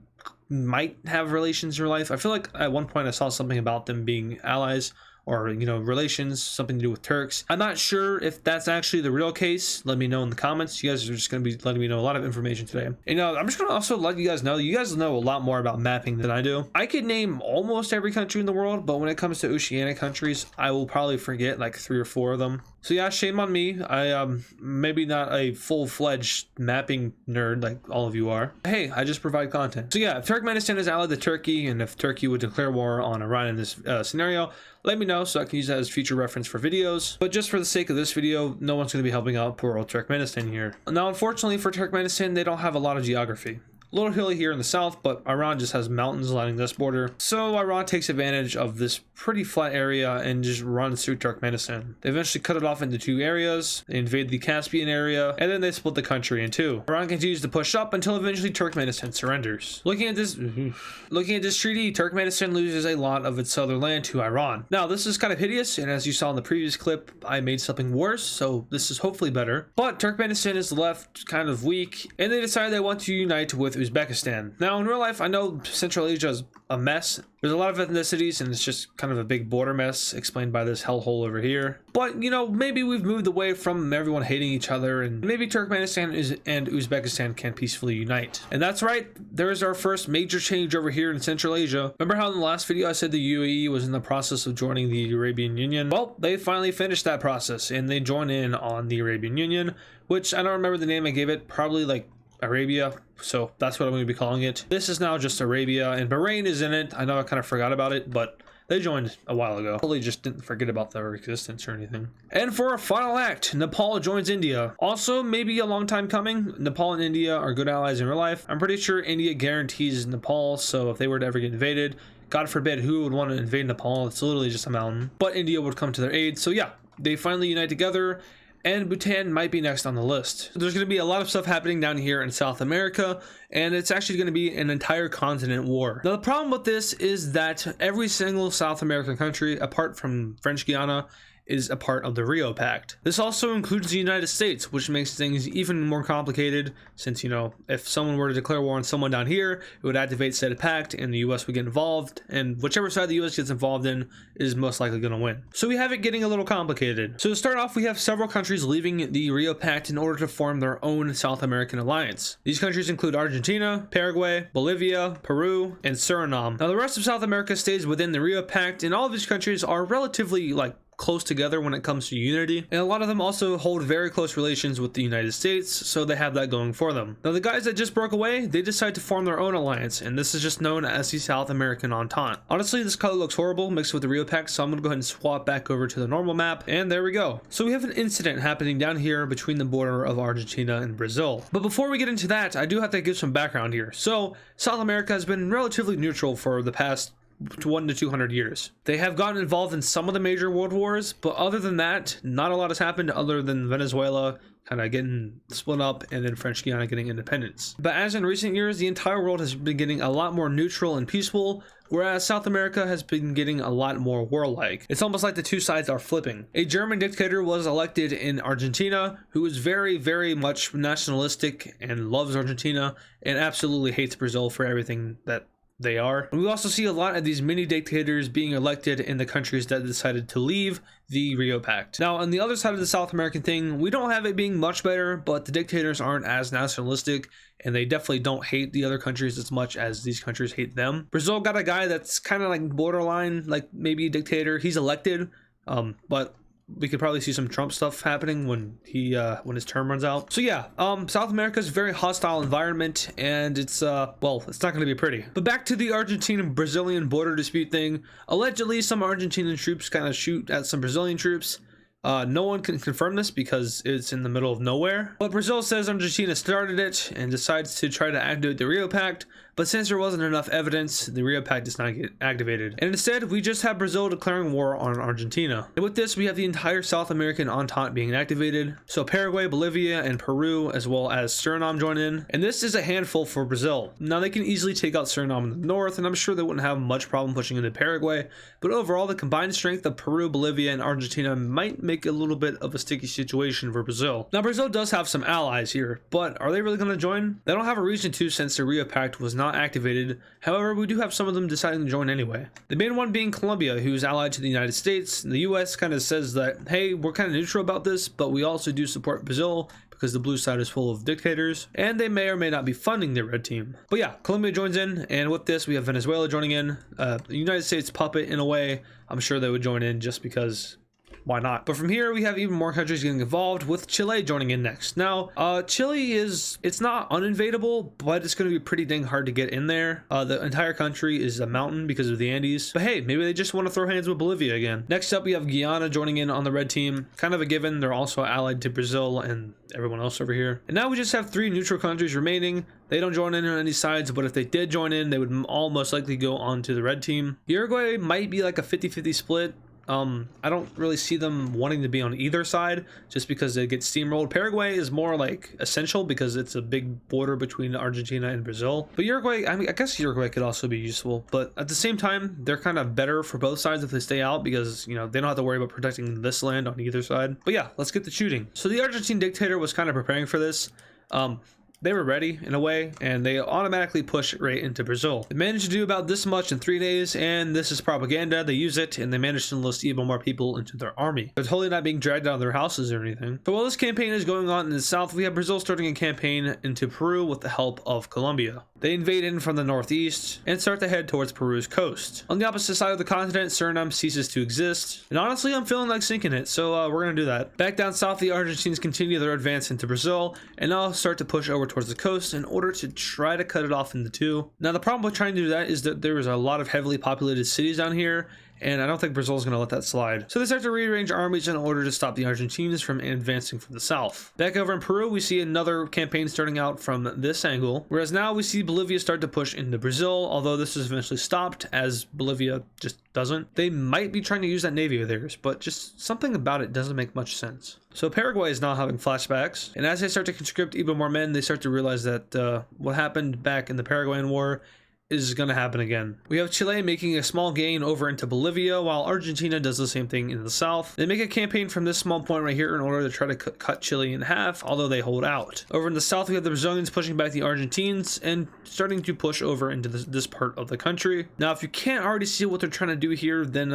might have relations in real life. I feel like at one point I saw something about them being allies, or you know, relations, something to do with Turks. I'm not sure if that's actually the real case. Let me know in the comments. You guys are just going to be letting me know a lot of information today. And I'm just going to also let you guys know know a lot more about mapping than I do. I could name almost every country in the world, but when it comes to oceanic countries, I will probably forget like 3 or 4 of them. So yeah, shame on me. I maybe not a full-fledged mapping nerd like all of you are. Hey, I just provide content. So yeah, if Turkmenistan is allied to Turkey, and if Turkey would declare war on Iran in this scenario, let me know so I can use that as future reference for videos. But just for the sake of this video, no one's going to be helping out poor old Turkmenistan here. Now, unfortunately for Turkmenistan, they don't have a lot of geography. A little hilly here in the south, but Iran just has mountains lining this border. So Iran takes advantage of this pretty flat area and just runs through Turkmenistan. They eventually cut it off into two areas. They invade the Caspian area, and then they split the country in two. Iran continues to push up until eventually Turkmenistan surrenders. Looking at this treaty, Turkmenistan loses a lot of its southern land to Iran. Now, this is kind of hideous, and as you saw in the previous clip, I made something worse, so this is hopefully better. But Turkmenistan is left kind of weak, and they decide they want to unite with Uzbekistan. Now, in real life, I know Central Asia is a mess. There's a lot of ethnicities, and it's just kind of a big border mess explained by this hellhole over here. But, you know, maybe we've moved away from everyone hating each other, and maybe Turkmenistan and Uzbekistan can peacefully unite. And that's right, there's our first major change over here in Central Asia. Remember how in the last video I said the UAE was in the process of joining the Arabian Union? Well, they finally finished that process, and they joined in on the Arabian Union, which I don't remember the name I gave it, probably like Arabia, so that's what I'm going to be calling it. This is now just Arabia, and Bahrain is in it. I know I kind of forgot about it, but they joined a while ago. Probably just didn't forget about their existence or anything. And for our final act, Nepal joins India. Also, maybe a long time coming. Nepal and India are good allies in real life. I'm pretty sure India guarantees Nepal, so if they were to ever get invaded, God forbid who would want to invade Nepal. It's literally just a mountain. But India would come to their aid. So yeah, they finally unite together. And Bhutan might be next on the list. There's going to be a lot of stuff happening down here in South America, and it's actually going to be an entire continent war. Now, the problem with this is that every single South American country, apart from French Guiana, is a part of the Rio Pact. This also includes the United States, which makes things even more complicated since, you know, if someone were to declare war on someone down here, it would activate said pact and the US would get involved, and whichever side the US gets involved in is most likely going to win. So we have it getting a little complicated. So to start off, we have several countries leaving the Rio Pact in order to form their own South American alliance. These countries include Argentina, Paraguay, Bolivia, Peru, and Suriname. Now the rest of South America stays within the Rio Pact, and all of these countries are relatively close together when it comes to unity, and a lot of them also hold very close relations with the United States, so they have that going for them. Now the guys that just broke away, they decide to form their own alliance, and this is just known as the South American Entente. Honestly, this color looks horrible mixed with the Rio Pact, so I'm gonna go ahead and swap back over to the normal map, and there we go. So we have an incident happening down here between the border of Argentina and Brazil. But before we get into that, I do have to give some background here. So South America has been relatively neutral for the past 1 to 200 years. They have gotten involved in some of the major world wars, but other than that, not a lot has happened other than Venezuela kind of getting split up and then French Guiana getting independence. But as in recent years, the entire world has been getting a lot more neutral and peaceful, whereas South America has been getting a lot more warlike. It's almost like the two sides are flipping. A German dictator was elected in Argentina who is very, very much nationalistic and loves Argentina and absolutely hates Brazil for everything that they are. And we also see a lot of these mini dictators being elected in the countries that decided to leave the Rio Pact. Now, on the other side of the South American thing, we don't have it being much better, but the dictators aren't as nationalistic, and they definitely don't hate the other countries as much as these countries hate them. Brazil got a guy that's kind of like borderline, like maybe a dictator. He's elected, but we could probably see some Trump stuff happening when his term runs out. So yeah, South America is a very hostile environment, and it's well, it's not going to be pretty. But back to the Argentine-Brazilian border dispute thing. Allegedly, some Argentinian troops kind of shoot at some Brazilian troops. No one can confirm this because it's in the middle of nowhere. But Brazil says Argentina started it and decides to try to activate the Rio Pact. But since there wasn't enough evidence, the Rio Pact does not get activated. And instead, we just have Brazil declaring war on Argentina. And with this, we have the entire South American Entente being activated. So Paraguay, Bolivia, and Peru, as well as Suriname join in. And this is a handful for Brazil. Now, they can easily take out Suriname in the north, and I'm sure they wouldn't have much problem pushing into Paraguay. But overall, the combined strength of Peru, Bolivia, and Argentina might make a little bit of a sticky situation for Brazil. Now, Brazil does have some allies here, but are they really going to join? They don't have a reason to since the Rio Pact was not activated. However, we do have some of them deciding to join anyway. The main one being Colombia, who's allied to the United States. The US kind of says that, hey, we're kind of neutral about this, but we also do support Brazil because the blue side is full of dictators, and they may or may not be funding the red team. But yeah, Colombia joins in, and with this, we have Venezuela joining in. The United States puppet in a way. I'm sure they would join in just because why not? But from here, we have even more countries getting involved, with Chile joining in next. Now, Chile it's not uninvadable, but it's going to be pretty dang hard to get in there. The entire country is a mountain because of the Andes. But hey, maybe they just want to throw hands with Bolivia again. Next up, we have Guyana joining in on the red team. Kind of a given. They're also allied to Brazil and everyone else over here. And now we just have 3 neutral countries remaining. They don't join in on any sides, but if they did join in, they would all most likely go on to the red team. Uruguay might be like a 50-50 split. I don't really see them wanting to be on either side just because they get steamrolled. Paraguay is more like essential because it's a big border between Argentina and Brazil. But Uruguay, I mean, I guess Uruguay could also be useful, but at the same time, they're kind of better for both sides if they stay out because, you know, they don't have to worry about protecting this land on either side. But yeah, let's get to shooting. So the Argentine dictator was kind of preparing for this. They were ready in a way, and they automatically push right into Brazil. They managed to do about this much in 3 days, and this is propaganda. They use it, and they managed to enlist even more people into their army. They're totally not being dragged out of their houses or anything. But while this campaign is going on in the south, we have Brazil starting a campaign into Peru with the help of Colombia. They invade in from the northeast and start to head towards Peru's coast. On the opposite side of the continent, Suriname ceases to exist. And honestly, I'm feeling like sinking it, so we're gonna do that. Back down south, the Argentines continue their advance into Brazil and now start to push over towards the coast in order to try to cut it off into 2. Now, the problem with trying to do that is that there is a lot of heavily populated cities down here, and I don't think Brazil is going to let that slide. So they start to rearrange armies in order to stop the Argentines from advancing from the south. Back over in Peru, we see another campaign starting out from this angle, whereas now we see Bolivia start to push into Brazil, although this is eventually stopped as Bolivia just doesn't. They might be trying to use that navy of theirs, but just something about it doesn't make much sense. So Paraguay is now having flashbacks, and as they start to conscript even more men, they start to realize that what happened back in the Paraguayan War is going to happen again. We have Chile making a small gain over into Bolivia, while Argentina does the same thing in the south. They make a campaign from this small point right here in order to try to cut Chile in half, although they hold out. Over in the south, we have the Brazilians pushing back the Argentines and starting to push over into this part of the country. Now, if you can't already see what they're trying to do here, then,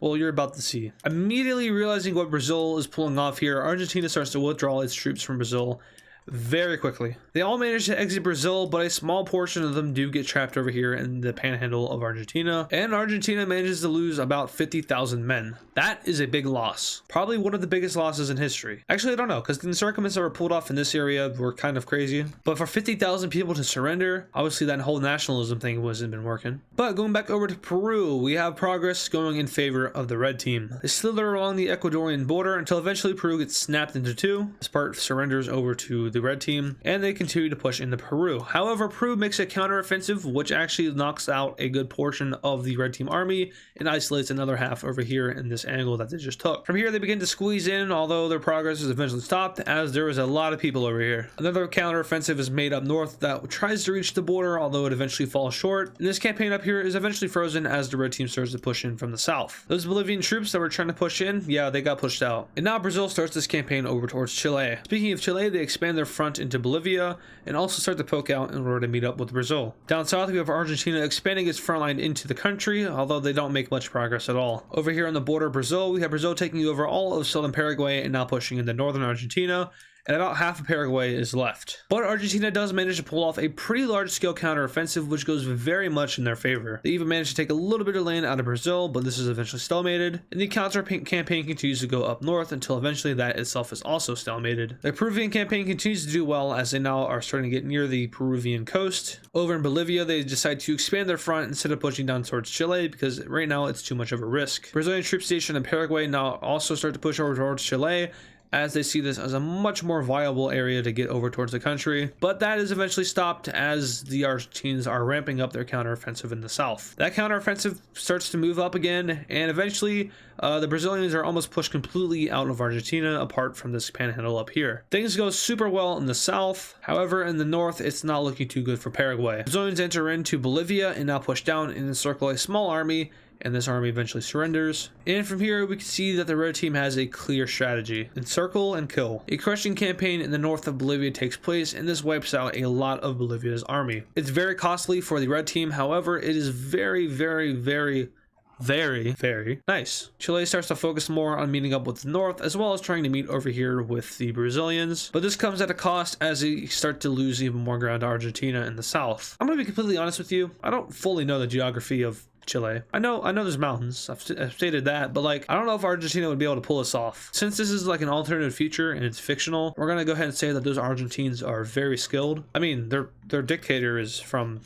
well, you're about to see. Immediately realizing what Brazil is pulling off here, Argentina starts to withdraw its troops from Brazil very quickly. They all manage to exit Brazil, but a small portion of them do get trapped over here in the panhandle of Argentina, and Argentina manages to lose about 50,000 men. That is a big loss. Probably one of the biggest losses in history. Actually, I don't know, because the encirclements that were pulled off in this area were kind of crazy. But for 50,000 people to surrender, obviously that whole nationalism thing wasn't been working. But going back over to Peru, we have progress going in favor of the red team. They slither along the Ecuadorian border until eventually Peru gets snapped into 2. This part surrenders over to the red team, and they continue to push into Peru. However, Peru makes a counteroffensive, which actually knocks out a good portion of the red team army and isolates another half over here in this angle that they just took. From here, they begin to squeeze in, although their progress is eventually stopped as there is a lot of people over here. Another counteroffensive is made up north that tries to reach the border, although it eventually falls short. And this campaign up here is eventually frozen as the red team starts to push in from the south. Those Bolivian troops that were trying to push in, yeah, they got pushed out. And now Brazil starts this campaign over towards Chile. Speaking of Chile, they expand their front into Bolivia and also start to poke out in order to meet up with Brazil. Down south, we have Argentina expanding its front line into the country, although they don't make much progress at all. Over here on the border of Brazil, we have Brazil taking over all of southern Paraguay and now pushing into northern Argentina, and about half of Paraguay is left. But Argentina does manage to pull off a pretty large-scale counteroffensive, which goes very much in their favor. They even manage to take a little bit of land out of Brazil, but this is eventually stalemated, and the counter campaign continues to go up north until eventually that itself is also stalemated. The Peruvian campaign continues to do well as they now are starting to get near the Peruvian coast. Over in Bolivia, they decide to expand their front instead of pushing down towards Chile because right now it's too much of a risk. Brazilian troops stationed in Paraguay now also start to push over towards Chile, as they see this as a much more viable area to get over towards the country, but that is eventually stopped as the Argentines are ramping up their counteroffensive in the south. That counteroffensive starts to move up again, and eventually the Brazilians are almost pushed completely out of Argentina apart from this panhandle up here. Things go super well in the south, however in the north it's not looking too good for Paraguay. Brazilians enter into Bolivia and now push down and encircle a small army, and this army eventually surrenders. And from here, we can see that the red team has a clear strategy: encircle and kill. A crushing campaign in the north of Bolivia takes place, and this wipes out a lot of Bolivia's army. It's very costly for the red team, however, it is very Very, very nice. Chile starts to focus more on meeting up with the North, as well as trying to meet over here with the Brazilians. But this comes at a cost as they start to lose even more ground to Argentina in the south. I'm going to be completely honest with you. I don't fully know the geography of Chile. I know there's mountains. I've stated that, but like, I don't know if Argentina would be able to pull this off. Since this is like an alternative future and it's fictional, we're gonna go ahead and say that those Argentines are very skilled. I mean, their dictator is from,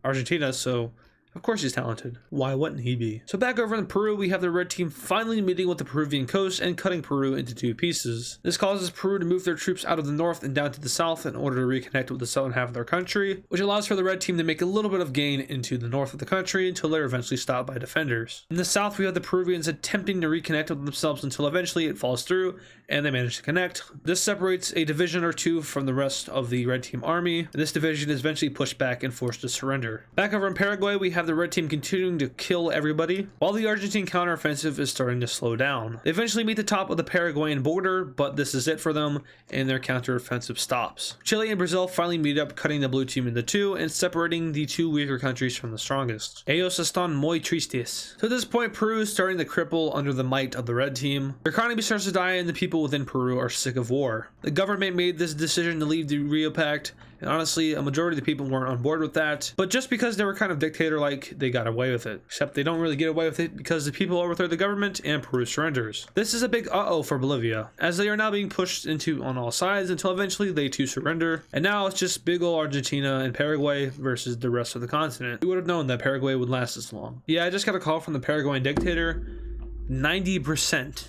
Argentina, so of course he's talented. Why wouldn't he be? So back over in Peru, we have the red team finally meeting with the Peruvian coast and cutting Peru into two pieces. This causes Peru to move their troops out of the north and down to the south in order to reconnect with the southern half of their country, which allows for the red team to make a little bit of gain into the north of the country until they're eventually stopped by defenders. In the south, we have the Peruvians attempting to reconnect with themselves until eventually it falls through and they manage to connect. This separates a division or two from the rest of the red team army, and this division is eventually pushed back and forced to surrender. Back over in Paraguay, we have the red team continuing to kill everybody, while the Argentine counteroffensive is starting to slow down. They eventually meet the top of the Paraguayan border, but this is it for them, and their counteroffensive stops. Chile and Brazil finally meet up, cutting the blue team into two and separating the two weaker countries from the strongest. Ellos están muy tristes. So at this point, Peru is starting to cripple under the might of the red team. Their economy starts to die, and the people within Peru are sick of war. The government made this decision to leave the Rio Pact, and honestly, a majority of the people weren't on board with that, but just because they were kind of dictator-like, they got away with it. Except they don't really get away with it because the people overthrow the government and Peru surrenders. This is a big uh-oh for Bolivia, as they are now being pushed into on all sides until eventually they too surrender, and now it's just big ol' Argentina and Paraguay versus the rest of the continent. Who would have known that Paraguay would last this long? Yeah, I just got a call from the Paraguayan dictator. 90%.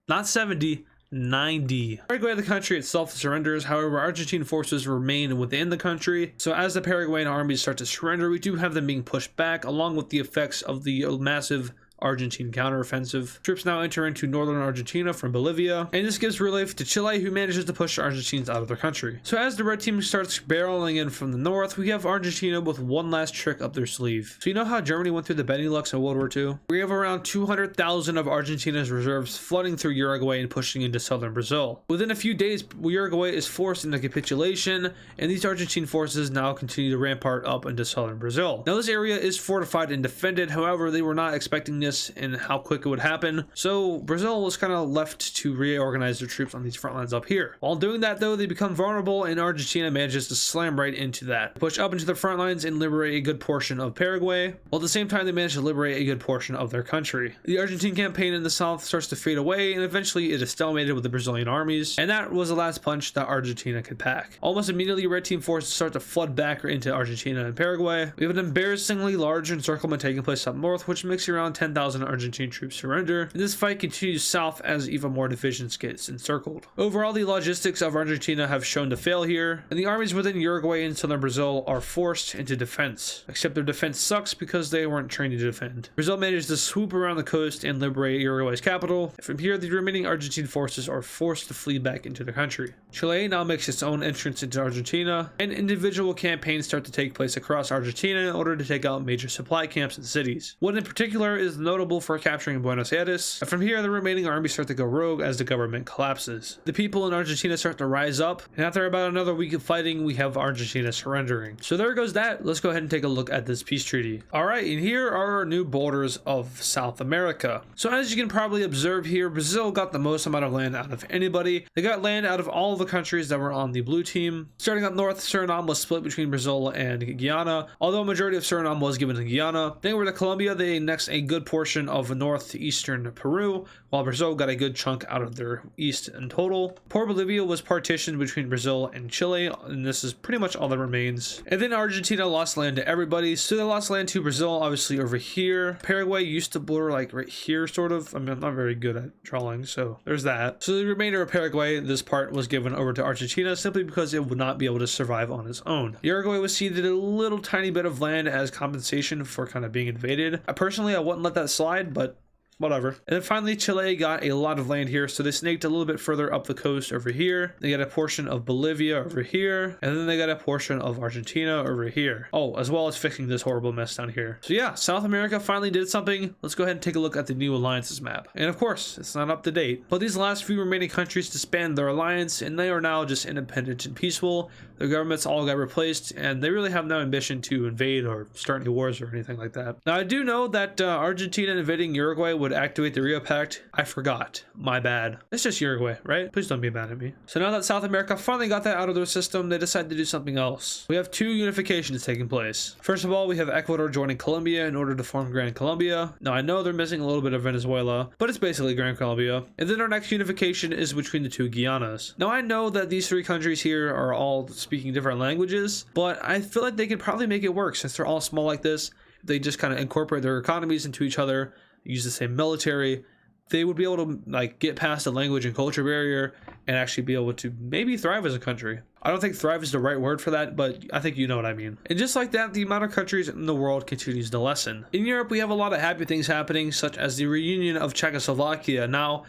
Not 70. 90. Paraguay, the country itself, surrenders. However, Argentine forces remain within the country. So as the Paraguayan armies start to surrender, we do have them being pushed back, along with the effects of the massive Argentine counteroffensive. Troops now enter into northern Argentina from Bolivia, and this gives relief to Chile, who manages to push Argentines out of their country. So as the red team starts barreling in from the north, we have Argentina with one last trick up their sleeve. So you know how Germany went through the Benelux in World War II? We have around 200,000 of Argentina's reserves flooding through Uruguay and pushing into southern Brazil. Within a few days, Uruguay is forced into capitulation, and these Argentine forces now continue to rampart up into southern Brazil. Now this area is fortified and defended, however, they were not expecting this and how quick it would happen, so Brazil was kind of left to reorganize their troops on these front lines up here. While doing that though, they become vulnerable, and Argentina manages to slam right into that, push up into the front lines and liberate a good portion of Paraguay, while at the same time they manage to liberate a good portion of their country. The Argentine campaign in the south starts to fade away, and eventually it is stalemated with the Brazilian armies, and that was the last punch that Argentina could pack. Almost immediately, red team forces start to flood back into Argentina and Paraguay. We have an embarrassingly large encirclement taking place up north, which makes around 10,000 Argentine troops surrender, and this fight continues south as even more divisions get encircled. Overall, the logistics of Argentina have shown to fail here, and the armies within Uruguay and southern Brazil are forced into defense, except their defense sucks because they weren't trained to defend. Brazil managed to swoop around the coast and liberate Uruguay's capital, and from here the remaining Argentine forces are forced to flee back into the country. Chile now makes its own entrance into Argentina, and individual campaigns start to take place across Argentina in order to take out major supply camps and cities. One in particular is notable for capturing Buenos Aires, and from here the remaining armies start to go rogue as the government collapses. The people in Argentina start to rise up, and after about another week of fighting, we have Argentina surrendering. So there goes that. Let's go ahead and take a look at this peace treaty. Alright, and here are our new borders of South America. So as you can probably observe here, Brazil got the most amount of land out of anybody. They got land out of all of the countries that were on the blue team. Starting up north, Suriname was split between Brazil and Guyana, although a majority of Suriname was given to Guyana. Then over to Colombia, they annexed a good portion of northeastern Peru, while Brazil got a good chunk out of their east in total. Poor Bolivia was partitioned between Brazil and Chile, and this is pretty much all that remains. And then Argentina lost land to everybody, so they lost land to Brazil, obviously over here. Paraguay used to border like right here, sort of. I mean, I'm not very good at drawing, so there's that. So the remainder of Paraguay, this part was given over to Argentina simply because it would not be able to survive on its own. Uruguay was ceded a little tiny bit of land as compensation for kind of being invaded. Personally, I wouldn't let that slide, but whatever. And then finally, Chile got a lot of land here, so they snaked a little bit further up the coast over here. They got a portion of Bolivia over here, and then they got a portion of Argentina over here. Oh, as well as fixing this horrible mess down here. So yeah, South America finally did something. Let's go ahead and take a look at the new alliances map. And of course, it's not up to date, but these last few remaining countries disbanded their alliance, and they are now just independent and peaceful. Their governments all got replaced, and they really have no ambition to invade or start any wars or anything like that. Now, I do know that Argentina invading Uruguay would activate the Rio Pact. I forgot. My bad. It's just Uruguay, right? Please don't be mad at me. So now that South America finally got that out of their system, they decided to do something else. We have 2 unifications taking place. First of all, we have Ecuador joining Colombia in order to form Grand Colombia. Now, I know they're missing a little bit of Venezuela, but it's basically Grand Colombia. And then our next unification is between the 2 Guianas. Now, I know that these 3 countries here are all speaking different languages, but I feel like they could probably make it work since they're all small like this. They just kind of incorporate their economies into each other, use the same military. They would be able to like get past the language and culture barrier and actually be able to maybe thrive as a country. I don't think thrive is the right word for that, but I think you know what I mean. And just like that, the amount of countries in the world continues to lessen. In Europe, we have a lot of happy things happening, such as the reunion of Czechoslovakia. Now,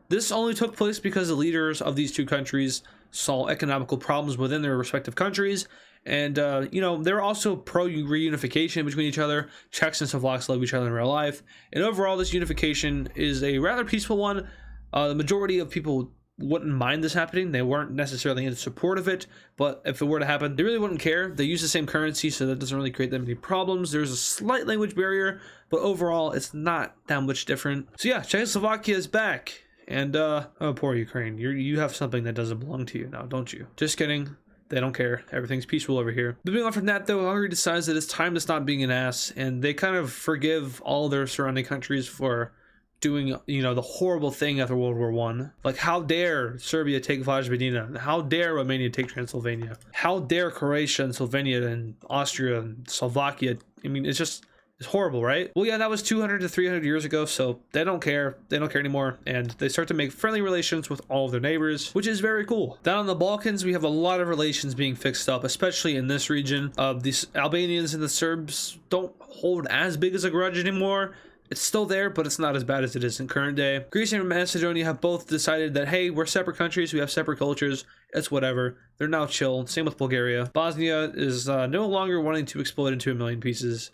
this only took place because the leaders of these 2 countries saw economical problems within their respective countries. And, you know, they're also pro-reunification between each other. Czechs and Slovaks love each other in real life. And overall, this unification is a rather peaceful one. The majority of people wouldn't mind this happening. They weren't necessarily in support of it, but if it were to happen, they really wouldn't care. They use the same currency, so that doesn't really create that many problems. There's a slight language barrier, but overall, it's not that much different. So yeah, Czechoslovakia is back. And, oh, poor Ukraine. You have something that doesn't belong to you now, don't you? Just kidding. They don't care. Everything's peaceful over here. Moving on from that, though, Hungary decides that it's time to stop being an ass, and they kind of forgive all their surrounding countries for doing, you know, the horrible thing after World War I. Like, how dare Serbia take Vojvodina? How dare Romania take Transylvania? How dare Croatia and Slovenia and Austria and Slovakia? I mean, it's horrible, right? Well, yeah, that was 200 to 300 years ago, so they don't care. They don't care anymore, and they start to make friendly relations with all of their neighbors, which is very cool. Down in the Balkans, we have a lot of relations being fixed up, especially in this region. These Albanians and the Serbs don't hold as big as a grudge anymore. It's still there, but it's not as bad as it is in current day. Greece and Macedonia have both decided that, hey, we're separate countries, we have separate cultures, it's whatever. They're now chill. Same with Bulgaria. Bosnia is no longer wanting to explode into a million pieces.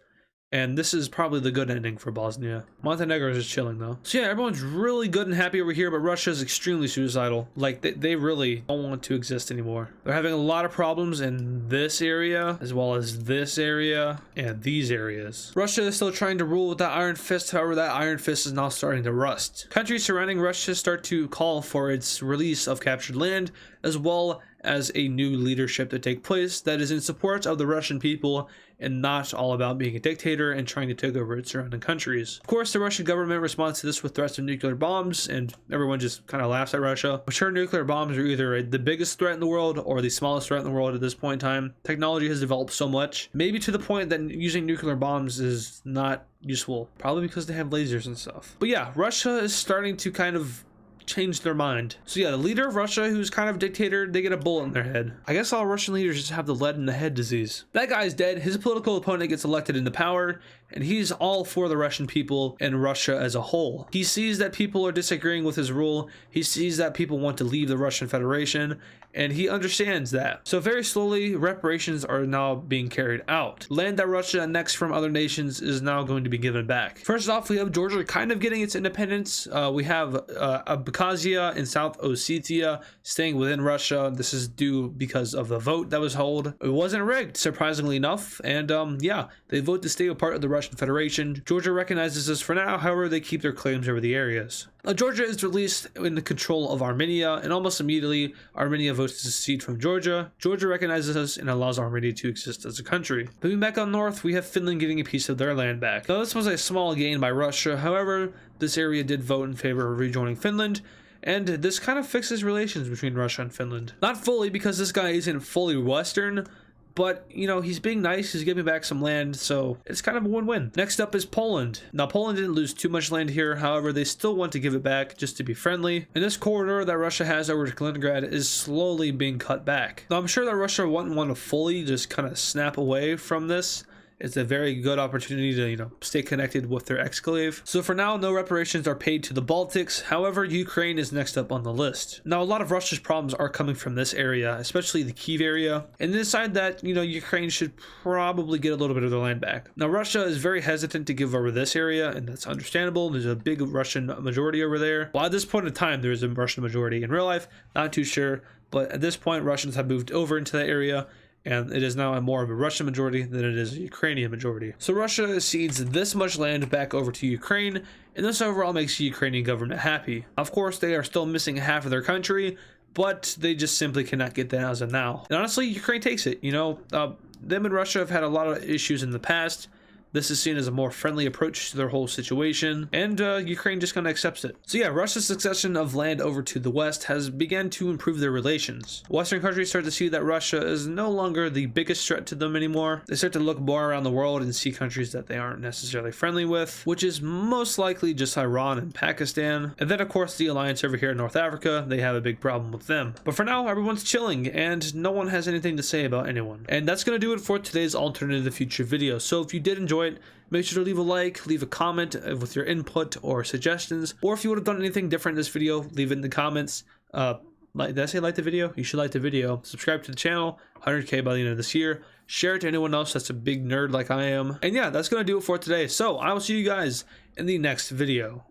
And this is probably the good ending for Bosnia. Montenegro is just chilling though. So yeah, everyone's really good and happy over here, but Russia is extremely suicidal. Like they really don't want to exist anymore. They're having a lot of problems in this area, as well as this area and these areas. Russia is still trying to rule with that iron fist, however that iron fist is now starting to rust. Countries surrounding Russia start to call for its release of captured land, as well as a new leadership to take place that is in support of the Russian people and not all about being a dictator and trying to take over its surrounding countries. Of course, the Russian government responds to this with threats of nuclear bombs, and everyone just kind of laughs at Russia. But sure, nuclear bombs are either the biggest threat in the world or the smallest threat in the world at this point in time. Technology has developed so much, maybe to the point that using nuclear bombs is not useful, probably because they have lasers and stuff. But yeah, Russia is starting to kind of change their mind. So yeah, the leader of Russia, who's kind of dictator, they get a bullet in their head. I guess all Russian leaders just have the lead in the head disease. That guy's dead. His political opponent gets elected into power, and he's all for the Russian people and Russia as a whole. He sees that people are disagreeing with his rule. He sees that people want to leave the Russian Federation, and he understands that. So very slowly, reparations are now being carried out. Land that Russia annexed from other nations is now going to be given back. First off, we have Georgia kind of getting its independence. We have Abkhazia and South Ossetia staying within Russia. This is due because of the vote that was held. It wasn't rigged, surprisingly enough, and yeah, they vote to stay a part of the Russian Federation. Georgia recognizes this for now, however, they keep their claims over the areas. Georgia is released in the control of Armenia, and almost immediately, Armenia votes to secede from Georgia. Georgia recognizes us and allows Armenia to exist as a country. Moving back on north, we have Finland getting a piece of their land back. Now, this was a small gain by Russia, however, this area did vote in favor of rejoining Finland, and this kind of fixes relations between Russia and Finland. Not fully, because this guy isn't fully Western, but, you know, he's being nice, he's giving back some land, so it's kind of a win-win. Next up is Poland. Now, Poland didn't lose too much land here, however, they still want to give it back just to be friendly. And this corridor that Russia has over to Kaliningrad is slowly being cut back. Now, I'm sure that Russia wouldn't want to fully just kind of snap away from this It's a very good opportunity to, stay connected with their exclave. So for now, no reparations are paid to the Baltics. However, Ukraine is next up on the list. Now, a lot of Russia's problems are coming from this area, especially the Kyiv area, and they decide that, Ukraine should probably get a little bit of their land back. Now, Russia is very hesitant to give over this area, and that's understandable. There's a big Russian majority over there. Well, at this point in time, there is a Russian majority. In real life, not too sure, but at this point, Russians have moved over into that area, and it is now more of a Russian majority than it is a Ukrainian majority. So Russia cedes this much land back over to Ukraine, and this overall makes the Ukrainian government happy. Of course, they are still missing half of their country, but they just simply cannot get that as of now. And honestly, Ukraine takes it. Them and Russia have had a lot of issues in the past. This is seen as a more friendly approach to their whole situation, and Ukraine just kind of accepts it. So yeah, Russia's succession of land over to the west has begun to improve their relations. Western countries start to see that Russia is no longer the biggest threat to them anymore. They start to look more around the world and see countries that they aren't necessarily friendly with, which is most likely just Iran and Pakistan. And then of course the alliance over here in North Africa, they have a big problem with them. But for now, everyone's chilling and no one has anything to say about anyone. And that's going to do it for today's Alternative Future video. So if you did enjoy it, make sure to leave a like, leave a comment with your input or suggestions, or if you would have done anything different in this video, leave it in the comments. Did I say like the video? You should like the video. Subscribe to the channel, 100K by the end of this year. Share it to anyone else that's a big nerd like I am. And yeah, that's going to do it for today. So I will see you guys in the next video.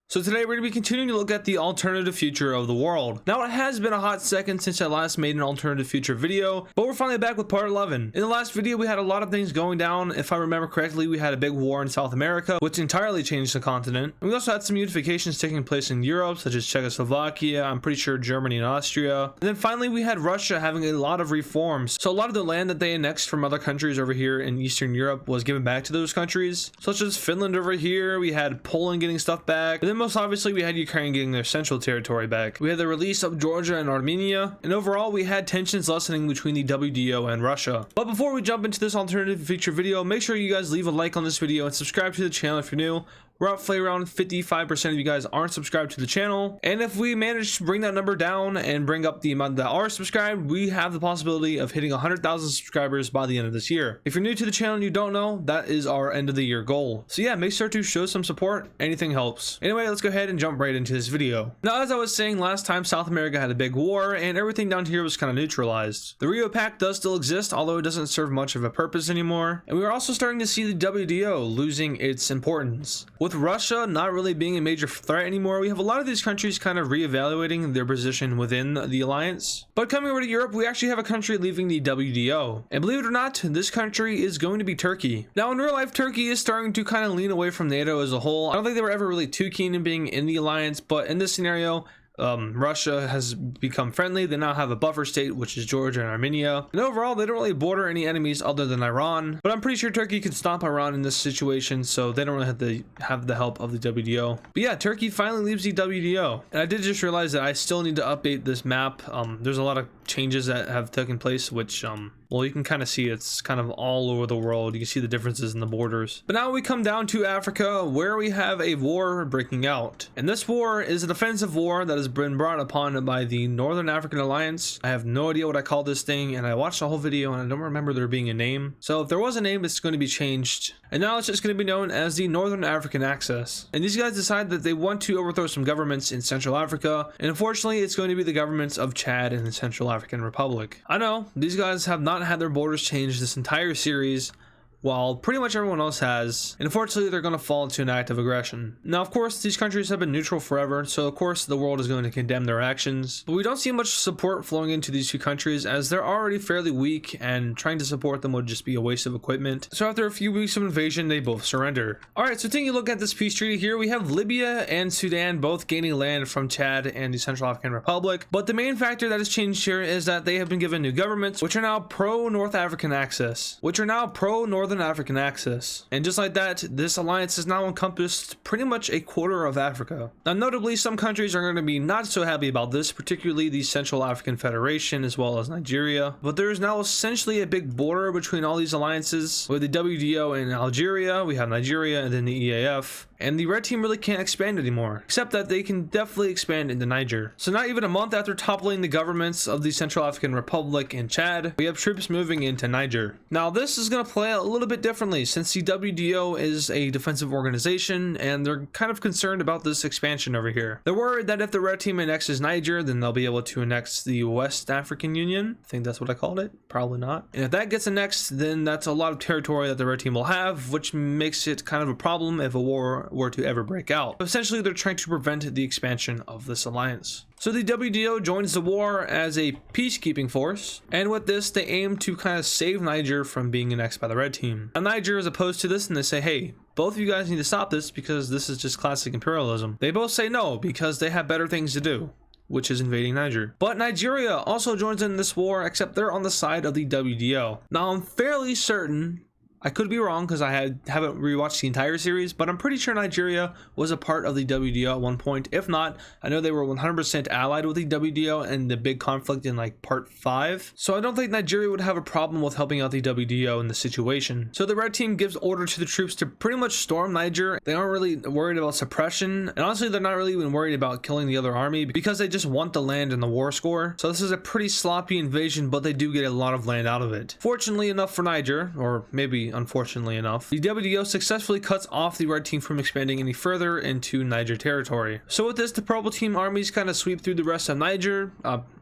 So today we're going to be continuing to look at the alternative future of the world. Now, it has been a hot second since I last made an alternative future video, but we're finally back with part 11. In the last video, we had a lot of things going down. If I remember correctly, we had a big war in South America, which entirely changed the continent. And we also had some unifications taking place in Europe, such as Czechoslovakia, I'm pretty sure Germany and Austria. And then finally, we had Russia having a lot of reforms. So a lot of the land that they annexed from other countries over here in Eastern Europe was given back to those countries, such as Finland over here. We had Poland getting stuff back. And then most obviously, we had Ukraine getting their central territory back. We had the release of Georgia and Armenia, and overall we had tensions lessening between the WDO and Russia. But before we jump into this alternative future video, make sure you guys leave a like on this video and subscribe to the channel if you're new. Roughly around 55% of you guys aren't subscribed to the channel, and if we manage to bring that number down and bring up the amount that are subscribed, we have the possibility of hitting 100,000 subscribers by the end of this year. If you're new to the channel and you don't know, that is our end of the year goal. So yeah, make sure to show some support. Anything helps. Anyway, let's go ahead and jump right into this video. Now, as I was saying, last time South America had a big war and everything down here was kind of neutralized. The Rio Pact does still exist, although it doesn't serve much of a purpose anymore, and we are also starting to see the WDO losing its importance. With Russia not really being a major threat anymore, we have a lot of these countries kind of reevaluating their position within the alliance. But coming over to Europe, we actually have a country leaving the WDO. And believe it or not, this country is going to be Turkey. Now, in real life, Turkey is starting to kind of lean away from NATO as a whole. I don't think they were ever really too keen in being in the alliance, but in this scenario, Russia has become friendly. They now have a buffer state, which is Georgia and Armenia. And overall, they don't really border any enemies other than Iran. But I'm pretty sure Turkey can stop Iran in this situation, so they don't really have the help of the WDO. But yeah, Turkey finally leaves the WDO. And I did just realize that I still need to update this map. There's a lot of changes that have taken place, which well, you can kind of see it's kind of all over the world. You can see the differences in the borders. But now we come down to Africa, where we have a war breaking out. And this war is a defensive war that has been brought upon by the Northern African Alliance. I have no idea what I call this thing, and I watched the whole video and I don't remember there being a name. So if there was a name, it's going to be changed. And now it's just going to be known as the Northern African Axis. And these guys decide that they want to overthrow some governments in Central Africa. And unfortunately, it's going to be the governments of Chad and the Central African Republic. I know, these guys have not had their borders changed this entire series, while pretty much everyone else has. And unfortunately, they're going to fall into an act of aggression. Now, of course, these countries have been neutral forever, so of course the world is going to condemn their actions. But we don't see much support flowing into these two countries, as they're already fairly weak, and trying to support them would just be a waste of equipment. So after a few weeks of invasion, they both surrender. Alright, so taking a look at this peace treaty here, we have Libya and Sudan both gaining land from Chad and the Central African Republic. But the main factor that has changed here is that they have been given new governments, which are now pro-North African Axis, which are now pro-Northern Northern African Axis. And just like that, this alliance has now encompassed pretty much a quarter of Africa. Now notably, some countries are going to be not so happy about this, particularly the Central African Federation as well as Nigeria. But there is now essentially a big border between all these alliances. With the WDO in Algeria, we have Nigeria, and then the EAF. And the red team really can't expand anymore, except that they can definitely expand into Niger. So not even a month after toppling the governments of the Central African Republic and Chad, we have troops moving into Niger. Now this is going to play out a little bit differently, since the WDO is a defensive organization and they're kind of concerned about this expansion over here. They're worried that if the red team annexes Niger, then they'll be able to annex the West African Union. I think that's what I called it. Probably not. And if that gets annexed, then that's a lot of territory that the red team will have, which makes it kind of a problem if a war were to ever break out. Essentially, they're trying to prevent the expansion of this alliance. So the WDO joins the war as a peacekeeping force, and with this they aim to kind of save Niger from being annexed by the red team. And Niger is opposed to this, and they say, hey, both of you guys need to stop this because this is just classic imperialism. They both say no because they have better things to do, which is invading Niger. But Nigeria also joins in this war, except they're on the side of the WDO. Now I'm fairly certain, I could be wrong because I haven't rewatched the entire series, but I'm pretty sure Nigeria was a part of the WDO at one point. If not, I know they were 100% allied with the WDO in the big conflict in like part 5. So I don't think Nigeria would have a problem with helping out the WDO in the situation. So the red team gives order to the troops to pretty much storm Niger. They aren't really worried about suppression, and honestly they're not really even worried about killing the other army because they just want the land and the war score. So this is a pretty sloppy invasion, but they do get a lot of land out of it. Fortunately enough for Niger, or maybe unfortunately enough, the WDO successfully cuts off the red team from expanding any further into Niger territory. So with this, the purple team armies kind of sweep through the rest of Niger.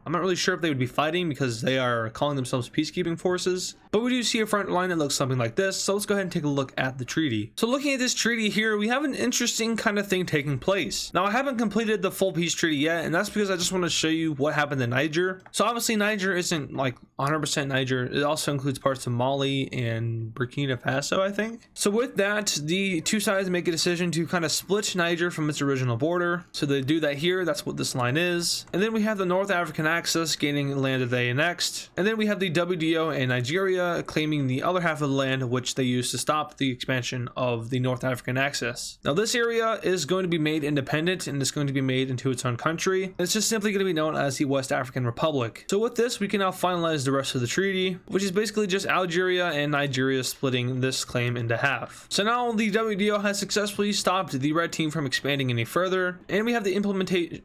I'm not really sure if they would be fighting because they are calling themselves peacekeeping forces, but we do see a front line that looks something like this. So let's go ahead and take a look at the treaty. So looking at this treaty here, we have an interesting kind of thing taking place. Now I haven't completed the full peace treaty yet, and that's because I just want to show you what happened in Niger. So obviously Niger isn't like 100% Niger. It also includes parts of Mali and Burkina Faso, I think. So with that, the two sides make a decision to kind of split Niger from its original border. So they do that here. That's what this line is. And then we have the North African Axis gaining land that they annexed. And then we have the WDO and Nigeria claiming the other half of the land, which they used to stop the expansion of the North African Axis. Now this area is going to be made independent and it's going to be made into its own country. It's just simply going to be known as the West African Republic. So with this, we can now finalize the rest of the treaty, which is basically just Algeria and Nigeria splitting this claim into half. So now the WDO has successfully stopped the red team from expanding any further, and we have the implementation.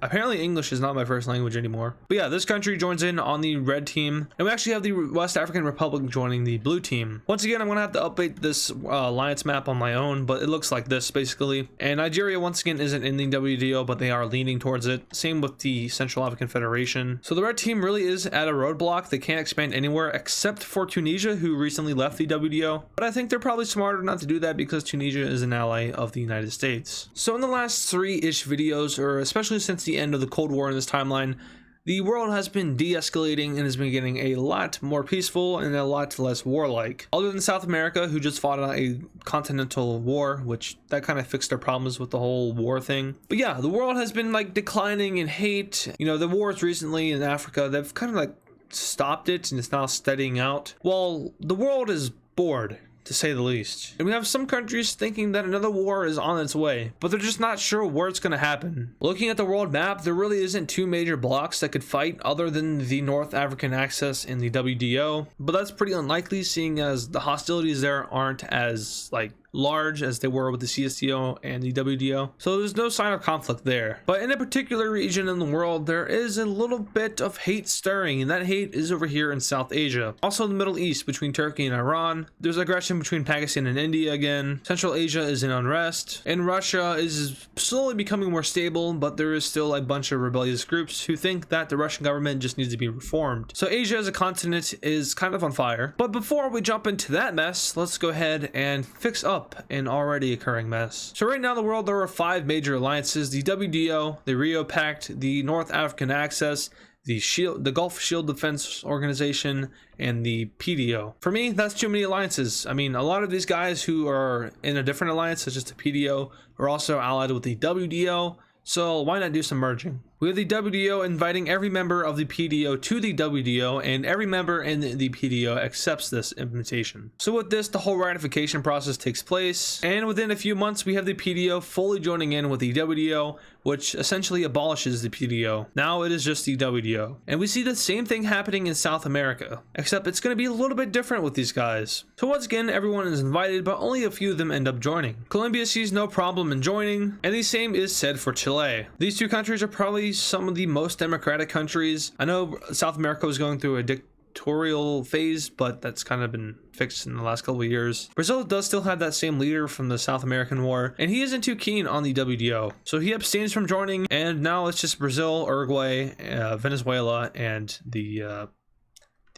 Apparently English is not my first language anymore. But yeah, this country joins in on the red team, and we actually have the West African Republic joining the blue team. Once again, I'm gonna have to update this alliance map on my own, but it looks like this basically. And Nigeria once again isn't in the WDO, but they are leaning towards it. Same with the Central African Federation. So the red team really is at a roadblock. They can't expand anywhere except for Tunisia, who recently left the WDO. But I think they're probably smarter not to do that because Tunisia is an ally of the United States. So in the last 3-ish videos, or especially since the end of the Cold War in this timeline, the world has been de-escalating and has been getting a lot more peaceful and a lot less warlike. Other than South America, who just fought a continental war, which that kind of fixed their problems with the whole war thing. But yeah, the world has been like declining in hate. You know, the wars recently in Africa, they've kind of like stopped it and it's now steadying out. Well, the world is bored, to say the least. And we have some countries thinking that another war is on its way, but they're just not sure where it's going to happen. Looking at the world map, there really isn't two major blocks that could fight other than the North African Axis and the WDO, but that's pretty unlikely seeing as the hostilities there aren't as like large as they were with the CSTO and the WDO. So there's no sign of conflict there. But in a particular region in the world, there is a little bit of hate stirring, and that hate is over here in South Asia. Also in the Middle East between Turkey and Iran. There's aggression between Pakistan and India again. Central Asia is in unrest. And Russia is slowly becoming more stable, but there is still a bunch of rebellious groups who think that the Russian government just needs to be reformed. So Asia as a continent is kind of on fire. But before we jump into that mess, let's go ahead and fix up an already occurring mess. So right now in the world, there are 5 major alliances: the WDO, the Rio Pact, the North African Axis, the Gulf Shield Defense Organization, and the PDO. For me, that's too many alliances. I mean, a lot of these guys who are in a different alliance, such as the PDO, are also allied with the WDO. So why not do some merging? We have the WDO inviting every member of the PDO to the WDO, and every member in the PDO accepts this invitation. So with this, the whole ratification process takes place, and within a few months we have the PDO fully joining in with the WDO, which essentially abolishes the PDO. Now it is just the WDO. And we see the same thing happening in South America, except it's going to be a little bit different with these guys. So once again, everyone is invited, but only a few of them end up joining. Colombia sees no problem in joining, and the same is said for Chile. These two countries are probably some of the most democratic countries. I know South America was going through a dictatorial phase, but that's kind of been fixed in the last couple of years. Brazil does still have that same leader from the South American War, and he isn't too keen on the WDO, so he abstains from joining, and now it's just Brazil, Uruguay, Venezuela, and the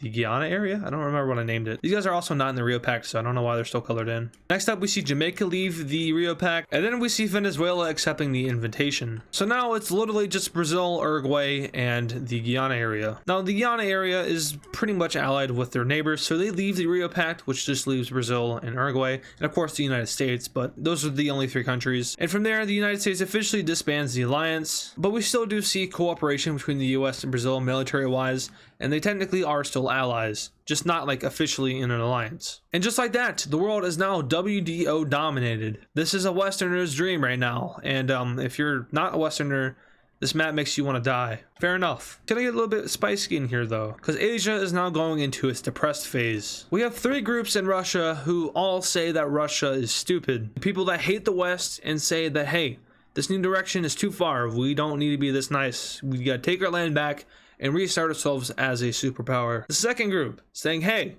Guyana area? I don't remember what I named it. These guys are also not in the Rio Pact, so I don't know why they're still colored in. Next up, we see Jamaica leave the Rio Pact, and then we see Venezuela accepting the invitation. So now it's literally just Brazil, Uruguay, and the Guyana area. Now, the Guyana area is pretty much allied with their neighbors, so they leave the Rio Pact, which just leaves Brazil and Uruguay, and of course the United States, but those are the only three countries. And from there, the United States officially disbands the alliance, but we still do see cooperation between the US and Brazil military-wise, and they technically are still allies, just not like officially in an alliance. And just like that, the world is now WDO dominated. This is a Westerner's dream right now, and if you're not a Westerner, this map makes you want to die. Fair enough. Gonna get a little bit spicy in here though, because Asia is now going into its depressed phase. We have three groups in Russia who all say that Russia is stupid. People that hate the West and say that, hey, this new direction is too far. We don't need to be this nice. We gotta take our land back and restart ourselves as a superpower. The second group saying, hey,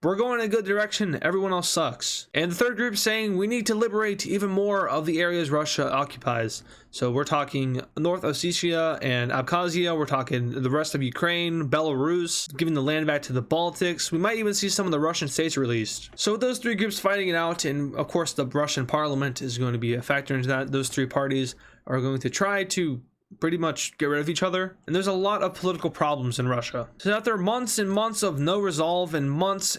we're going in a good direction, everyone else sucks. And the third group saying we need to liberate even more of the areas Russia occupies. So we're talking North Ossetia and Abkhazia, we're talking the rest of Ukraine, Belarus, giving the land back to the Baltics. We might even see some of the Russian states released. So with those three groups fighting it out, and of course the Russian parliament is going to be a factor into that, those three parties are going to try to pretty much get rid of each other, and there's a lot of political problems in Russia. So after months and months of no resolve and months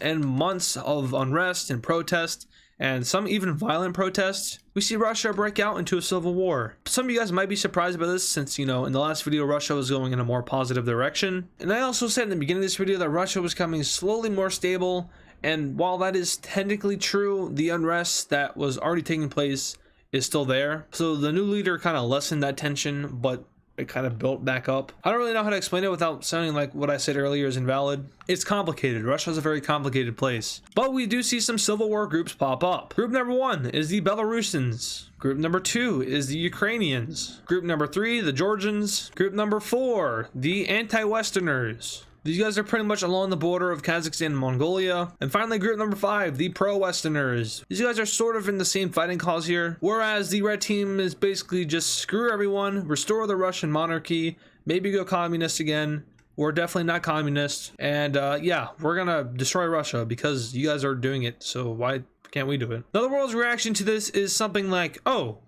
of unrest and protest, and some even violent protests, we see Russia break out into a civil war. Some of you guys might be surprised by this since, you know, in the last video Russia was going in a more positive direction, and I also said in the beginning of this video that Russia was becoming slowly more stable, and while that is technically true, the unrest that was already taking place is still there. So the new leader kind of lessened that tension, but it kind of built back up. I don't really know how to explain it without sounding like what I said earlier is invalid. It's complicated. Russia's a very complicated place. But we do see some civil war groups pop up. Group number 1 is the Belarusians. Group number 2 is the Ukrainians. Group number 3, the Georgians. Group number 4, the anti-Westerners. These guys are pretty much along the border of Kazakhstan and Mongolia. And finally, group number 5, the pro-Westerners. These guys are sort of in the same fighting cause here, whereas the red team is basically just screw everyone, restore the Russian monarchy, maybe go communist again. We're definitely not communist, and yeah, we're gonna destroy Russia because you guys are doing it, so why can't we do it? Now, the world's reaction to this is something like, oh,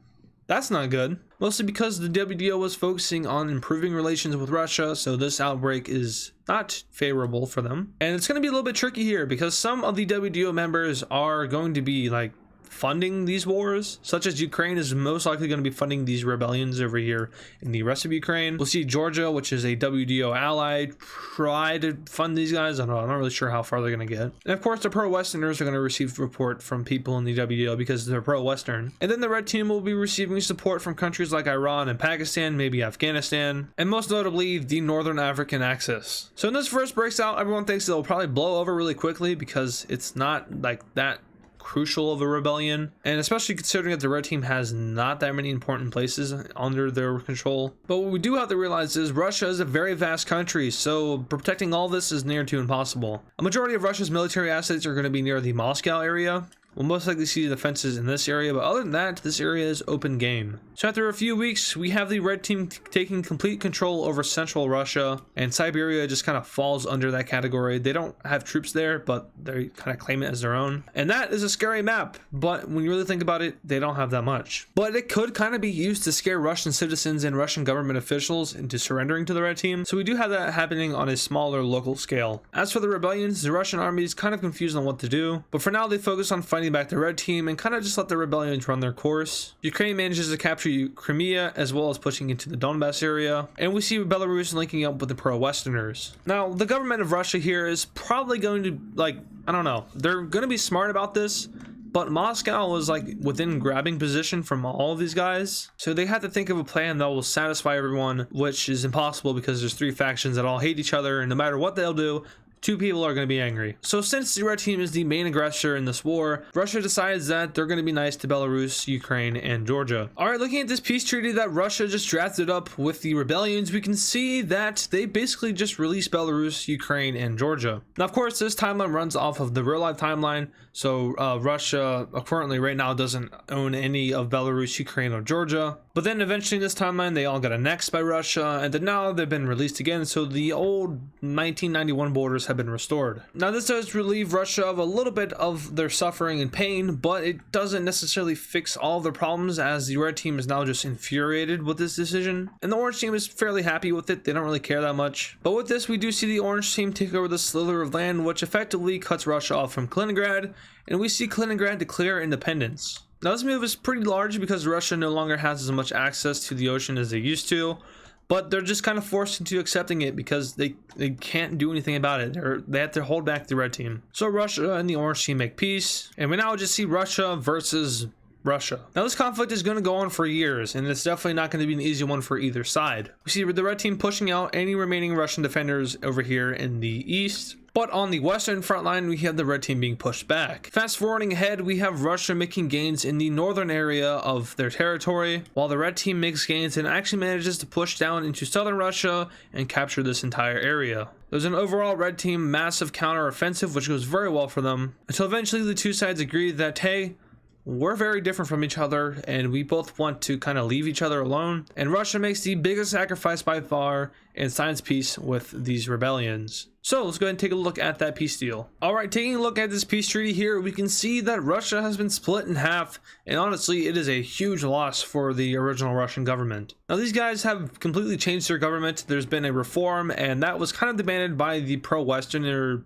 that's not good. Mostly because the WDO was focusing on improving relations with Russia, so this outbreak is not favorable for them. And it's going to be a little bit tricky here because some of the WDO members are going to be like funding these wars, such as Ukraine is most likely going to be funding these rebellions over here in the rest of Ukraine. We'll see Georgia, which is a WDO ally, try to fund these guys. I don't know, I'm not really sure how far they're going to get. And of course, the pro-Westerners are going to receive support from people in the WDO because they're pro-Western. And then the red team will be receiving support from countries like Iran and Pakistan, maybe Afghanistan, and most notably the Northern African Axis. So when this first breaks out, everyone thinks it'll probably blow over really quickly because it's not like that crucial of a rebellion, and especially considering that the red team has not that many important places under their control. But what we do have to realize is Russia is a very vast country, so protecting all this is near to impossible. A majority of Russia's military assets are going to be near the Moscow area. We'll most likely see defenses in this area, but other than that, this area is open game. So after a few weeks, we have the red team taking complete control over central Russia, and Siberia just kind of falls under that category. They don't have troops there, but they kind of claim it as their own. And that is a scary map, but when you really think about it, they don't have that much. But it could kind of be used to scare Russian citizens and Russian government officials into surrendering to the red team. So we do have that happening on a smaller local scale. As for the rebellions, the Russian army is kind of confused on what to do, but for now they focus on fighting fighting back the red team and kind of just let the rebellions run their course. Ukraine manages to capture Crimea as well as pushing into the Donbass area, and we see Belarus linking up with the pro-Westerners. Now, the government of Russia here is probably going to, like, I don't know, they're going to be smart about this, but Moscow was like within grabbing position from all of these guys, so they had to think of a plan that will satisfy everyone, which is impossible because there's three factions that all hate each other, and no matter what they'll do, two people are going to be angry. So since the red team is the main aggressor in this war, Russia decides that they're going to be nice to Belarus, Ukraine, and Georgia. All right, looking at this peace treaty that Russia just drafted up with the rebellions, we can see that they basically just released Belarus, Ukraine, and Georgia. Now, of course, this timeline runs off of the real life timeline. So Russia currently right now doesn't own any of Belarus, Ukraine, or Georgia. But then eventually in this timeline, they all got annexed by Russia, and then now they've been released again. So the old 1991 borders have been restored. Now this does relieve Russia of a little bit of their suffering and pain, but it doesn't necessarily fix all of their problems, as the red team is now just infuriated with this decision. And the orange team is fairly happy with it. They don't really care that much. But with this, we do see the orange team take over the slither of land, which effectively cuts Russia off from Kaliningrad, and we see Kaliningrad declare independence. Now this move is pretty large because Russia no longer has as much access to the ocean as they used to, but they're just kind of forced into accepting it because they can't do anything about it. They have to hold back the red team. So Russia and the orange team make peace, and we now just see Russia versus Russia. Now this conflict is going to go on for years, and it's definitely not going to be an easy one for either side. We see the red team pushing out any remaining Russian defenders over here in the east, but on the western front line, we have the red team being pushed back. Fast forwarding ahead, we have Russia making gains in the northern area of their territory, while the red team makes gains and actually manages to push down into southern Russia and capture this entire area. There's an overall red team massive counter-offensive, which goes very well for them, until eventually the two sides agree that, hey, we're very different from each other and we both want to kind of leave each other alone, and Russia makes the biggest sacrifice by far and signs peace with these rebellions. So let's go ahead and take a look at that peace deal. All right, taking a look at this peace treaty here, we can see that Russia has been split in half, and honestly it is a huge loss for the original Russian government. Now these guys have completely changed their government. There's been a reform, and that was kind of demanded by the pro-Western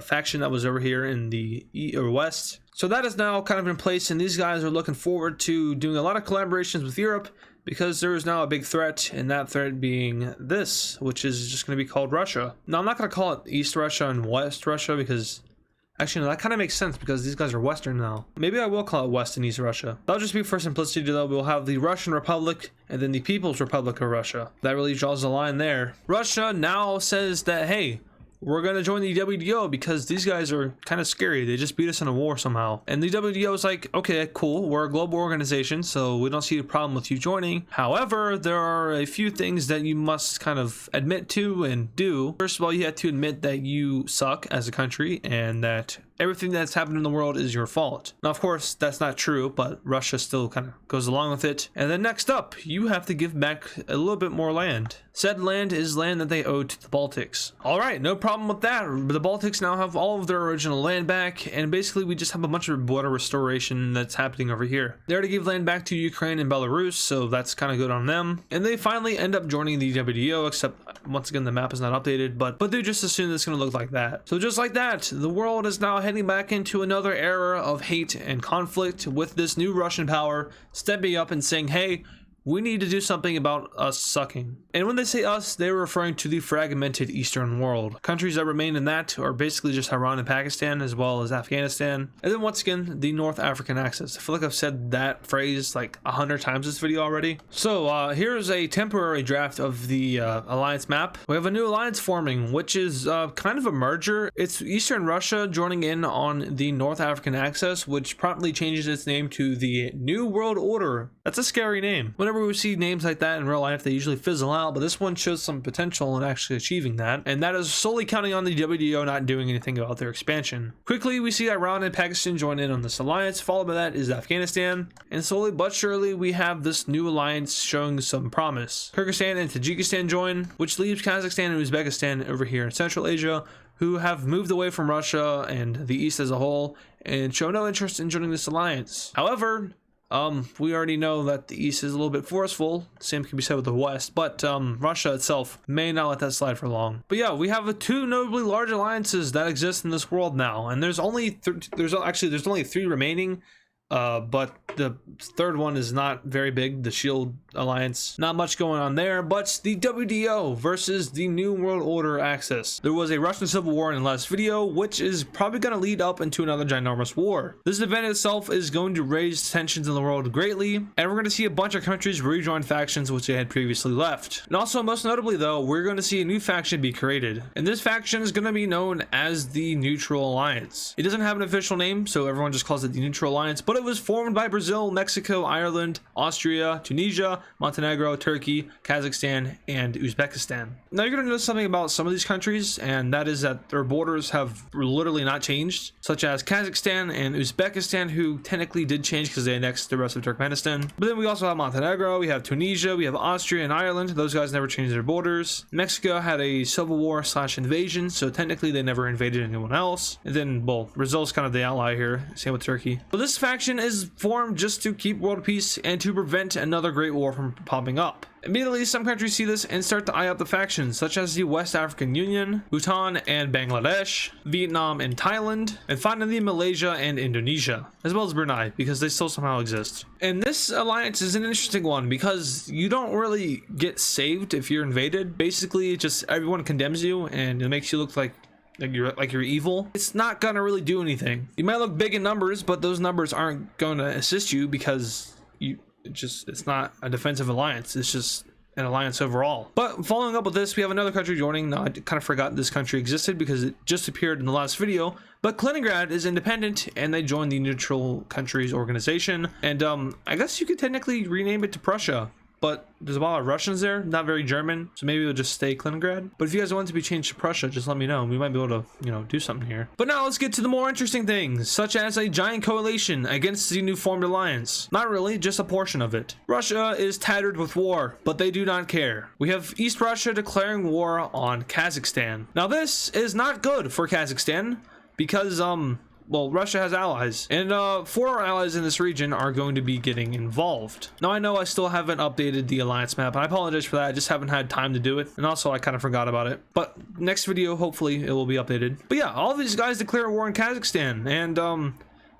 faction that was over here in the west. So that is now kind of in place, and these guys are looking forward to doing a lot of collaborations with Europe, because there is now a big threat, and that threat being this, which is just going to be called Russia. Now I'm not going to call it East Russia and West Russia, because actually no, that kind of makes sense because these guys are Western now. Maybe I will call it West and East Russia. That'll just be for simplicity though. We'll have the Russian Republic and then the People's Republic of Russia. That really draws the line there. Russia now says that, hey, we're going to join the WTO because these guys are kind of scary. They just beat us in a war somehow. And the WTO is like, okay, cool. We're a global organization, so we don't see a problem with you joining. However, there are a few things that you must kind of admit to and do. First of all, you have to admit that you suck as a country and that everything that's happened in the world is your fault. Now, of course, that's not true, but Russia still kind of goes along with it. And then next up, you have to give back a little bit more land. Said land is land that they owe to the Baltics. All right, no problem with that. The Baltics now have all of their original land back, and basically we just have a bunch of border restoration that's happening over here. They already gave land back to Ukraine and Belarus, so that's kind of good on them. And they finally end up joining the WTO, except once again the map is not updated, but they just assume it's going to look like that. So just like that, the world is now heading back into another era of hate and conflict, with this new Russian power stepping up and saying, hey, we need to do something about us sucking. And when they say us, they're referring to the fragmented Eastern world. Countries that remain in that are basically just Iran and Pakistan, as well as Afghanistan. And then once again, the North African axis. I feel like I've said that phrase like 100 times this video already. So here's a temporary draft of the alliance map. We have a new alliance forming, which is kind of a merger. It's Eastern Russia joining in on the North African axis, which promptly changes its name to the New World Order. That's a scary name. Whenever we see names like that in real life, they usually fizzle out, but this one shows some potential in actually achieving that, and that is solely counting on the WTO not doing anything about their expansion. Quickly, we see Iran and Pakistan join in on this alliance, followed by that is Afghanistan, and slowly but surely we have this new alliance showing some promise. Kyrgyzstan and Tajikistan join, which leaves Kazakhstan and Uzbekistan over here in Central Asia, who have moved away from Russia and the East as a whole, and show no interest in joining this alliance. However, We already know that the East is a little bit forceful. Same can be said with the West, but Russia itself may not let that slide for long. But yeah, we have two notably large alliances that exist in this world now, and there's only there's only 3 remaining. But the third one is not very big, the Shield Alliance. Not much going on there, but the WDO versus the New World Order Axis. There was a Russian Civil War in the last video, which is probably going to lead up into another ginormous war. This event itself is going to raise tensions in the world greatly, and we're going to see a bunch of countries rejoin factions which they had previously left. And also, most notably though, we're going to see a new faction be created, and this faction is going to be known as the Neutral Alliance. It doesn't have an official name, so everyone just calls it the Neutral Alliance, but it was formed by Brazil, Mexico, Ireland, Austria, Tunisia, Montenegro, Turkey, Kazakhstan, and Uzbekistan. Now you're going to notice something about some of these countries, and that is that their borders have literally not changed, such as Kazakhstan and Uzbekistan, who technically did change because they annexed the rest of Turkmenistan. But then we also have Montenegro, we have Tunisia, we have Austria and Ireland. Those guys never changed their borders. Mexico had a civil war / invasion, so technically they never invaded anyone else. And then, well, Brazil's kind of the outlier here, same with Turkey. But this faction is formed just to keep world peace and to prevent another great war from popping up. Immediately, some countries see this and start to eye up the factions, such as the West African Union, Bhutan and Bangladesh, Vietnam and Thailand, and finally Malaysia and Indonesia, as well as Brunei, because they still somehow exist. And this alliance is an interesting one because you don't really get saved if you're invaded. Basically, just everyone condemns you and it makes you look like you're evil. It's not gonna really do anything. You might look big in numbers, but those numbers aren't gonna assist you because it's not a defensive alliance. It's just an alliance overall. But following up with this, we have another country joining. Now, I kind of forgot this country existed because it just appeared in the last video, but Kaliningrad is independent and they joined the Neutral Countries Organization. And I guess you could technically rename it to Prussia, but there's a lot of Russians there, not very German, so maybe we'll just stay Kaliningrad. But if you guys want it to be changed to Prussia, just let me know. We might be able to, do something here. But now let's get to the more interesting things, such as a giant coalition against the new formed alliance. Not really, just a portion of it. Russia is tattered with war, but they do not care. We have East Russia declaring war on Kazakhstan. Now this is not good for Kazakhstan because, well, Russia has allies, and 4 allies in this region are going to be getting involved. Now, I know I still haven't updated the alliance map, and I apologize for that. I just haven't had time to do it, and also I kind of forgot about it. But next video, hopefully, it will be updated. But yeah, all these guys declare war on Kazakhstan, and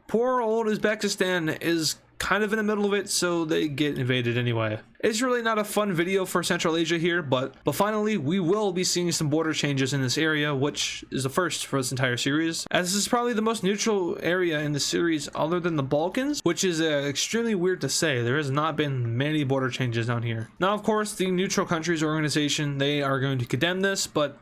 poor old Uzbekistan is kind of in the middle of it, so they get invaded anyway. It's really not a fun video for Central Asia here, but finally we will be seeing some border changes in this area, which is the first for this entire series, as this is probably the most neutral area in the series other than the Balkans, which is extremely weird to say. There has not been many border changes down here. Now, of course, the Neutral Countries Organization, they are going to condemn this, but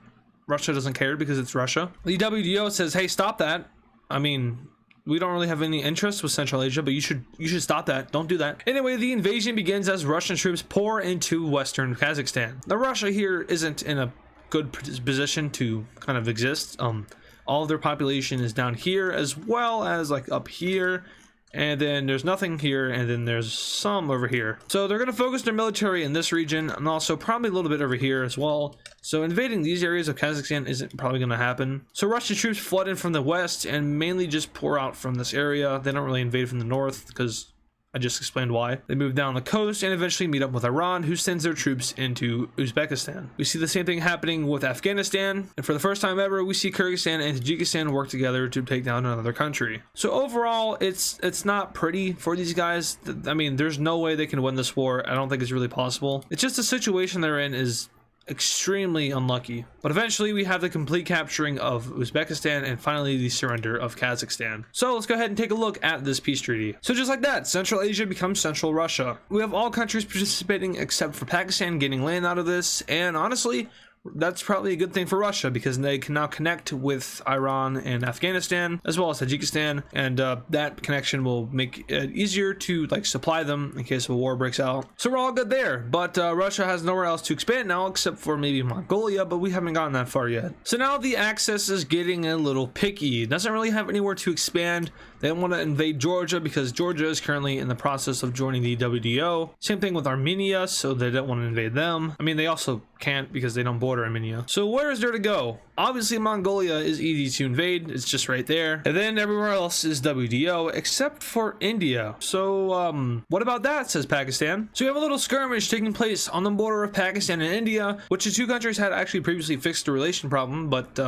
Russia doesn't care because it's Russia. The WDO says, hey, stop that. I mean, we don't really have any interest with Central Asia, but you should stop that. Don't do that. Anyway, the invasion begins as Russian troops pour into western Kazakhstan. Now, Russia here isn't in a good position to kind of exist. All of their population is down here, as well as like up here, and then there's nothing here, and then there's some over here. So they're going to focus their military in this region, and also probably a little bit over here as well. So invading these areas of Kazakhstan isn't probably going to happen. So Russian troops flood in from the west and mainly just pour out from this area. They don't really invade from the north because I just explained why. They move down the coast and eventually meet up with Iran, who sends their troops into Uzbekistan. We see the same thing happening with Afghanistan, and for the first time ever, we see Kyrgyzstan and Tajikistan work together to take down another country. So overall, it's not pretty for these guys. I mean, there's no way they can win this war. I don't think it's really possible. It's just the situation they're in is extremely unlucky. But eventually we have the complete capturing of Uzbekistan and finally the surrender of Kazakhstan. So let's go ahead and take a look at this peace treaty. So just like that, Central Asia becomes Central Russia. We have all countries participating except for Pakistan getting land out of this, and honestly, that's probably a good thing for Russia because they can now connect with Iran and Afghanistan as well as Tajikistan, and that connection will make it easier to like supply them in case a war breaks out. So we're all good there, but Russia has nowhere else to expand now except for maybe Mongolia, but we haven't gotten that far yet. So now the Axis is getting a little picky. It doesn't really have anywhere to expand. They don't want to invade Georgia because Georgia is currently in the process of joining the WTO. Same thing with Armenia, so they don't want to invade them. I mean, they also can't because they don't border Armenia. So where is there to go? Obviously, Mongolia is easy to invade. It's just right there. And then everywhere else is WTO except for India. So what about that, says Pakistan. So we have a little skirmish taking place on the border of Pakistan and India, which the two countries had actually previously fixed the relation problem, but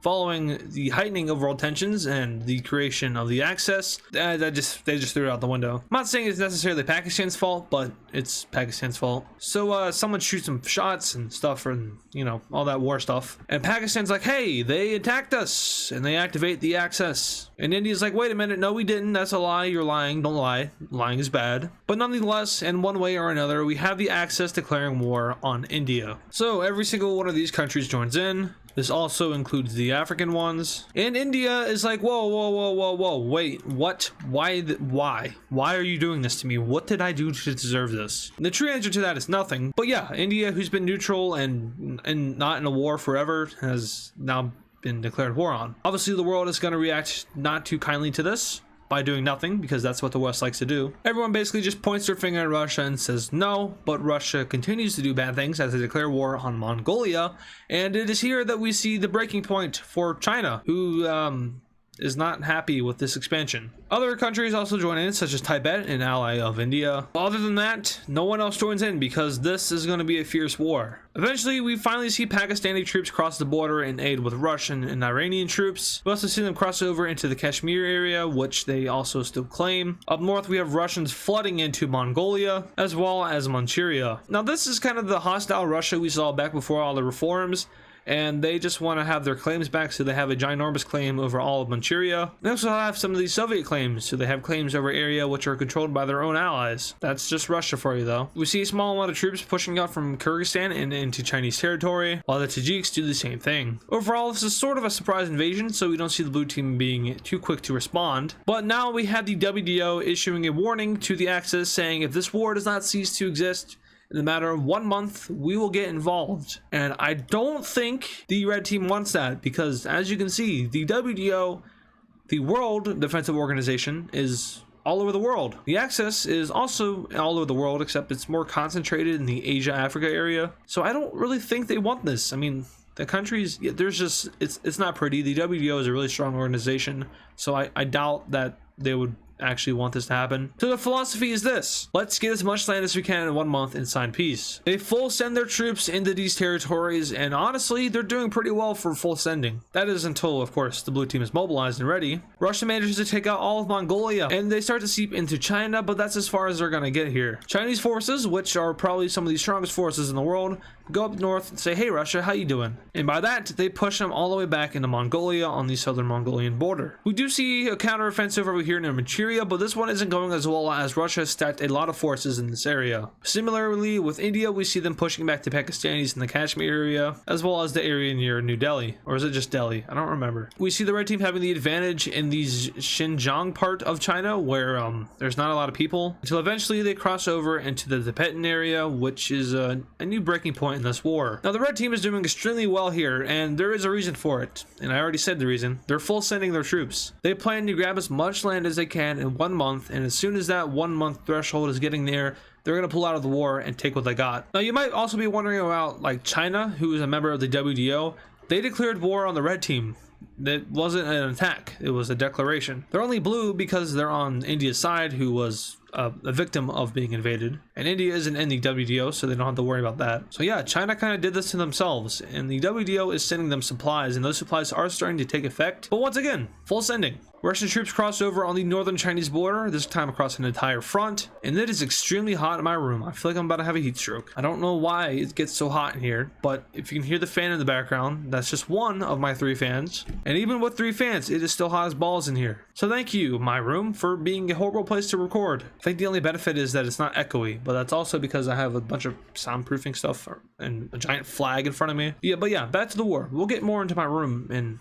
following the heightening of world tensions and the creation of the Axis, they just threw it out the window. I'm not saying it's necessarily Pakistan's fault, but it's Pakistan's fault. So someone shoots some shots and stuff, and you know, all that war stuff, and Pakistan's like, hey, they attacked us, and they activate the Axis. And India's like, wait a minute, no we didn't, that's a lie, you're lying, don't lie, lying is bad. But nonetheless, in one way or another, we have the Axis declaring war on India. So every single one of these countries joins in. This also includes the African ones. And India is like, whoa, wait, what? Why are you doing this to me? What did I do to deserve this? And the true answer to that is nothing. But yeah, India, who's been neutral and not in a war forever, has now been declared war on. Obviously, the world is going to react not too kindly to this by doing nothing, because that's what the West likes to do. Everyone basically just points their finger at Russia and says no, but Russia continues to do bad things as they declare war on Mongolia. And it is here that we see the breaking point for China, who is not happy with this expansion. Other countries also join in, such as Tibet, an ally of India. Other than that, no one else joins in because this is going to be a fierce war. Eventually, we finally see Pakistani troops cross the border in aid with Russian and Iranian troops. We also see them cross over into the Kashmir area, which they also still claim. Up north, we have Russians flooding into Mongolia, as well as Manchuria. Now, this is kind of the hostile Russia we saw back before all the reforms, and they just want to have their claims back, so they have a ginormous claim over all of Manchuria. They also have some of these Soviet claims, so they have claims over area which are controlled by their own allies. That's just Russia for you, though. We see a small amount of troops pushing out from Kyrgyzstan and into Chinese territory, while the Tajiks do the same thing. Overall, this is sort of a surprise invasion, so we don't see the blue team being too quick to respond. But now we have the WTO issuing a warning to the Axis, saying if this war does not cease to exist in a matter of 1 month, we will get involved. And I don't think the red team wants that, because as you can see, the WTO, the World Defensive Organization, is all over the world. The Axis is also all over the world, except it's more concentrated in the Asia-Africa area. So I don't really think they want this. I mean, the countries, there's just, it's not pretty. The WTO is a really strong organization, so I doubt that they would actually want this to happen. So the philosophy is this: let's get as much land as we can in 1 month and sign peace. They full send their troops into these territories, and honestly, they're doing pretty well for full sending. That is until, of course, the blue team is mobilized and ready. Russia manages to take out all of Mongolia, and they start to seep into China, but that's as far as they're gonna get here. Chinese forces, which are probably some of the strongest forces in the world, go up north and say, hey Russia, how you doing? And by that, they push them all the way back into Mongolia on the southern Mongolian border. We do see a counteroffensive over here near Manchuria, but this one isn't going as well, as Russia has stacked a lot of forces in this area. Similarly, with India, we see them pushing back the Pakistanis in the Kashmir area, as well as the area near New Delhi. Or is it just Delhi? I don't remember. We see the red team having the advantage in the Xinjiang part of China, where there's not a lot of people, until eventually they cross over into the Tibetan area, which is a new breaking point in this war. Now, the red team is doing extremely well here, and there is a reason for it. And I already said the reason. They're full sending their troops. They plan to grab as much land as they can in 1 month, and as soon as that 1 month threshold is getting there, they're going to pull out of the war and take what they got. Now, you might also be wondering about like China, who is a member of the WTO. They declared war on the red team. That wasn't an attack, it was a declaration. They're only blue because they're on India's side, who was a victim of being invaded, and India isn't in the WTO, so they don't have to worry about that. So yeah, China kind of did this to themselves, and the WTO is sending them supplies, and those supplies are starting to take effect. But once again, full sending. Russian troops cross over on the northern Chinese border, this time across an entire front, and it is extremely hot in my room. I feel like I'm about to have a heat stroke. I don't know why it gets so hot in here, but if you can hear the fan in the background, that's just one of my 3 fans. And even with 3 fans, it is still hot as balls in here. So thank you, my room, for being a horrible place to record. I think the only benefit is that it's not echoey, but that's also because I have a bunch of soundproofing stuff and a giant flag in front of me. But yeah, back to the war. We'll get more into my room in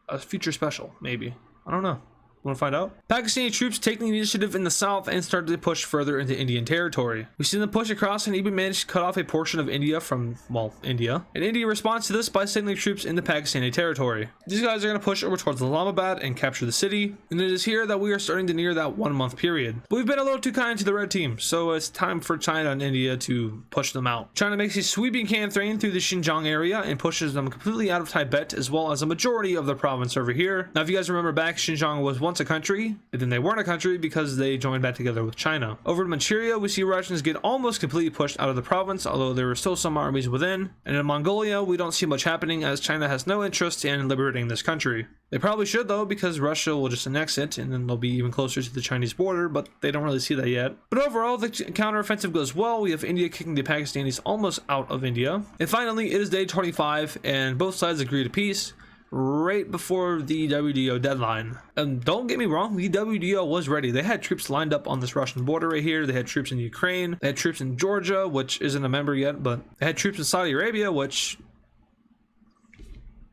a future special, maybe. I don't know. Want to find out? Pakistani troops taking the initiative in the south and started to push further into Indian territory. We've seen them push across and even managed to cut off a portion of India from, well, India. And India responds to this by sending troops into Pakistani territory. These guys are going to push over towards Islamabad and capture the city. And it is here that we are starting to near that 1 month period. But we've been a little too kind to the red team, so it's time for China and India to push them out. China makes a sweeping campaign through the Xinjiang area and pushes them completely out of Tibet, as well as a majority of the province over here. Now, if you guys remember back, Xinjiang was once a country, and then they weren't a country because they joined back together with China. Over in Manchuria, we see Russians get almost completely pushed out of the province, although there were still some armies within. And in Mongolia, we don't see much happening as China has no interest in liberating this country. They probably should though, because Russia will just annex it and then they'll be even closer to the Chinese border, but they don't really see that yet. But overall, the counteroffensive goes well. We have India kicking the Pakistanis almost out of India. And finally, it is day 25 and both sides agree to peace right before the WDO deadline. And don't get me wrong, the WDO was ready. They had troops lined up on this Russian border right here. They had troops in Ukraine. They had troops in Georgia, which isn't a member yet, but they had troops in Saudi Arabia, which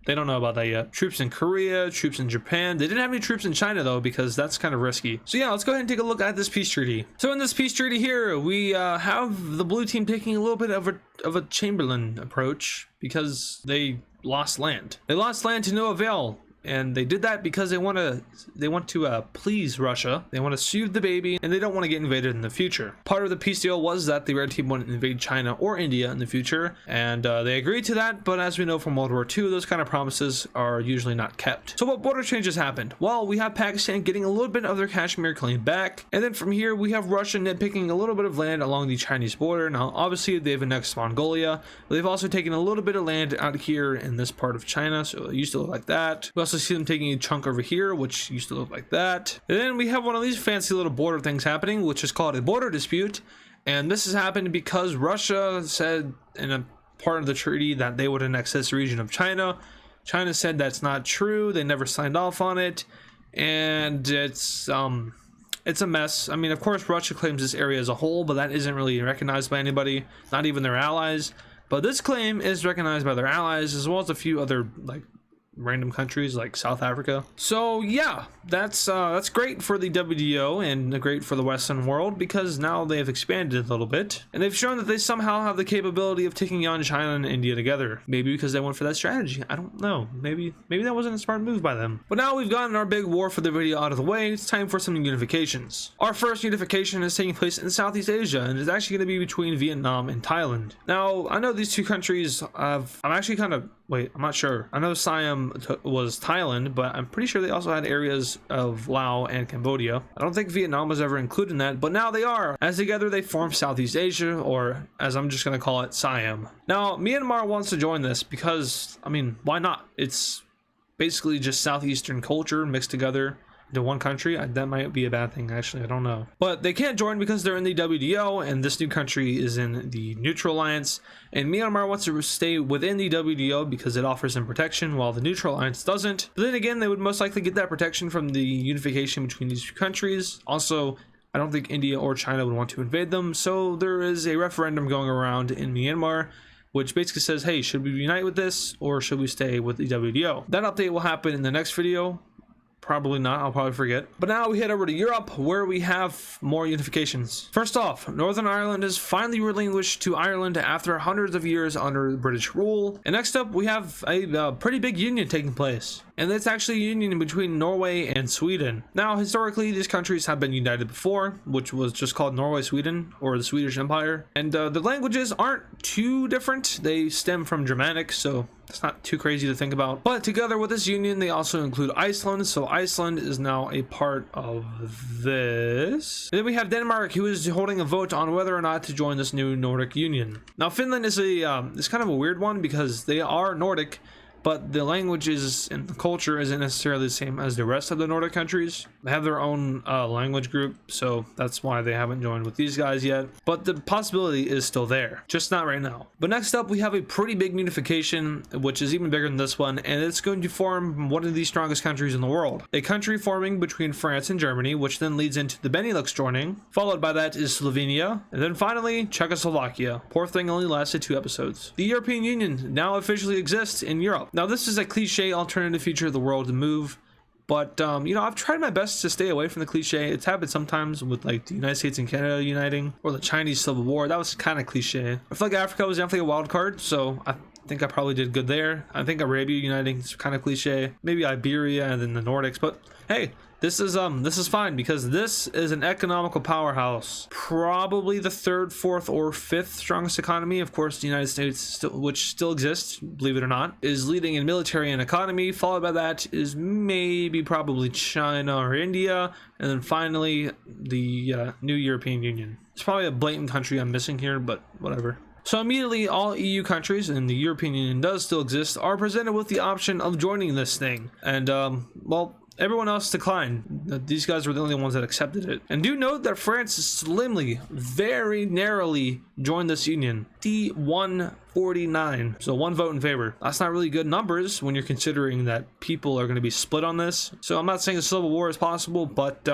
they don't know about that yet. Troops in Korea, troops in Japan. They didn't have any troops in China though, because that's kind of risky. So yeah, let's go ahead and take a look at this peace treaty. So in this peace treaty here, we have the blue team taking a little bit of a Chamberlain approach because they lost land. They lost land to no avail. And they did that because they want to please Russia. They want to soothe the baby, and they don't want to get invaded in the future. Part of the peace deal was that the red team wouldn't invade China or India in the future, and they agreed to that. But as we know from World War II, those kind of promises are usually not kept. So what border changes happened? Well, we have Pakistan getting a little bit of their Kashmir claim back, and then from here we have Russia nitpicking a little bit of land along the Chinese border. Now, obviously, they've annexed Mongolia, but they've also taken a little bit of land out here in this part of China, so it used to look like that. We also see them taking a chunk over here, which used to look like that. And then we have one of these fancy little border things happening, which is called a border dispute. And this has happened because Russia said in a part of the treaty that they would annex this region of China. China said that's not true. They never signed off on it. And it's a mess. I mean, of course, Russia claims this area as a whole, but that isn't really recognized by anybody, not even their allies. But this claim is recognized by their allies, as well as a few other, like, random countries like South Africa. So yeah, that's great for the WDO and great for the Western world, because now they have expanded a little bit and they've shown that they somehow have the capability of taking on China and India together. Maybe because they went for that strategy. I don't know. Maybe that wasn't a smart move by them. But now we've gotten our big war for the video out of the way. It's time for some unifications. Our first unification is taking place in Southeast Asia, and it's actually going to be between Vietnam and Thailand. Now, I know these two countries have, I'm not sure. I know Siam was Thailand, but I'm pretty sure they also had areas of Laos and Cambodia. I don't think Vietnam was ever included in that, but now they are. As together they form Southeast Asia, or as I'm just going to call it, Siam. Now, Myanmar wants to join this because, I mean, why not? It's basically just Southeastern culture mixed together into one country. That might be a bad thing, actually. I don't know. But they can't join because they're in the WDO, and this new country is in the Neutral Alliance. And Myanmar wants to stay within the WDO because it offers them protection, while the Neutral Alliance doesn't. But then again, they would most likely get that protection from the unification between these two countries. Also, I don't think India or China would want to invade them, so there is a referendum going around in Myanmar, which basically says, hey, should we unite with this, or should we stay with the WDO? That update will happen in the next video. Probably not, I'll probably forget. But now we head over to Europe, where we have more unifications. First off, Northern Ireland is finally relinquished to Ireland after hundreds of years under British rule. And next up, we have a pretty big union taking place. And it's actually a union between Norway and Sweden. Now, historically, these countries have been united before, which was just called Norway-Sweden, or the Swedish Empire. And the languages aren't too different. They stem from Germanic, so it's not too crazy to think about. But together with this union, they also include Iceland. So Iceland is now a part of this. And then we have Denmark, who is holding a vote on whether or not to join this new Nordic union. Now, Finland is is kind of a weird one because they are Nordic, but the languages and the culture isn't necessarily the same as the rest of the Nordic countries. They have their own language group, so that's why they haven't joined with these guys yet. But the possibility is still there, just not right now. But next up, we have a pretty big unification, which is even bigger than this one, and it's going to form one of the strongest countries in the world. A country forming between France and Germany, which then leads into the Benelux joining. Followed by that is Slovenia, and then finally, Czechoslovakia. Poor thing only lasted 2 episodes. The European Union now officially exists in Europe. Now, this is a cliche alternative future of the world move, but you know, I've tried my best to stay away from the cliche. It's happened sometimes with like the United States and Canada uniting, or the Chinese Civil War. That was kind of cliche. I feel like Africa was definitely a wild card, so I think I probably did good there. I think Arabia uniting is kind of cliche. Maybe Iberia and then the Nordics, but hey, this is fine because this is an economical powerhouse. Probably the third, fourth, or fifth strongest economy. Of course, the United States, which still exists, believe it or not, is leading in military and economy. Followed by that is maybe probably China or India, and then finally the new European Union. It's probably a blatant country I'm missing here, but whatever. So immediately all EU countries, and the European Union does still exist, are presented with the option of joining this thing. And well, everyone else declined. These guys were the only ones that accepted it. And do note that France slimly, very narrowly joined this union. D149. So 1 vote in favor. That's not really good numbers when you're considering that people are going to be split on this. So I'm not saying a civil war is possible, but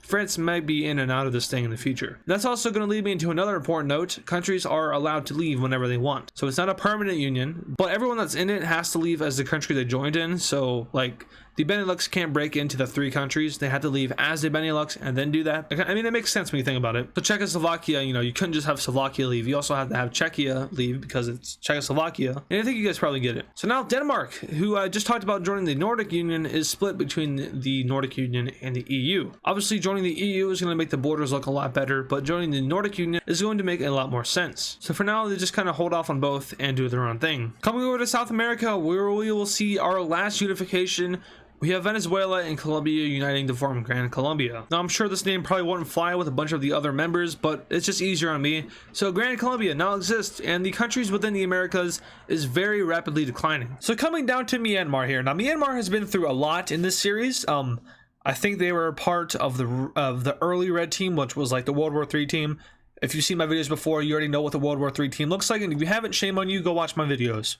France might be in and out of this thing in the future. That's also going to lead me into another important note. Countries are allowed to leave whenever they want. So it's not a permanent union, but everyone that's in it has to leave as the country they joined in. So like the Benelux can't break into the 3 countries. They had to leave as the Benelux and then do that. I mean, it makes sense when you think about it. So Czechoslovakia, you know, you couldn't just have Slovakia leave. You also have to have Czechia leave because it's Czechoslovakia. And I think you guys probably get it. So now Denmark, who I just talked about joining the Nordic Union, is split between the Nordic Union and the EU. Obviously, joining the EU is going to make the borders look a lot better, but joining the Nordic Union is going to make a lot more sense. So for now, they just kind of hold off on both and do their own thing. Coming over to South America, where we will see our last unification. We have Venezuela and Colombia uniting to form Gran Colombia. Now, I'm sure this name probably wouldn't fly with a bunch of the other members, but it's just easier on me. So Gran Colombia now exists, and the countries within the Americas is very rapidly declining. So coming down to Myanmar here. Now, Myanmar has been through a lot in this series. I think they were part of the early red team, which was like the World War III team. If you've seen my videos before, you already know what the World War III team looks like, and if you haven't, shame on you, go watch my videos.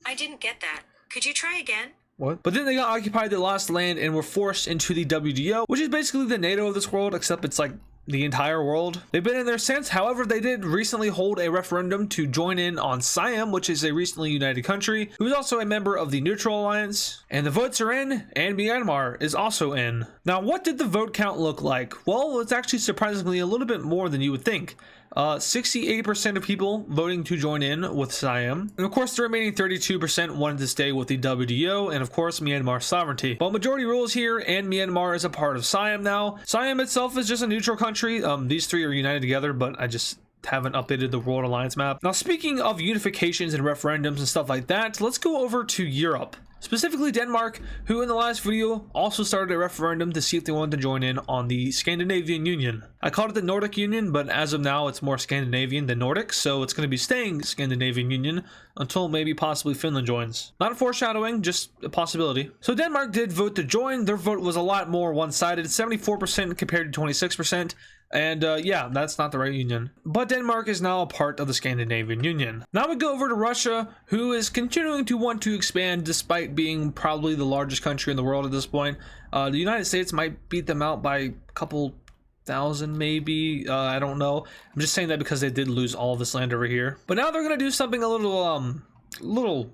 I didn't get that. Could you try again? What? But then they got occupied, they lost land, and were forced into the WDO, which is basically the NATO of this world, except it's like the entire world. They've been in there since. However, they did recently hold a referendum to join in on Siam, which is a recently united country, who is also a member of the Neutral Alliance, and the votes are in, and Myanmar is also in. Now, what did the vote count look like? Well, it's actually surprisingly a little bit more than you would think. 68% of people voting to join in with Siam, and of course the remaining 32% wanted to stay with the WDO, and of course Myanmar's sovereignty. But majority rules here, and Myanmar is a part of Siam now. Siam itself is just a neutral country. These 3 are united together, but I just haven't updated the World Alliance map. Now, speaking of unifications and referendums and stuff like that, let's go over to Europe. Specifically Denmark, who in the last video also started a referendum to see if they wanted to join in on the Scandinavian Union. I called it the Nordic Union, but as of now it's more Scandinavian than Nordic, so it's going to be staying Scandinavian Union until maybe possibly Finland joins. Not a foreshadowing, just a possibility. So Denmark did vote to join. Their vote was a lot more one-sided, 74% compared to 26%. And yeah, that's not the right union. But Denmark is now a part of the Scandinavian Union. Now we go over to Russia, who is continuing to want to expand despite being probably the largest country in the world at this point. The United States might beat them out by a couple thousand maybe. I don't know. I'm just saying that because they did lose all of this land over here. But now they're going to do something a little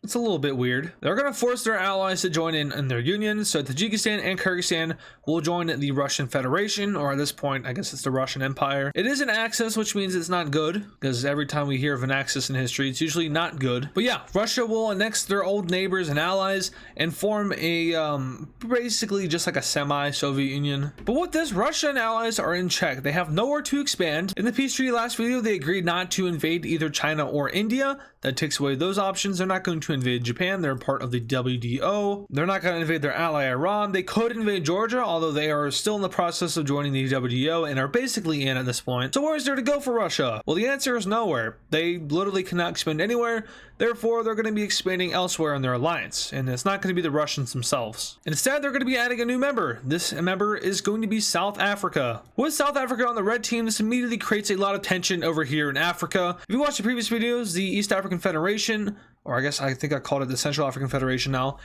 it's a little bit weird. They're going to force their allies to join in their union. So Tajikistan and Kyrgyzstan will join the Russian Federation, or at this point, I guess it's the Russian Empire. It is an axis, which means it's not good, because every time we hear of an axis in history, it's usually not good. But yeah, Russia will annex their old neighbors and allies and form a, basically just like a semi-Soviet Union. But with this, Russia and allies are in check. They have nowhere to expand. In the peace treaty last video, they agreed not to invade either China or India. That takes away those options. They're not going to invade Japan. They're part of the WDO. They're not going to invade their ally Iran. They could invade Georgia, although they are still in the process of joining the WDO and are basically in at this point. So where is there to go for Russia? Well, the answer is nowhere. They literally cannot expand anywhere. Therefore, they're going to be expanding elsewhere in their alliance, and it's not going to be the Russians themselves. Instead, they're going to be adding a new member. This member is going to be South Africa. With South Africa on the red team, this immediately creates a lot of tension over here in Africa. If you watched the previous videos, the East African Federation, or I think I called it the Central African Federation now,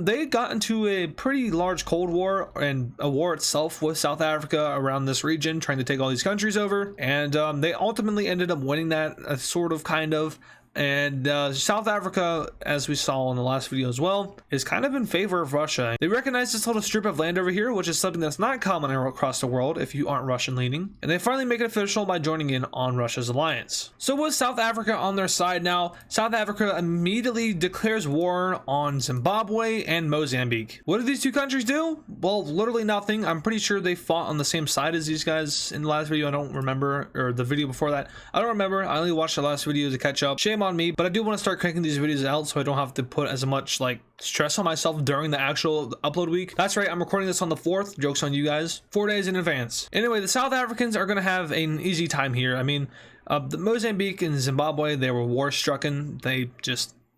they got into a pretty large Cold War and a war itself with South Africa around this region, trying to take all these countries over, and they ultimately ended up winning that, sort of, kind of, And South Africa, as we saw in the last video as well, is kind of in favor of Russia. They recognize this little strip of land over here, which is something that's not common across the world if you aren't Russian leaning. And they finally make it official by joining in on Russia's alliance. So with South Africa on their side now, South Africa immediately declares war on Zimbabwe and Mozambique. What did these two countries do? Well, literally nothing. I'm pretty sure they fought on the same side as these guys in the last video. I don't remember, or the video before that. I don't remember. I only watched the last video to catch up. Shame on me, but I do want to start cranking these videos out so I don't have to put as much like stress on myself during the actual upload week. That's right, I'm recording this on the 4th. Joke's on you guys. 4 days in advance. Anyway, the South Africans are going to have an easy time here. I mean, the Mozambique and Zimbabwe, they were war strucken.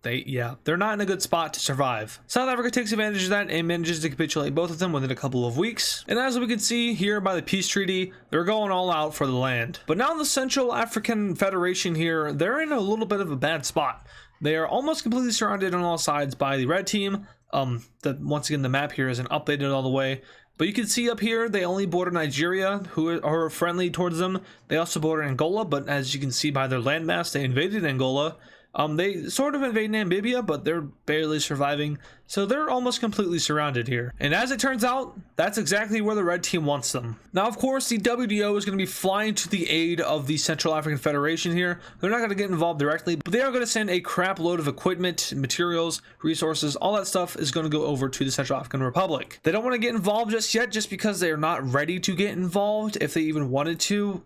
They're not in a good spot to survive. South Africa takes advantage of that and manages to capitulate both of them within a couple of weeks. And as we can see here by the peace treaty, they're going all out for the land. But now the Central African Federation here, they're in a little bit of a bad spot. They are almost completely surrounded on all sides by the red team. Once again, the map here isn't updated all the way. But you can see up here, they only border Nigeria, who are friendly towards them. They also border Angola, but as you can see by their landmass, they invaded Angola. They sort of invade Namibia, but they're barely surviving, so they're almost completely surrounded here. And as it turns out, that's exactly where the red team wants them. Now, of course, the WDO is going to be flying to the aid of the Central African Federation here. They're not going to get involved directly, but they are going to send a crap load of equipment, materials, resources, all that stuff is going to go over to the Central African Republic. They don't want to get involved just yet, just because they are not ready to get involved if they even wanted to.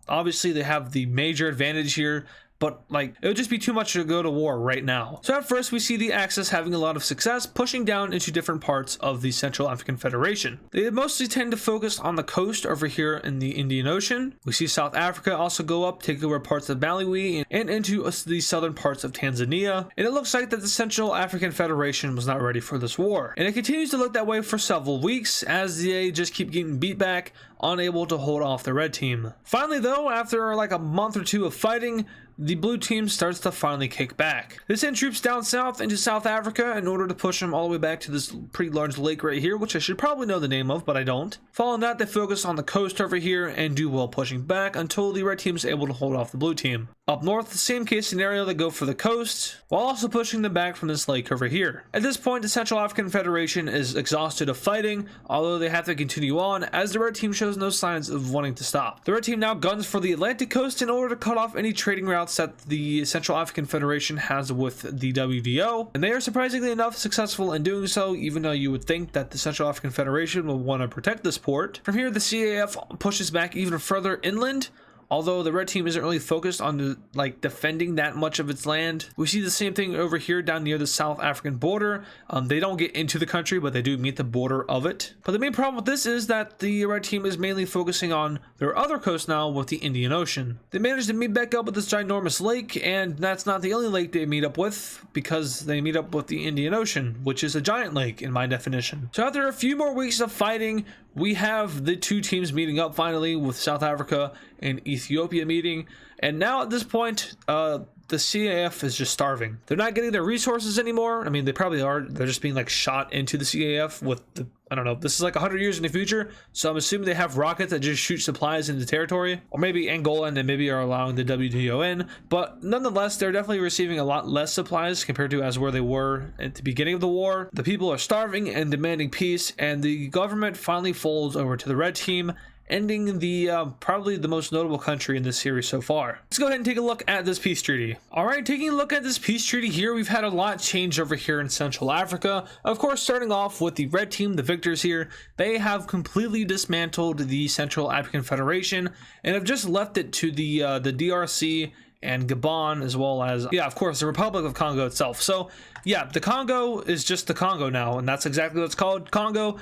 Obviously, they have the major advantage here, but like it would just be too much to go to war right now. So at first we see the Axis having a lot of success pushing down into different parts of the Central African Federation. They mostly tend to focus on the coast over here in the Indian Ocean. We see South Africa also go up, take over parts of Malawi and into the southern parts of Tanzania. And it looks like that the Central African Federation was not ready for this war. And it continues to look that way for several weeks as they just keep getting beat back, unable to hold off the red team. Finally though, after like a month or two of fighting, the blue team starts to finally kick back. They send troops down south into South Africa in order to push them all the way back to this pretty large lake right here, which I should probably know the name of, but I don't. Following that, they focus on the coast over here and do well pushing back until the red team is able to hold off the blue team. Up north, the same case scenario, they go for the coast, while also pushing them back from this lake over here. At this point, the Central African Federation is exhausted of fighting, although they have to continue on, as the red team shows no signs of wanting to stop. The red team now guns for the Atlantic coast in order to cut off any trading routes that the Central African Federation has with the WDO, and they are surprisingly enough successful in doing so, even though you would think that the Central African Federation will want to protect this port. From here, the CAF pushes back even further inland, although the red team isn't really focused on defending that much of its land. We see the same thing over here down near the South African border. They don't get into the country, but they do meet the border of it. But the main problem with this is that the red team is mainly focusing on their other coast now with the Indian Ocean. They managed to meet back up with this ginormous lake, and that's not the only lake they meet up with, because they meet up with the Indian Ocean, which is a giant lake in my definition. So after a few more weeks of fighting, we have the two teams meeting up finally, with South Africa and Ethiopia meeting. And now at this point, the CAF is just starving. They're not getting their resources anymore. I mean, they probably are. They're just being like shot into the CAF with the, I don't know, this is like 100 years in the future, so I'm assuming they have rockets that just shoot supplies into territory. Or maybe Angola and Namibia are allowing the WDO in, but nonetheless, they're definitely receiving a lot less supplies compared to as where they were at the beginning of the war. The people are starving and demanding peace, and the government finally folds over to the red team, ending the probably the most notable country in this series so far. Let's go ahead and take a look at this peace treaty. All right, taking a look at this peace treaty here, we've had a lot change over here in Central Africa. Of course, starting off with the red team, the victors here, they have completely dismantled the Central African Federation and have just left it to the DRC and Gabon, as well as, yeah, of course, the Republic of Congo itself. So yeah, the Congo is just the Congo now, and that's exactly what it's called, Congo.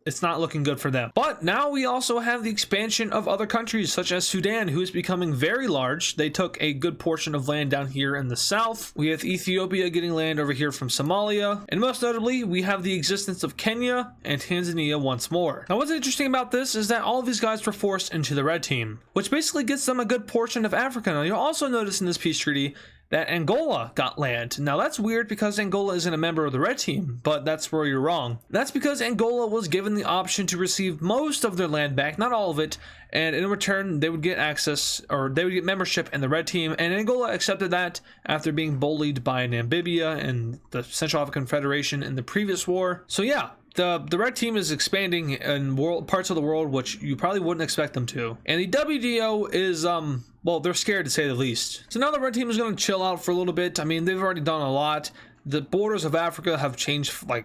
It's not looking good for them. But now we also have the expansion of other countries such as Sudan, who is becoming very large. They took a good portion of land down here in the south. We have Ethiopia getting land over here from Somalia. And most notably, we have the existence of Kenya and Tanzania once more. Now, what's interesting about this is that all of these guys were forced into the red team, which basically gets them a good portion of Africa. Now, you'll also notice in this peace treaty that Angola got land. Now that's weird because Angola isn't a member of the red team, but that's where you're wrong. That's because Angola was given the option to receive most of their land back, not all of it, and in return they would get access, or they would get membership in the red team, and Angola accepted that after being bullied by Namibia and the Central African Federation in the previous war. So yeah, the red team is expanding in parts of the world which you probably wouldn't expect them to, and the WDO is well, they're scared to say the least. So now the red team is going to chill out for a little bit. I mean, they've already done a lot. The borders of Africa have changed like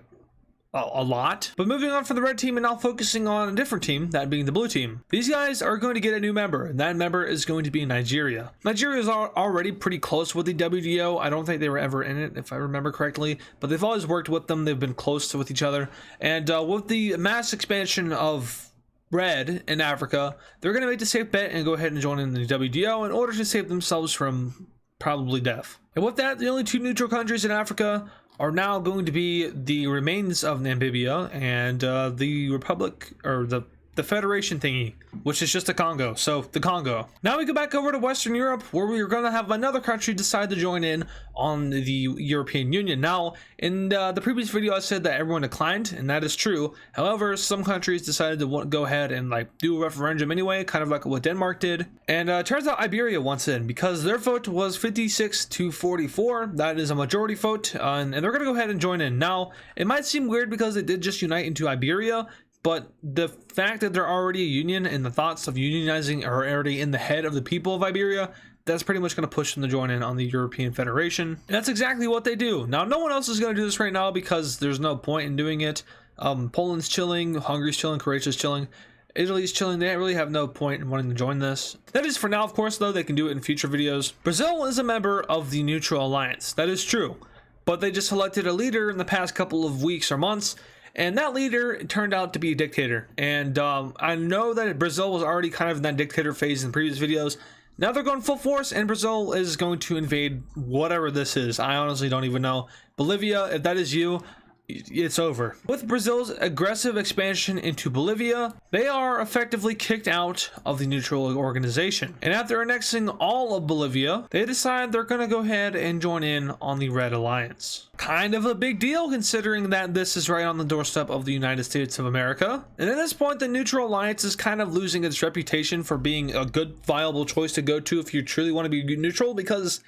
a lot. But moving on from the red team and now focusing on a different team, that being the blue team. These guys are going to get a new member, and that member is going to be Nigeria. Nigeria is already pretty close with the WDO. I don't think they were ever in it, if I remember correctly, but they've always worked with them. They've been close with each other. And with the mass expansion of red in Africa, they're going to make the safe bet and go ahead and join in the WDO in order to save themselves from probably death. And with that, the only two neutral countries in Africa are now going to be the remains of Namibia and the Republic, or the Federation thingy, which is just the Congo. So the Congo. Now we go back over to Western Europe, where we're going to have another country decide to join in on the European Union. Now, in the previous video, I said that everyone declined, and that is true. However, some countries decided to go ahead and like do a referendum anyway, kind of like what Denmark did. And turns out Iberia wants in because their vote was 56 to 44. That is a majority vote, and they're going to go ahead and join in. Now, it might seem weird because they did just unite into Iberia, but the fact that they're already a union and the thoughts of unionizing are already in the head of the people of Iberia, that's pretty much going to push them to join in on the European Federation. And that's exactly what they do. Now, no one else is going to do this right now because there's no point in doing it. Poland's chilling, Hungary's chilling, Croatia's chilling, Italy's chilling. They really have no point in wanting to join this. That is for now, of course, though. They can do it in future videos. Brazil is a member of the Neutral Alliance. That is true. But they just elected a leader in the past couple of weeks or months, and that leader turned out to be a dictator. And I know that Brazil was already kind of in that dictator phase in previous videos. Now they're going full force, and Brazil is going to invade whatever this is. I honestly don't even know. Bolivia, if that is you, it's over. With Brazil's aggressive expansion into Bolivia, they are effectively kicked out of the neutral organization. And after annexing all of Bolivia, they decide they're going to go ahead and join in on the Red Alliance. Kind of a big deal considering that this is right on the doorstep of the United States of America. And at this point, the Neutral Alliance is kind of losing its reputation for being a good, viable choice to go to if you truly want to be neutral, because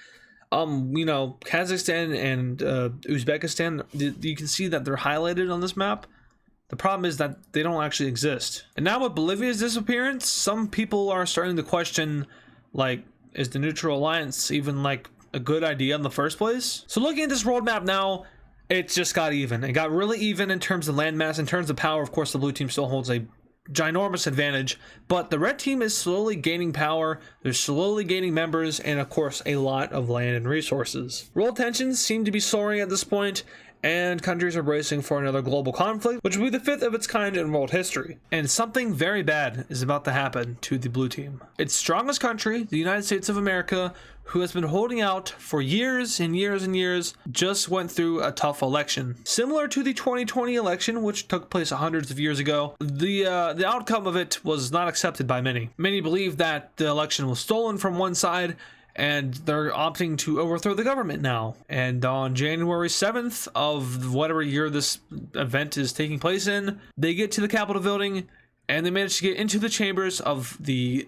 you know, Kazakhstan and Uzbekistan, you can see that they're highlighted on this map. The problem is that they don't actually exist. And now with Bolivia's disappearance, some people are starting to question, like, is the Neutral Alliance even like a good idea in the first place? So looking at this world map now, it just got even. It got really even in terms of landmass. In terms of power, of course, the blue team still holds a ginormous advantage, but the red team is slowly gaining power. They're slowly gaining members, and of course a lot of land and resources. World tensions seem to be soaring at this point, and countries are bracing for another global conflict, which will be the fifth of its kind in world history. And something very bad is about to happen to the blue team. Its strongest country, the United States of America, who has been holding out for years and years and years, just went through a tough election. Similar to the 2020 election, which took place hundreds of years ago, the outcome of it was not accepted by many. Many believe that the election was stolen from one side, and they're opting to overthrow the government now. And on January 7th of whatever year this event is taking place in, they get to the Capitol building, and they manage to get into the chambers of the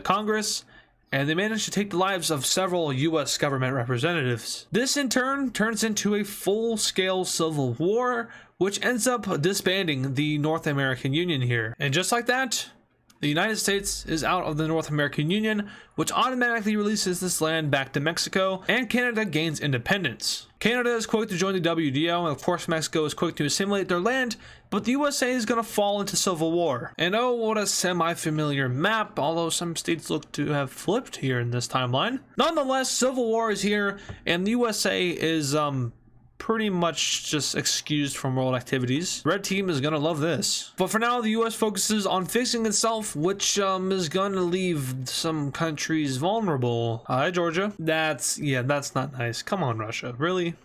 Congress, and they managed to take the lives of several U.S. government representatives. This in turn turns into a full-scale civil war, which ends up disbanding the North American Union here. And just like that, the United States is out of the North American Union, which automatically releases this land back to Mexico, and Canada gains independence. Canada is quick to join the WDO, and of course Mexico is quick to assimilate their land, but the USA is going to fall into civil war. And oh, what a semi-familiar map, although some states look to have flipped here in this timeline. Nonetheless, civil war is here, and the USA is pretty much just excused from world activities. Red team is gonna love this. But for now, the US focuses on fixing itself, which is gonna leave some countries vulnerable. Hi, Georgia. That's not nice. Come on, Russia. Really?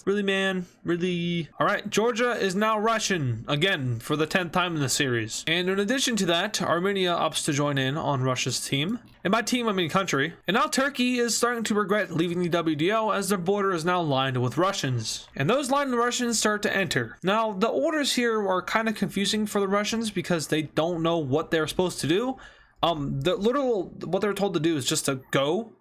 Really, man? Really? All right, Georgia is now Russian again for the 10th time in the series. And in addition to that, Armenia opts to join in on Russia's team. And by team, I mean country. And now Turkey is starting to regret leaving the WDO as their border is now lined with Russians. And those lined Russians start to enter. Now, the orders here are kind of confusing for the Russians because they don't know what they're supposed to do. What they're told to do is just to go.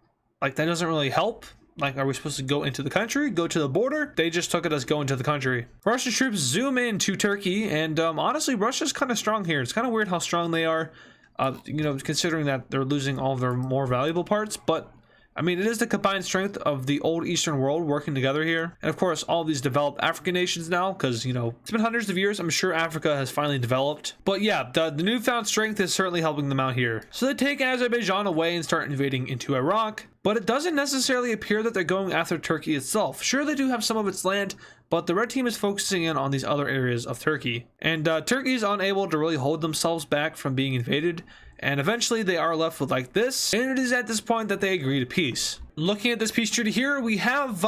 Like, that doesn't really help. Like, are we supposed to go into the country? Go to the border? They just took it as go into the country. Russian troops zoom into Turkey, and honestly, Russia's kind of strong here. It's kind of weird how strong they are, considering that they're losing all of their more valuable parts. But, I mean, it is the combined strength of the old Eastern world working together here. And, of course, all these developed African nations now, because, it's been hundreds of years. I'm sure Africa has finally developed. But, yeah, the newfound strength is certainly helping them out here. So they take Azerbaijan away and start invading into Iraq. But it doesn't necessarily appear that they're going after Turkey itself. Sure, they do have some of its land, but the red team is focusing in on these other areas of Turkey. And Turkey is unable to really hold themselves back from being invaded. And eventually they are left with like this. And it is at this point that they agree to peace. Looking at this peace treaty here, we have,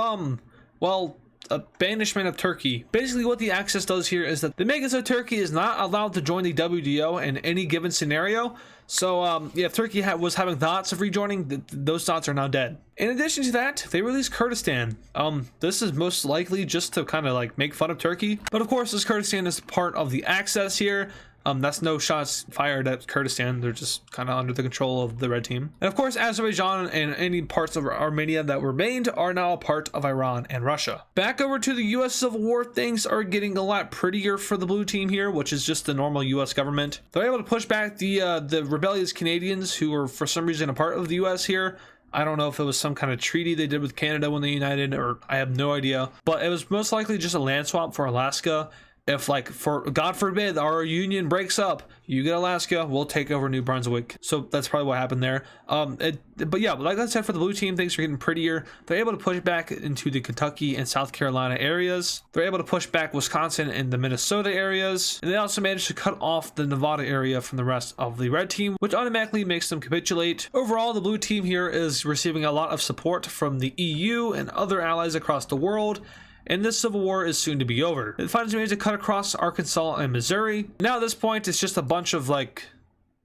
a banishment of Turkey. Basically what the access does here is that they make it so Turkey is not allowed to join the WDO in any given scenario. So if Turkey was having thoughts of rejoining, those thoughts are now dead. In addition to that, they released Kurdistan. This is most likely just to kind of like make fun of Turkey. But of course, this Kurdistan is part of the access here. That's no shots fired at Kurdistan. They're just kind of under the control of the red team. And of course, Azerbaijan and any parts of Armenia that remained are now a part of Iran and Russia. Back over to the US Civil War, things are getting a lot prettier for the blue team here, which is just the normal US government. They're able to push back the rebellious Canadians who were for some reason a part of the US here. I don't know if it was some kind of treaty they did with Canada when they united, or I have no idea. But it was most likely just a land swap for Alaska. If, like, for God forbid, our union breaks up, you get Alaska, we'll take over New Brunswick. So that's probably what happened there. But yeah, like I said, for the blue team, things are getting prettier. They're able to push back into the Kentucky and South Carolina areas. They're able to push back Wisconsin and the Minnesota areas. And they also managed to cut off the Nevada area from the rest of the red team, which automatically makes them capitulate. Overall, the blue team here is receiving a lot of support from the EU and other allies across the world. And this civil war is soon to be over. It finally managed to cut across Arkansas and Missouri. Now at this point, it's just a bunch of like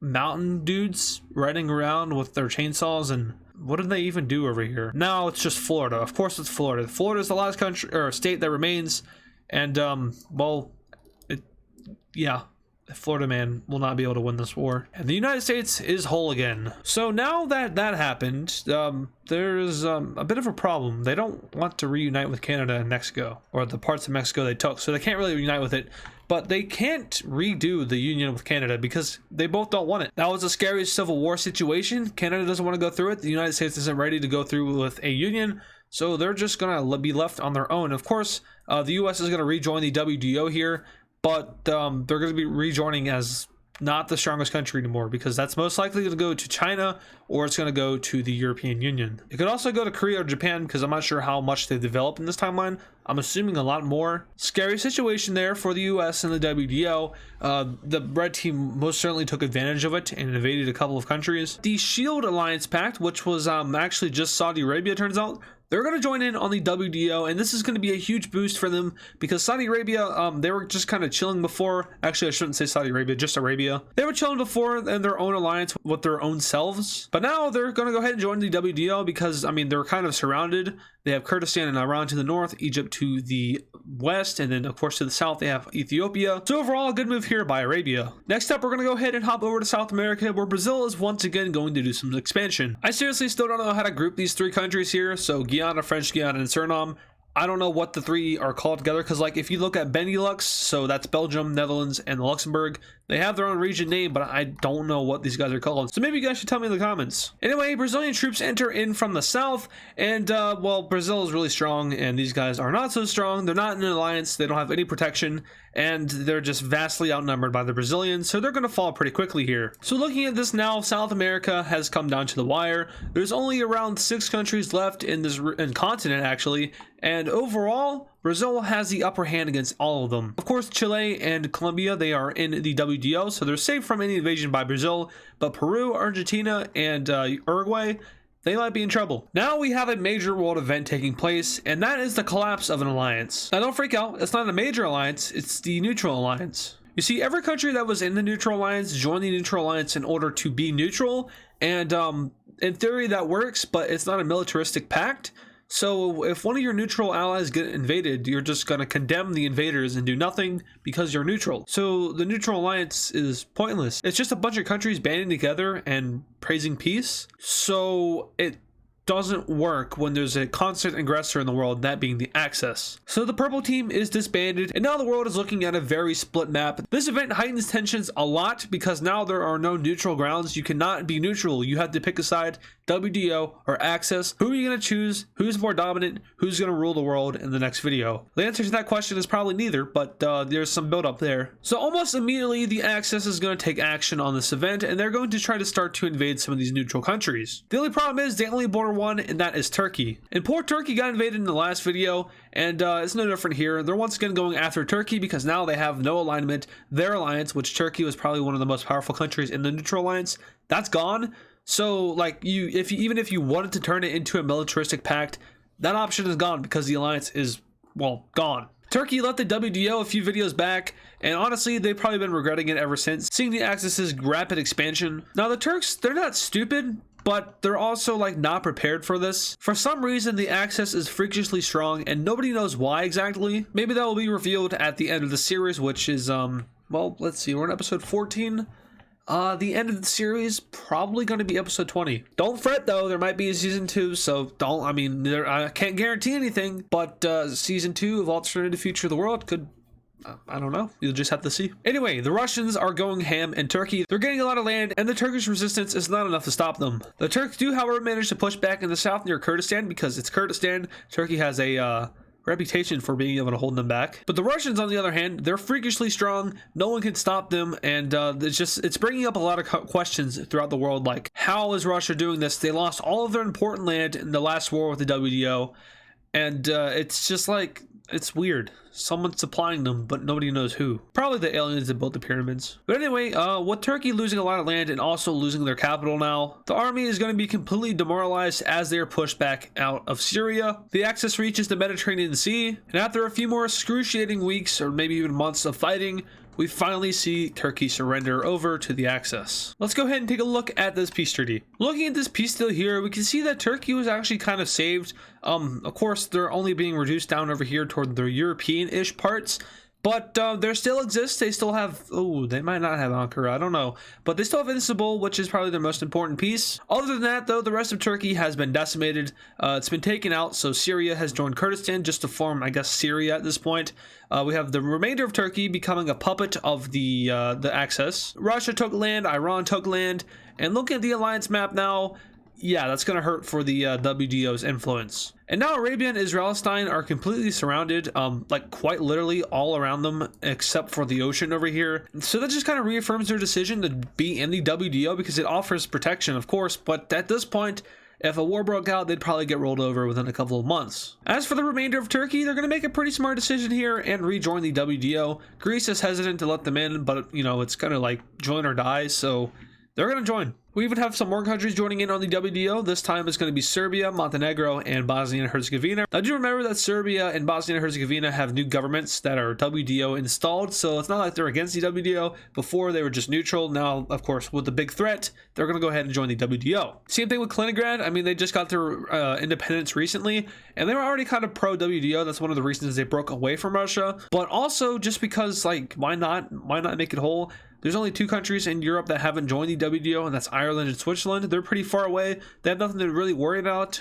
mountain dudes riding around with their chainsaws. And what did they even do over here? Now it's just Florida. Of course it's Florida. Florida is the last country or state that remains. And Florida man will not be able to win this war. And the United States is whole again. So now that that happened, there's a bit of a problem. They don't want to reunite with Canada and Mexico, or the parts of Mexico they took, so they can't really reunite with it. But they can't redo the union with Canada because they both don't want it. That was a scary civil war situation. Canada doesn't want to go through it. The United States isn't ready to go through with a union. So they're just going to be left on their own. Of course, the US is going to rejoin the WDO here. But they're going to be rejoining as not the strongest country anymore, because that's most likely going to go to China, or it's going to go to the European Union. It could also go to Korea or Japan, because I'm not sure how much they've developed in this timeline. I'm assuming a lot more. Scary situation there for the US and the WDO. The red team most certainly took advantage of it and invaded a couple of countries. The Shield Alliance Pact, which was actually just Saudi Arabia, turns out, they're going to join in on the WDO, and this is going to be a huge boost for them because Saudi Arabia, they were just kind of chilling before. Actually, I shouldn't say Saudi Arabia, just Arabia. They were chilling before in their own alliance with their own selves, but now they're going to go ahead and join the WDO because, I mean, they're kind of surrounded. They have Kurdistan and Iran to the north, Egypt to the west, and then, of course, to the south, they have Ethiopia. So overall, a good move here by Arabia. Next up, we're going to go ahead and hop over to South America, where Brazil is once again going to do some expansion. I seriously still don't know how to group these three countries here, so Guyana, French Guiana, and Suriname. I don't know what the three are called together, because like if you look at Benelux, so that's Belgium, Netherlands, and Luxembourg, they have their own region name, but I don't know what these guys are called. So maybe you guys should tell me in the comments. Anyway, Brazilian troops enter in from the south, and well, Brazil is really strong, and these guys are not so strong. They're not in an alliance, they don't have any protection, and they're just vastly outnumbered by the Brazilians, so they're going to fall pretty quickly here. So looking at this now, South America has come down to the wire. There's only around 6 countries left in this continent, actually, and overall, Brazil has the upper hand against all of them. Of course, Chile and Colombia, they are in the WTO, so they're safe from any invasion by Brazil, but Peru, Argentina, and Uruguay, they might be in trouble. Now we have a major world event taking place, and that is the collapse of an alliance. Now don't freak out, it's not a major alliance, it's the neutral alliance. You see, every country that was in the neutral alliance joined the neutral alliance in order to be neutral, and in theory that works, but it's not a militaristic pact. So if one of your neutral allies get invaded, you're just going to condemn the invaders and do nothing because you're neutral. So the neutral alliance is pointless. It's just a bunch of countries banding together and praising peace. So it doesn't work when there's a constant aggressor in the world, that being the Axis. So the purple team is disbanded, and now the world is looking at a very split map. This event heightens tensions a lot because now there are no neutral grounds. You cannot be neutral. You have to pick a side, WDO or Axis. Who are you going to choose? Who's more dominant? Who's going to rule the world in the next video? The answer to that question is probably neither, but there's some build up there. So almost immediately the Axis is going to take action on this event, and they're going to try to start to invade some of these neutral countries. The only problem is they only border one, and that is Turkey. And poor Turkey got invaded in the last video, and it's no different here. They're once again going after Turkey because now they have no alignment. Their alliance, which Turkey was probably one of the most powerful countries in the neutral alliance, that's gone. So like even if you wanted to turn it into a militaristic pact, that option is gone because the alliance is, well, gone. Turkey left the WDO a few videos back, and honestly, they've probably been regretting it ever since, seeing the Axis's rapid expansion. Now the Turks, they're not stupid, but they're also like not prepared for this. For some reason, the Axis is freakishly strong, and nobody knows why exactly. Maybe that will be revealed at the end of the series, which is, well, let's see, we're in episode 14. The end of the series, probably going to be episode 20. Don't fret though, there might be a season 2, so I can't guarantee anything, but season 2 of Alternative Future of the World could, I don't know, you'll just have to see. Anyway, the Russians are going ham in Turkey. They're getting a lot of land, and the Turkish resistance is not enough to stop them. The Turks do, however, manage to push back in the south near Kurdistan because it's Kurdistan. Turkey has a reputation for being able to hold them back. But the Russians, on the other hand, they're freakishly strong. No one can stop them, and it's bringing up a lot of questions throughout the world, like, how is Russia doing this? They lost all of their important land in the last war with the WDO, and it's just like, it's weird. Someone's supplying them, but nobody knows who. Probably the aliens that built the pyramids. But anyway, with Turkey losing a lot of land and also losing their capital now, the army is going to be completely demoralized as they are pushed back out of Syria. The Axis reaches the Mediterranean Sea, and after a few more excruciating weeks or maybe even months of fighting, we finally see Turkey surrender over to the Axis. Let's go ahead and take a look at this peace treaty. Looking at this peace deal here, we can see that Turkey was actually kind of saved. Of course, they're only being reduced down over here toward the European-ish parts, but there still exists. They still have, oh, they might not have Ankara, I don't know, but they still have Istanbul, which is probably their most important piece. Other than that, though, the rest of Turkey has been decimated. It's been taken out, so Syria has joined Kurdistan just to form, I guess, Syria at this point. We have the remainder of Turkey becoming a puppet of the Axis. Russia took land, Iran took land, and looking at the alliance map now, yeah, that's going to hurt for the WDO's influence. And now Arabia and Israelistan are completely surrounded, like quite literally all around them, except for the ocean over here. So that just kind of reaffirms their decision to be in the WDO because it offers protection, of course, but at this point, if a war broke out, they'd probably get rolled over within a couple of months. As for the remainder of Turkey, they're going to make a pretty smart decision here and rejoin the WDO. Greece is hesitant to let them in, but, you know, it's kind of like join or die, so they're going to join. We even have some more countries joining in on the WDO. This time it's going to be Serbia, Montenegro, and Bosnia and Herzegovina. Now, do remember that Serbia and Bosnia and Herzegovina have new governments that are WDO installed, so it's not like they're against the WDO. Before, they were just neutral. Now, of course, with the big threat, they're going to go ahead and join the WDO. Same thing with Kaliningrad. I mean, they just got their independence recently, and they were already kind of pro-WDO. That's one of the reasons they broke away from Russia. But also, just because, like, why not? Why not make it whole? There's only 2 countries in Europe that haven't joined the WDO, and that's Ireland and Switzerland. They're pretty far away. They have nothing to really worry about.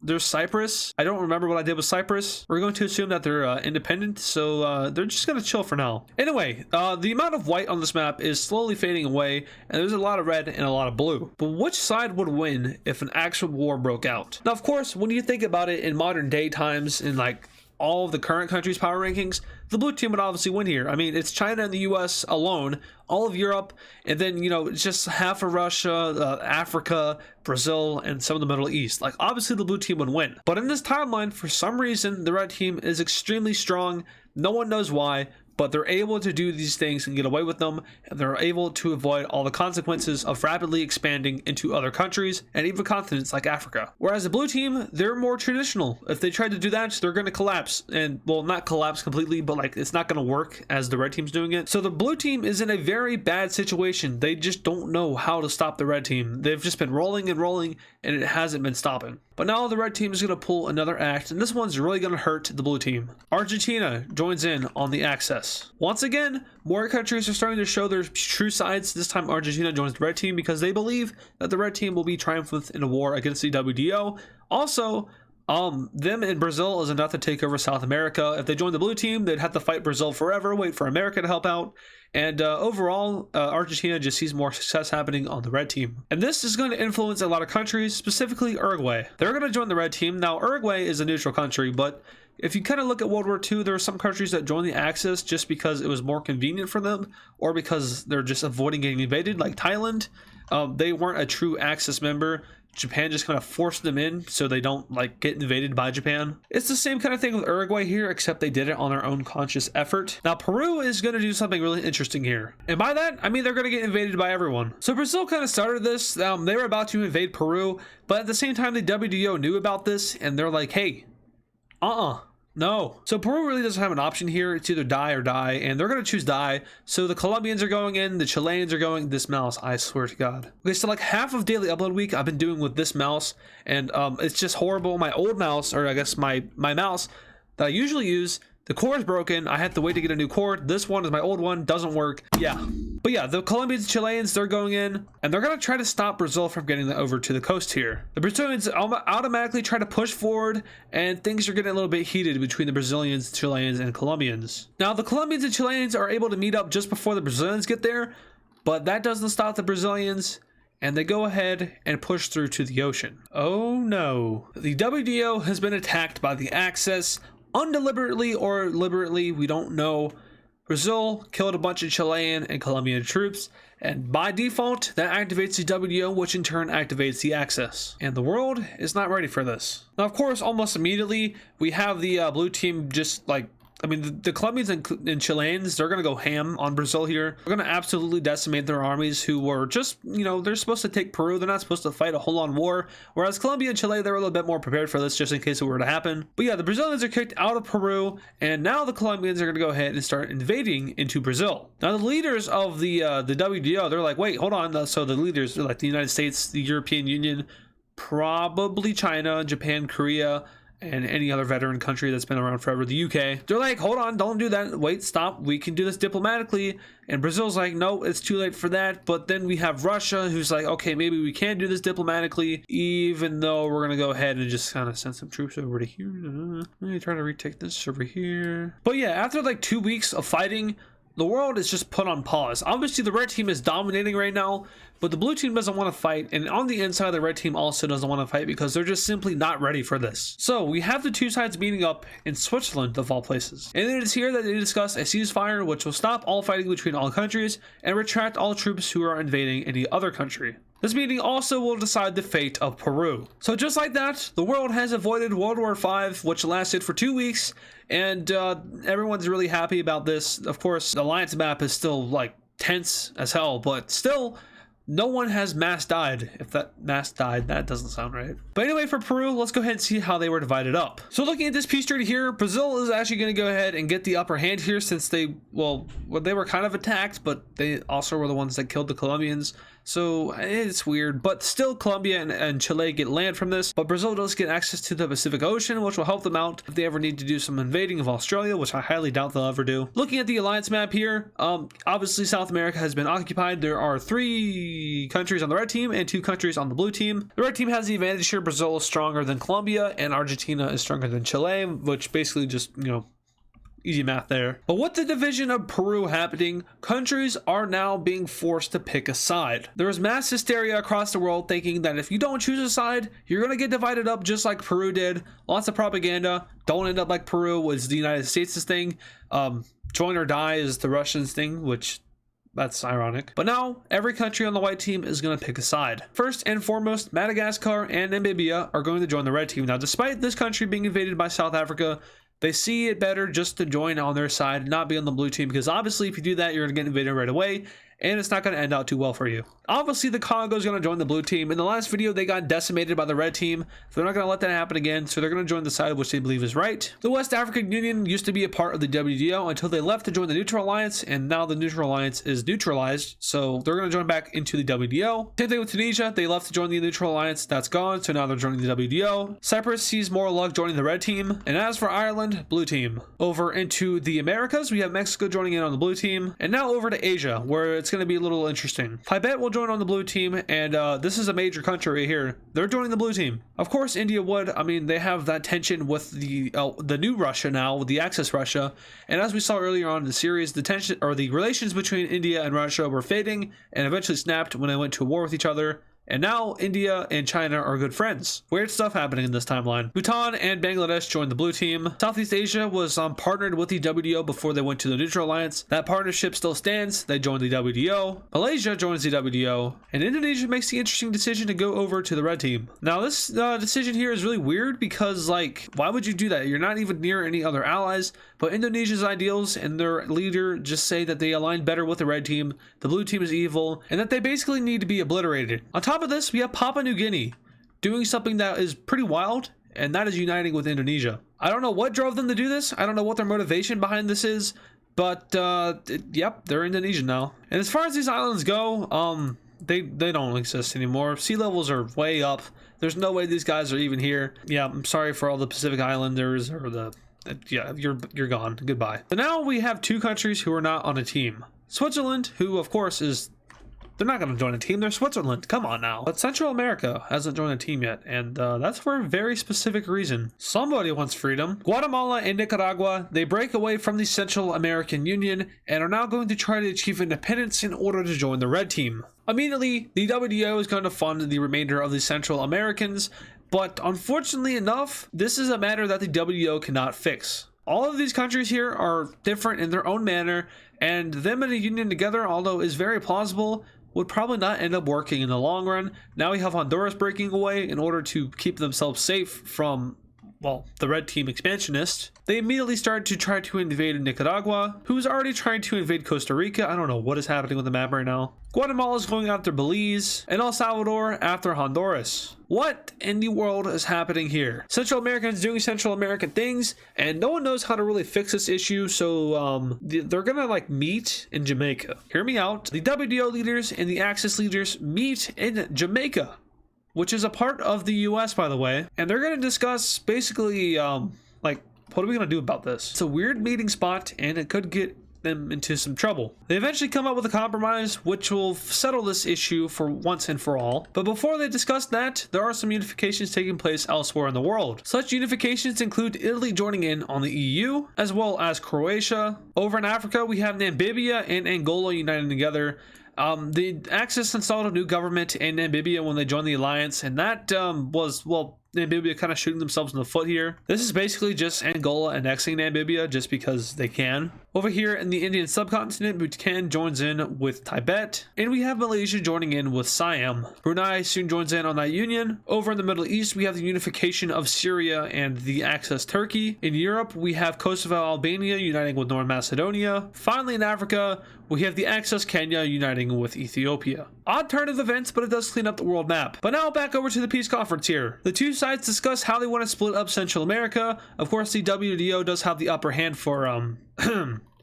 There's Cyprus. I don't remember what I did with Cyprus. We're going to assume that they're independent, so they're just going to chill for now. Anyway, the amount of white on this map is slowly fading away, and there's a lot of red and a lot of blue. But which side would win if an actual war broke out? Now, of course, when you think about it in modern day times, in like all of the current countries' power rankings, the blue team would obviously win here. I mean, it's China and the US alone, all of Europe, and then, you know, just half of Russia, Africa, Brazil, and some of the Middle East. Like, obviously the blue team would win. But in this timeline, for some reason, the red team is extremely strong. No one knows why, but they're able to do these things and get away with them, and they're able to avoid all the consequences of rapidly expanding into other countries and even continents like Africa. Whereas the blue team, they're more traditional. If they try to do that, they're going to collapse, and well, not collapse completely, but like it's not going to work as the red team's doing it. So the blue team is in a very bad situation. They just don't know how to stop the red team. They've just been rolling and rolling, and it hasn't been stopping. But now the red team is going to pull another act, and this one's really going to hurt the blue team. Argentina joins in on the axis. Once again, more countries are starting to show their true sides. This time Argentina joins the red team because they believe that the red team will be triumphant in a war against the WDO. Also, them and Brazil is enough to take over South America. If they join the blue team, they'd have to fight Brazil forever, wait for America to help out. And overall, Argentina just sees more success happening on the red team. And this is going to influence a lot of countries, specifically Uruguay. They're going to join the red team. Now, Uruguay is a neutral country, but if you kind of look at World War II, there are some countries that joined the Axis just because it was more convenient for them, or because they're just avoiding getting invaded, like Thailand. They weren't a true Axis member. Japan just kind of forced them in so they don't like get invaded by Japan. It's the same kind of thing with Uruguay here, except they did it on their own conscious effort. Now Peru is going to do something really interesting here, and by that I mean they're going to get invaded by everyone. So Brazil kind of started this. They were about to invade Peru, but at the same time the WDO knew about this, and they're like, hey, no. So Peru really doesn't have an option here. It's either die or die, and they're going to choose die. So the Colombians are going in, the Chileans are going. This mouse, I swear to God. Okay, so like half of daily upload week I've been doing with this mouse, and it's just horrible. My old mouse, or I guess my mouse that I usually use, the cord is broken. I have to wait to get a new cord. This one is my old one, doesn't work. Yeah. But yeah, the Colombians and Chileans, they're going in, and they're going to try to stop Brazil from getting over to the coast here. The Brazilians automatically try to push forward, and things are getting a little bit heated between the Brazilians, Chileans, and Colombians. Now, the Colombians and Chileans are able to meet up just before the Brazilians get there, but that doesn't stop the Brazilians, and they go ahead and push through to the ocean. Oh no. The WDO has been attacked by the Axis, undeliberately or deliberately, we don't know. Brazil killed a bunch of Chilean and Colombian troops, and by default, that activates the WDO, which in turn activates the Axis. And the world is not ready for this. Now, of course, almost immediately, we have the blue team just like, I mean, the Colombians and Chileans, they're going to go ham on Brazil here. They're going to absolutely decimate their armies, who were just, you know, they're supposed to take Peru. They're not supposed to fight a whole-on war. Whereas Colombia and Chile, they were a little bit more prepared for this, just in case it were to happen. But yeah, the Brazilians are kicked out of Peru, and now the Colombians are going to go ahead and start invading into Brazil. Now, the leaders of the WDO, they're like, wait, hold on. So the leaders are like the United States, the European Union, probably China, Japan, Korea, and any other veteran country that's been around forever, the UK. They're like, hold on, don't do that. Wait, stop. We can do this diplomatically. And Brazil's like, no, it's too late for that. But then we have Russia, who's like, okay, maybe we can do this diplomatically, even though we're going to go ahead and just kind of send some troops over to here. Let me try to retake this over here. But yeah, after like 2 weeks of fighting, the world is just put on pause. Obviously, the red team is dominating right now, but the blue team doesn't want to fight, and on the inside, the red team also doesn't want to fight because they're just simply not ready for this. So we have the two sides meeting up in Switzerland, of all places. And it is here that they discuss a ceasefire which will stop all fighting between all countries and retract all troops who are invading any other country. This meeting also will decide the fate of Peru. So just like that, the world has avoided World War V, which lasted for 2 weeks, and everyone's really happy about this. Of course, the alliance map is still like tense as hell, but still, no one has mass died. If that mass died, that doesn't sound right. But anyway, for Peru, let's go ahead and see how they were divided up. So looking at this peace treaty here, Brazil is actually going to go ahead and get the upper hand here, since they were kind of attacked, but they also were the ones that killed the Colombians. So it's weird, but still Colombia and Chile get land from this, but Brazil does get access to the Pacific Ocean, which will help them out if they ever need to do some invading of Australia, which I highly doubt they'll ever do. Looking at the alliance map here, obviously South America has been occupied. There are 3 countries on the red team and 2 countries on the blue team. The red team has the advantage here. Brazil is stronger than Colombia, and Argentina is stronger than Chile, which basically just, you know, Easy math there. But with the division of Peru happening, countries are now being forced to pick a side. There is mass hysteria across the world thinking that if you don't choose a side, you're going to get divided up just like Peru did. Lots of propaganda. Don't end up like Peru was the United States' thing. Join or die is the Russians' thing, which that's ironic. But now, every country on the white team is going to pick a side. First and foremost, Madagascar and Namibia are going to join the red team. Now, despite this country being invaded by South Africa, they see it better just to join on their side and not be on the blue team, because obviously if you do that, you're going to get invaded right away, and it's not going to end out too well for you. Obviously, the Congo is going to join the blue team. In the last video, they got decimated by the red team. They're not going to let that happen again, so they're going to join the side which they believe is right. The West African Union used to be a part of the WDO until they left to join the Neutral Alliance, and now the Neutral Alliance is neutralized, so they're going to join back into the WDO. Same thing with Tunisia. They left to join the Neutral Alliance. That's gone, so now they're joining the WDO. Cyprus sees more luck joining the red team. And as for Ireland, blue team. Over into the Americas, we have Mexico joining in on the blue team. And now over to Asia, where it's going to be a little interesting. Tibet will join on the blue team, and this is a major country right here. They're joining the blue team. Of course, India would. I mean, they have that tension with the new Russia now, with the Axis Russia. And as we saw earlier on in the series, the tension or the relations between India and Russia were fading and eventually snapped when they went to war with each other. And now India and China are good friends. Weird stuff happening in this timeline. Bhutan and Bangladesh joined the blue team. Southeast Asia was partnered with the WDO before they went to the Neutral Alliance. That partnership still stands. They joined the WDO. Malaysia joins the WDO. And Indonesia makes the interesting decision to go over to the red team. Now this decision here is really weird because, like, why would you do that? You're not even near any other allies. But Indonesia's ideals and their leader just say that they align better with the red team, the blue team is evil, and that they basically need to be obliterated. On top of this, we have Papua New Guinea doing something that is pretty wild, and that is uniting with Indonesia. I don't know what drove them to do this. I don't know what their motivation behind this is, but yep, they're Indonesian now. And as far as these islands go, they don't exist anymore. Sea levels are way up. There's no way these guys are even here. Yeah, I'm sorry for all the Pacific Islanders or the... yeah, you're gone. Goodbye. So now we have two countries who are not on a team. Switzerland, who of course is... they're not going to join a team. They're Switzerland. Come on now. But Central America hasn't joined a team yet, and that's for a very specific reason. Somebody wants freedom. Guatemala and Nicaragua, they break away from the Central American Union and are now going to try to achieve independence in order to join the red team. Immediately, the WDO is going to fund the remainder of the Central Americans, but unfortunately enough, this is a matter that the WDO cannot fix. All of these countries here are different in their own manner, and them in a union together, although is very plausible, would probably not end up working in the long run. Now we have Honduras breaking away in order to keep themselves safe from, well, the red team expansionists. They immediately started to try to invade Nicaragua, who's already trying to invade Costa Rica. I don't know what is happening with the map right now. Guatemala is going after Belize, and El Salvador after Honduras. What in the world is happening here? Central Americans doing Central American things, and no one knows how to really fix this issue, so they're gonna like meet in Jamaica. Hear me out. The WDO leaders and the Axis leaders meet in Jamaica, which is a part of the US, by the way, and they're gonna discuss basically like, what are we gonna do about this? It's a weird meeting spot, and it could get them into some trouble. They eventually come up with a compromise which will settle this issue for once and for all. But before they discuss that, there are some unifications taking place elsewhere in the world. Such unifications include Italy joining in on the EU, as well as Croatia. Over in Africa, we have Namibia and Angola uniting together. The Axis installed a new government in Namibia when they joined the alliance, and that was, well, Namibia kind of shooting themselves in the foot here. This is basically just Angola annexing Namibia just because they can. Over here in the Indian subcontinent, Bhutan joins in with Tibet, and we have Malaysia joining in with Siam. Brunei soon joins in on that union. Over in the Middle East, we have the unification of Syria and the Axis Turkey. In Europe, we have Kosovo, Albania uniting with North Macedonia. Finally, in Africa, we have the Axis Kenya uniting with Ethiopia. Odd turn of events, but it does clean up the world map. But now back over to the peace conference here. The two sides discuss how they want to split up Central America. Of course, the WDO does have the upper hand for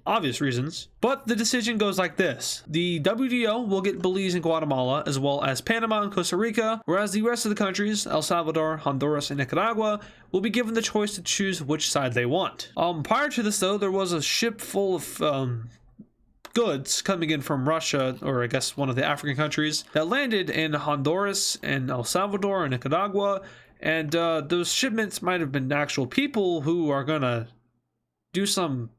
obvious reasons, but the decision goes like this. The WDO will get Belize and Guatemala, as well as Panama and Costa Rica, whereas the rest of the countries, El Salvador, Honduras, and Nicaragua, will be given the choice to choose which side they want. Prior to this, though, there was a ship full of goods coming in from Russia, or I guess one of the African countries, that landed in Honduras and El Salvador and Nicaragua, and those shipments might have been actual people who are gonna do some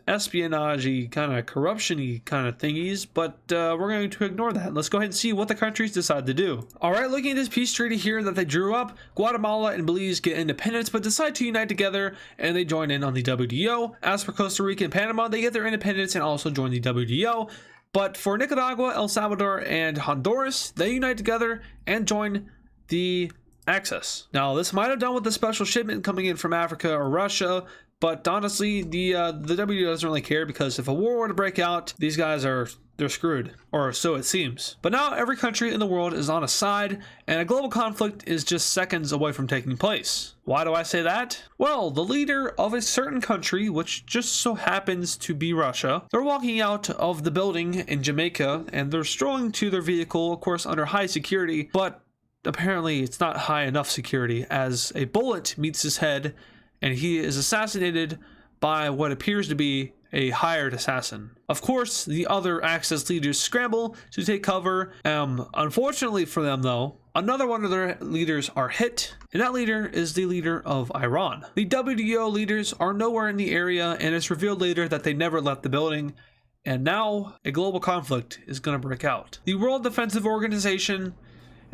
espionage-y, kind of corruption-y kind of thingies, but we're going to ignore that. Let's go ahead and see what the countries decide to do. All right, looking at this peace treaty here that they drew up, Guatemala and Belize get independence, but decide to unite together, and they join in on the WTO. As for Costa Rica and Panama, they get their independence and also join the WTO. But for Nicaragua, El Salvador, and Honduras, they unite together and join the Access. Now, this might have done with the special shipment coming in from Africa or Russia, but honestly, the WTO doesn't really care, because if a war were to break out, these guys they're screwed, or so it seems. But now every country in the world is on a side, and a global conflict is just seconds away from taking place. Why do I say that? Well, the leader of a certain country, which just so happens to be Russia, they're walking out of the building in Jamaica, and they're strolling to their vehicle, of course under high security, but apparently it's not high enough security, as a bullet meets his head and he is assassinated by what appears to be a hired assassin. Of course, the other Axis leaders scramble to take cover. Unfortunately for them though, another one of their leaders are hit, and that leader is the leader of Iran. The WTO leaders are nowhere in the area, and it's revealed later that they never left the building, and now a global conflict is going to break out. The World Defensive Organization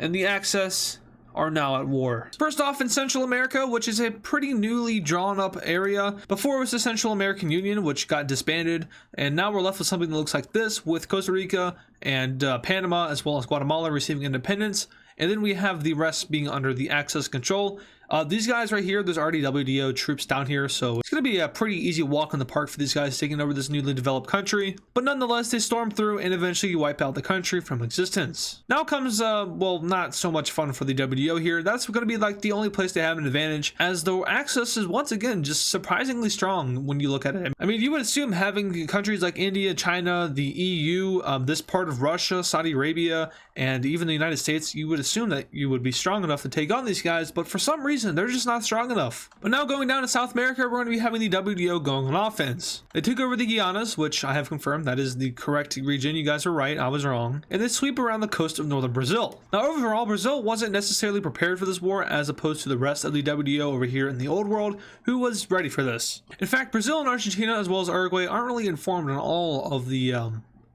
and the Axis are now at war. First off, in Central America, which is a pretty newly drawn up area. Before it was the Central American Union, which got disbanded, and now we're left with something that looks like this, with Costa Rica and Panama as well as Guatemala receiving independence, and then we have the rest being under the Axis control. These guys right here, there's already WTO troops down here, so it's going to be a pretty easy walk in the park for these guys taking over this newly developed country. But nonetheless, they storm through and eventually wipe out the country from existence. Now comes, well, not so much fun for the WTO here. That's going to be like the only place they have an advantage, as though Axis is once again just surprisingly strong when you look at it. I mean, you would assume having countries like India, China, the EU, this part of Russia, Saudi Arabia, and even the United States, you would assume that you would be strong enough to take on these guys, but for some reason, they're just not strong enough. But now going down to South America, we're going to be having the WTO going on offense. They took over the Guianas, which I have confirmed that is the correct region. You guys are right, I was wrong. And they sweep around the coast of northern Brazil. Now overall, Brazil wasn't necessarily prepared for this war as opposed to the rest of the WTO over here in the old world, who was ready for this. In fact, Brazil and Argentina as well as Uruguay aren't really informed on all of the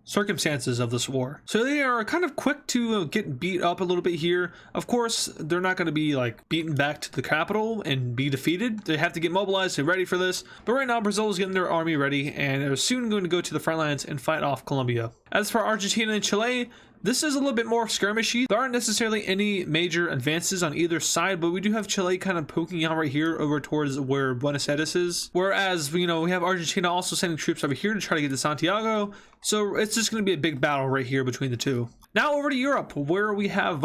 circumstances of this war, so they are kind of quick to get beat up a little bit here. Of course, they're not going to be like beaten back to the capital and be defeated. They have to get mobilized and ready for this, but right now Brazil is getting their army ready and are soon going to go to the front lines and fight off Colombia. As for Argentina and Chile, this is a little bit more skirmishy. There aren't necessarily any major advances on either side, but we do have Chile kind of poking out right here over towards where Buenos Aires is. Whereas, you know, we have Argentina also sending troops over here to try to get to Santiago. So it's just going to be a big battle right here between the two. Now over to Europe, where we have,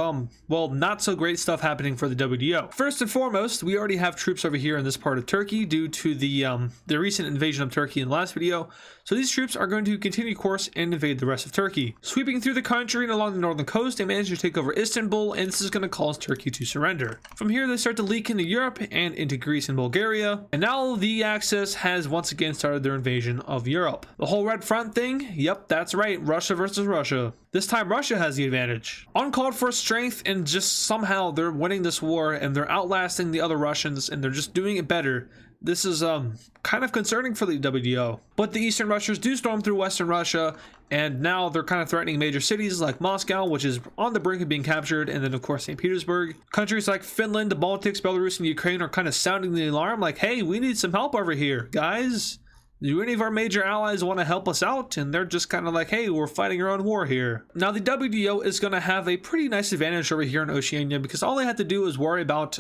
well, not so great stuff happening for the WTO. First and foremost, we already have troops over here in this part of Turkey due to the recent invasion of Turkey in the last video. So these troops are going to continue course and invade the rest of Turkey. Sweeping through the country and along the northern coast, they manage to take over Istanbul, and this is going to cause Turkey to surrender. From here, they start to leak into Europe and into Greece and Bulgaria. And now the Axis has once again started their invasion of Europe. The whole Red Front thing, yep, that's right, Russia versus Russia. This time Russia has the advantage. Uncalled for strength, and just somehow they're winning this war and they're outlasting the other Russians and they're just doing it better. This is kind of concerning for the WTO. But the Eastern Russians do storm through Western Russia, and now they're kind of threatening major cities like Moscow, which is on the brink of being captured, and then of course St. Petersburg. Countries like Finland, the Baltics, Belarus, and Ukraine are kind of sounding the alarm like, hey, we need some help over here, guys. Do any of our major allies want to help us out? And they're just kind of like, hey, we're fighting our own war here. Now the WTO is going to have a pretty nice advantage over here in Oceania, because all they have to do is worry about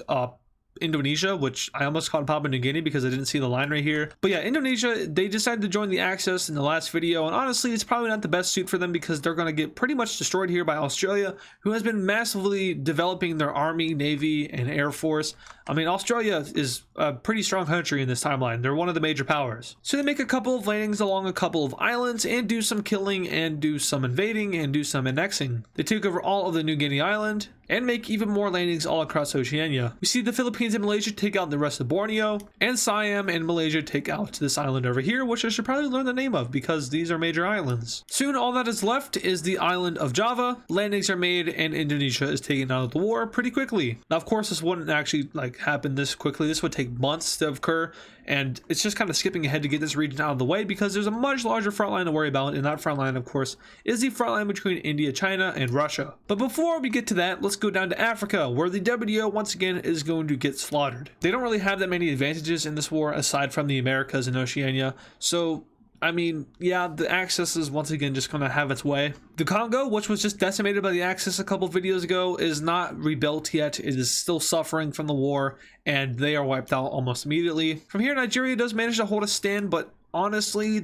Indonesia, which I almost called Papua New Guinea because I didn't see the line right here. But yeah, Indonesia, they decided to join the Axis in the last video, and honestly, it's probably not the best suit for them because they're going to get pretty much destroyed here by Australia, who has been massively developing their army, navy, and air force. I mean, Australia is a pretty strong country in this timeline. They're one of the major powers. So they make a couple of landings along a couple of islands and do some killing and do some invading and do some annexing. They take over all of the New Guinea Island and make even more landings all across Oceania. We see the Philippines and Malaysia take out the rest of Borneo, and Siam and Malaysia take out this island over here, which I should probably learn the name of because these are major islands. Soon all that is left is the island of Java. Landings are made and Indonesia is taken out of the war pretty quickly. Now of course this wouldn't actually like happen this quickly. This would take months to occur, and it's just kind of skipping ahead to get this region out of the way because there's a much larger front line to worry about, and that front line, of course, is the front line between India, China, and Russia. But before we get to that, let's go down to Africa, where the WTO once again is going to get slaughtered. They don't really have that many advantages in this war aside from the Americas and Oceania, so I mean, yeah, the Axis is once again just going to have its way. The Congo, which was just decimated by the Axis a couple videos ago, is not rebuilt yet. It is still suffering from the war, and they are wiped out almost immediately. From here, Nigeria does manage to hold a stand, but honestly,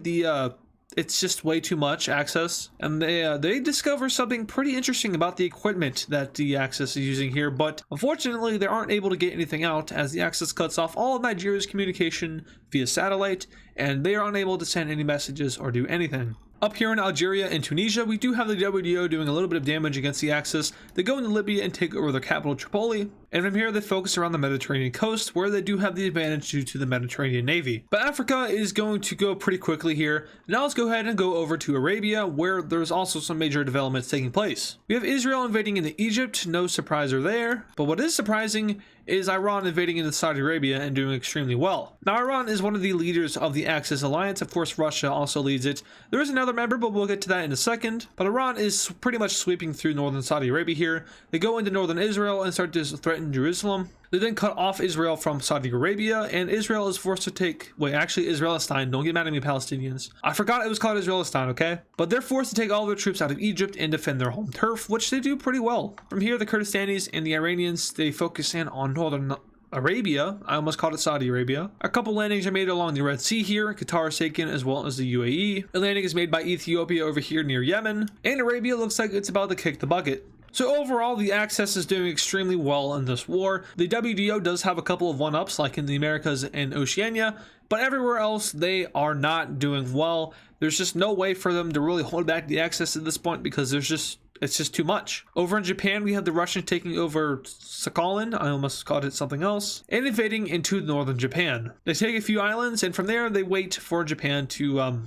it's just way too much access, and they discover something pretty interesting about the equipment that the Axis is using here, but unfortunately they aren't able to get anything out as the Axis cuts off all of Nigeria's communication via satellite, and they are unable to send any messages or do anything. Up here in Algeria and Tunisia, we do have the WTO doing a little bit of damage against the Axis. They go into Libya and take over their capital Tripoli, and from here they focus around the Mediterranean coast, where they do have the advantage due to the Mediterranean Navy. But Africa is going to go pretty quickly here. Now let's go ahead and go over to Arabia, where there's also some major developments taking place. We have Israel invading into Egypt, no surpriser there, but what is surprising is Iran invading into Saudi Arabia and doing extremely well. Now Iran is one of the leaders of the Axis alliance. Of course, Russia also leads it. There is another member, but we'll get to that in a second. But Iran is pretty much sweeping through northern Saudi Arabia here. They go into northern Israel and start to threaten Jerusalem. They then cut off Israel from Saudi Arabia, and Israel is forced to take, actually Israelistan, don't get mad at me Palestinians. I forgot it was called Israelistan, okay? But they're forced to take all their troops out of Egypt and defend their home turf, which they do pretty well. From here, the Kurdistanis and the Iranians, they focus in on northern Arabia. I almost called it Saudi Arabia. A couple landings are made along the Red Sea here. Qatar is taken, as well as the UAE. A landing is made by Ethiopia over here near Yemen, and Arabia looks like it's about to kick the bucket. So overall, the Axis is doing extremely well in this war. The WTO does have a couple of one-ups, like in the Americas and Oceania, but everywhere else, they are not doing well. There's just no way for them to really hold back the Axis at this point because it's just too much. Over in Japan, we have the Russians taking over Sakhalin, I almost called it something else, and invading into northern Japan. They take a few islands, and from there, they wait for Japan to,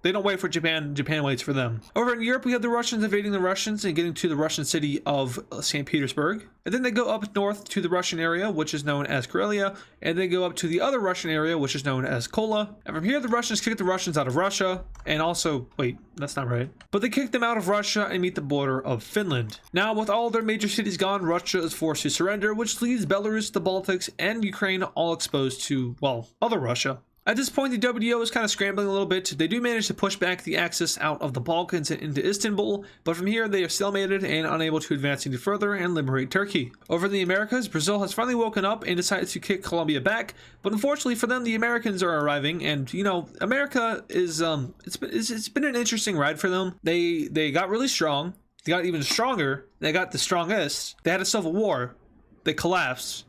they don't wait for Japan, Japan waits for them. Over in Europe, we have the Russians invading the Russians and getting to the Russian city of St. Petersburg. And then they go up north to the Russian area, which is known as Karelia, and they go up to the other Russian area, which is known as Kola. And from here, the Russians kick the Russians out of Russia, and also, wait, that's not right. But they kick them out of Russia and meet the border of Finland. Now, with all their major cities gone, Russia is forced to surrender, which leaves Belarus, the Baltics, and Ukraine all exposed to, other Russia. At this point, the WTO is kind of scrambling a little bit. They do manage to push back the Axis out of the Balkans and into Istanbul, but from here they are stalemated and unable to advance any further and liberate Turkey. Over in the Americas, Brazil has finally woken up and decided to kick Colombia back, but unfortunately for them, the Americans are arriving, and America is it's been an interesting ride for them. They got really strong, they got even stronger, they got the strongest, they had a civil war, they collapsed,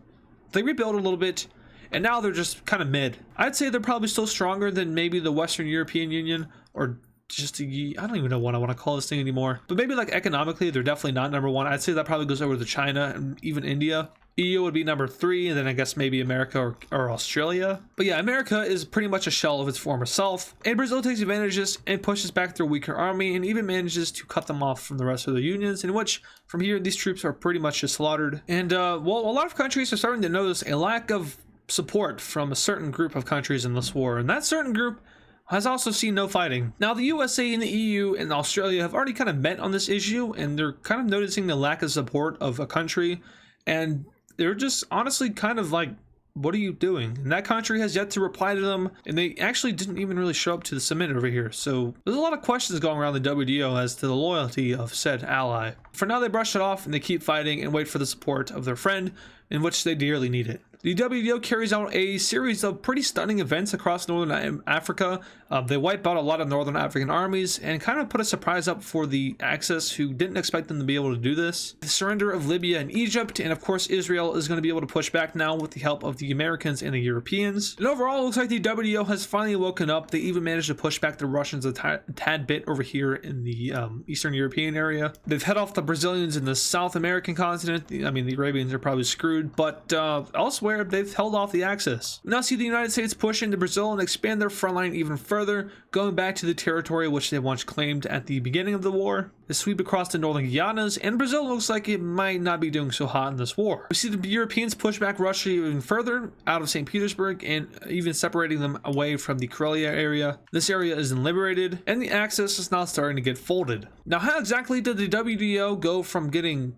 they rebuilt a little bit, and now they're just kind of mid. I'd say they're probably still stronger than maybe the Western European Union, or just I don't even know what I want to call this thing anymore. But maybe like economically, they're definitely not number one. I'd say that probably goes over to China and even India. EU would be number 3, and then I guess maybe America or Australia. But yeah, America is pretty much a shell of its former self, and Brazil takes advantage of this and pushes back their weaker army and even manages to cut them off from the rest of the unions, in which from here these troops are pretty much just slaughtered. And a lot of countries are starting to notice a lack of support from a certain group of countries in this war, and that certain group has also seen no fighting. Now, the USA and the EU and Australia have already kind of met on this issue, and they're kind of noticing the lack of support of a country, and they're just honestly kind of like, what are you doing? And that country has yet to reply to them, and they actually didn't even really show up to the summit over here. So there's a lot of questions going around the WTO as to the loyalty of said ally. For now, they brush it off and they keep fighting and wait for the support of their friend, in which they dearly need it. The WTO carries out a series of pretty stunning events across northern Africa. They wipe out a lot of northern African armies and kind of put a surprise up for the Axis, who didn't expect them to be able to do this. The surrender of Libya and Egypt, and of course Israel is going to be able to push back now with the help of the Americans and the Europeans. And overall, it looks like the WTO has finally woken up. They even managed to push back the Russians a tad bit over here in the Eastern European area. They've head off the Brazilians in the South American continent. I mean, the Arabians are probably screwed, but elsewhere, where they've held off the Axis. We now see the United States push into Brazil and expand their front line even further, going back to the territory which they once claimed at the beginning of the war. They sweep across the northern Guianas, and Brazil looks like it might not be doing so hot in this war. We see the Europeans push back Russia even further out of St. Petersburg and even separating them away from the Karelia area. This area is then liberated, and the Axis is now starting to get folded. Now, how exactly did the WDO go from getting,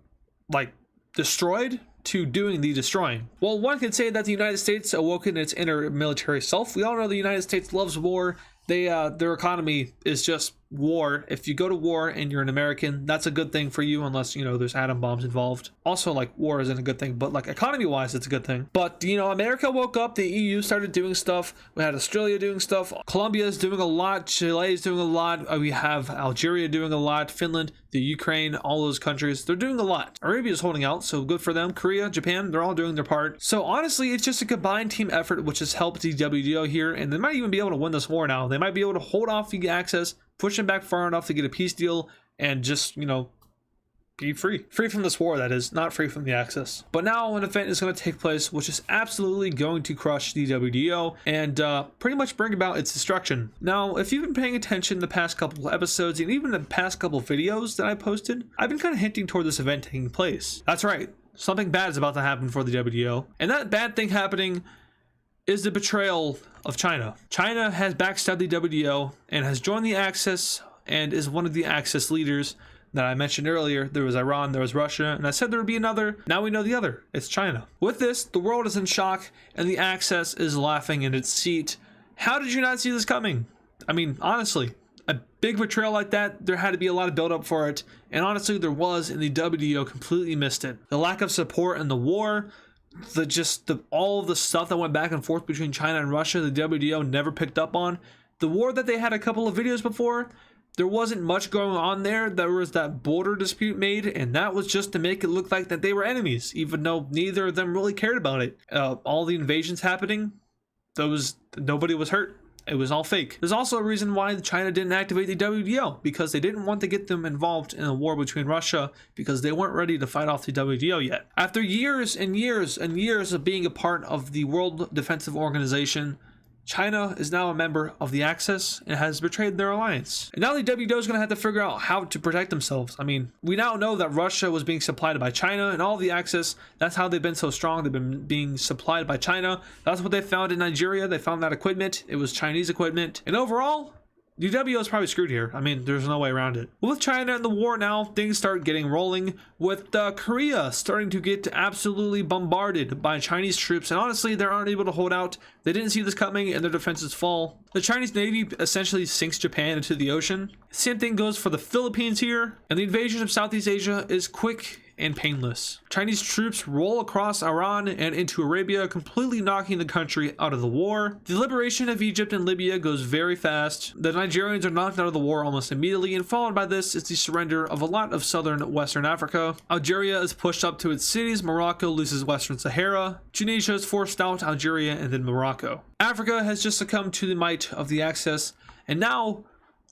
like, destroyed to doing the destroying? Well, one could say that the United States awoken its inner military self. We all know the United States loves war. Their economy is just war. If you go to war and you're an American, that's a good thing for you, unless, you know, there's atom bombs involved. Also, like, war isn't a good thing, but like economy wise, it's a good thing. But, you know, America woke up, the EU started doing stuff. We had Australia doing stuff. Colombia is doing a lot. Chile is doing a lot. We have Algeria doing a lot. Finland, the Ukraine, all those countries, they're doing a lot. Arabia is holding out, so good for them. Korea, Japan, they're all doing their part. So honestly, it's just a combined team effort, which has helped the WDO here, and they might even be able to win this war now. They might be able to hold off the Axis, push them back far enough to get a peace deal, and just, you know, be free. Free from this war, that is, not free from the Axis. But now an event is going to take place which is absolutely going to crush the WDO and pretty much bring about its destruction. Now, if you've been paying attention the past couple of episodes and even the past couple of videos that I posted, I've been kind of hinting toward this event taking place. That's right, something bad is about to happen for the WDO. And that bad thing happening is the betrayal of China. China has backstabbed the WDO and has joined the Axis and is one of the Axis leaders that I mentioned earlier. There was Iran, there was Russia, and I said there would be another. Now we know the other. It's China. With this, the world is in shock and the Axis is laughing in its seat. How did you not see this coming? I mean, honestly, a big betrayal like that, there had to be a lot of buildup for it, and honestly there was, and the WDO completely missed it. The lack of support in the war, all of the stuff that went back and forth between China and Russia, the WDO never picked up on. The war that they had a couple of videos before, there wasn't much going on there. There was that border dispute made, and that was just to make it look like that they were enemies, even though neither of them really cared about it. All the invasions happening, nobody was hurt. It was all fake. There's also a reason why China didn't activate the WDO, because they didn't want to get them involved in a war between Russia, because they weren't ready to fight off the WDO yet. After years and years and years of being a part of the World Defensive Organization, China is now a member of the Axis and has betrayed their alliance. And now the WDO is going to have to figure out how to protect themselves. I mean, we now know that Russia was being supplied by China and all the Axis. That's how they've been so strong. They've been being supplied by China. That's what they found in Nigeria. They found that equipment. It was Chinese equipment. And overall, the WDO is probably screwed here. I mean, there's no way around it. With China and the war now, things start getting rolling, with Korea starting to get absolutely bombarded by Chinese troops, and honestly, they aren't able to hold out. They didn't see this coming, and their defenses fall. The Chinese Navy essentially sinks Japan into the ocean. Same thing goes for the Philippines here, and the invasion of Southeast Asia is quick and painless. Chinese troops roll across Iran and into Arabia, completely knocking the country out of the war. The liberation of Egypt and Libya goes very fast. The Nigerians are knocked out of the war almost immediately, and followed by this is the surrender of a lot of southern Western Africa. Algeria is pushed up to its cities. Morocco loses Western Sahara. Tunisia is forced out, Algeria, and then Morocco. Africa has just succumbed to the might of the Axis, and now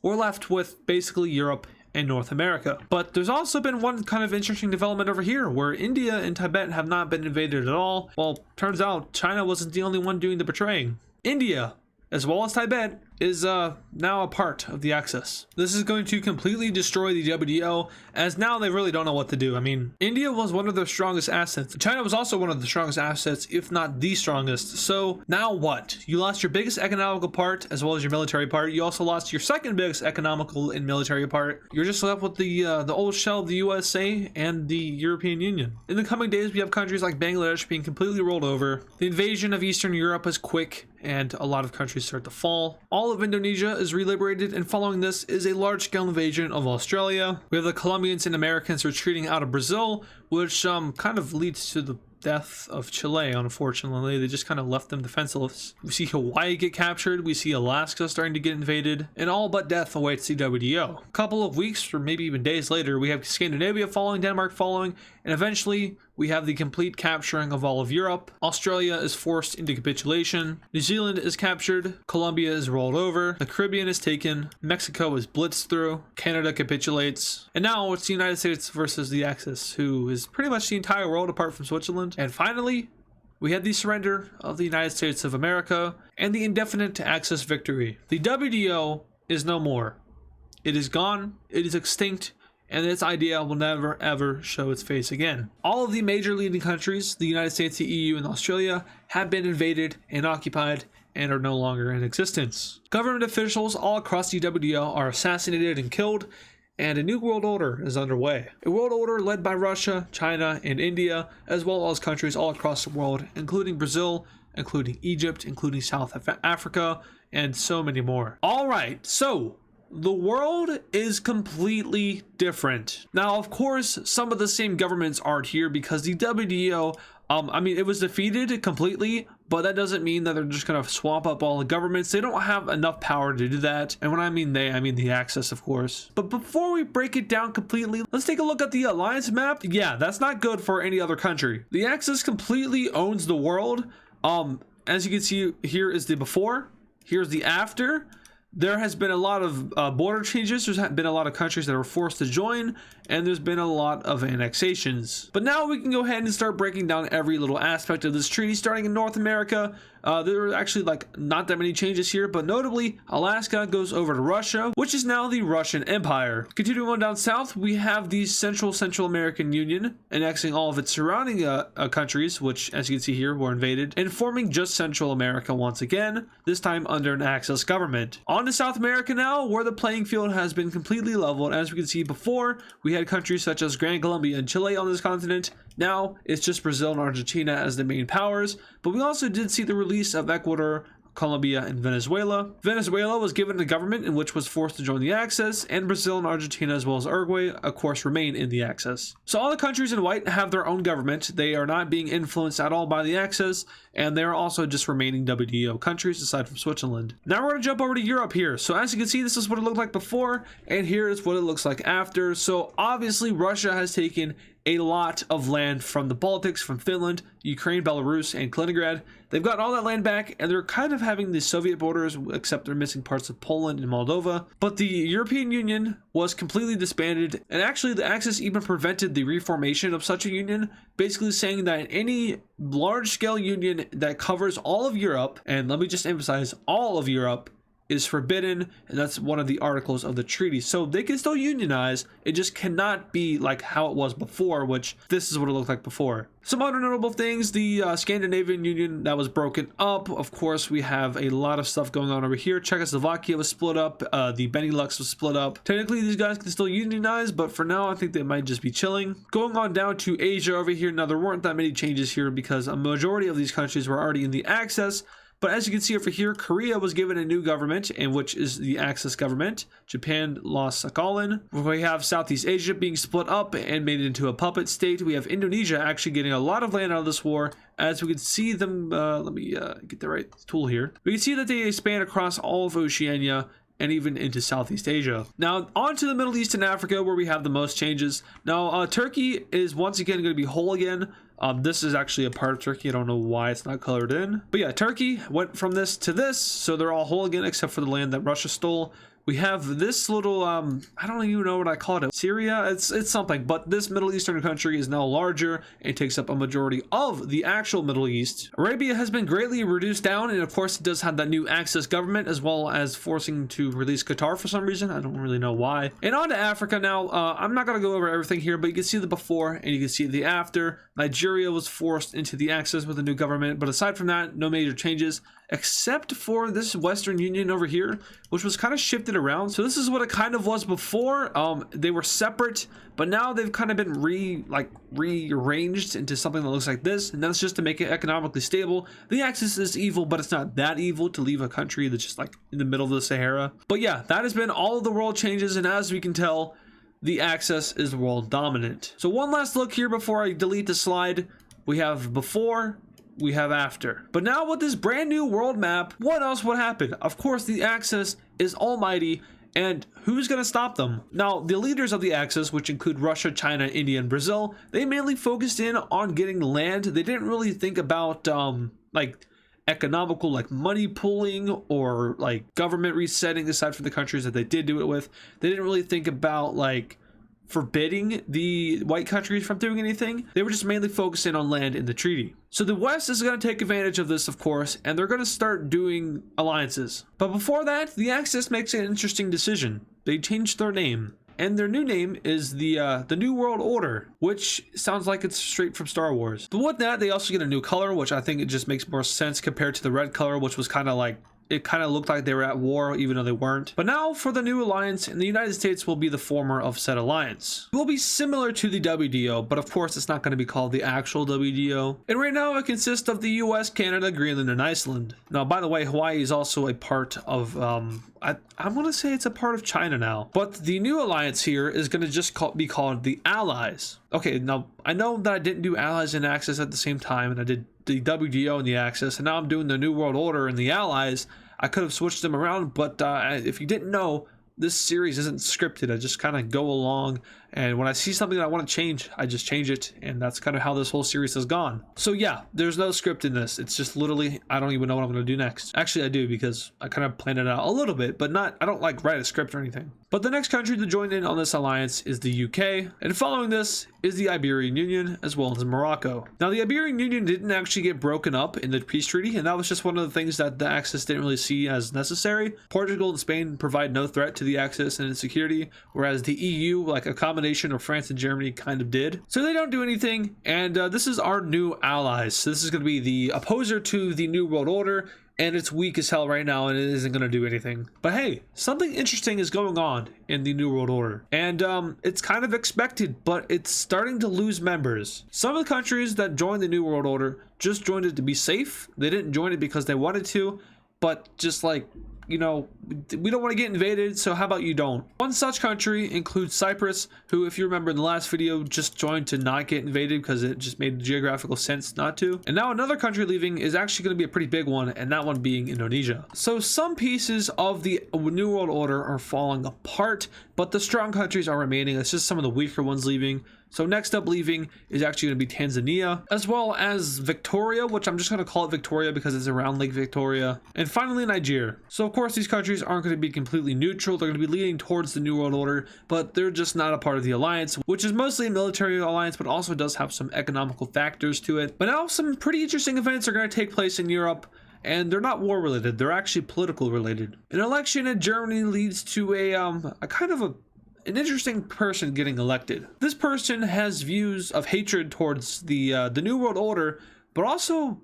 we're left with basically Europe and North America. But there's also been one kind of interesting development over here, where India and Tibet have not been invaded at all. Well, turns out China wasn't the only one doing the betraying. India, as well as Tibet, is now a part of the Axis. This is going to completely destroy the WDO, as now they really don't know what to do. I mean, India was one of their strongest assets. China was also one of the strongest assets, if not the strongest. So now what? You lost your biggest economical part as well as your military part. You also lost your second biggest economical and military part. You're just left with the old shell of the USA and the European Union. In the coming days, we have countries like Bangladesh being completely rolled over. The invasion of Eastern Europe is quick, and a lot of countries start to fall. All of Indonesia is reliberated, and following this is a large-scale invasion of Australia. We have the Colombians and Americans retreating out of Brazil, which kind of leads to the death of Chile. Unfortunately, they just kind of left them defenseless. We see Hawaii get captured, we see Alaska starting to get invaded, and all but death awaits the WDO. A couple of weeks or maybe even days later, we have Scandinavia following, Denmark following, and eventually we have the complete capturing of all of Europe. Australia is forced into capitulation. New Zealand is captured. Colombia is rolled over. The Caribbean is taken. Mexico is blitzed through. Canada capitulates. And now it's the United States versus the Axis, who is pretty much the entire world apart from Switzerland. And finally, we had the surrender of the United States of America and the indefinite access victory. The WDO is no more. It is gone, it is extinct, and its idea will never ever show its face again. All of the major leading countries, the United States, the EU, and Australia, have been invaded and occupied and are no longer in existence. Government officials all across the WDO are assassinated and killed, and a new world order is underway. A world order led by Russia, China, and India, as well as countries all across the world, including Brazil, including Egypt, including South Africa, and so many more. All right, so the world is completely different. Now, of course, some of the same governments aren't here because the WDO, it was defeated completely, but that doesn't mean that they're just going to swamp up all the governments. They don't have enough power to do that. And when I mean they, I mean the Axis, of course. But before we break it down completely, let's take a look at the alliance map. Yeah, that's not good for any other country. The Axis completely owns the world. As you can see, here is the before, here's the after. There has been a lot of border changes. There's been a lot of countries that were forced to join, and there's been a lot of annexations. But now we can go ahead and start breaking down every little aspect of this treaty. Starting in North America, there are actually not that many changes here, but notably Alaska goes over to Russia, which is now the Russian Empire. Continuing on down south, we have the Central American Union annexing all of its surrounding countries, which, as you can see here, were invaded, and forming just Central America once again, this time under an Axis government. On to South America now, where the playing field has been completely leveled. As we can see before, we had countries such as Grand Colombia and Chile on this continent. Now it's just Brazil and Argentina as the main powers, but we also did see the release of Ecuador, Colombia, and Venezuela. Venezuela was given a government in which was forced to join the Axis, and Brazil and Argentina, as well as Uruguay, of course, remain in the Axis. So all the countries in white have their own government. They are not being influenced at all by the Axis, and they are also just remaining WDO countries aside from Switzerland. Now we're going to jump over to Europe here. So as you can see, this is what it looked like before, and here is what it looks like after. So obviously Russia has taken a lot of land from the Baltics, from Finland, Ukraine, Belarus, and Kaliningrad. They've gotten all that land back, and they're kind of having the Soviet borders, except they're missing parts of Poland and Moldova. But the European Union was completely disbanded, and actually the Axis even prevented the reformation of such a union, basically saying that any large-scale union that covers all of Europe, and let me just emphasize, all of Europe, is forbidden, and that's one of the articles of the treaty. So they can still unionize, it just cannot be like how it was before, which this is what it looked like before. Some other notable things, the Scandinavian Union that was broken up. Of course, we have a lot of stuff going on over here. Czechoslovakia was split up, the Benelux was split up. Technically, these guys can still unionize, but for now, I think they might just be chilling. Going on down to Asia over here, now there weren't that many changes here because a majority of these countries were already in the Axis. But as you can see over here, Korea was given a new government, and which is the Axis government. Japan lost Sakhalin. We have Southeast Asia being split up and made into a puppet state. We have Indonesia actually getting a lot of land out of this war. As we can see them, let me get the right tool here. We can see that they span across all of Oceania and even into Southeast Asia. Now, on to the Middle East and Africa, where we have the most changes. Now, Turkey is once again going to be whole again. This is actually a part of Turkey. I don't know why it's not colored in. But yeah, Turkey went from this to this, so they're all whole again, except for the land that Russia stole. We have this little, I don't even know what I call it. Syria, it's something, but this Middle Eastern country is now larger and takes up a majority of the actual Middle East. Arabia has been greatly reduced down, and of course it does have that new Axis government, as well as forcing to release Qatar for some reason. I don't really know why. And on to Africa now. I'm not going to go over everything here, but you can see the before and you can see the after. Nigeria was forced into the Axis with a new government, but aside from that, no major changes, except for this Western Union over here, which was kind of shifted around. So this is what it kind of was before. They were separate, but now they've kind of been rearranged into something that looks like this, and that's just to make it economically stable. The Axis is evil, but it's not that evil to leave a country that's just like in the middle of the Sahara. But yeah, that has been all of the world changes, and as we can tell, the Axis is world dominant. So one last look here before I delete the slide. We have before, we have after. But now with this brand new world map, what else would happen? Of course, the Axis is almighty, and who's going to stop them? Now, the leaders of the Axis, which include Russia, China, India, and Brazil, they mainly focused in on getting land. They didn't really think about economical money pooling or government resetting, aside from the countries that they did do it with. They didn't really think about forbidding the white countries from doing anything. They were just mainly focusing on land in the treaty. So the West is going to take advantage of this, of course, and they're going to start doing alliances. But before that, the Axis makes an interesting decision. They changed their name. And their new name is the New World Order, which sounds like it's straight from Star Wars. But with that, they also get a new color, which I think it just makes more sense compared to the red color, which was kind of like, it kind of looked like they were at war, even though they weren't. But now for the new alliance, and the United States will be the former of said alliance. It will be similar to the WDO, but of course it's not going to be called the actual WDO. And right now it consists of the US, Canada, Greenland, and Iceland. Now, by the way, Hawaii is also a part of, I'm going to say it's a part of China now. But the new alliance here is going to just be called the Allies. Okay, now I know that I didn't do Allies and Axis at the same time, and I did the WDO and the Axis, and now I'm doing the New World Order and the Allies. I could have switched them around, but if you didn't know, this series isn't scripted. I just kind of go along, and when I see something that I want to change, I just change it, and that's kind of how this whole series has gone. So yeah, there's no script in this. It's just literally, I don't even know what I'm going to do next. Actually, I do, because I kind of planned it out a little bit, but not, I don't like write a script or anything. But the next country to join in on this alliance is the UK, and following this is the Iberian Union, as well as Morocco. Now, the Iberian Union didn't actually get broken up in the peace treaty, and that was just one of the things that the Axis didn't really see as necessary. Portugal and Spain provide no threat to the Axis and its security, whereas the EU, like a combination of France and Germany, kind of did. So they don't do anything, and this is our new allies. So this is going to be the opposer to the New World Order, and it's weak as hell right now, and it isn't going to do anything. But hey, something interesting is going on in the New World Order, and it's kind of expected, but it's starting to lose members. Some of the countries that joined the New World Order just joined it to be safe. They didn't join it because they wanted to, but just like, you know, we don't want to get invaded, so how about you don't? One such country includes Cyprus, who, if you remember in the last video, just joined to not get invaded because it just made geographical sense not to. And now another country leaving is actually going to be a pretty big one, and that one being Indonesia. So some pieces of the New World Order are falling apart, but the strong countries are remaining. It's just some of the weaker ones leaving. So next up leaving is actually going to be Tanzania, as well as Victoria, which I'm just going to call it Victoria because it's around Lake Victoria, and finally Nigeria. So of course these countries aren't going to be completely neutral. They're going to be leaning towards the New World Order, but they're just not a part of the alliance, which is mostly a military alliance, but also does have some economical factors to it. But now some pretty interesting events are going to take place in Europe, and they're not war related. They're actually political related. An election in Germany leads to a kind of an interesting person getting elected. This person has views of hatred towards the New World Order, but also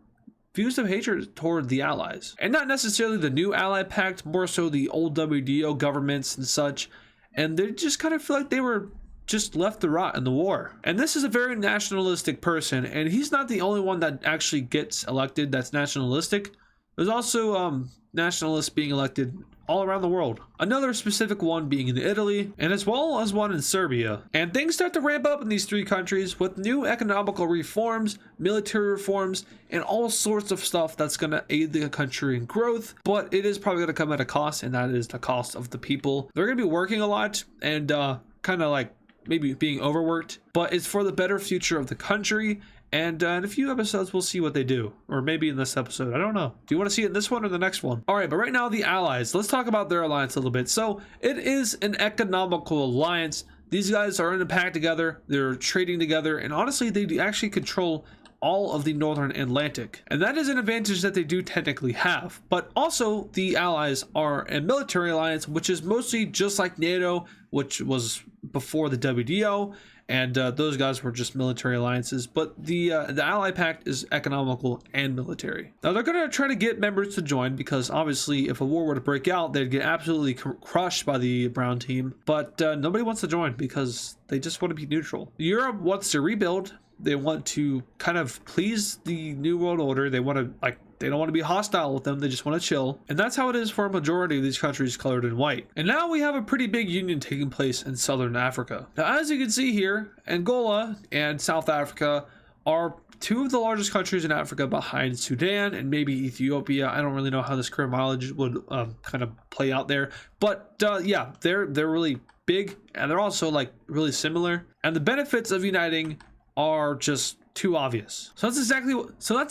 views of hatred toward the Allies. And not necessarily the new Ally Pact, more so the old WDO governments and such. And they just kind of feel like they were just left to rot in the war. And this is a very nationalistic person, and he's not the only one that actually gets elected that's nationalistic. There's also nationalists being elected all around the world. Another specific one being in Italy, and as well as one in Serbia. And things start to ramp up in these three countries with new economical reforms, military reforms, and all sorts of stuff that's going to aid the country in growth. But it is probably going to come at a cost, and that is the cost of the people. They're going to be working a lot and kind of like maybe being overworked, but it's for the better future of the country. And in a few episodes, we'll see what they do. Or maybe in this episode. I don't know. Do you want to see it in this one or the next one? All right, but right now, the Allies. Let's talk about their alliance a little bit. So it is an economical alliance. These guys are in a pact together. They're trading together. And honestly, they actually control all of the Northern Atlantic. And that is an advantage that they do technically have. But also, the Allies are a military alliance, which is mostly just like NATO, which was before the WDO. And those guys were just military alliances, but the Ally Pact is economical and military. Now they're going to try to get members to join because obviously if a war were to break out, they'd get absolutely crushed by the brown team, but nobody wants to join because they just want to be neutral. Europe wants to rebuild. They want to kind of please the New World Order. They want to they don't want to be hostile with them. They just want to chill. And that's how it is for a majority of these countries colored in white. And now we have a pretty big union taking place in Southern Africa. Now, as you can see here, Angola and South Africa are two of the largest countries in Africa behind Sudan and maybe Ethiopia. I don't really know how this current mileage would kind of play out there. But yeah, they're really big and they're also like really similar. And the benefits of uniting are just too obvious. So that's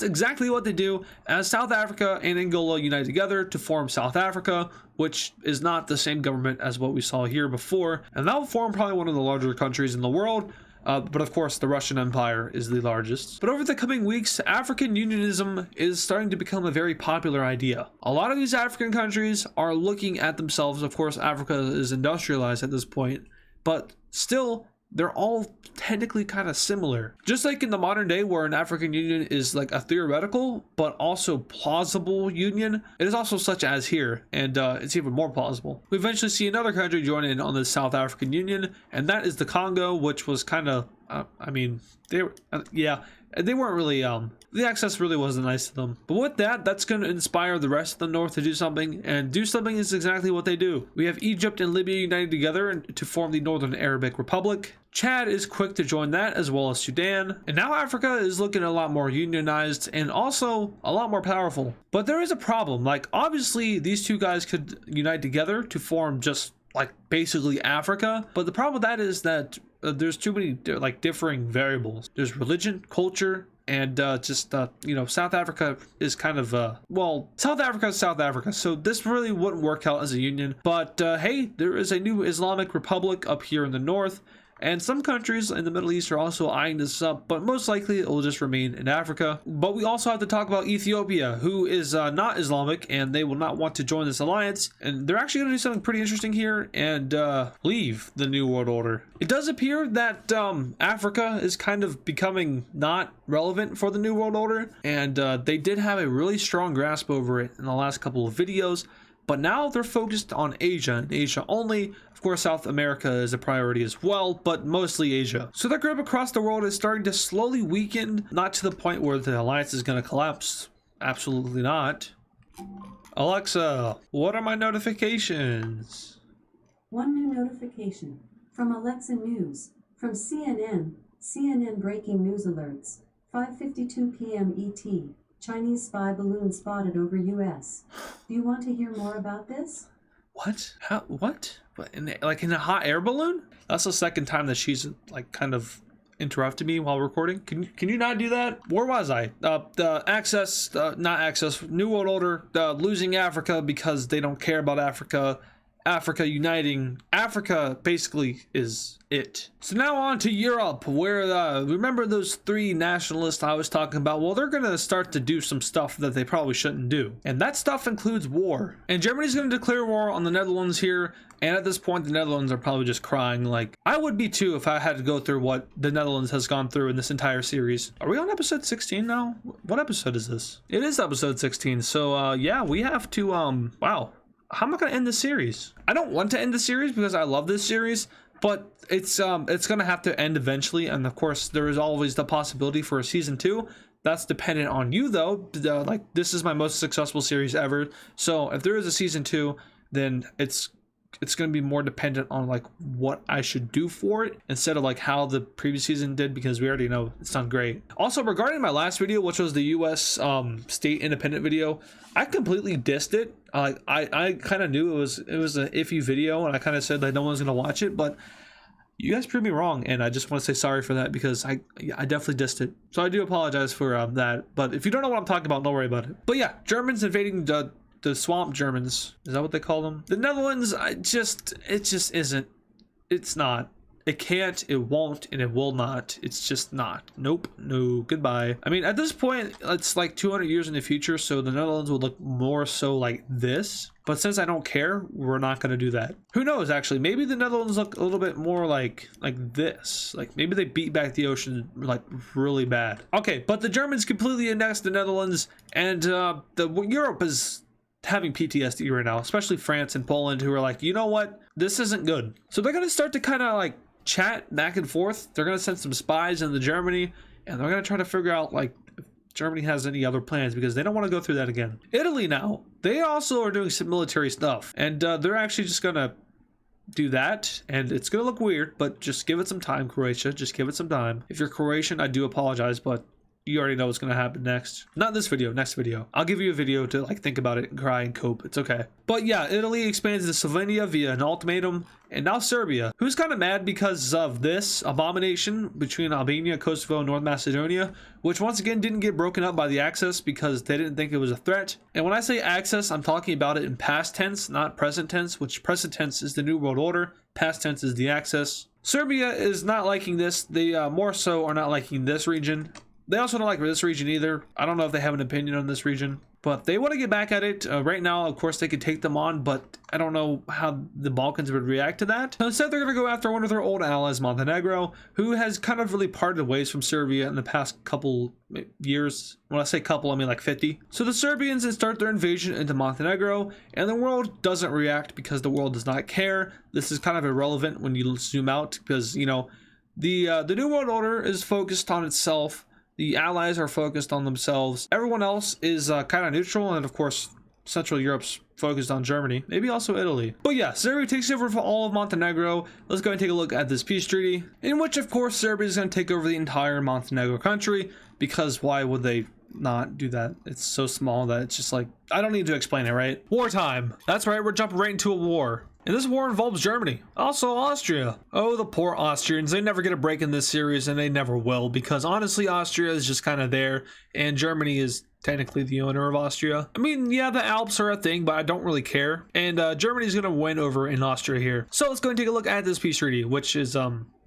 exactly what they do, as South Africa and Angola unite together to form South Africa, which is not the same government as what we saw here before, and that will form probably one of the larger countries in the world. But of course, the Russian Empire is the largest. But over the coming weeks, African unionism is starting to become a very popular idea. A lot of these African countries are looking at themselves. Of course, Africa is industrialized at this point, but still, they're all technically kind of similar. Just like in the modern day where an African union is like a theoretical but also plausible union, it is also such as here, and it's even more plausible. We eventually see another country join in on the South African Union, and that is the Congo, which was kind of, I mean, they were, they weren't really, the access really wasn't nice to them. But with that, that's going to inspire the rest of the North to do something, and do something is exactly what they do. We have Egypt and Libya united together to form the Northern Arabic Republic. Chad is quick to join that, as well as Sudan. And now Africa is looking a lot more unionized and also a lot more powerful. But there is a problem. Like, obviously, these two guys could unite together to form just like basically Africa. But the problem with that is that there's too many like differing variables. There's religion, culture, and you know, South Africa is kind of well, South Africa is South Africa, so this really wouldn't work out as a union. But hey, there is a new Islamic Republic up here in the north, and some countries in the Middle East are also eyeing this up, but most likely it will just remain in Africa. But we also have to talk about Ethiopia, who is not Islamic, and they will not want to join this alliance. And they're actually going to do something pretty interesting here and leave the New World Order. It does appear that Africa is kind of becoming not relevant for the New World Order, and they did have a really strong grasp over it in the last couple of videos. But now they're focused on Asia and Asia only. Of course, South America is a priority as well, but mostly Asia. So their grip across the world is starting to slowly weaken, not to the point where the alliance is going to collapse. Absolutely not. Alexa, what are my notifications? One new notification from Alexa News, from CNN, CNN breaking news alerts, 5:52 p.m. ET. Chinese spy balloon spotted over U.S. Do you want to hear more about this? What? How? What? Like in a hot air balloon? That's the second time that she's like kind of interrupted me while recording. Can you not do that? Where was I? Not access. New World Order losing Africa because they don't care about Africa. Africa uniting. Africa basically is it. So now on to Europe, where remember those three nationalists I was talking about? Well, they're gonna start to do some stuff that they probably shouldn't do, and that stuff includes war. And Germany's gonna declare war on the Netherlands here, and at this point the Netherlands are probably just crying. Like I would be too if I had to go through what the Netherlands has gone through in this entire series. Are we on episode 16 now? What episode is this? It is episode 16. So yeah, we have to wow. How am I going to end the series? I don't want to end the series because I love this series, but it's going to have to end eventually. And of course, there is always the possibility for a season 2. That's dependent on you though. Like this is my most successful series ever. So if there is a season 2, then it's going to be more dependent on like what I should do for it instead of like how the previous season did, because we already know it's done great. Also, regarding my last video, which was the US state independent video, I completely dissed it. I kind of knew it was an iffy video, and I kind of said that no one's gonna watch it, but you guys proved me wrong, and I just want to say sorry for that because I definitely dissed it. So I do apologize for that. But if you don't know what I'm talking about, don't worry about it. But yeah, Germans invading the swamp Germans, is that what they call them? The Netherlands, it just isn't. It's not. It can't, it won't, and it will not. It's just not. Nope, no, goodbye. I mean, at this point, it's like 200 years in the future, so the Netherlands will look more so like this. But since I don't care, we're not going to do that. Who knows, actually? Maybe the Netherlands look a little bit more like this. Like, maybe they beat back the ocean, like, really bad. Okay, but the Germans completely annexed the Netherlands, and Europe is having PTSD right now, especially France and Poland, who are like, you know what? This isn't good. So they're going to start to kind of like chat back and forth. They're going to send some spies into Germany, and they're going to try to figure out like if Germany has any other plans, because they don't want to go through that again. Italy now, they also are doing some military stuff, and they're actually just going to do that, and it's going to look weird, but just give it some time, Croatia. Just give it some time. If you're Croatian, I do apologize, but you already know what's going to happen next. Not this video, next video. I'll give you a video to like think about it and cry and cope. It's okay. But yeah, Italy expands to Slovenia via an ultimatum, and now Serbia, who's kind of mad because of this abomination between Albania, Kosovo, and North Macedonia, which once again didn't get broken up by the Axis because they didn't think it was a threat. And when I say Axis, I'm talking about it in past tense, not present tense, which present tense is the New World Order, past tense is the Axis. Serbia is not liking this. They more so are not liking this region. They also don't like this region either. I don't know if they have an opinion on this region, but they want to get back at it. Right now, of course, they could take them on, but I don't know how the Balkans would react to that. So instead, they're going to go after one of their old allies, Montenegro, who has kind of really parted ways from Serbia in the past couple years. When I say couple, I mean like 50. So the Serbians start their invasion into Montenegro, and the world doesn't react because the world does not care. This is kind of irrelevant when you zoom out because, you know, the New World Order is focused on itself. The allies are focused on themselves. Everyone else is kind of neutral, and of course, Central Europe's focused on Germany, maybe also Italy. But yeah, Serbia takes over for all of Montenegro. Let's go and take a look at this peace treaty, in which, of course, Serbia is going to take over the entire Montenegro country, because why would they not do that? It's so small that it's just like, I don't need to explain it, right? Wartime. That's right, we're jumping right into a war. And this war involves Germany, also Austria. Oh, the poor Austrians. They never get a break in this series, and they never will, because honestly, Austria is just kind of there, and Germany is technically the owner of Austria. I mean, yeah, the Alps are a thing, but I don't really care. And Germany's going to win over in Austria here. So let's go and take a look at this peace treaty, which is,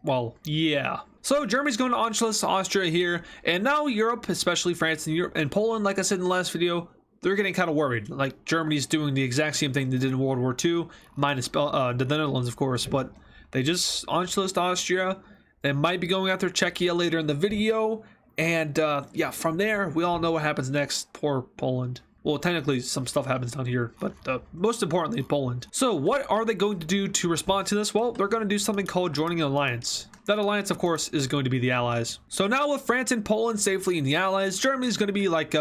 well, yeah. So Germany's going to Anschluss Austria here, and now Europe, especially France and Poland, like I said in the last video, they're getting kind of worried. Like, Germany's doing the exact same thing they did in World War II, minus the Netherlands, of course, but they just Anschlussed Austria. They might be going after Czechia later in the video, and yeah, from there, we all know what happens next. Poor Poland. Well, technically, some stuff happens down here, but most importantly, Poland. So what are they going to do to respond to this? Well, they're going to do something called joining an alliance. That alliance, of course, is going to be the Allies. So now with France and Poland safely in the Allies, Germany's going to be like,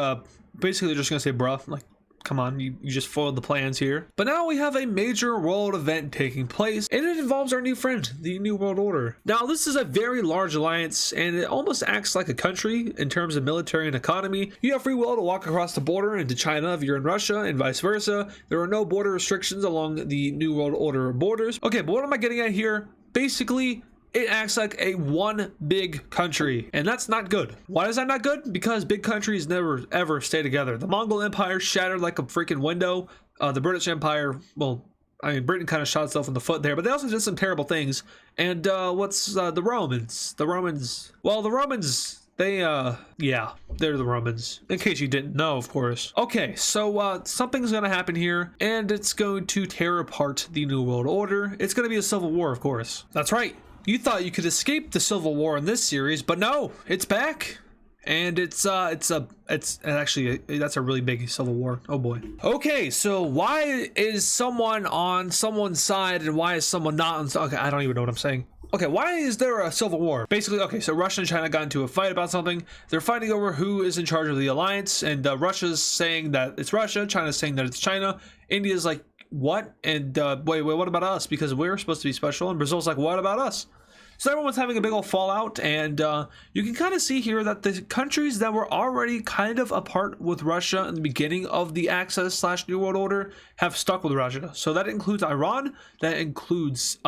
basically they're just going to say, bruh, like, come on, you just foiled the plans here. But now we have a major world event taking place, and it involves our new friend, the New World Order. Now, this is a very large alliance, and it almost acts like a country in terms of military and economy. You have free will to walk across the border into China if you're in Russia, and vice versa. There are no border restrictions along the New World Order borders. Okay, but what am I getting at here? Basically, it acts like a one big country, and that's not good. Why is that not good? Because big countries never ever stay together. The Mongol Empire shattered like a freaking window. The British Empire, well, I mean, Britain kind of shot itself in the foot there, but they also did some terrible things. And what's the Romans? The Romans, well, the Romans, they, yeah, they're the Romans. In case you didn't know, of course. Okay, so something's gonna happen here, and it's going to tear apart the New World Order. It's gonna be a civil war, of course. That's right. You thought you could escape the Civil War in this series, but no, it's back. And it's actually, that's a really big civil war. Oh boy. Okay, so why is someone on someone's side and why is someone not on? Okay, I don't even know what I'm saying. Okay, why is there a civil war? Basically, okay, so Russia and China got into a fight about something. They're fighting over who is in charge of the alliance, and Russia's saying that it's Russia, China's saying that it's China. India's like, what? And wait, what about us? Because we're supposed to be special, and Brazil's like, what about us? So everyone's having a big old fallout, and you can kind of see here that the countries that were already kind of apart with Russia in the beginning of the Axis/New World Order have stuck with Russia. So that includes Iran, that includes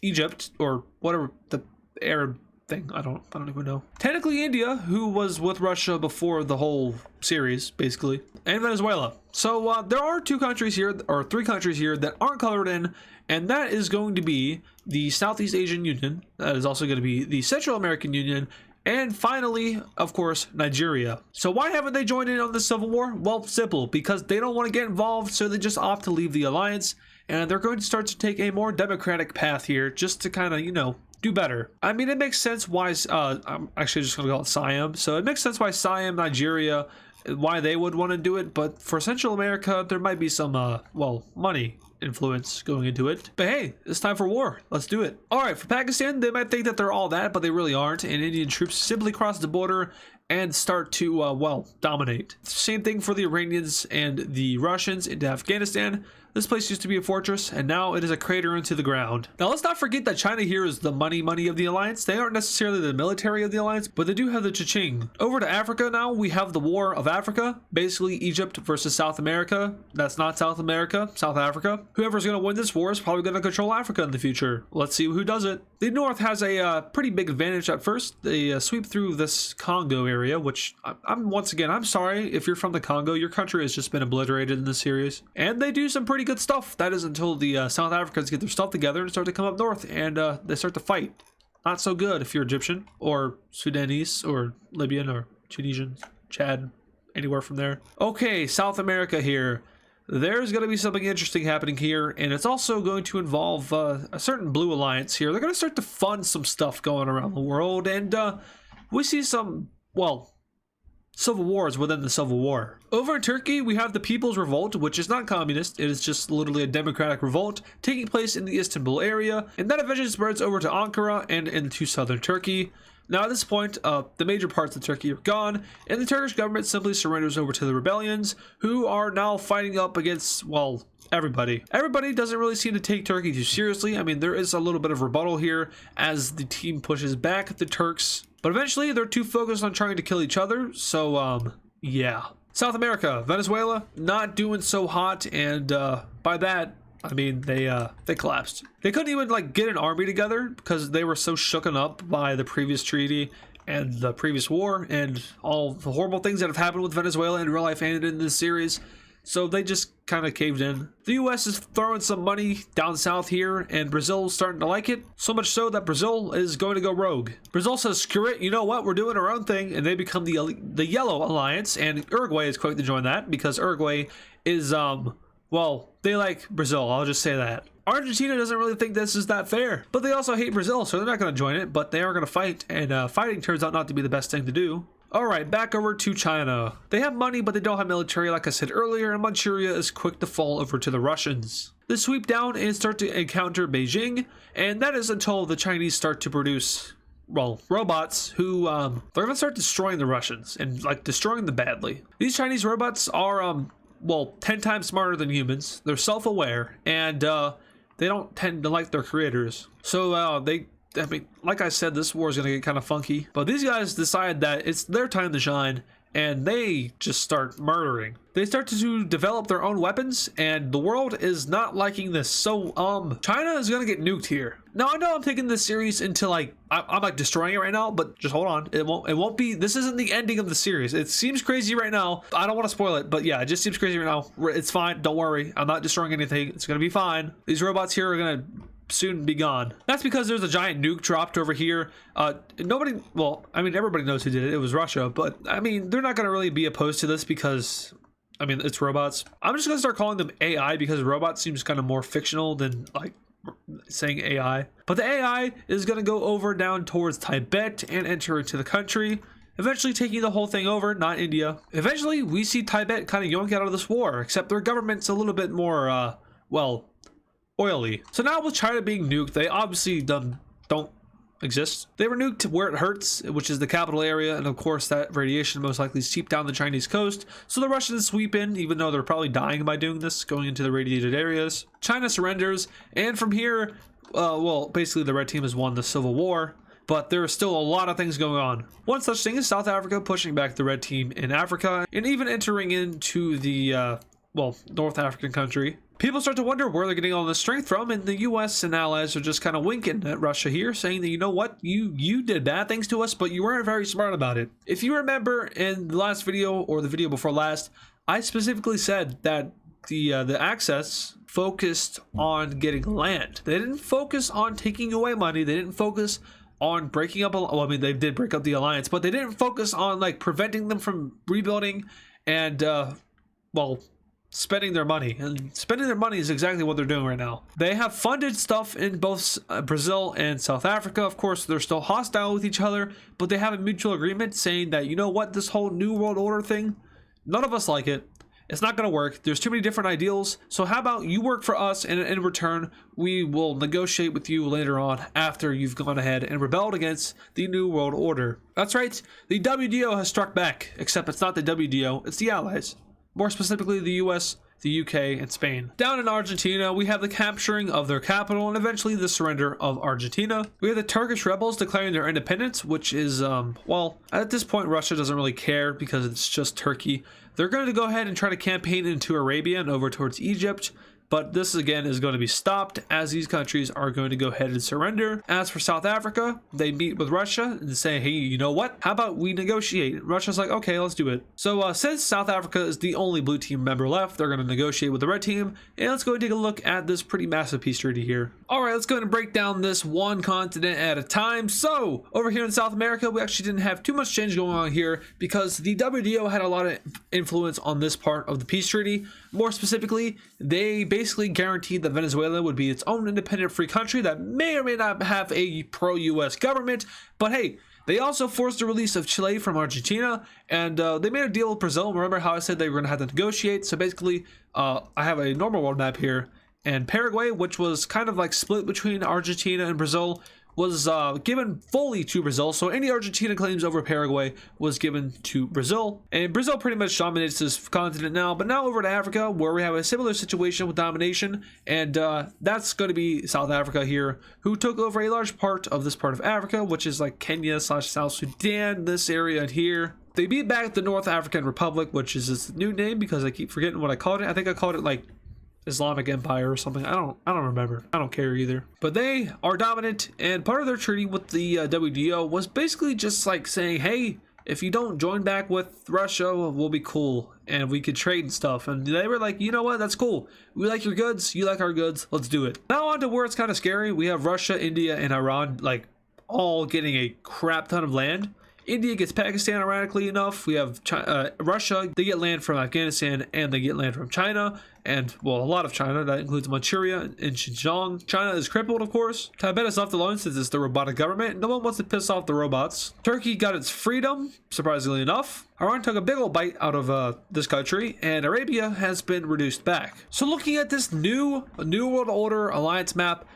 Egypt, or whatever the Arab thing. I don't even know. Technically India, who was with Russia before the whole series, basically, and Venezuela. So there are two countries here, or three countries here, that aren't colored in, and that is going to be the Southeast Asian Union. That is also going to be the Central American Union, and finally, of course, Nigeria. So why haven't they joined in on this civil war? Well, simple, because they don't want to get involved, so they just opt to leave the alliance, and they're going to start to take a more democratic path here, just to kind of, you know, do better. I mean, it makes sense why, I'm actually just going to call it Siam. So it makes sense why Siam, Nigeria, why they would want to do it. But for Central America, there might be some, well, money influence going into it. But hey, it's time for war. Let's do it. All right, for Pakistan, they might think that they're all that, but they really aren't. And Indian troops simply crossed the border and start to, well, dominate. Same thing for the Iranians and the Russians into Afghanistan. This place used to be a fortress, and now it is a crater into the ground. Now, let's not forget that China here is the money of the alliance. They aren't necessarily the military of the alliance, but they do have the cha-ching. Over to Africa now, we have the War of Africa. Basically, Egypt versus South America. That's not South America, South Africa. Whoever's going to win this war is probably going to control Africa in the future. Let's see who does it. The North has a pretty big advantage at first. They sweep through this Congo area, which once again, I'm sorry if you're from the Congo. Your country has just been obliterated in this series. And they do some pretty good stuff. That is until the South Africans get their stuff together and start to come up north, and they start to fight. Not so good if you're Egyptian or Sudanese or Libyan or Tunisian, Chad, anywhere from there. Okay, South America here. There's going to be something interesting happening here, and it's also going to involve a certain blue alliance here. They're going to start to fund some stuff going around the world, and we see some, well, civil wars within the civil war. Over in Turkey, we have the People's Revolt, which is not communist. It is just literally a democratic revolt taking place in the Istanbul area, and that eventually spreads over to Ankara and into southern Turkey. Now at this point, the major parts of Turkey are gone, and the Turkish government simply surrenders over to the rebellions, who are now fighting up against, well, everybody. Everybody doesn't really seem to take Turkey too seriously. I mean, there is a little bit of rebuttal here as the team pushes back at the Turks, but eventually they're too focused on trying to kill each other, so, yeah. South America, Venezuela, not doing so hot, and by that, I mean, they collapsed. They couldn't even, like, get an army together because they were so shooken up by the previous treaty and the previous war and all the horrible things that have happened with Venezuela in real life and in this series. So they just kind of caved in. The US is throwing some money down south here, and Brazil's starting to like it. So much so that Brazil is going to go rogue. Brazil says, screw it, you know what, we're doing our own thing, and they become the Yellow Alliance, and Uruguay is quick to join that because Uruguay is, well, they like Brazil, I'll just say that. Argentina doesn't really think this is that fair, but they also hate Brazil, so they're not going to join it, but they are going to fight, and fighting turns out not to be the best thing to do. Alright, back over to China. They have money, but they don't have military, like I said earlier, and Manchuria is quick to fall over to the Russians. They sweep down and start to encounter Beijing, and that is until the Chinese start to produce, well, robots who, they're going to start destroying the Russians, and, like, destroying them badly. These Chinese robots are, well, 10 times smarter than humans. They're self-aware, and, they don't tend to like their creators. So, I mean, like I said, this war is going to get kind of funky. But these guys decide that it's their time to shine, and they just start murdering. They start to develop their own weapons, and the world is not liking this. So, China is going to get nuked here. Now, I know I'm taking this series into, like, I'm like destroying it right now, but just hold on. It won't be, this isn't the ending of the series. It seems crazy right now. I don't want to spoil it, but yeah, it just seems crazy right now. It's fine. Don't worry. I'm not destroying anything. It's going to be fine. These robots here are going to soon be gone. That's because there's a giant nuke dropped over here. Nobody, well, I mean, everybody knows who did it. It was Russia, but I mean, they're not going to really be opposed to this because, I mean, it's robots. I'm just going to start calling them AI because robot seems kind of more fictional than, like, saying AI. But the AI is going to go over down towards Tibet and enter into the country, eventually taking the whole thing over, not India. Eventually, we see Tibet kind of yoink out of this war, except their government's a little bit more, well, oily. So now with China being nuked, they obviously don't exist. They were nuked where it hurts, which is the capital area, and of course that radiation most likely seeped down the Chinese coast. So the Russians sweep in, even though they're probably dying by doing this, going into the radiated areas. China surrenders, and from here, well, basically the red team has won the civil war. But there are still a lot of things going on. One such thing is South Africa pushing back the red team in Africa, and even entering into the, well, North African country. People start to wonder where they're getting all this strength from, and the US and allies are just kind of winking at Russia here, saying that, you know what, you did bad things to us, but you weren't very smart about it. If you remember in the last video, or the video before last, I specifically said that the Axis focused on getting land. They didn't focus on taking away money. They didn't focus on breaking up, well, I mean, they did break up the alliance, but they didn't focus on, like, preventing them from rebuilding and, well, spending their money. And spending their money is exactly what they're doing right now. They have funded stuff in both Brazil and South Africa. Of course, they're still hostile with each other, but they have a mutual agreement saying that, you know what, this whole New World Order thing, none of us like it, it's not going to work. There's too many different ideals. So how about you work for us, and in return, we will negotiate with you later on after you've gone ahead and rebelled against the New World Order. That's right, the WDO has struck back, except it's not the WDO, it's the Allies. More specifically, the US, the UK, and Spain. Down in Argentina, we have the capturing of their capital and eventually the surrender of Argentina. We have the Turkish rebels declaring their independence, which is, well, at this point, Russia doesn't really care because it's just Turkey. They're going to go ahead and try to campaign into Arabia and over towards Egypt. But this again is going to be stopped as these countries are going to go ahead and surrender. As for South Africa, they meet with Russia and say, hey, you know what? How about we negotiate? Russia's like, okay, let's do it. So since South Africa is the only blue team member left, they're going to negotiate with the red team. And let's go and take a look at this pretty massive peace treaty here. All right, let's go ahead and break down this one continent at a time. So over here in South America, we actually didn't have too much change going on here because the WDO had a lot of influence on this part of the peace treaty. More specifically, they basically guaranteed that Venezuela would be its own independent free country that may or may not have a pro-US government. But hey, they also forced the release of Chile from Argentina, and they made a deal with Brazil. Remember how I said they were going to have to negotiate? So basically, I have a normal world map here, and Paraguay, which was kind of like split between Argentina and Brazil, was given fully to Brazil. So any Argentina claims over Paraguay was given to Brazil. And Brazil pretty much dominates this continent now. But now over to Africa, where we have a similar situation with domination. And that's going to be South Africa here, who took over a large part of this part of Africa, which is like Kenya / South Sudan, this area here. They beat back the North African Republic, which is its new name because I keep forgetting what I called it. I think I called it like Islamic Empire or something. I don't remember. I don't care either. But they are dominant, and part of their treaty with the WDO was basically just like saying, hey, if you don't join back with Russia, we'll be cool and we could trade and stuff. And they were like, you know what, that's cool. We like your goods, you like our goods, let's do it. Now on to where it's kind of scary. We have Russia, India, and Iran like all getting a crap ton of land. India gets Pakistan, ironically enough. We have Russia, they get land from Afghanistan, and they get land from China, and, well, a lot of China. That includes Manchuria and Xinjiang. China is crippled, of course. Tibet is left alone since it's the robotic government. No one wants to piss off the robots. Turkey got its freedom, surprisingly enough. Iran took a big old bite out of this country, and Arabia has been reduced back. So looking at this new World Order alliance map,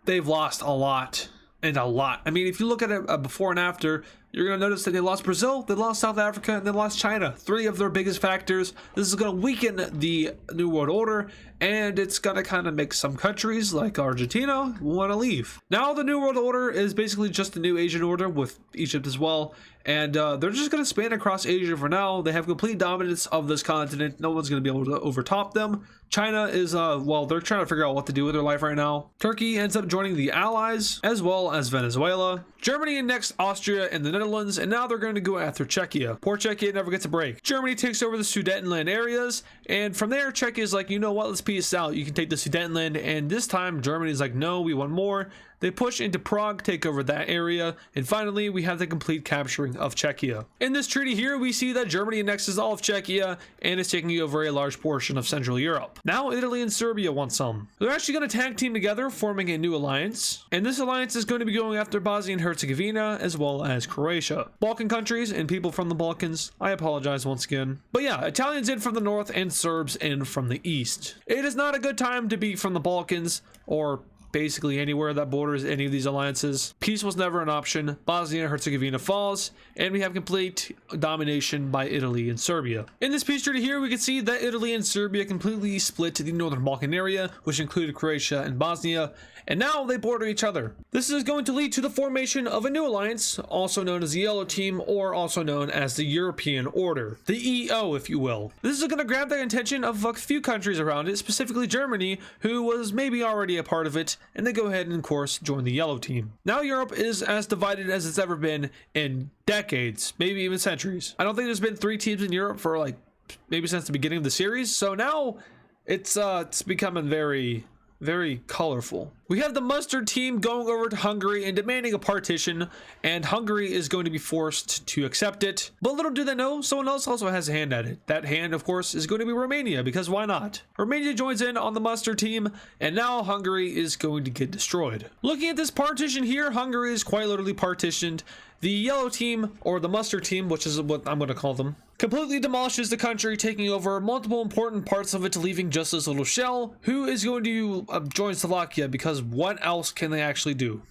they've lost a lot. And a lot. I mean, if you look at it before and after, you're going to notice that they lost Brazil, they lost South Africa, and they lost China. 3 of their biggest factors. This is going to weaken the New World Order, and it's going to kind of make some countries like Argentina want to leave. Now the New World Order is basically just the new Asian order with Egypt as well, and they're just going to span across Asia for now. They have complete dominance of this continent. No one's going to be able to overtop them. China is, well, they're trying to figure out what to do with their life right now. Turkey ends up joining the Allies, as well as Venezuela. Germany annexed Austria and the Netherlands, and now they're going to go after Czechia. Poor Czechia never gets a break. Germany takes over the Sudetenland areas, and from there, Czechia is like, you know what, let's peace out. You can take the Sudetenland, and this time, Germany's like, no, we want more. They push into Prague, take over that area, and finally, we have the complete capturing of Czechia. In this treaty here, we see that Germany annexes all of Czechia and is taking over a large portion of Central Europe. Now, Italy and Serbia want some. They're actually going to tag team together, forming a new alliance, and this alliance is going to be going after Bosnia and Herzegovina, as well as Croatia. Balkan countries and people from the Balkans, I apologize once again. But yeah, Italians in from the north and Serbs in from the east. It is not a good time to be from the Balkans, or basically anywhere that borders any of these alliances. Peace was never an option. Bosnia and Herzegovina falls, and we have complete domination by Italy and Serbia. In this peace treaty here, we can see that Italy and Serbia completely split the Northern Balkan area, which included Croatia and Bosnia, and now they border each other. This is going to lead to the formation of a new alliance, also known as the Yellow Team, or also known as the European Order, the EO, if you will. This is going to grab the attention of a few countries around it, specifically Germany, who was maybe already a part of it, and they go ahead and, of course, join the Yellow Team. Now Europe is as divided as it's ever been in decades, maybe even centuries. I don't think there's been 3 teams in Europe for like maybe since the beginning of the series, so now it's becoming very colorful. We have the mustard team going over to Hungary and demanding a partition, and Hungary is going to be forced to accept it. But little do they know, someone else also has a hand at it. That hand, of course, is going to be Romania, because why not? Romania joins in on the mustard team, and now Hungary is going to get destroyed. Looking at this partition here, Hungary is quite literally partitioned. The yellow team, or the mustard team, which is what I'm going to call them, completely demolishes the country, taking over multiple important parts of it, leaving just this little shell, who is going to join Slovakia, because what else can they actually do?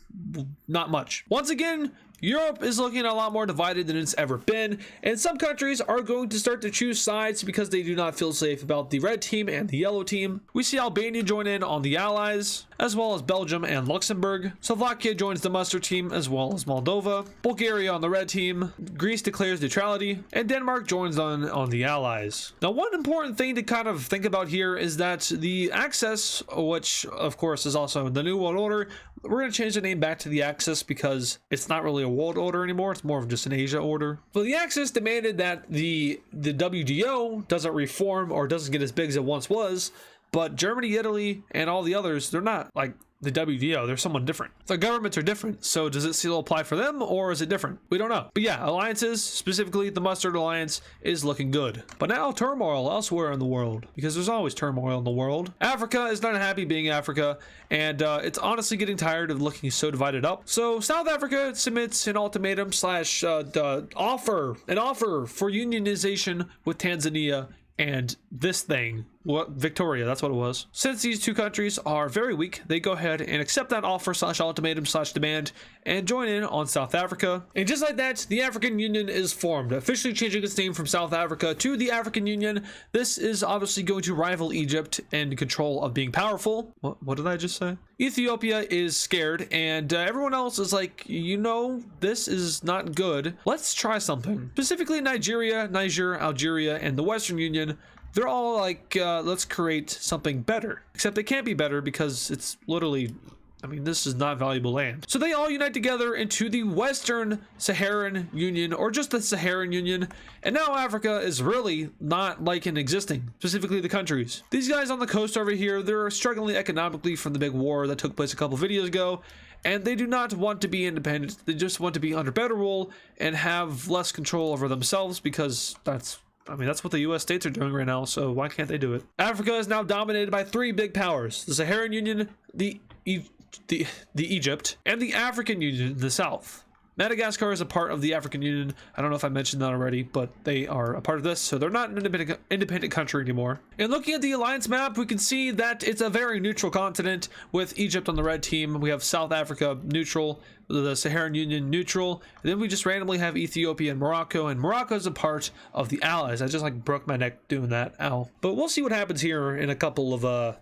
Not much. Once again, Europe is looking a lot more divided than it's ever been, and some countries are going to start to choose sides because they do not feel safe about the red team and the yellow team. We see Albania join in on the Allies, as well as Belgium and Luxembourg. Slovakia joins the mustard team, as well as Moldova. Bulgaria on the red team. Greece declares neutrality, and Denmark joins on the Allies. Now, one important thing to kind of think about here is that the Axis, which of course is also the New World Order, we're going to change the name back to the Axis because it's not really a world order anymore. It's more of just an Asia order. So the Axis demanded that the WDO doesn't reform or doesn't get as big as it once was, but Germany, Italy, and all the others, they're not like the WDO. They're someone different. The governments are different. So does it still apply for them, or is it different? We don't know. But yeah, alliances, specifically the Mustard Alliance, is looking good. But now turmoil elsewhere in the world, because there's always turmoil in the world. Africa is not happy being Africa, and it's honestly getting tired of looking so divided up. So South Africa submits an ultimatum slash offer for unionization with Tanzania and this thing, Victoria, that's what it was. Since these two countries are very weak, they go ahead and accept that offer slash ultimatum slash demand and join in on South Africa. And just like that, the African Union is formed, officially changing its name from South Africa to the African Union. This is obviously going to rival Egypt in control of being powerful. What did I just say? Ethiopia is scared, and everyone else is like, you know, this is not good. Let's try something. Specifically Nigeria, Niger, Algeria, and the Western Union. They're all like, let's create something better. Except they can't be better because it's literally, I mean, this is not valuable land. So they all unite together into the Western Saharan Union, or just the Saharan Union. And now Africa is really not like in existing, specifically the countries. These guys on the coast over here, they're struggling economically from the big war that took place a couple videos ago. And they do not want to be independent. They just want to be under better rule and have less control over themselves, because that's what the US states are doing right now, so why can't they do it? Africa is now dominated by three big powers: the Saharan Union, the Egypt, and the African Union in the south. Madagascar is a part of the African Union. I don't know if I mentioned that already, but they are a part of this, so they're not an independent country anymore. And looking at the alliance map, we can see that it's a very neutral continent, with Egypt on the red team. We have South Africa neutral, the Saharan Union neutral, and then we just randomly have Ethiopia and Morocco is a part of the Allies. I just like broke my neck doing that, ow. But we'll see what happens here in a couple of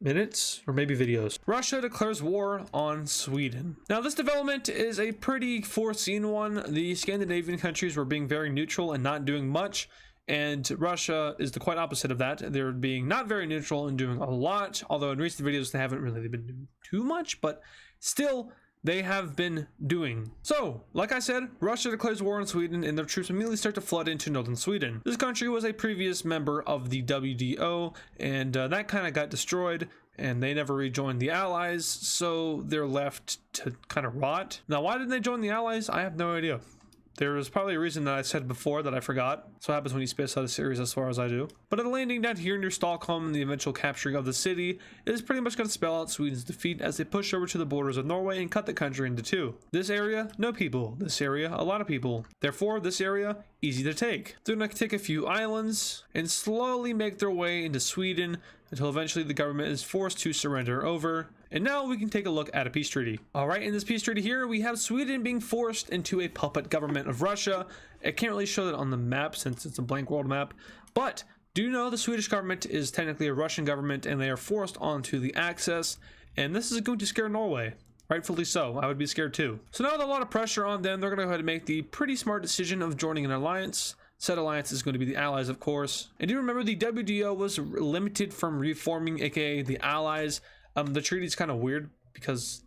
minutes or maybe videos. Russia declares war on Sweden. Now this development is a pretty foreseen one. The Scandinavian countries were being very neutral and not doing much, and Russia is the quite opposite of that. They're being not very neutral and doing a lot, although in recent videos they haven't really been doing too much, but still they have been doing. So, like I said, Russia declares war on Sweden, and their troops immediately start to flood into northern Sweden. This country was a previous member of the WDO, and that kind of got destroyed, and they never rejoined the Allies, so they're left to kind of rot. Now, why didn't they join the Allies? I have no idea. There was probably a reason that I said before that I forgot. So happens when you space out a series as far as I do. But at a landing down here near Stockholm and the eventual capturing of the city, it is pretty much going to spell out Sweden's defeat as they push over to the borders of Norway and cut the country into two. This area, no people. This area, a lot of people. Therefore, this area, easy to take. They're going to take a few islands and slowly make their way into Sweden until eventually the government is forced to surrender over. And now we can take a look at a peace treaty. All right, in this peace treaty here, we have Sweden being forced into a puppet government of Russia. I can't really show that on the map since it's a blank world map, but do know the Swedish government is technically a Russian government, and they are forced onto the Axis, and this is going to scare Norway. Rightfully so. I would be scared too. So now with a lot of pressure on them, they're going to go ahead and make the pretty smart decision of joining an alliance. Said alliance is going to be the Allies, of course. And do remember the WDO was limited from reforming, aka the Allies. The treaty is kind of weird because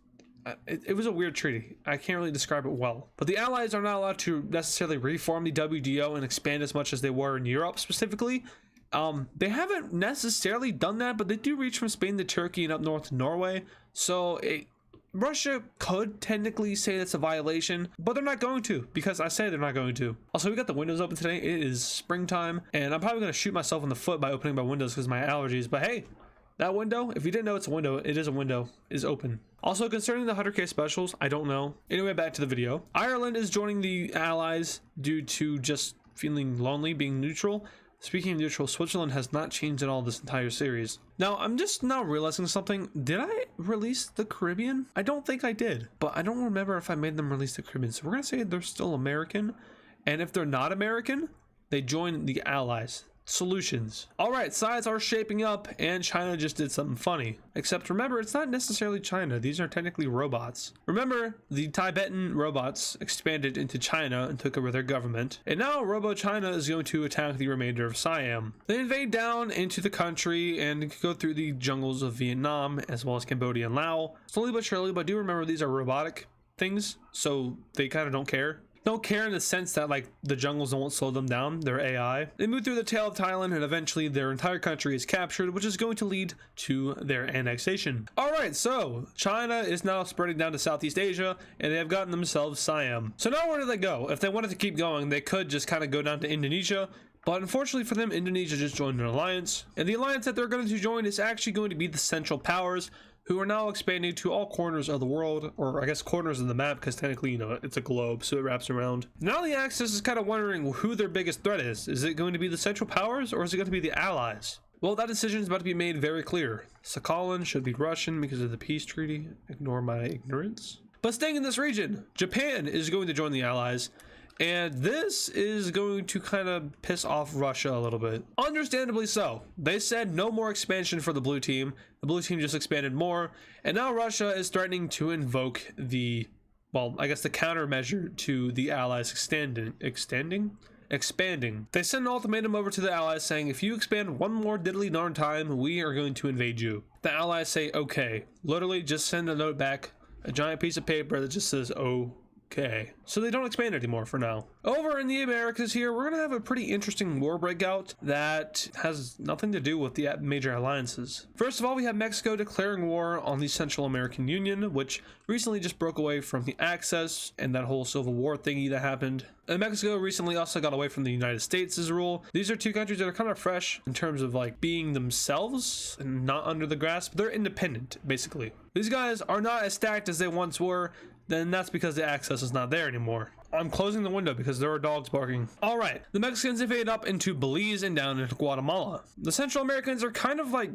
it was a weird treaty. I can't really describe it well. But the Allies are not allowed to necessarily reform the WDO and expand as much as they were in Europe specifically. They haven't necessarily done that, but they do reach from Spain to Turkey and up north to Norway. So Russia could technically say that's a violation, but they're not going to, because I say they're not going to. Also, we got the windows open today. It is springtime, and I'm probably going to shoot myself in the foot by opening my windows because of my allergies. But hey, that window, if you didn't know it's a window, it is a window, is open. Also, concerning the 100K specials, I don't know. Anyway, back to the video. Ireland is joining the Allies due to just feeling lonely, being neutral. Speaking of neutral, Switzerland has not changed at all this entire series. Now, I'm just now realizing something. Did I release the Caribbean? I don't think I did, but I don't remember if I made them release the Caribbean. So we're gonna say they're still American. And if they're not American, they join the Allies. Solutions. All right, sides are shaping up, and China just did something funny. Except remember, it's not necessarily China. These are technically robots. Remember, the Tibetan robots expanded into China and took over their government. And now Robo-China is going to attack the remainder of Siam. They invade down into the country and go through the jungles of Vietnam, as well as Cambodia and Laos. Slowly but surely, but do remember these are robotic things, so they kind of don't care. Don't care in the sense that like the jungles won't slow them down. They're AI. They move through the tail of Thailand, and eventually their entire country is captured, which is going to lead to their annexation. All right, so China is now spreading down to Southeast Asia, and they have gotten themselves Siam. So now where do they go? If they wanted to keep going, they could just kind of go down to Indonesia. But unfortunately for them, Indonesia just joined an alliance. And the alliance that they're going to join is actually going to be the Central Powers, who are now expanding to all corners of the world, or I guess corners of the map, because technically, you know, it's a globe, so it wraps around. Now the Axis is kind of wondering who their biggest threat is. Is it going to be the Central Powers, or is it going to be the Allies? Well, that decision is about to be made very clear. Sakhalin should be Russian because of the peace treaty. Ignore my ignorance. But staying in this region, Japan is going to join the Allies. And this is going to kind of piss off Russia a little bit. Understandably so. They said no more expansion for the blue team. The blue team just expanded more. And now Russia is threatening to invoke the, well, I guess the countermeasure to the Allies expanding. They send an ultimatum over to the Allies saying, if you expand one more diddly darn time, we are going to invade you. The Allies say, okay. Literally just send a note back, a giant piece of paper that just says, oh. Okay, so they don't expand anymore for now. Over in the Americas here, we're gonna have a pretty interesting war breakout that has nothing to do with the major alliances. First of all, we have Mexico declaring war on the Central American Union, which recently just broke away from the Axis and that whole Civil War thingy that happened. And Mexico recently also got away from the United States' rule. These are two countries that are kind of fresh in terms of like being themselves and not under the grasp. They're independent, basically. These guys are not as stacked as they once were. Then that's because the access is not there anymore. I'm closing the window because there are dogs barking. All right, the Mexicans invade up into Belize and down into Guatemala. The Central Americans are kind of like,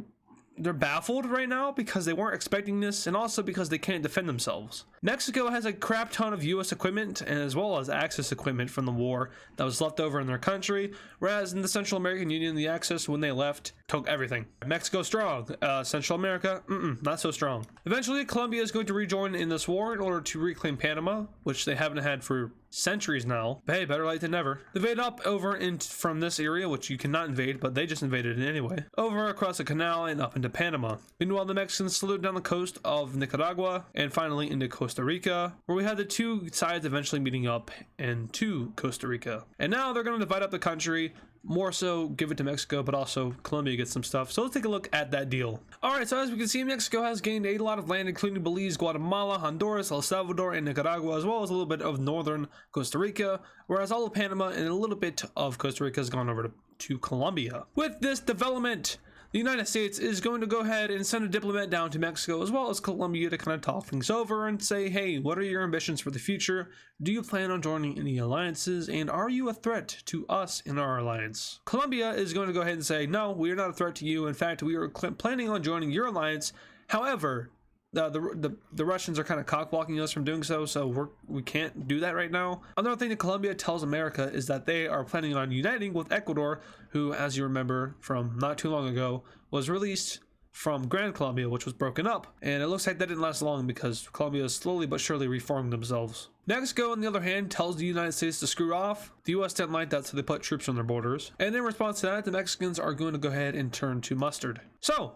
they're baffled right now because they weren't expecting this, and also because they can't defend themselves. Mexico has a crap ton of US equipment, and as well as Axis equipment from the war that was left over in their country, whereas in the Central American Union, the Axis, when they left, took everything. Mexico strong, Central America, not so strong. Eventually, Colombia is going to rejoin in this war in order to reclaim Panama, which they haven't had for centuries now. But hey, better late than never. They invade up over from this area, which you cannot invade, but they just invaded it anyway, over across the canal and up into Panama. Meanwhile, the Mexicans slid down the coast of Nicaragua and finally into Costa Rica, where we had the two sides eventually meeting up into Costa Rica. And now they're going to divide up the country, more so give it to Mexico, but also Colombia gets some stuff. So let's take a look at that deal. All right, so as we can see, Mexico has gained a lot of land, including Belize, Guatemala, Honduras, El Salvador, and Nicaragua, as well as a little bit of northern Costa Rica, whereas all of Panama and a little bit of Costa Rica has gone over to Colombia. With this development, the United States is going to go ahead and send a diplomat down to Mexico as well as Colombia to kind of talk things over and say, hey, what are your ambitions for the future? Do you plan on joining any alliances? And are you a threat to us in our alliance? Colombia is going to go ahead and say, no, we are not a threat to you. In fact, we are planning on joining your alliance. However, the Russians are kind of cock-blocking us from doing so, so we can't do that right now. Another thing that Colombia tells America is that they are planning on uniting with Ecuador, who, as you remember from not too long ago, was released from Grand Colombia, which was broken up. And it looks like that didn't last long because Colombia is slowly but surely reforming themselves. Mexico, on the other hand, tells the United States to screw off. The US didn't like that, so they put troops on their borders. And in response to that, the Mexicans are going to go ahead and turn to mustard. So,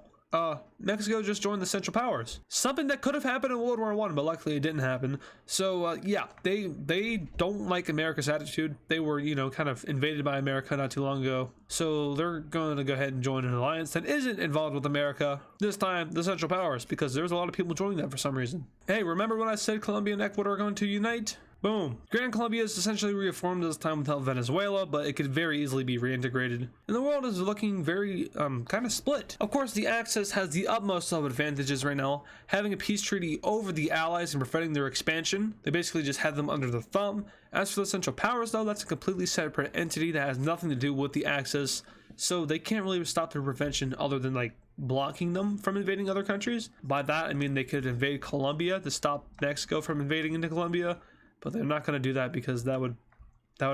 Mexico just joined the Central Powers. Something that could have happened in World War I, but luckily it didn't happen. So yeah, they don't like America's attitude. They were, you know, kind of invaded by America not too long ago. So they're going to go ahead and join an alliance that isn't involved with America. This time, the Central Powers, because there's a lot of people joining that for some reason. Hey, remember when I said Colombia and Ecuador are going to unite? Boom. Grand Colombia is essentially reformed this time without Venezuela, but it could very easily be reintegrated. And the world is looking very, kind of split. Of course, the Axis has the utmost of advantages right now, having a peace treaty over the Allies and preventing their expansion. They basically just have them under their thumb. As for the Central Powers, though, that's a completely separate entity that has nothing to do with the Axis, so they can't really stop their prevention other than, like, blocking them from invading other countries. By that, I mean they could invade Colombia to stop Mexico from invading into Colombia. But they're not going to do that because that would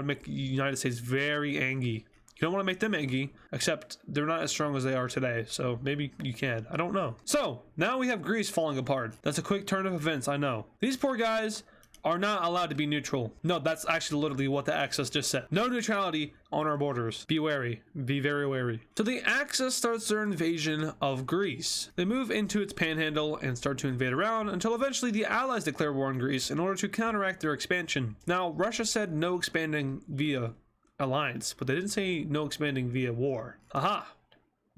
make the United States very angry. You don't want to make them angry, except they're not as strong as they are today. So maybe you can. I don't know. So now we have Greece falling apart. That's a quick turn of events, I know. These poor guys are not allowed to be neutral. No, that's actually literally what the Axis just said. No neutrality on our borders. Be wary. Be very wary. So the Axis starts their invasion of Greece. They move into its panhandle and start to invade around until eventually the Allies declare war on Greece in order to counteract their expansion. Now, Russia said no expanding via alliance, but they didn't say no expanding via war. Aha!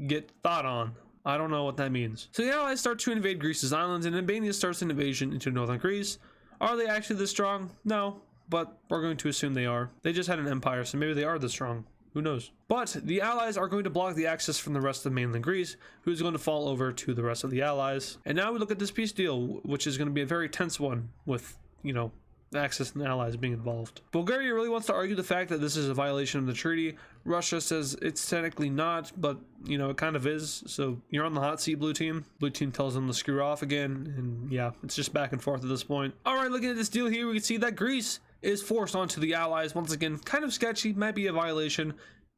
Get thought on. I don't know what that means. So the Allies start to invade Greece's islands, and Albania starts an invasion into northern Greece. Are they actually this strong? No, but we're going to assume they are. They just had an empire, so maybe they are this strong. Who knows? But the Allies are going to block the Axis from the rest of mainland Greece, who's going to fall over to the rest of the Allies. And now we look at this peace deal, which is going to be a very tense one with, you know, the Axis and the Allies being involved. Bulgaria really wants to argue the fact that this is a violation of the treaty. Russia says it's technically not, but, you know, it kind of is. So you're on the hot seat, blue team. Blue team tells them to screw off again. And yeah, it's just back and forth at this point. All right, looking at this deal here, we can see that Greece is forced onto the Allies. Once again, kind of sketchy, might be a violation,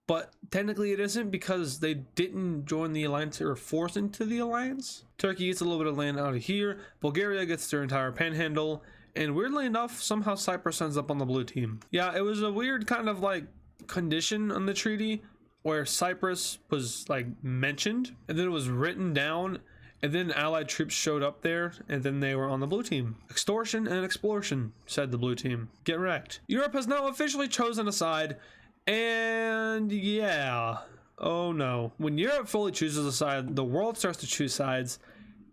but technically it isn't because they didn't join the alliance or forced into the alliance. Turkey gets a little bit of land out of here. Bulgaria gets their entire panhandle. And weirdly enough, somehow Cyprus ends up on the blue team. Yeah, it was a weird kind of like condition on the treaty where Cyprus was like mentioned and then it was written down and then Allied troops showed up there and then they were on the blue team. Extortion and exploration, said the blue team. Get wrecked. Europe has now officially chosen a side, and yeah, oh no. When Europe fully chooses a side, the world starts to choose sides.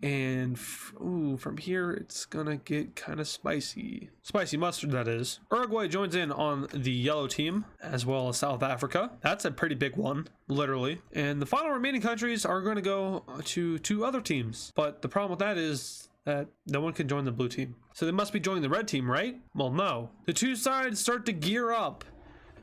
And from here it's gonna get kind of spicy mustard, that is. Uruguay joins in on the yellow team, as well as South Africa. That's a pretty big one, literally. And the final remaining countries are going to go to two other teams, but the problem with that is that no one can join the blue team, so they must be joining the red team, right? Well, no. The two sides start to gear up,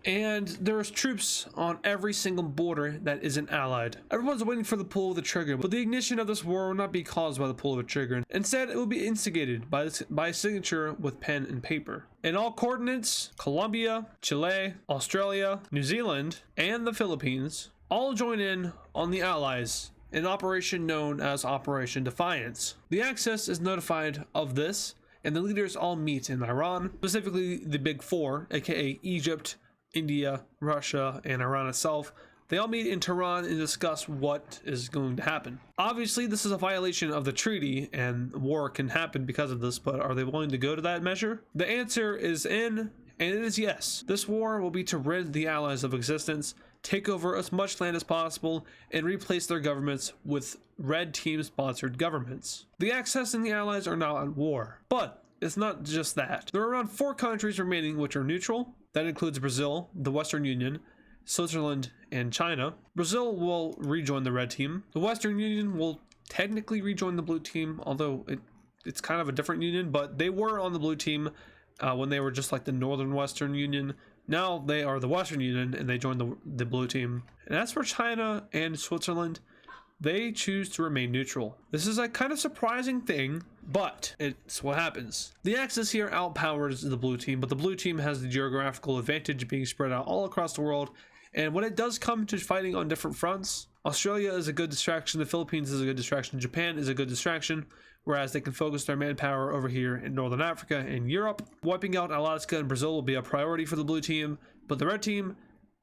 and there's troops on every single border that isn't allied. Everyone's waiting for the pull of the trigger, but the ignition of this war will not be caused by the pull of a trigger. Instead, it will be instigated by a signature with pen and paper. In all coordinates, Colombia, Chile, Australia, New Zealand, and the Philippines all join in on the Allies in an operation known as Operation Defiance. The Axis is notified of this, and the leaders all meet in Iran, specifically the Big Four, aka Egypt, India, Russia, and Iran itself. They all meet in Tehran and discuss what is going to happen. Obviously, this is a violation of the treaty and war can happen because of this, but are they willing to go to that measure? The answer is in, and it is yes. This war will be to rid the Allies of existence, take over as much land as possible, and replace their governments with red team sponsored governments. The Axis and the Allies are now at war, but it's not just that. There are around 4 countries remaining which are neutral. That includes Brazil, the Western Union, Switzerland, and China. Brazil will rejoin the red team. The Western Union will technically rejoin the blue team, although it's kind of a different union, but they were on the blue team when they were just like the Northern Western Union. Now they are the Western Union and they joined the blue team. And as for China and Switzerland, they choose to remain neutral. This is a kind of surprising thing, but it's what happens. The Axis here outpowers the blue team, but the blue team has the geographical advantage being spread out all across the world. And when it does come to fighting on different fronts, Australia is a good distraction, the Philippines is a good distraction, Japan is a good distraction, whereas they can focus their manpower over here in Northern Africa and Europe. Wiping out Alaska and Brazil will be a priority for the blue team, but the red team,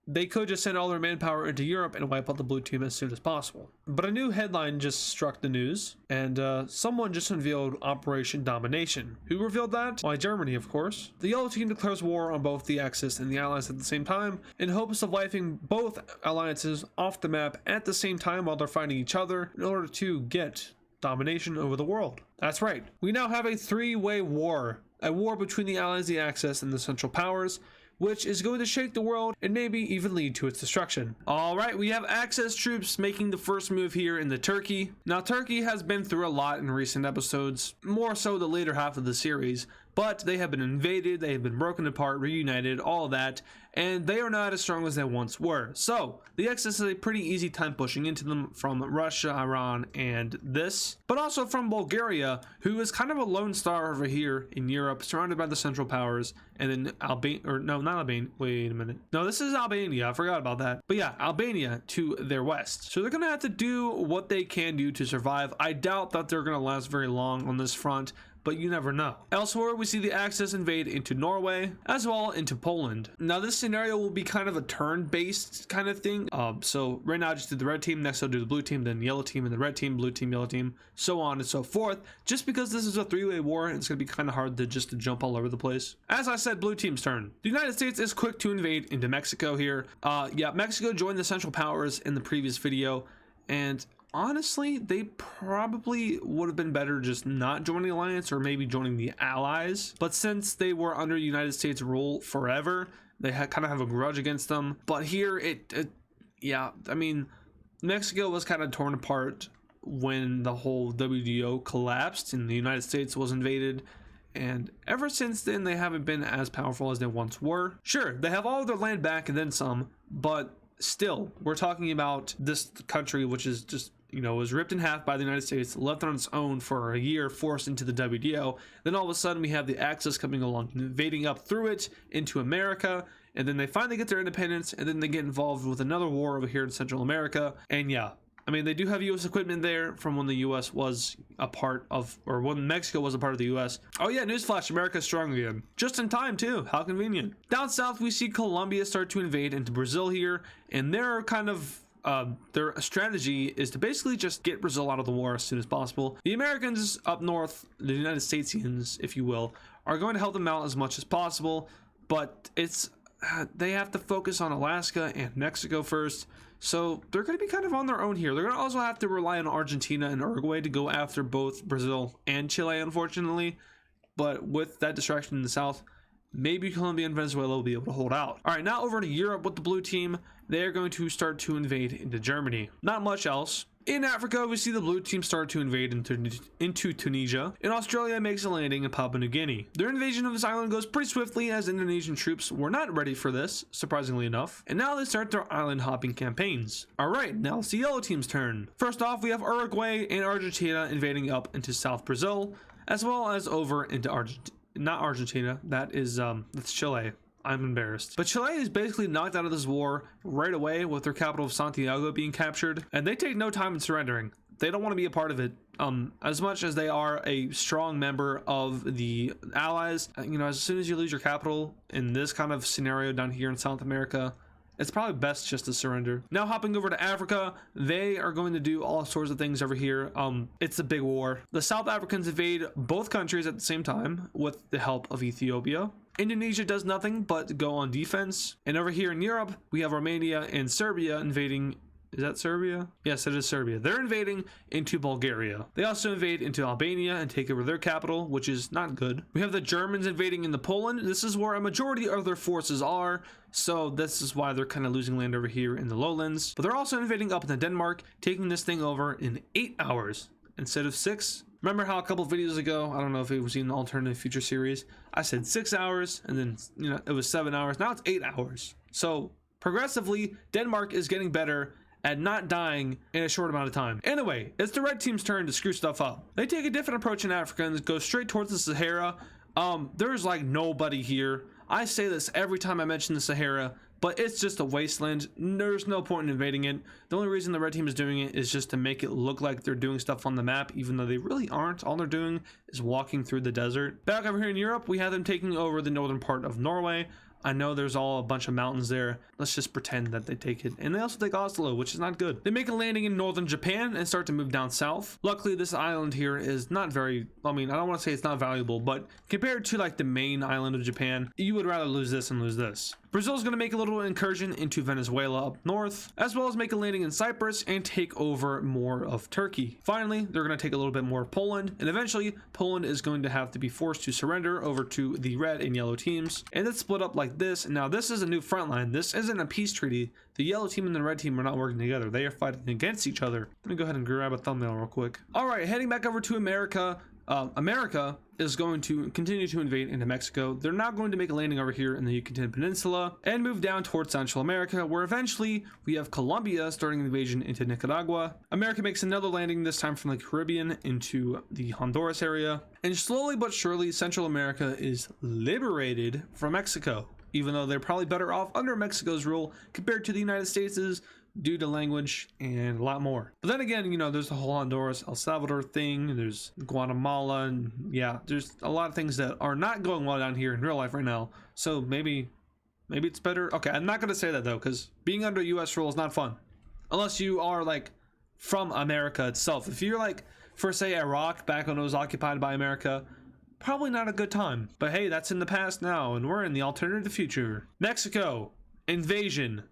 they could just send all their manpower into Europe and wipe out the blue team as soon as possible. But a new headline just struck the news, and someone just unveiled Operation Domination. Who revealed that? Why, Germany, of course. The yellow team declares war on both the Axis and the Allies at the same time, in hopes of wiping both alliances off the map at the same time while they're fighting each other in order to get domination over the world. That's right. We now have a three-way war. A war between the Allies, the Axis, and the Central Powers, which is going to shake the world and maybe even lead to its destruction. All right, we have Axis troops making the first move here into Turkey. Now, Turkey has been through a lot in recent episodes, more so the later half of the series, but they have been invaded, they have been broken apart, reunited, all of that, and they are not as strong as they once were. So, the Axis is a pretty easy time pushing into them from Russia, Iran, and this, but also from Bulgaria, who is kind of a lone star over here in Europe, surrounded by the Central Powers, and then Albania, or no, not Albania, wait a minute. No, this is Albania, I forgot about that. But yeah, Albania to their west. So they're gonna have to do what they can do to survive. I doubt that they're gonna last very long on this front, but you never know. Elsewhere, we see the Axis invade into Norway, as well into Poland. Now, this scenario will be kind of a turn-based kind of thing. So right now, I just did the red team, next I'll do the blue team, then yellow team, and the red team, blue team, yellow team, so on and so forth. Just because this is a three-way war, it's gonna be kind of hard to just jump all over the place. As I said, blue team's turn. The United States is quick to invade into Mexico here. Yeah, Mexico joined the Central Powers in the previous video, and honestly, they probably would have been better just not joining the alliance or maybe joining the Allies. But since they were under United States rule forever, they kind of have a grudge against them. But here, yeah, I mean, Mexico was kind of torn apart when the whole WDO collapsed and the United States was invaded. And ever since then, they haven't been as powerful as they once were. Sure, they have all of their land back and then some, but still, we're talking about this country which is just, you know, was ripped in half by the United States, left on its own for a year, forced into the WDO. Then all of a sudden we have the Axis coming along, invading up through it into America, and then they finally get their independence, and then they get involved with another war over here in Central America. And yeah, I mean, they do have U.S. equipment there from when the U.S. was a part of, or when Mexico was a part of the U.S. Oh yeah, newsflash, America's strong again. Just in time too, how convenient. Down south, we see Colombia start to invade into Brazil here, and they're kind of, their strategy is to basically just get Brazil out of the war as soon as possible. The Americans up north, the United Statesians, if you will, are going to help them out as much as possible, but they have to focus on Alaska and Mexico first. So they're going to be kind of on their own here. They're going to also have to rely on Argentina and Uruguay to go after both Brazil and Chile, unfortunately. But with that distraction in the south, maybe Colombia and Venezuela will be able to hold out. All right, now over to Europe with the blue team. They're going to start to invade into Germany. Not much else. In Africa, we see the blue team start to invade into Tunisia, and Australia makes a landing in Papua New Guinea. Their invasion of this island goes pretty swiftly, as Indonesian troops were not ready for this, surprisingly enough, and now they start their island hopping campaigns. Alright, now it's the yellow team's turn. First off, we have Uruguay and Argentina invading up into South Brazil, as well as over into not Argentina, that's Chile. I'm embarrassed. But Chile is basically knocked out of this war right away with their capital of Santiago being captured, and they take no time in surrendering. They don't want to be a part of it. As much as they are a strong member of the Allies, you know, as soon as you lose your capital in this kind of scenario down here in South America, it's probably best just to surrender. Now hopping over to Africa, they are going to do all sorts of things over here. It's a big war. The South Africans invade both countries at the same time with the help of Ethiopia. Indonesia does nothing but go on defense. And over here in Europe, we have Romania and Serbia invading. Is that Serbia? Yes, it is Serbia. They're invading into Bulgaria. They also invade into Albania and take over their capital, which is not good. We have the Germans invading into Poland. This is where a majority of their forces are, so this is why they're kind of losing land over here in the lowlands. But they're also invading up into Denmark, taking this thing over in 8 hours instead of 6. Remember how a couple videos ago, I don't know if it was in the Alternative Future series, I said 6 hours and then, you know, it was 7 hours. Now it's 8 hours. So progressively, Denmark is getting better at not dying in a short amount of time. Anyway, it's the red team's turn to screw stuff up. They take a different approach in Africa and go straight towards the Sahara. There's like nobody here. I say this every time I mention the Sahara, but it's just a wasteland. There's no point in invading it. The only reason the red team is doing it is just to make it look like they're doing stuff on the map, even though they really aren't. All they're doing is walking through the desert. Back over here in Europe, we have them taking over the northern part of Norway. I know there's all a bunch of mountains there. Let's just pretend that they take it. And they also take Oslo, which is not good. They make a landing in northern Japan and start to move down south. Luckily, this island here is not very, I mean, I don't want to say it's not valuable, but compared to like the main island of Japan, you would rather lose this than lose this. Brazil's going to make a little incursion into Venezuela up north, as well as make a landing in Cyprus and take over more of Turkey. Finally, they're going to take a little bit more of Poland, and eventually Poland is going to have to be forced to surrender over to the red and yellow teams, and it's split up like this. Now this is a new front line. This isn't a peace treaty. The yellow team and the red team are not working together. They are fighting against each other. Let me go ahead and grab a thumbnail real quick. All right, heading back over to America. America is going to continue to invade into Mexico. They're now going to make a landing over here in the Yucatan Peninsula and move down towards Central America, where eventually we have Colombia starting an invasion into Nicaragua. America makes another landing, this time from the Caribbean into the Honduras area. And slowly but surely, Central America is liberated from Mexico, even though they're probably better off under Mexico's rule compared to the United States' due to language and a lot more. But then again, you know, there's the whole Honduras, El Salvador thing, there's Guatemala, and yeah, there's a lot of things that are not going well down here in real life right now. So maybe it's better. Okay, I'm not gonna say that though, because being under US rule is not fun. Unless you are like from America itself. If you're like, for say Iraq, back when it was occupied by America, probably not a good time. But hey, that's in the past now, and we're in the alternative future. Mexico, invasion.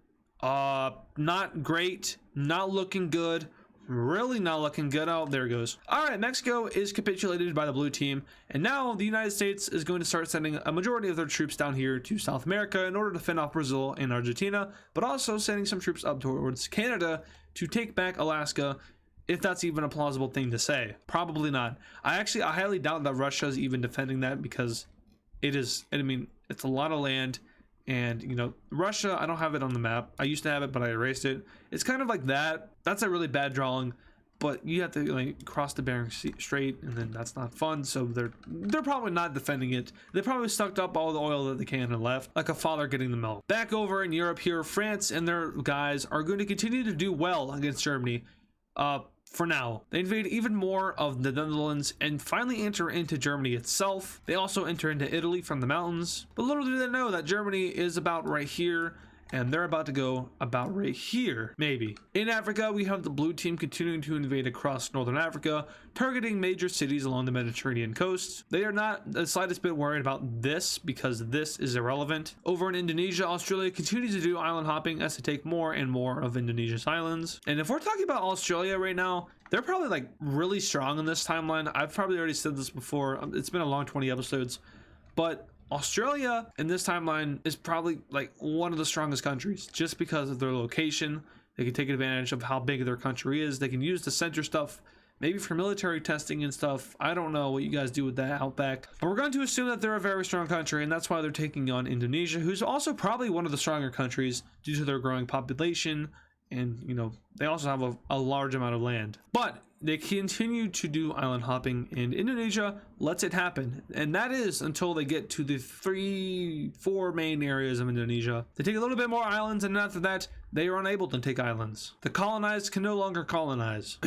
Not great, not looking good, really not looking good. Oh, there it goes. All right, Mexico is capitulated by the blue team, and now the United States is going to start sending a majority of their troops down here to South America in order to fend off Brazil and Argentina, but also sending some troops up towards Canada to take back Alaska, if that's even a plausible thing to say. Probably not. I highly doubt that Russia is even defending that, because it is, I mean, it's a lot of land. And you know, Russia, I don't have it on the map. I used to have it, but I erased it. It's kind of like that. That's a really bad drawing, but you have to like cross the Bering Strait, and then that's not fun. So they're probably not defending it. They probably sucked up all the oil that they can and left, like a father getting the milk. Back over in Europe here, France and their guys are going to continue to do well against Germany. For now, they invade even more of the Netherlands and finally enter into Germany itself. They also enter into Italy from the mountains, but little do they know that Germany is about right here, and they're about to go about right here, maybe. In Africa, we have the blue team continuing to invade across northern Africa, targeting major cities along the Mediterranean coast. They are not the slightest bit worried about this, because this is irrelevant. Over in Indonesia, Australia continues to do island hopping as they take more and more of Indonesia's islands. And if we're talking about Australia right now, they're probably like really strong in this timeline. I've probably already said this before. It's been a long 20 episodes, but Australia in this timeline is probably like one of the strongest countries just because of their location. They can take advantage of how big their country is. They can use the center stuff maybe for military testing and stuff. I don't know what you guys do with that outback, but we're going to assume that they're a very strong country, and that's why they're taking on Indonesia, who's also probably one of the stronger countries due to their growing population. And you know, they also have a large amount of land, but they continue to do island hopping, and Indonesia lets it happen. And that is until they get to the 3-4 main areas of Indonesia. They take a little bit more islands, and after that, they are unable to take islands. The colonized can no longer colonize.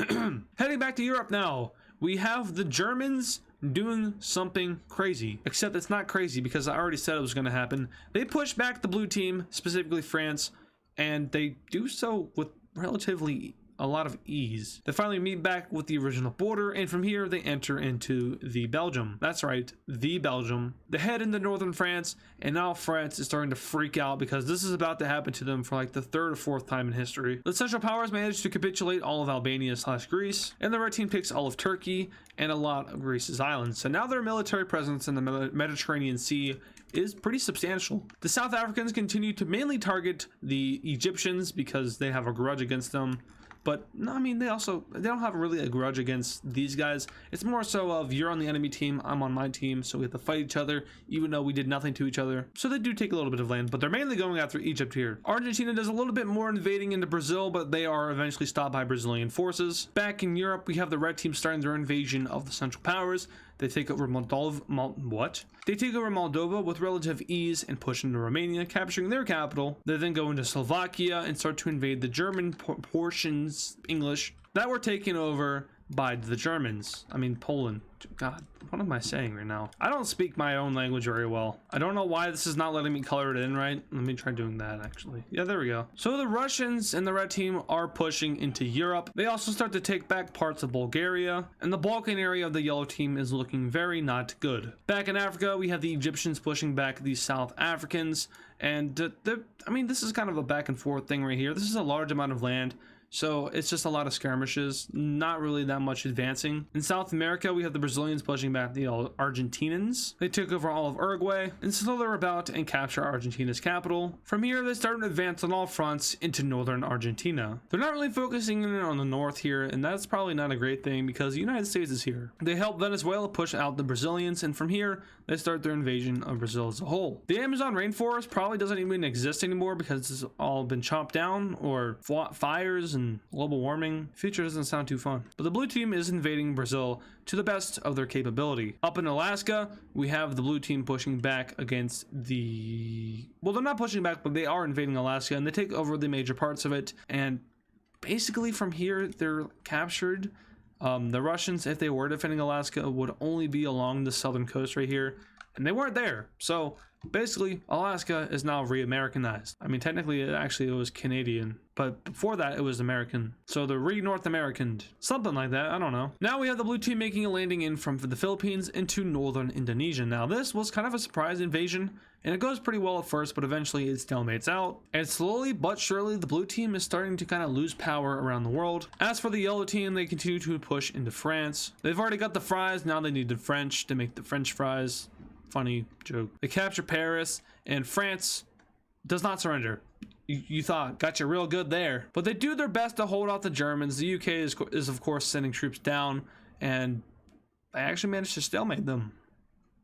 Heading back to Europe now, we have the Germans doing something crazy, except it's not crazy because I already said it was going to happen. They push back the blue team, specifically France, and they do so with relatively a lot of ease. They finally meet back with the original border, and from here they enter into the Belgium. That's right, the Belgium. They head into northern France, and now France is starting to freak out because this is about to happen to them for like the 3rd or 4th time in history. The Central Powers managed to capitulate all of Albania/Greece, and the red team picks all of Turkey and a lot of Greece's islands. So now their military presence in the Mediterranean Sea is pretty substantial. The South Africans continue to mainly target the Egyptians because they have a grudge against them. But no, I mean, they don't have really a grudge against these guys. It's more so of, you're on the enemy team, I'm on my team, so we have to fight each other, even though we did nothing to each other. So they do take a little bit of land, but they're mainly going after Egypt here. Argentina does a little bit more invading into Brazil, but they are eventually stopped by Brazilian forces. Back in Europe, we have the red team starting their invasion of the Central Powers. They take over They take over Moldova with relative ease and push into Romania, capturing their capital. They then go into Slovakia and start to invade the German portions, English, that were taken over by the Germans. I mean, Poland. God, what am I saying right now? I don't speak my own language very well. I don't know why this is not letting me color it in right. Let me try doing that actually. Yeah, there we go. So the Russians and the red team are pushing into Europe. They also start to take back parts of Bulgaria, and the Balkan area of the yellow team is looking very not good. Back in Africa, we have the Egyptians pushing back the South Africans, and I mean, this is kind of a back and forth thing right here. This is a large amount of land. So it's just a lot of skirmishes, not really that much advancing. In South America, we have the Brazilians pushing back the Argentinians. They took over all of Uruguay, and so they're about to capture Argentina's capital. From here, they start to advance on all fronts into northern Argentina. They're not really focusing in on the north here, and that's probably not a great thing because the United States is here. They help Venezuela push out the Brazilians, and from here, they start their invasion of Brazil as a whole. The Amazon rainforest probably doesn't even exist anymore because it's all been chopped down, or fires and global warming. Future doesn't sound too fun. But the blue team is invading Brazil to the best of their capability. Up in Alaska, we have the blue team pushing back against the... Well, they're not pushing back, but they are invading Alaska, and they take over the major parts of it. And basically from here, they're captured. The Russians, if they were defending Alaska, would only be along the southern coast right here. And they weren't there. So basically, Alaska is now re-Americanized. I mean, technically, it was Canadian, but before that, it was American. So they're re-North Americaned. Something like that, I don't know. Now we have the blue team making a landing in from the Philippines into northern Indonesia. Now, this was kind of a surprise invasion, and it goes pretty well at first, but eventually it stalemates out. And slowly but surely, the blue team is starting to kind of lose power around the world. As for the yellow team, they continue to push into France. They've already got the fries, now they need the French to make the French fries. Funny joke. They capture Paris, and France does not surrender. You thought, got you real good there. But they do their best to hold off the Germans. The UK is of course sending troops down, and they actually managed to stalemate them.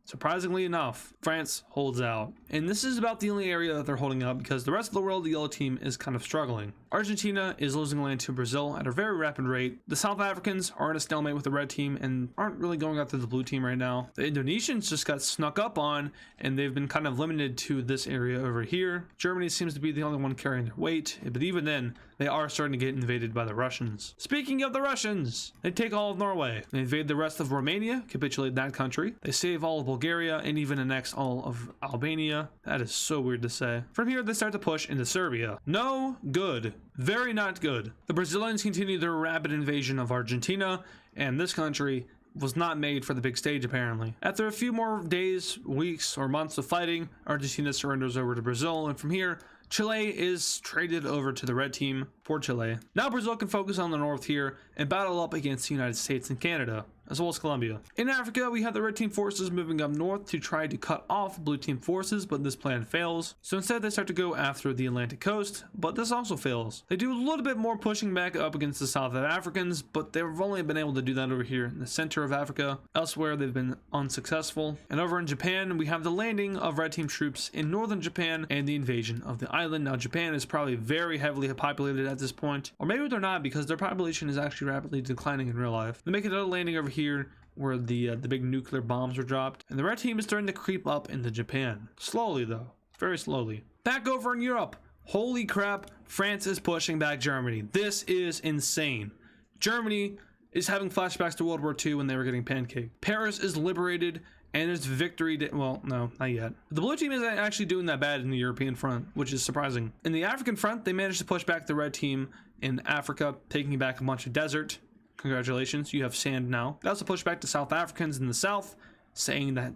Surprisingly enough, France holds out. And this is about the only area that they're holding up because the rest of the world, the yellow team, is kind of struggling. Argentina is losing land to Brazil at a very rapid rate. The South Africans are in a stalemate with the red team and aren't really going after the blue team right now. The Indonesians just got snuck up on, and they've been kind of limited to this area over here. Germany seems to be the only one carrying their weight, but even then, they are starting to get invaded by the Russians. Speaking of the Russians, they take all of Norway. They invade the rest of Romania, capitulate that country. They save all of Bulgaria and even annex all of Albania. That is so weird to say. From here, they start to push into Serbia. No good. Very not good. The Brazilians continue their rapid invasion of Argentina, and this country was not made for the big stage apparently. After a few more days, weeks, or months of fighting, Argentina surrenders over to Brazil, and from here, Chile is traded over to the red team for Chile. Now Brazil can focus on the north here and battle up against the United States and Canada, as well as Colombia. In Africa, we have the red team forces moving up north to try to cut off blue team forces, but this plan fails. So instead, they start to go after the Atlantic coast, but this also fails. They do a little bit more pushing back up against the South Africans, but they've only been able to do that over here in the center of Africa. Elsewhere, they've been unsuccessful. And over in Japan, we have the landing of red team troops in northern Japan and the invasion of the island. Now, Japan is probably very heavily populated at this point, or maybe they're not because their population is actually rapidly declining in real life. They make another landing over here where the big nuclear bombs were dropped, and the red team is starting to creep up into Japan. Slowly though, very slowly. Back over in Europe, holy crap, France is pushing back Germany. This is insane. Germany is having flashbacks to World War II when they were getting pancaked. Paris is liberated, and its victory, well, no, not yet. The blue team isn't actually doing that bad in the European front, which is surprising. In the African front, they managed to push back the red team in Africa, taking back a bunch of desert. Congratulations, you have sand now. They also pushed back the South Africans in the south, saying that,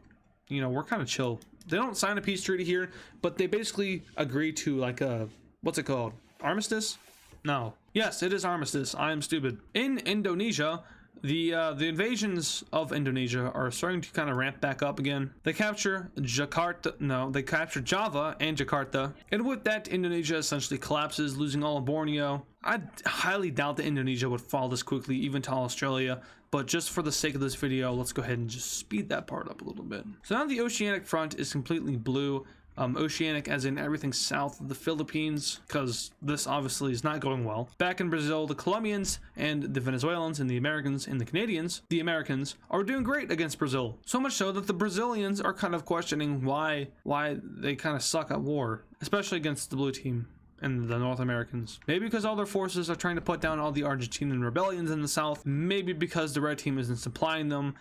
you know, we're kind of chill. They don't sign a peace treaty here, but they basically agree to like a, what's it called? Armistice? No. Yes, it is armistice. I am stupid. In Indonesia, the invasions of Indonesia are starting to kind of ramp back up again. They capture they capture Java and Jakarta, and with that, Indonesia essentially collapses, losing all of Borneo. I highly doubt that Indonesia would fall this quickly, even to Australia, but just for the sake of this video, let's go ahead and just speed that part up a little bit. So now the oceanic front is completely blue. Oceanic as in everything south of the Philippines, because this obviously is not going well. Back in Brazil, the Colombians and the Venezuelans and the Americans and the Canadians, the Americans, are doing great against Brazil. So much so that the Brazilians are kind of questioning why they kind of suck at war, especially against the blue team. and the North Americans. Maybe because all their forces are trying to put down all the Argentinian rebellions in the south. Maybe because the red team isn't supplying them.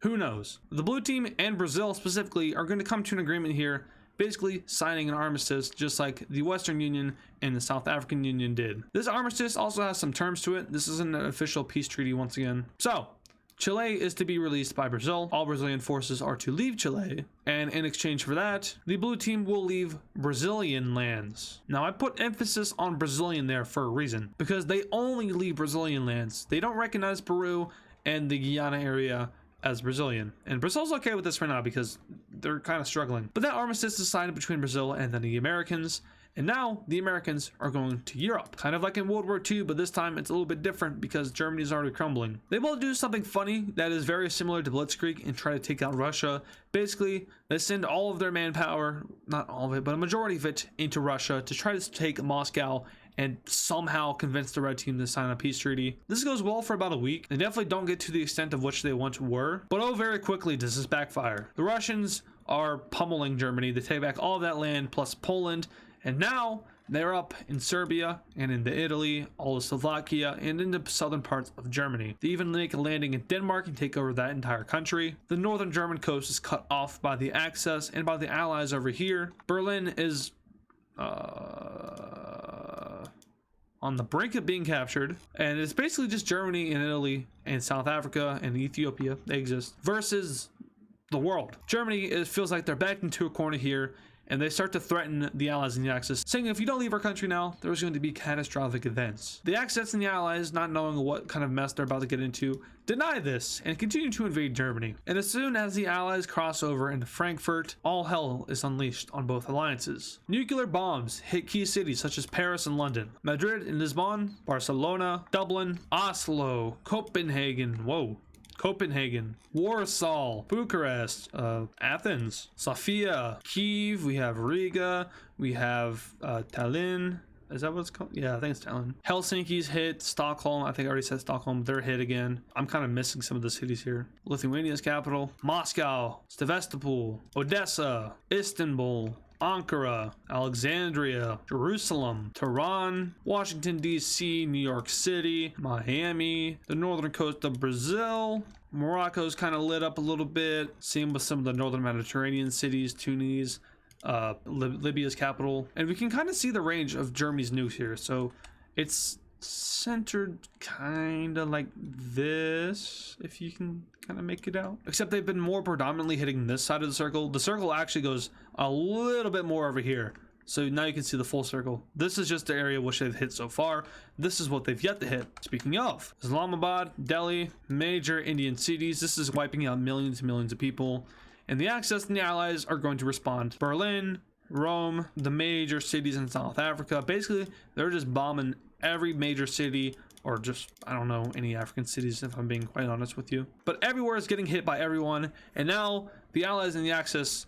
Who knows? The blue team and Brazil specifically are going to come to an agreement here, basically signing an armistice just like the Western Union and the South African Union did. This armistice also has some terms to it. This isn't an official peace treaty once again. So Chile is to be released by Brazil. All Brazilian forces are to leave Chile, and in exchange for that, the blue team will leave Brazilian lands. Now, I put emphasis on Brazilian there for a reason, because they only leave Brazilian lands. They don't recognize Peru and the Guyana area as Brazilian, and Brazil's okay with this right now because they're kind of struggling. But that armistice is signed between Brazil and then the Americans. And now the Americans are going to Europe, kind of like in World War II, but this time it's a little bit different because Germany is already crumbling. They will do something funny that is very similar to Blitzkrieg and try to take out Russia. Basically, they send all of their manpower, not all of it, but a majority of it, into Russia to try to take Moscow and somehow convince the red team to sign a peace treaty. This goes well for about a week. They definitely don't get to the extent of which they once were, but oh, very quickly does this backfire. The Russians are pummeling Germany. They take back all of that land plus Poland. And now they're up in Serbia and into Italy, all of Slovakia, and into southern parts of Germany. They even make a landing in Denmark and take over that entire country. The northern German coast is cut off by the Axis and by the Allies over here. Berlin is on the brink of being captured, and it's basically just Germany and Italy and South Africa and Ethiopia, they exist, versus the world. Germany, feels like they're backed into a corner here, and they start to threaten the Allies and the Axis, saying if you don't leave our country now, there's going to be catastrophic events. The Axis and the Allies, not knowing what kind of mess they're about to get into, deny this and continue to invade Germany. And as soon as the Allies cross over into Frankfurt, all hell is unleashed on both alliances. Nuclear bombs hit key cities such as Paris and London, Madrid and Lisbon, Barcelona, Dublin, Oslo, Copenhagen, Warsaw, Bucharest, Athens, Sofia, Kyiv, we have Riga, we have Tallinn. Is that what it's called? Yeah, I think it's Tallinn. Helsinki's hit, Stockholm, I think I already said Stockholm, they're hit again. I'm kind of missing some of the cities here. Lithuania's capital, Moscow, Sevastopol, Odessa, Istanbul, Ankara, Alexandria, Jerusalem, Tehran, Washington, D.C., New York City, Miami, the northern coast of Brazil. Morocco's kind of lit up a little bit. Same with some of the northern Mediterranean cities, Tunis, Libya's capital. And we can kind of see the range of Germany's nukes here. So it's centered kind of like this, if you can kind of make it out. Except they've been more predominantly hitting this side of the circle. The circle actually goes a little bit more over here. So now you can see the full circle. This is just the area which they've hit so far. This is what they've yet to hit. Speaking of, Islamabad, Delhi, major Indian cities. This is wiping out millions and millions of people. And the Axis and the Allies are going to respond. Berlin, Rome, the major cities in South Africa. Basically, they're just bombing every major city, or just, I don't know, any African cities, if I'm being quite honest with you. But everywhere is getting hit by everyone. And now the Allies and the Axis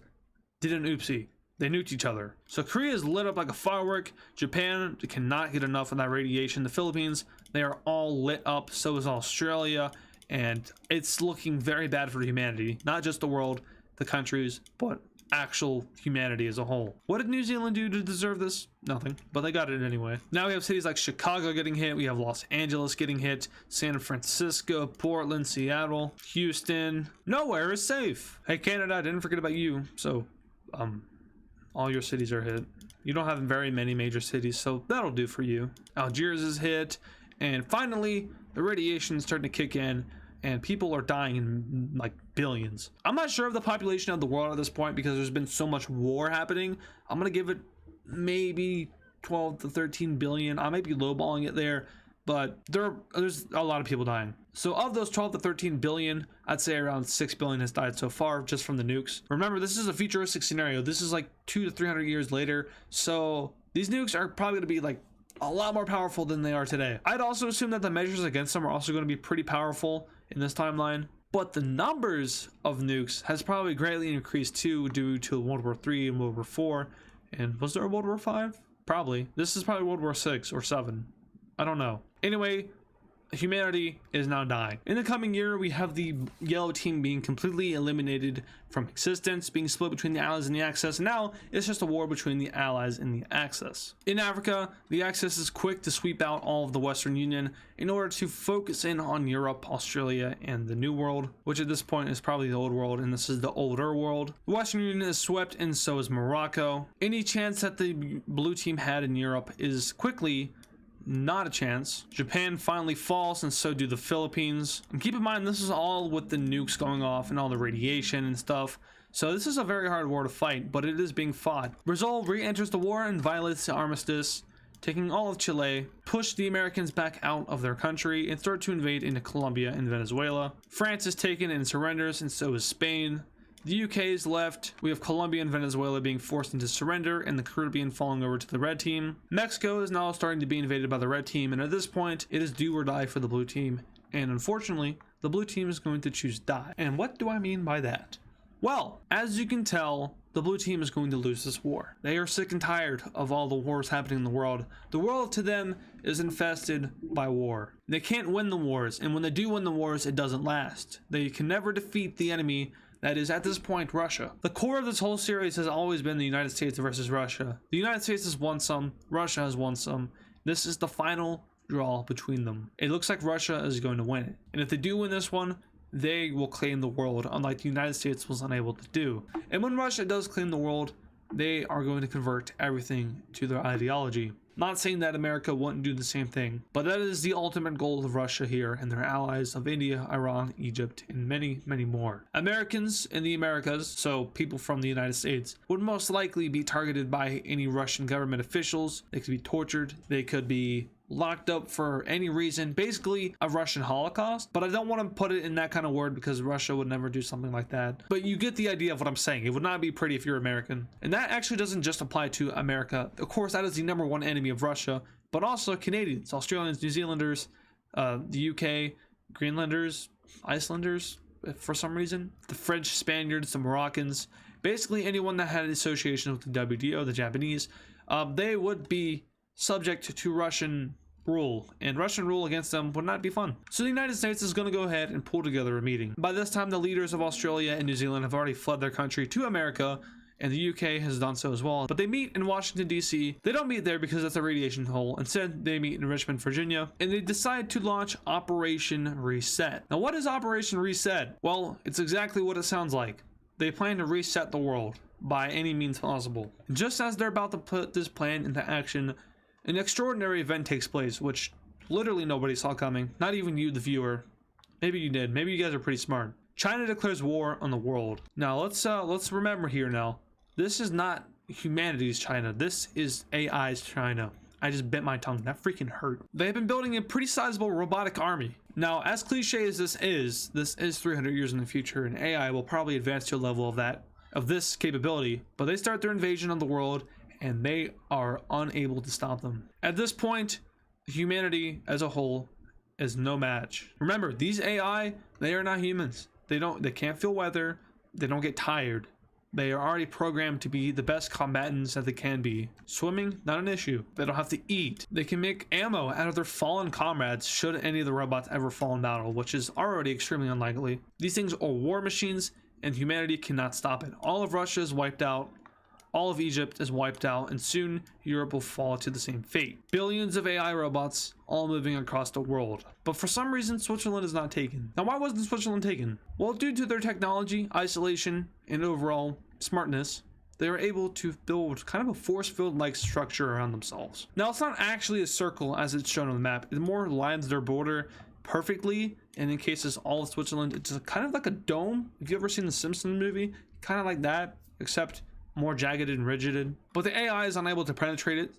did an oopsie. They nuked each other. So Korea is lit up like a firework. Japan cannot get enough of that radiation. The Philippines, they are all lit up. So is Australia. And it's looking very bad for humanity. Not just the world, the countries, but actual humanity as a whole. What did New Zealand do to deserve this? Nothing, but they got it anyway. Now we have cities like Chicago getting hit. We have Los Angeles getting hit. San Francisco, Portland, Seattle, Houston. Nowhere is safe. Hey, Canada, I didn't forget about you. So, all your cities are hit. You don't have very many major cities, so that'll do for you. Algiers is hit, and finally the radiation is starting to kick in, and people are dying in like billions. I'm not sure of the population of the world at this point because there's been so much war happening. I'm gonna give it maybe 12 to 13 billion. I might be lowballing it there, but there's a lot of people dying. So of those 12 to 13 billion, I'd say around 6 billion has died so far just from the nukes. Remember, this is a futuristic scenario. This is like 200 to 300 years later. So these nukes are probably going to be like a lot more powerful than they are today. I'd also assume that the measures against them are also going to be pretty powerful in this timeline. But the numbers of nukes has probably greatly increased too due to World War III and World War IV. And was there a World War V? Probably. This is probably World War VI or VII. I don't know. Anyway, humanity is now dying. In the coming year, we have the yellow team being completely eliminated from existence, being split between the Allies and the Axis, and now it's just a war between the Allies and the Axis. In Africa, the Axis is quick to sweep out all of the Western Union in order to focus in on Europe, Australia, and the New World, which at this point is probably the Old World, and this is the older world. The Western Union is swept, and so is Morocco. Any chance that the blue team had in Europe is quickly not a chance. Japan finally falls, and so do the Philippines. And keep in mind, this is all with the nukes going off and all the radiation and stuff. So this is a very hard war to fight, but it is being fought. Brazil re-enters the war and violates the armistice, taking all of Chile, push the Americans back out of their country, and start to invade into Colombia and Venezuela. France is taken and surrenders, and so is Spain. The UK is left. We have Colombia and Venezuela being forced into surrender, and the Caribbean falling over to the red team. Mexico is now starting to be invaded by the red team, and at this point, it is do or die for the blue team. And unfortunately, the blue team is going to choose die. And what do I mean by that? Well, as you can tell, the blue team is going to lose this war. They are sick and tired of all the wars happening in the world. The world to them is infested by war. They can't win the wars, and when they do win the wars, it doesn't last. They can never defeat the enemy that is, at this point, Russia. The core of this whole series has always been the United States versus Russia. The United States has won some, Russia has won some. This is the final draw between them. It looks like Russia is going to win it. And if they do win this one, they will claim the world, unlike the United States was unable to do. And when Russia does claim the world, they are going to convert everything to their ideology. Not saying that America wouldn't do the same thing, but that is the ultimate goal of Russia here and their allies of India, Iran, Egypt, and many, many more. Americans in the Americas, so people from the United States, would most likely be targeted by any Russian government officials. They could be tortured, they could be locked up for any reason, basically a Russian Holocaust. But I don't want to put it in that kind of word because Russia would never do something like that. But you get the idea of what I'm saying. It would not be pretty if you're American. And that actually doesn't just apply to America. Of course, that is the number one enemy of Russia, but also Canadians, Australians, New Zealanders, the UK, Greenlanders, Icelanders, for some reason, the French, Spaniards, the Moroccans, basically anyone that had an association with the WDO, the Japanese, they would be subject to Russian rule, and Russian rule against them would not be fun. So the United States is going to go ahead and pull together a meeting. By this time, the leaders of Australia and New Zealand have already fled their country to America, and the UK has done so as well. But they meet in Washington, D.C. They don't meet there because that's a radiation hole. Instead, they meet in Richmond, Virginia, and they decide to launch Operation Reset. Now, what is Operation Reset? Well, it's exactly what it sounds like. They plan to reset the world by any means possible. Just as they're about to put this plan into action, an extraordinary event takes place, which literally nobody saw coming, not even you, the viewer. Maybe you did. Maybe you guys are pretty smart. China declares war on the world. Now, let's remember here now. This is not humanity's China. This is AI's China. I just bit my tongue. That freaking hurt. They have been building a pretty sizable robotic army. Now, as cliche as this is 300 years in the future, and AI will probably advance to a level of this capability, but they start their invasion of the world, and they are unable to stop them. At this point, humanity as a whole is no match. Remember, these AI, they are not humans. They can't feel weather. They don't get tired. They are already programmed to be the best combatants that they can be. Swimming, not an issue. They don't have to eat. They can make ammo out of their fallen comrades should any of the robots ever fall in battle, which is already extremely unlikely. These things are war machines, and humanity cannot stop it. All of Russia is wiped out. All of Egypt is wiped out, and soon Europe will fall to the same fate. Billions of AI robots all moving across the world. But for some reason, Switzerland is not taken. Now, why wasn't Switzerland taken? Well, due to their technology, isolation, and overall smartness, they were able to build kind of a force field-like structure around themselves. Now, it's not actually a circle as it's shown on the map. It more lines their border perfectly, and in cases all of Switzerland, it's kind of like a dome. If you've ever seen the Simpsons movie, kind of like that, except more jagged and rigid. But the AI is unable to penetrate it,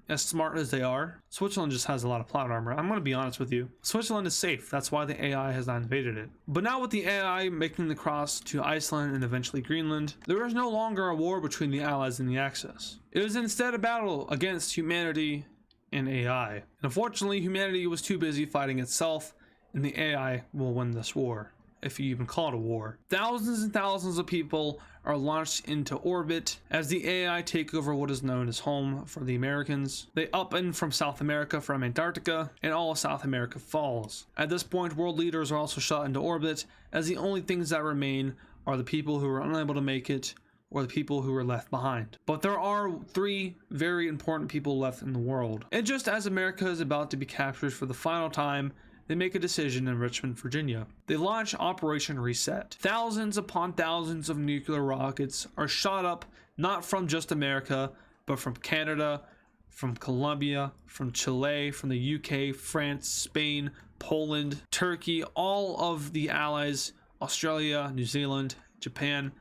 as smart as they are. Switzerland just has a lot of plot armor. I'm going to be honest with you. Switzerland is safe. That's why the AI has not invaded it. But now with the AI making the cross to Iceland and eventually Greenland, there is no longer a war between the Allies and the Axis. It is instead a battle against humanity and AI. And unfortunately, humanity was too busy fighting itself, and the AI will win this war. if you even call it a war. Thousands and thousands of people are launched into orbit as the AI take over what is known as home for the Americans. They up and from South America, from Antarctica, and all of South America falls. At this point, world leaders are also shot into orbit, as the only things that remain are the people who are unable to make it, or the people who are left behind. But there are 3 very important people left in the world. And just as America is about to be captured for the final time, they make a decision in Richmond, Virginia. They launch Operation Reset. Thousands upon thousands of nuclear rockets are shot up, not from just America, but from Canada, from Colombia, from Chile, from the UK, France, Spain, Poland, Turkey, all of the allies, Australia, New Zealand, Japan.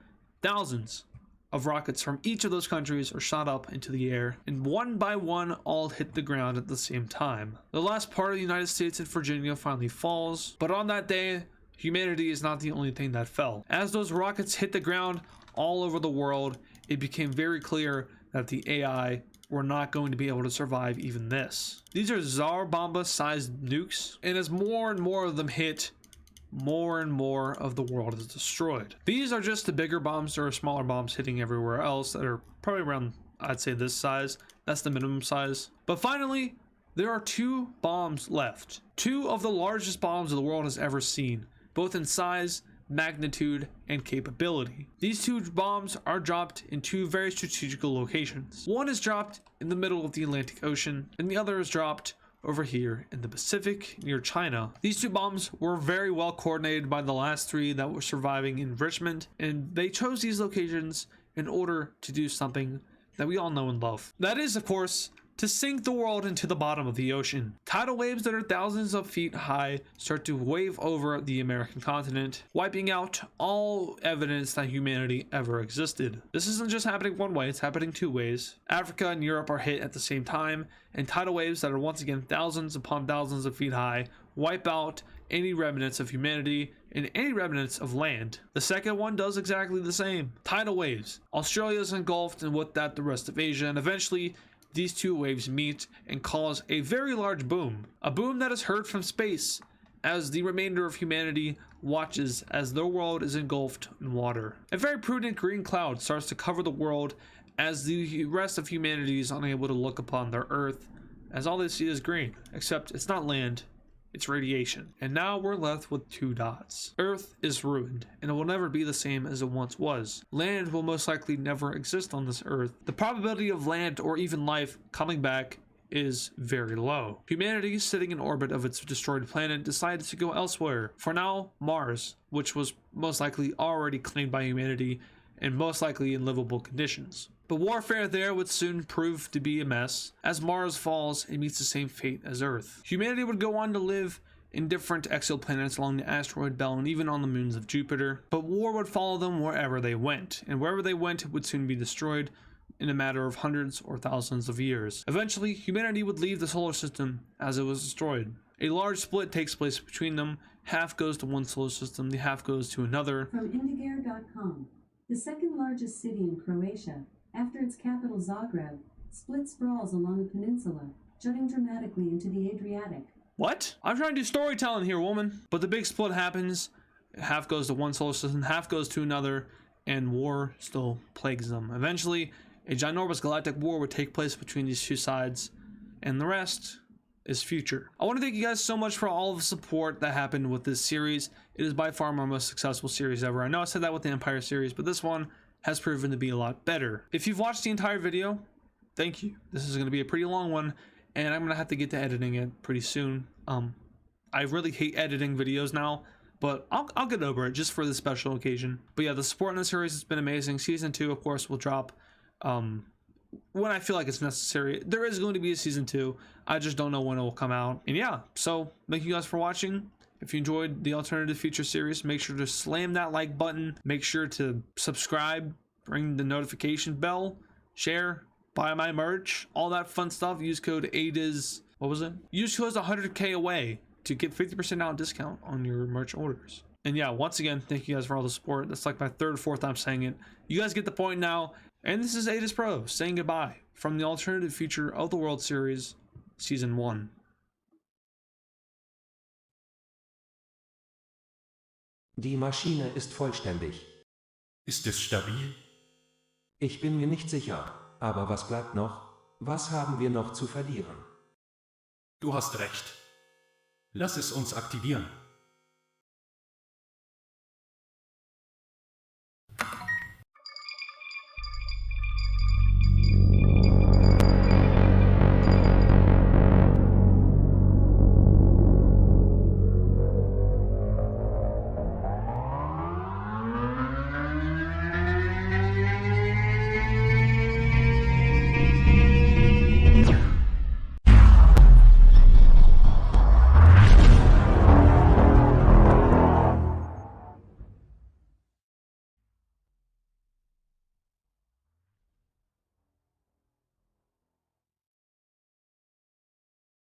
Thousands of rockets from each of those countries are shot up into the air, and one by one all hit the ground at the same time. The last part of the United States and Virginia finally falls, but on that day, humanity is not the only thing that fell. As those rockets hit the ground all over the world, it became very clear that the AI were not going to be able to survive even this. These are Tsar Bomba-sized nukes, and as more and more of them hit, more and more of the world is destroyed. These are just the bigger bombs. There are smaller bombs hitting everywhere else that are probably around, I'd say, this size. That's the minimum size. But finally, there are 2 bombs left. 2 of the largest bombs the world has ever seen, both in size, magnitude, and capability. These 2 bombs are dropped in 2 very strategical locations. One is dropped in the middle of the Atlantic Ocean, and the other is dropped over here in the Pacific near China. These 2 bombs were very well coordinated by the last 3 that were surviving in Richmond, and they chose these locations in order to do something that we all know and love. That is, of course, to sink the world into the bottom of the ocean. Tidal waves that are thousands of feet high start to wave over the American continent, wiping out all evidence that humanity ever existed. This isn't just happening one way, it's happening 2 ways. Africa and Europe are hit at the same time, and tidal waves that are once again thousands upon thousands of feet high wipe out any remnants of humanity and any remnants of land. The second one does exactly the same. Tidal waves. Australia is engulfed, and with that the rest of Asia, and eventually these 2 waves meet and cause a very large boom. A boom that is heard from space as the remainder of humanity watches as their world is engulfed in water. A very prudent green cloud starts to cover the world as the rest of humanity is unable to look upon their Earth, as all they see is green, except it's not land, it's radiation. And now we're left with 2 dots. Earth is ruined, and it will never be the same as it once was. Land will most likely never exist on this Earth. The probability of land or even life coming back is very low. Humanity, sitting in orbit of its destroyed planet, decided to go elsewhere. For now, Mars, which was most likely already claimed by humanity and most likely in livable conditions. But warfare there would soon prove to be a mess. As Mars falls, it meets the same fate as Earth. Humanity would go on to live in different exoplanets along the asteroid belt and even on the moons of Jupiter. But war would follow them wherever they went, and wherever they went would soon be destroyed in a matter of hundreds or thousands of years. Eventually, humanity would leave the solar system as it was destroyed. A large split takes place between them. Half goes to one solar system, the half goes to another. From Indigear.com, the second largest city in Croatia, after its capital Zagreb, split sprawls along a peninsula, jutting dramatically into the Adriatic. What? I'm trying to do storytelling here, woman. But the big split happens. Half goes to one solar system, half goes to another, and war still plagues them. Eventually, a ginormous galactic war would take place between these 2 sides, and the rest is future. I want to thank you guys so much for all the support that happened with this series. It is by far my most successful series ever. I know I said that with the Empire series, but this one has proven to be a lot better. If you've watched the entire video, thank you. This is going to be a pretty long one, and I'm going to have to get to editing it pretty soon. I really hate editing videos now, but I'll get over it just for this special occasion. But yeah, the support in the series has been amazing. Season 2, of course, will drop when I feel like it's necessary. There is going to be a season 2. I just don't know when it will come out. And yeah, so thank you guys for watching. If you enjoyed the Alternative Future series, make sure to slam that like button. Make sure to subscribe, ring the notification bell, share, buy my merch, all that fun stuff. Use code ADIZ, what was it? Use code 100K away to get 50% out discount on your merch orders. And yeah, once again, thank you guys for all the support. That's like my 3rd or 4th time saying it. You guys get the point now. And this is AdizzPro saying goodbye from the Alternative Future of the World series, Season 1. Die Maschine ist vollständig. Ist es stabil? Ich bin mir nicht sicher. Aber was bleibt noch? Was haben wir noch zu verlieren? Du hast recht. Lass es uns aktivieren.